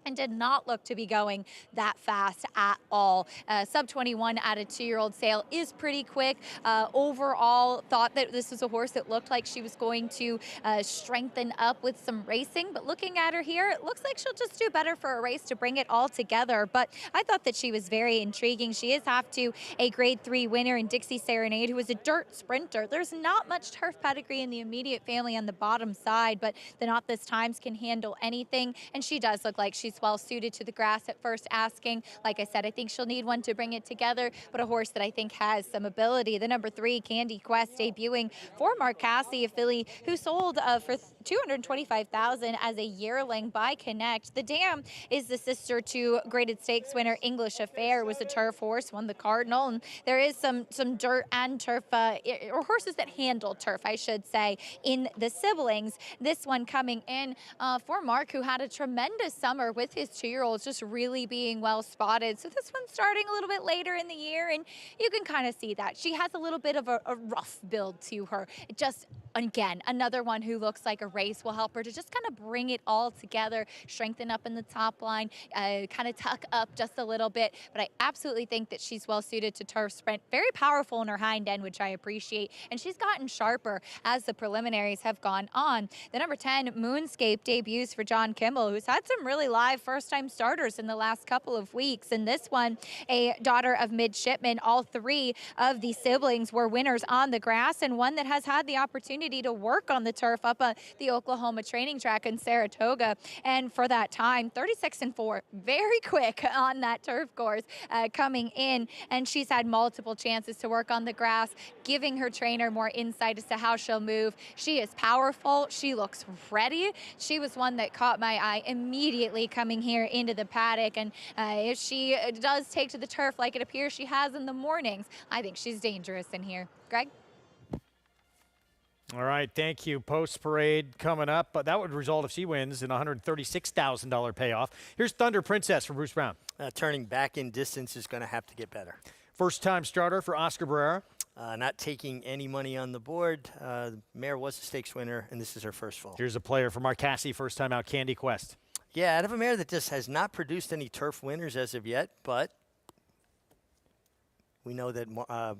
Speaker 5: and did not look to be going that fast at all. Sub 21 at a 2-year-old sale is pretty quick. Overall, thought that this was a horse that looked like she was going to strengthen up with some racing, but looking at her here, it looks like she'll just do better for a race to bring it all together. But I thought that she was very intriguing. She is off to a grade 3 winner in Dixie Serenade, who is a dirt sprinter. There's not much turf pedigree in the immediate family on the bottom side, but the Not This Times can handle anything, and she does look like she's well suited to the grass at first asking. Like I said, I think she'll need one to bring it together, but a horse that I think has some ability. The number 3, Candy Quest, debuting for Mark Cassie, a filly who sold for $225,000 as a yearling by Connect. The dam is the sister to graded stakes winner English Affair, was a turf horse, won the Cardinal, and there is some dirt and turf, or horses that handle turf, I should say, in the siblings. This one coming in for Mark, who had a tremendous summer with his 2-year-olds, just really being well spotted. So this one's starting a little bit later in the year, and you can kind of see that. She has a little bit of a rough build to her. It just, again, another one who looks like a race will help her to just kind of bring it all together, strengthen up in the top line, kind of tuck up just a little bit. But I absolutely think that she's well suited to turf sprint. Very powerful in her hind end, which I appreciate. And she's gotten sharper as the preliminaries have gone on. The number 10, Moonscape, debuts for John Kimball, who's had some really live first-time starters in the last couple of weeks. And this one, a daughter of midshipmen. All 3 of the siblings were winners on the grass, and one that has had the opportunity to work on the turf up at the Oklahoma training track in Saratoga. And for that time, 36-4, very quick on that turf course coming in. And she's had multiple chances to work on the grass, giving her trainer more insight as to how she'll move. She is powerful. She looks ready. She was one that caught my eye immediately coming here into the paddock. And if she does take to the turf like it appears she has in the mornings, I think she's dangerous in here. Greg?
Speaker 1: All right, thank you. Post parade coming up, but that would result if she wins in a $136,000 payoff. Here's Thunder Princess from Bruce Brown.
Speaker 3: Turning back in distance is going to have to get better.
Speaker 1: First-time starter for Oscar Barrera.
Speaker 3: Not taking any money on the board. The mare was a stakes winner, and this is her first fall.
Speaker 1: Here's a player for Mark Cassie, first-time out, Candy Quest.
Speaker 3: Yeah, out of a mare that just has not produced any turf winners as of yet, but we know that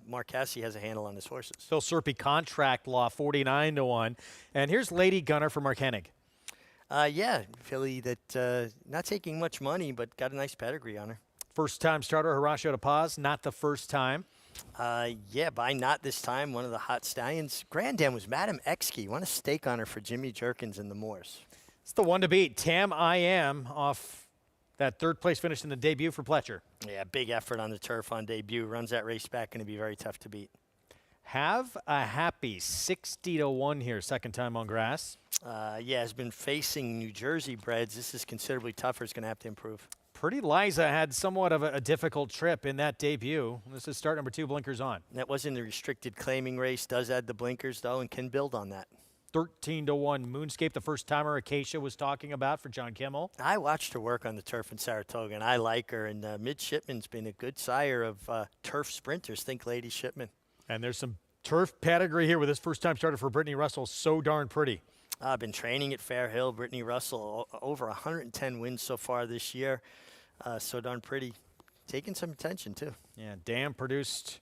Speaker 3: Mark Cassie has a handle on his horses.
Speaker 1: Phil Serpy, contract law, 49-1. And here's Lady Gunner for Mark Hennig.
Speaker 3: Yeah, filly that not taking much money, but got a nice pedigree on her.
Speaker 1: First-time starter, Horacio de Paz, not the first time.
Speaker 3: Yeah, by Not This Time, one of the hot stallions. Granddam was Madam Exkey. Want a stake on her for Jimmy Jerkins and the Moors.
Speaker 1: It's the one to beat. Tam I Am off that third-place finish in the debut for Pletcher.
Speaker 3: Yeah, big effort on the turf on debut. Runs that race back, going to be very tough to beat.
Speaker 1: Have a Happy, 60-1 here, second time on grass.
Speaker 3: Yeah, has been facing New Jersey breds. This is considerably tougher. It's going to have to improve.
Speaker 1: Pretty Liza had somewhat of a difficult trip in that debut. This is start number 2, blinkers on.
Speaker 3: That was in the restricted claiming race. Does add the blinkers, though, and can build on that.
Speaker 1: 13-1 Moonscape, the first-timer Acacia was talking about for John Kimmel.
Speaker 3: I watched her work on the turf in Saratoga, and I like her. And Midshipman's been a good sire of turf sprinters. Think Lady Shipman.
Speaker 1: And there's some turf pedigree here with this first-time starter for Brittany Russell. So darn pretty.
Speaker 3: I've been training at Fair Hill. Brittany Russell, over 110 wins so far this year. So darn pretty. Taking some attention, too.
Speaker 1: Yeah, Dan produced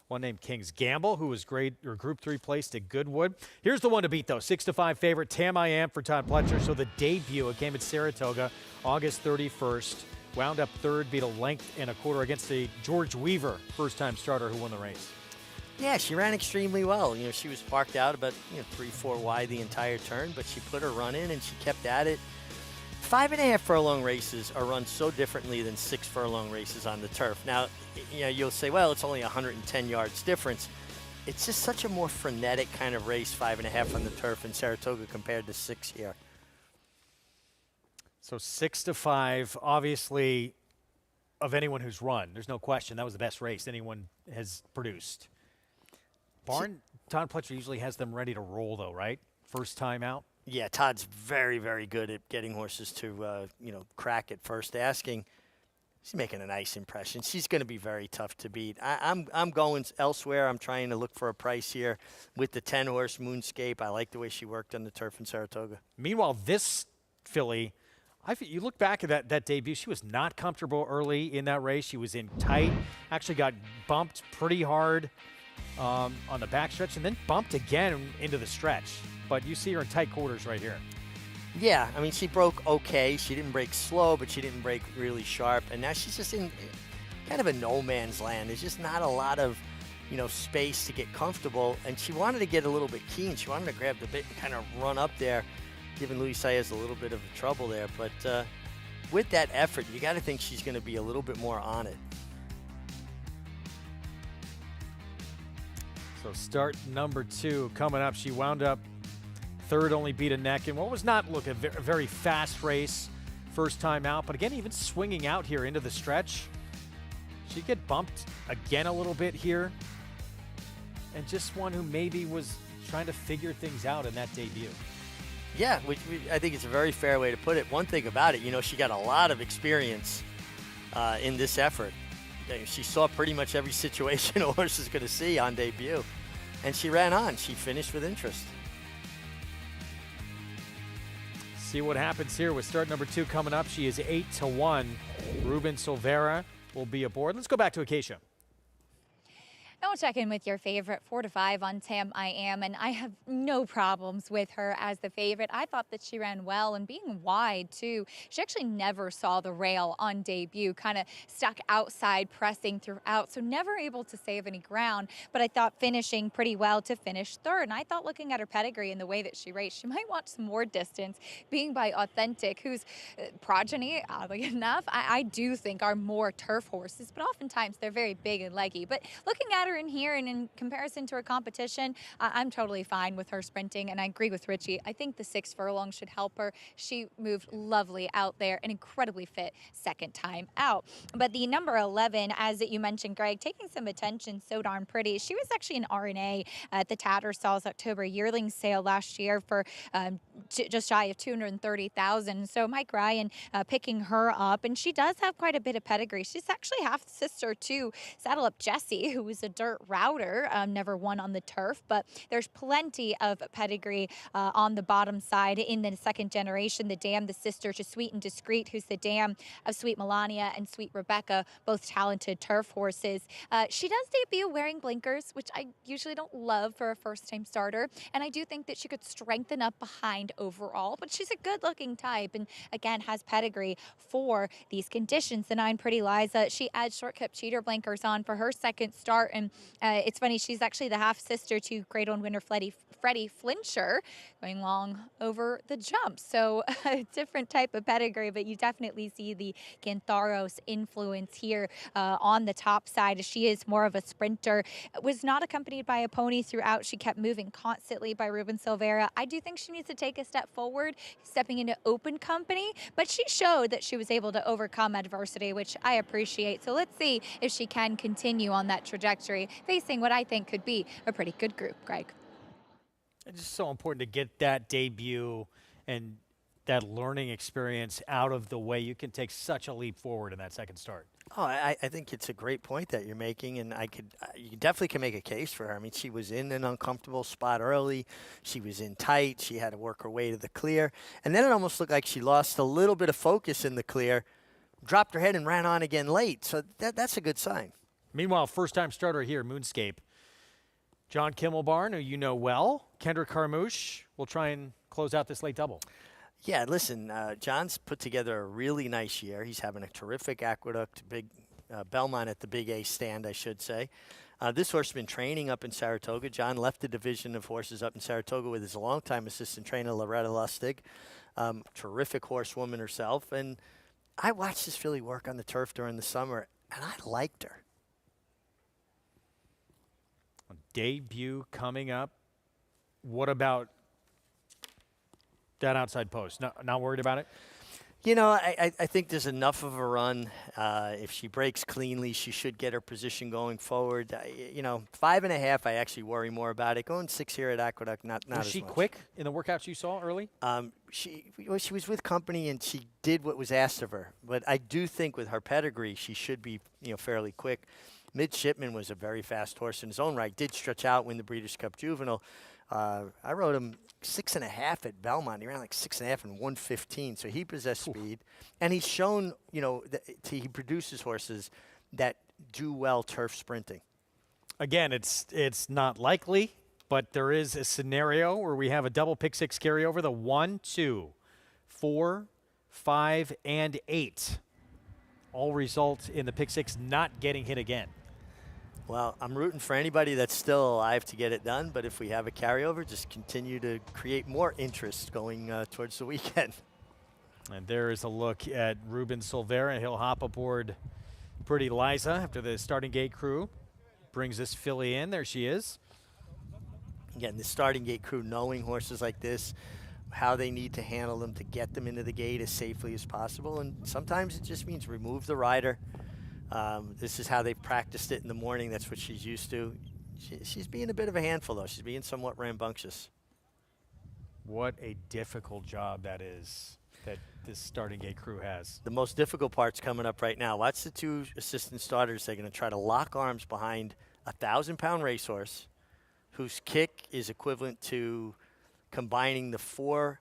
Speaker 1: one named King's Gamble, who was Group 3 placed at Goodwood. Here's the one to beat, though. 6-5 favorite, Tam I Am for Todd Pletcher. So the debut, it came at Saratoga, August 31st. Wound up third, beat a length and a quarter against the George Weaver, first-time starter who won the race.
Speaker 3: Yeah, she ran extremely well. You know, she was parked out about 3-4 wide the entire turn, but she put her run in and she kept at it. 5.5 furlong races are run so differently than 6 furlong races on the turf. Now, you'll say, well, it's only 110 yards difference. It's just such a more frenetic kind of race, 5.5 on the turf in Saratoga compared to 6 here.
Speaker 1: So 6-5, obviously, of anyone who's run. There's no question that was the best race anyone has produced. Todd Pletcher usually has them ready to roll, though, right? first time out.
Speaker 3: Yeah, Todd's very, very good at getting horses to, crack at first asking. She's making a nice impression. She's going to be very tough to beat. I'm going elsewhere. I'm trying to look for a price here with the 10-horse Moonscape. I like the way she worked on the turf in Saratoga.
Speaker 1: Meanwhile, this filly, you look back at that debut, she was not comfortable early in that race. She was in tight, actually got bumped pretty hard on the backstretch and then bumped again into the stretch. But you see her in tight quarters right here.
Speaker 3: Yeah, I mean, she broke okay. She didn't break slow, but she didn't break really sharp. And now she's just in kind of a no man's land. There's just not a lot of, space to get comfortable. And she wanted to get a little bit keen. She wanted to grab the bit and kind of run up there, giving Luis Saez a little bit of trouble there. But with that effort, you got to think she's going to be a little bit more on it.
Speaker 1: So start number 2 coming up. She wound up third, only beat a neck in what was not a very fast race first time out. But again, even swinging out here into the stretch, she get bumped again a little bit here. And just one who maybe was trying to figure things out in that debut.
Speaker 3: Yeah, I think it's a very fair way to put it. One thing about it, she got a lot of experience in this effort. She saw pretty much every situation a horse is going to see on debut. And she ran on. She finished with interest.
Speaker 1: See what happens here with start number 2 coming up. She is 8-1. Ruben Silvera will be aboard. Let's go back to Acacia.
Speaker 5: I will check in with your favorite 4-5 on Tam I Am, and I have no problems with her as the favorite. I thought that she ran well and being wide too. She actually never saw the rail on debut, kind of stuck outside pressing throughout, so never able to save any ground, but I thought finishing pretty well to finish third. And I thought looking at her pedigree and the way that she raced, she might want some more distance, being by Authentic, whose progeny, oddly enough, I do think are more turf horses, but oftentimes they're very big and leggy. But looking at her in here and in comparison to her competition, I'm totally fine with her sprinting, and I agree with Richie. I think the 6 furlong should help her. She moved lovely out there, an incredibly fit second time out. But the number 11, as you mentioned, Greg, taking some attention, So Darn Pretty. She was actually an RNA at the Tattersall's October yearling sale last year for just shy of $230,000. So Mike Ryan picking her up, and she does have quite a bit of pedigree. She's actually half sister to Saddle Up Jessie, who was a dirt router, never won on the turf, but there's plenty of pedigree on the bottom side in the second generation. The dam, the sister to Sweet and Discreet, who's the dam of Sweet Melania and Sweet Rebecca, both talented turf horses. She does debut wearing blinkers, which I usually don't love for a first-time starter, and I do think that she could strengthen up behind overall, but she's a good-looking type, and again has pedigree for these conditions. The 9 Pretty Liza, she adds short-kept cheater blinkers on for her second start, and it's funny, she's actually the half-sister to Grade 1 winner Freddie Flincher, going long over the jump. So a different type of pedigree, but you definitely see the Cantharos influence here on the top side. She is more of a sprinter. Was not accompanied by a pony throughout. She kept moving constantly by Ruben Silvera. I do think she needs to take a step forward, stepping into open company, but she showed that she was able to overcome adversity, which I appreciate. So let's see if she can continue on that trajectory, facing what I think could be a pretty good group, Greg.
Speaker 1: It's just so important to get that debut and that learning experience out of the way. You can take such a leap forward in that second start.
Speaker 3: Oh, I think it's a great point that you're making, and you definitely can make a case for her. I mean, she was in an uncomfortable spot early. She was in tight. She had to work her way to the clear. And then it almost looked like she lost a little bit of focus in the clear, dropped her head and ran on again late. So that's a good sign.
Speaker 1: Meanwhile, first-time starter here, Moonscape. John Kimmelbarn, who you know well. Kendrick Carmouche will try and close out this late double.
Speaker 3: Yeah, listen, John's put together a really nice year. He's having a terrific Aqueduct, big Belmont at the Big A stand, I should say. This horse has been training up in Saratoga. John left the division of horses up in Saratoga with his longtime assistant trainer, Loretta Lustig. Terrific horsewoman herself. And I watched this filly work on the turf during the summer, and I liked her.
Speaker 1: Debut coming up. What about that outside post? Not worried about it?
Speaker 3: You know, I think there's enough of a run. If she breaks cleanly, she should get her position going forward. You know, 5.5, I actually worry more about it. Going 6 here at Aqueduct, not
Speaker 1: Was
Speaker 3: as
Speaker 1: she
Speaker 3: much.
Speaker 1: quick in the workouts you saw early?
Speaker 3: She was with company and she did what was asked of her. But I do think with her pedigree, she should be, you know, fairly quick. Midshipman was a very fast horse in his own right. Did stretch out, win the Breeders' Cup Juvenile. I rode him 6.5 at Belmont. He ran like 6.5 and 1:15. So he possessed speed, and he's shown, you know, that he produces horses that do well turf sprinting.
Speaker 1: Again, it's not likely, but there is a scenario where we have a double pick 6 carryover. The 1, 2, 4, 5, and 8 all result in the pick 6 not getting hit again.
Speaker 3: Well, I'm rooting for anybody that's still alive to get it done, but if we have a carryover, just continue to create more interest going towards the weekend.
Speaker 1: And there is a look at Ruben Silvera. He'll hop aboard Pretty Liza after the starting gate crew brings this filly in. There she is.
Speaker 3: Again, the starting gate crew knowing horses like this, how they need to handle them to get them into the gate as safely as possible. And sometimes it just means remove the rider. This is how they practiced it in the morning. That's what she's used to. She's being a bit of a handful, though. She's being somewhat rambunctious.
Speaker 1: What a difficult job that is that this starting gate crew has.
Speaker 3: The most difficult part's coming up right now. Watch the 2 assistant starters. They're going to try to lock arms behind a 1,000-pound racehorse whose kick is equivalent to combining the 4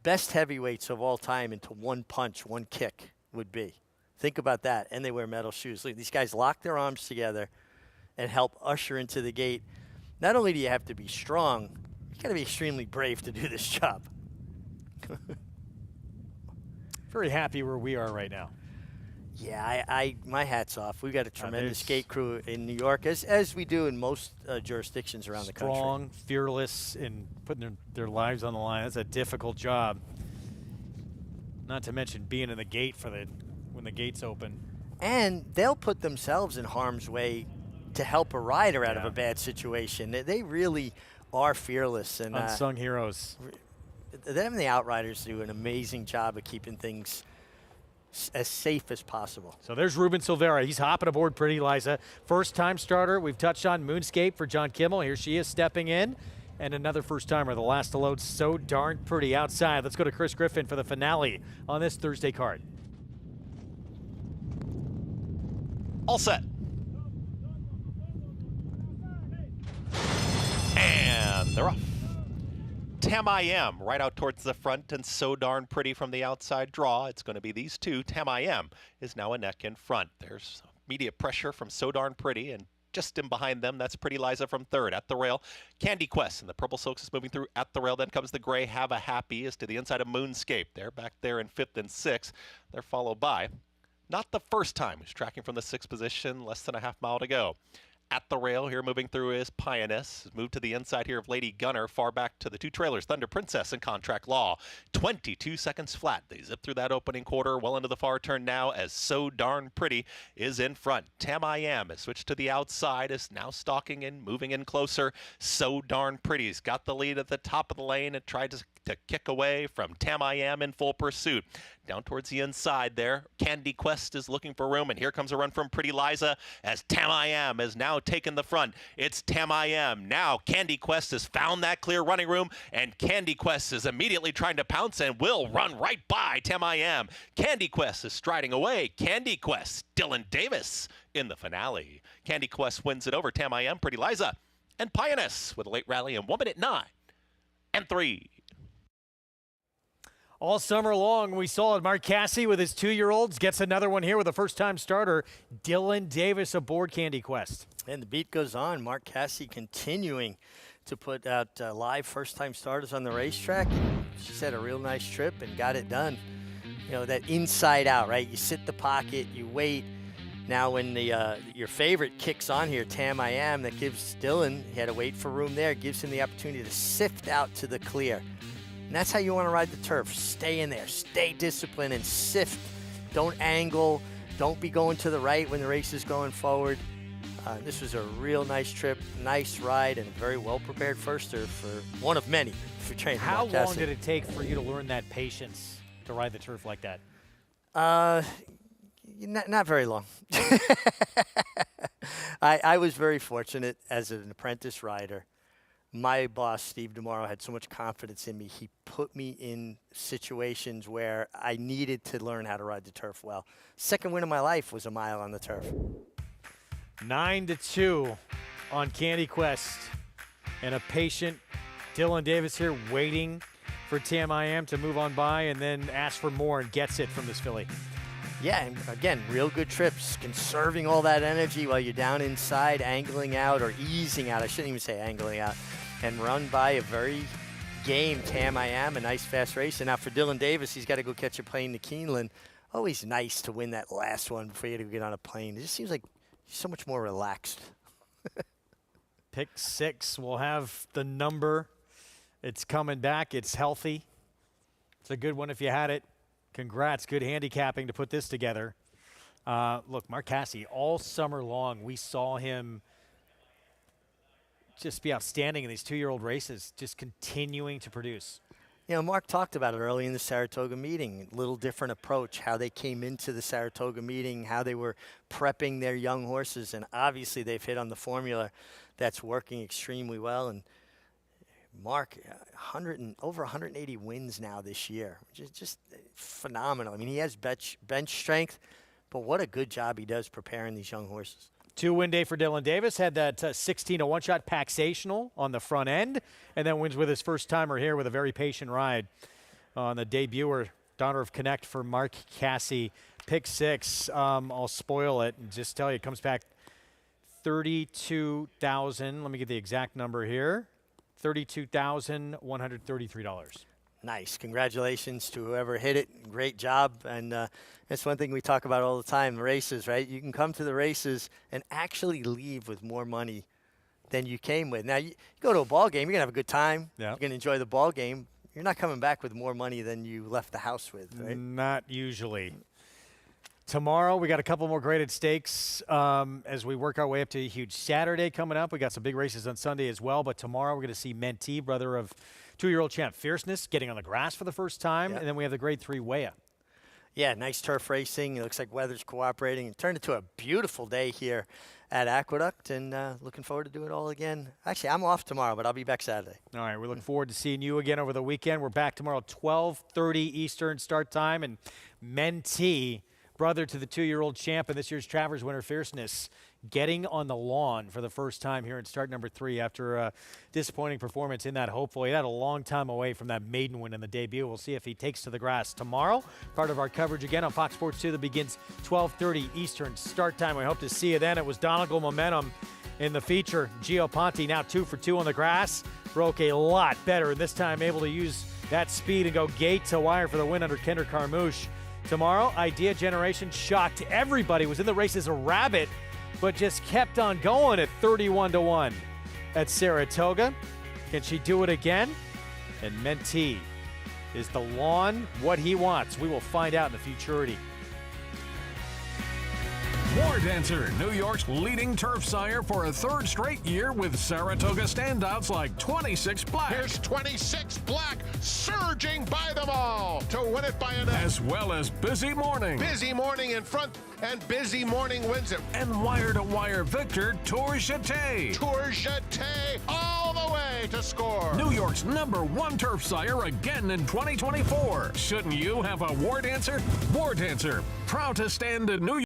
Speaker 3: best heavyweights of all time into one punch, one kick would be. Think about that. And they wear metal shoes. Look, these guys lock their arms together and help usher into the gate. Not only do you have to be strong, you got to be extremely brave to do this job.
Speaker 1: Very happy where we are right now.
Speaker 3: Yeah, my hat's off. We've got a tremendous gate crew in New York, as we do in most jurisdictions around the country.
Speaker 1: Strong, fearless, and putting their lives on the line. That's a difficult job. Not to mention being in the gate for when the gates open.
Speaker 3: And they'll put themselves in harm's way to help a rider out of a bad situation. They really are fearless. And
Speaker 1: unsung heroes.
Speaker 3: Them and the outriders do an amazing job of keeping things as safe as possible.
Speaker 1: So there's Ruben Silvera. He's hopping aboard Pretty Liza. First-time starter. We've touched on Moonscape for John Kimmel. Here she is stepping in. And another first-timer, the last to load, So Darn Pretty outside. Let's go to Chris Griffin for the finale on this Thursday card.
Speaker 4: All set. And they're off. Tam I Am right out towards the front and So Darn Pretty from the outside draw. It's going to be these two. Tam I Am is now a neck in front. There's immediate pressure from So Darn Pretty, and just in behind them, that's Pretty Liza from third at the rail. Candy Quest and the Purple Silks is moving through at the rail. Then comes the gray Have a Happy is to the inside of Moonscape. They're back there in 5th and 6th. They're followed by not the first time who's tracking from the 6th position, less than a half mile to go. At the rail here, moving through is Pioness. Moved to the inside here of Lady Gunner, far back to the 2 trailers, Thunder Princess and Contract Law. 22 seconds flat. They zip through that opening quarter, well into the far turn now as So Darn Pretty is in front. Tam I Am has switched to the outside, is now stalking in, moving in closer. So Darn Pretty's got the lead at the top of the lane and tried to kick away from Tam I Am in full pursuit. Down towards the inside there, Candy Quest is looking for room, and here comes a run from Pretty Liza as Tam I Am has now taken the front. It's Tam I Am. Now Candy Quest has found that clear running room, and Candy Quest is immediately trying to pounce and will run right by Tam I Am. Candy Quest is striding away. Candy Quest, Dylan Davis in the finale. Candy Quest wins it over Tam I Am, Pretty Liza, and Pioness with a late rally in 1 minute 9 and 3.
Speaker 1: All summer long, we saw it. Mark Casse with his 2-year-olds gets another one here with a first-time starter, Dylan Davis aboard Candy Quest.
Speaker 3: And the beat goes on. Mark Casse continuing to put out live first-time starters on the racetrack. She's had a real nice trip and got it done. You know, that inside out, right? You sit the pocket, you wait. Now when your favorite kicks on here, Tam I Am, that gives Dylan, he had to wait for room there, gives him the opportunity to sift out to the clear. And that's how you want to ride the turf. Stay in there. Stay disciplined and sift. Don't angle. Don't be going to the right when the race is going forward. This was a real nice trip, nice ride, and a very well-prepared firster for one of many for training.
Speaker 1: How long did it take for you to learn that patience to ride the turf like that?
Speaker 3: Not very long. I was very fortunate as an apprentice rider. My boss, Steve DeMauro, had so much confidence in me. He put me in situations where I needed to learn how to ride the turf well. Second win of my life was a mile on the turf.
Speaker 1: 9-2 on Candy Quest. And a patient Dylan Davis here waiting for Tam I Am to move on by and then ask for more and gets it from this filly.
Speaker 3: Yeah, and again, real good trips, conserving all that energy while you're down inside, angling out or easing out. I shouldn't even say angling out. And run by a very game Tam I Am, a nice fast race. And now for Dylan Davis, he's got to go catch a plane to Keeneland. Always nice to win that last one before you have to get on a plane. It just seems like he's so much more relaxed.
Speaker 1: Pick 6 will have the number. It's coming back. It's healthy. It's a good one if you had it. Congrats. Good handicapping to put this together. Look, Mark Casse, all summer long, we saw him just be outstanding in these 2-year-old races, just continuing to produce.
Speaker 3: You know, Mark talked about it early in the Saratoga meeting, a little different approach, how they came into the Saratoga meeting, how they were prepping their young horses, and obviously they've hit on the formula that's working extremely well. And Mark, over 180 wins now this year, which is just phenomenal. I mean, he has bench strength, but what a good job he does preparing these young horses.
Speaker 1: 2-win day for Dylan Davis. Had that 16-1 shot Paxational on the front end, and then wins with his first timer here with a very patient ride on the debuter, daughter of Connect for Mark Casse. Pick 6. I'll spoil it and just tell you, it comes back 32,000. Let me get the exact number here. $32,133.
Speaker 3: Nice. Congratulations to whoever hit it. Great job. And that's one thing we talk about all the time, races, right? You can come to the races and actually leave with more money than you came with. Now, you go to a ball game, you're going to have a good time.
Speaker 1: Yep.
Speaker 3: You're going to enjoy the ball game. You're not coming back with more money than you left the house with, right?
Speaker 1: Not usually. Tomorrow, we got a couple more graded stakes as we work our way up to a huge Saturday coming up. We got some big races on Sunday as well, but tomorrow we're going to see Mentee, brother of 2-year-old champ Fierceness, getting on the grass for the first time,
Speaker 3: Yep.
Speaker 1: and then we have the grade 3 Weah.
Speaker 3: Yeah, nice turf racing. It looks like weather's cooperating. It turned into a beautiful day here at Aqueduct, and looking forward to doing it all again. Actually, I'm off tomorrow, but I'll be back Saturday.
Speaker 1: All right, we look forward to seeing you again over the weekend. We're back tomorrow, 12:30 Eastern start time, and Mentee, brother to the 2-year-old champ and this year's Travers winner Fierceness, getting on the lawn for the first time here in start number 3 after a disappointing performance in that hopeful. He had a long time away from that maiden win in the debut. We'll see if he takes to the grass tomorrow. Part of our coverage again on Fox Sports 2 that begins 12:30 Eastern start time. We hope to see you then. It was Donegal momentum in the feature. Gio Ponte now 2 for 2 on the grass. Broke a lot better, and this time able to use that speed and go gate to wire for the win under Kendrick Carmouche. Tomorrow, Idea Generation shocked everybody. Was in the race as a rabbit, but just kept on going at 31-1 at Saratoga. Can she do it again? And Mentee, is the lawn what he wants? We will find out in the futurity.
Speaker 19: War Dancer, New York's leading turf sire for a 3rd straight year with Saratoga standouts like 26 Black.
Speaker 13: Here's 26 Black surging by them all to win it by a neck.
Speaker 19: As well as Busy Morning.
Speaker 13: Busy Morning in front, and Busy Morning wins it.
Speaker 19: And wire-to-wire victor, Tour Jeté.
Speaker 13: Tour Jeté all the way to score.
Speaker 19: New York's #1 turf sire again in 2024. Shouldn't you have a War Dancer? War Dancer, proud to stand in New York.